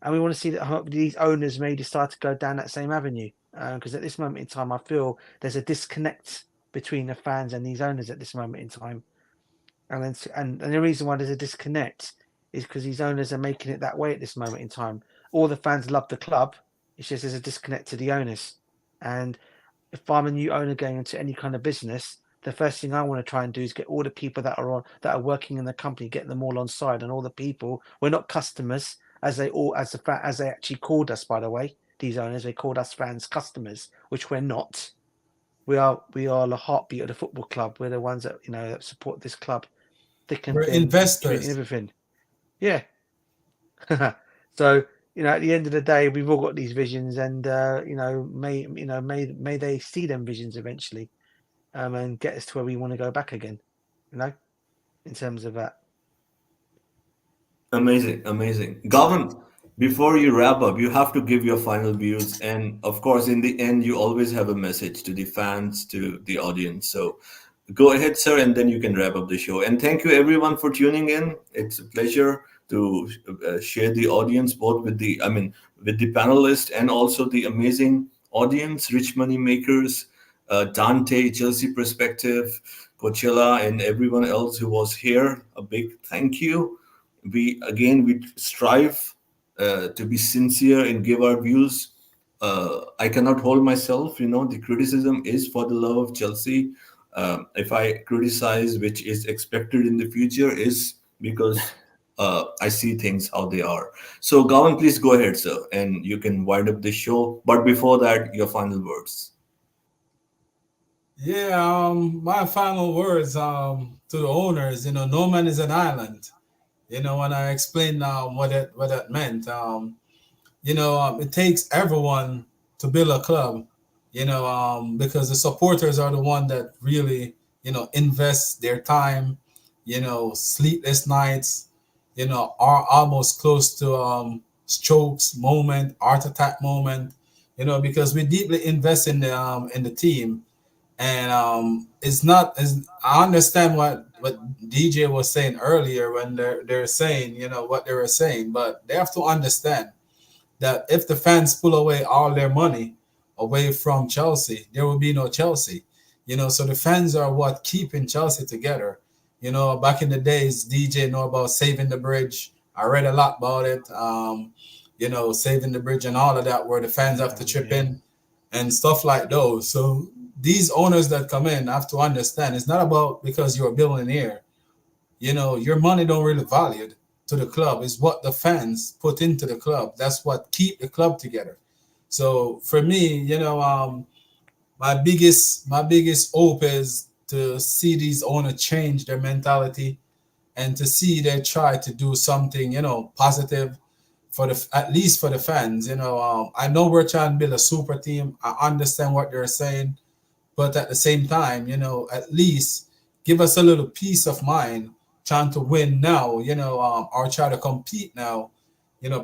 And we want to see that these owners maybe start to go down that same avenue. Because at this moment in time, I feel there's a disconnect between the fans and these owners at this moment in time. And the reason why there's a disconnect is because these owners are making it that way at this moment in time. All the fans love the club. It's just there's a disconnect to the owners. And if I'm a new owner going into any kind of business, the first thing I want to try and do is get all the people that are working in the company, get them all on side, and all the people. We're not customers, as they actually called us. By the way, these owners, they called us fans customers, which we're not. We are the heartbeat of the football club. We're the ones that that support this club thick and We're thin, through investors. everything. Yeah. So at the end of the day, we've all got these visions, and may they see them visions eventually, and get us to where we want to go back again. In terms of that. Amazing, amazing. Garvan, before you wrap up, you have to give your final views. And of course, in the end, you always have a message to the fans, to the audience. So go ahead, sir, and then you can wrap up the show. And thank you, everyone, for tuning in. It's a pleasure to share the audience, both with the panelists and also the amazing audience, rich money makers, Dante, Chelsea Perspective, Coachella, and everyone else who was here. A big thank you. We strive to be sincere and give our views. I cannot hold myself. The criticism is for the love of Chelsea. If I criticize, which is expected in the future, is because I see things how they are. So, Gowan, please go ahead, sir, and you can wind up the show. But before that, your final words. Yeah, my final words to the owners, no man is an island. When I explained what that meant, it takes everyone to build a club, because the supporters are the one that really, invest their time, sleepless nights, are almost close to strokes moment, heart attack moment, because we deeply invest in the team. And it's not as I understand what DJ was saying earlier when they're saying, what they were saying, but they have to understand that if the fans pull away all their money away from Chelsea, there will be no Chelsea. So the fans are what keeping Chelsea together. Back in the days, DJ know about saving the bridge. I read a lot about it. Saving the bridge and all of that, where the fans have to chip in and stuff like those. So these owners that come in have to understand it's not about because you're a billionaire. Your money don't really value to the club. It's what the fans put into the club. That's what keep the club together. So for me, my biggest hope is to see these owners change their mentality and to see they try to do something, positive for at least for the fans. I know we're trying to build a super team. I understand what they're saying, but at the same time, at least give us a little peace of mind trying to win now, or try to compete now,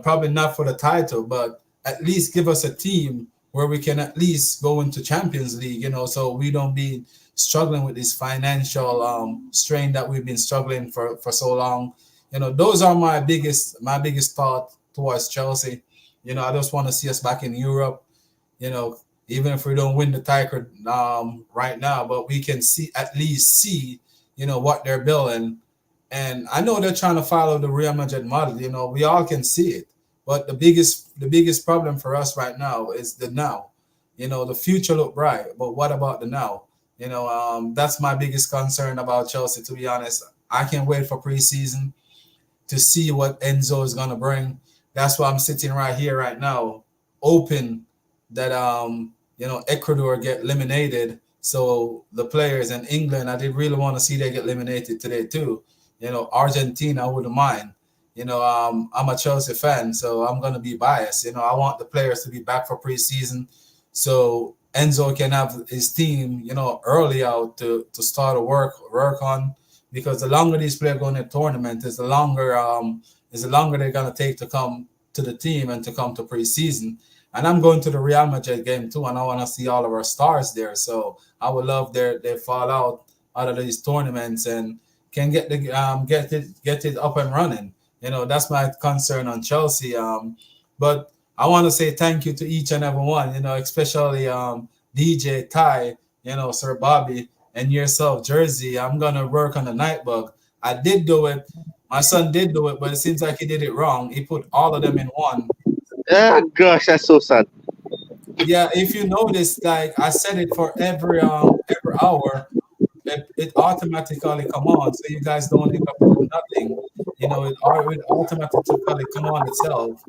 probably not for the title, but at least give us a team where we can at least go into Champions League, so we don't be struggling with this financial strain that we've been struggling for so long. Those are my biggest thought towards Chelsea. I just want to see us back in Europe, you know, even if we don't win the title right now, but we can at least see, what they're building. And I know they're trying to follow the Real Madrid model. We all can see it. But the biggest problem for us right now is the now. The future look bright, but what about the now? That's my biggest concern about Chelsea. To be honest, I can't wait for preseason to see what Enzo is gonna bring. That's why I'm sitting right here right now, open that Ecuador get eliminated. So the players in England, I did really want to see they get eliminated today too. Argentina, I wouldn't mind. I'm a Chelsea fan, so I'm gonna be biased. I want the players to be back for preseason, so Enzo can have his team, early out to start to work on. Because the longer these players go in the tournament, is the longer they're gonna take to come to the team and to come to preseason. And I'm going to the Real Madrid game too, and I want to see all of our stars there. So I would love their fall out of these tournaments and can get it up and running. That's my concern on Chelsea. But I want to say thank you to each and every one. Especially DJ Ty, Sir Bobby, and yourself, Jersey. I'm gonna work on the night bug. I did do it. My son did do it, but it seems like he did it wrong. He put all of them in one. Ah, gosh, that's so sad. Yeah, if you notice, like I said it for every hour, it automatically come on, so you guys don't end up doing nothing. It automatically come on itself.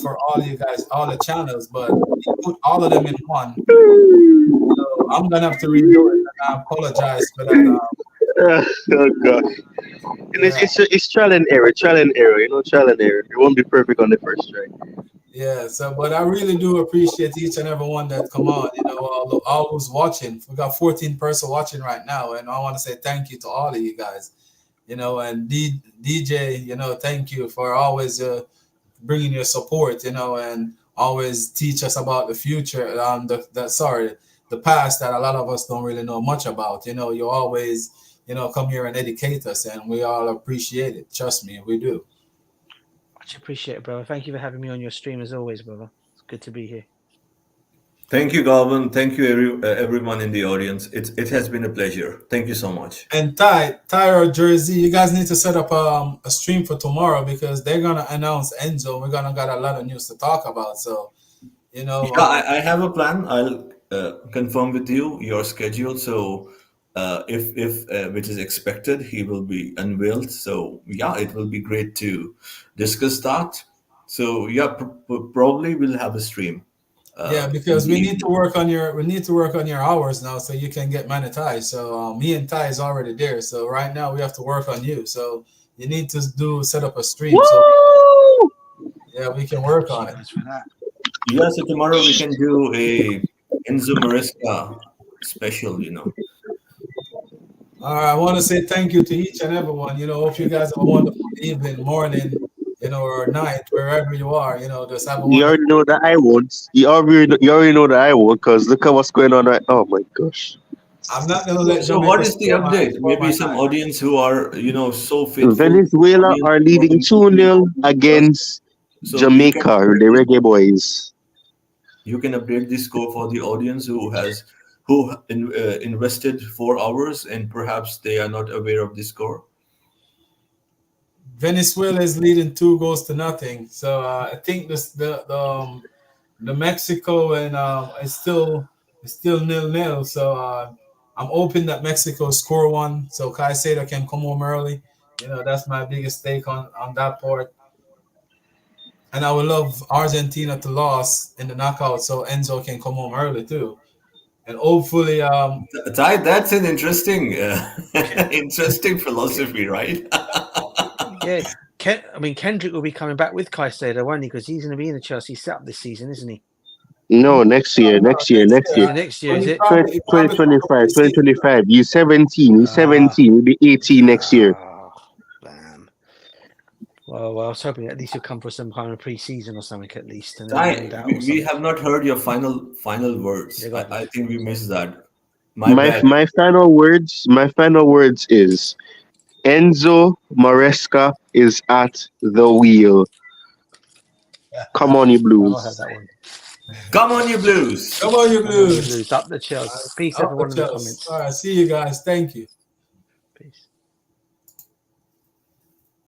For all you guys, all the channels, but you put all of them in one. So I'm gonna have to redo it, and I apologize for that. Oh gosh. And it's, Yeah, it's it's trial and error, trial and error. It won't be perfect on the first try. yeah. So, but I really do appreciate each and every one that come on. All who's watching. We got 14 person watching right now, and I want to say thank you to all of you guys. And DJ, thank you for always bringing your support, and always teach us about the future. The past that a lot of us don't really know much about. You always, come here and educate us, and we all appreciate it. Trust me, we do. Much appreciated, brother. Thank you for having me on your stream as always, brother. It's good to be here. Thank you, Garvan. Thank you, everyone in the audience. It has been a pleasure. Thank you so much. And Ty or Jersey, you guys need to set up a stream for tomorrow because they're gonna announce Enzo. We're gonna got a lot of news to talk about. So, Yeah, I have a plan. I'll confirm with you your schedule. So, if which is expected, he will be unveiled. So, yeah, it will be great to discuss that. So, yeah, probably we'll have a stream. yeah, In because the evening. we need to work on your hours now so you can get monetized. So me and Ty is already there. So right now we have to work on you. So you need to set up a stream so Woo! yeah we can work Thank on you it. guys for that. Yeah, so tomorrow we can do a Enzo Maresca special. All right, I want to say thank you to each and everyone. Hope you guys have a wonderful evening, morning, or night, wherever you are. Just have a You wonderful. already know that I won't. You already know that I won't, because look at what's going on right. Oh my gosh. I'm not gonna So, let so what Jamaica is the spoil my update? spoil my Maybe some night. audience who are, so faithful Venezuela audience are who are leading listening 2-0 to us. against So Jamaica, the Reggae Boys. you can update the score for the audience who invested 4 hours and perhaps they are not aware of the score. Venezuela is leading 2 goals to nothing. So I think this the Mexico and it's still 0-0. So I'm hoping that Mexico score one so Caicedo can come home early. That's my biggest stake on that part. And I would love Argentina to lose in the knockout so Enzo can come home early too. And hopefully That's an interesting, interesting philosophy, right? Yeah, I mean Kendrick will be coming back with Caicedo, won't he? Because he's going to be in the Chelsea setup this season, isn't he? No, next year, next year, next next year. Is year. it next year? Well, Is he it? probably he probably come for 2025, pre-season. 2025. He's 17. He's Ah, 17. He'll be 18 next year. damn. Well, I was hoping at least he'll come for some kind of pre-season or something at least, and then I, loaned out we, or we something. have not heard your final words. Yeah, go on. I think we missed that. My My bad. my final words is Enzo Maresca is at the wheel. Come on, you I'll have Blues. that one. Come on, you Blues! Come on, you Come on, you Blues. Blues. Up the Chelsea. Peace, Up the everyone in the Chelsea. comments. All right, see you guys. Thank you.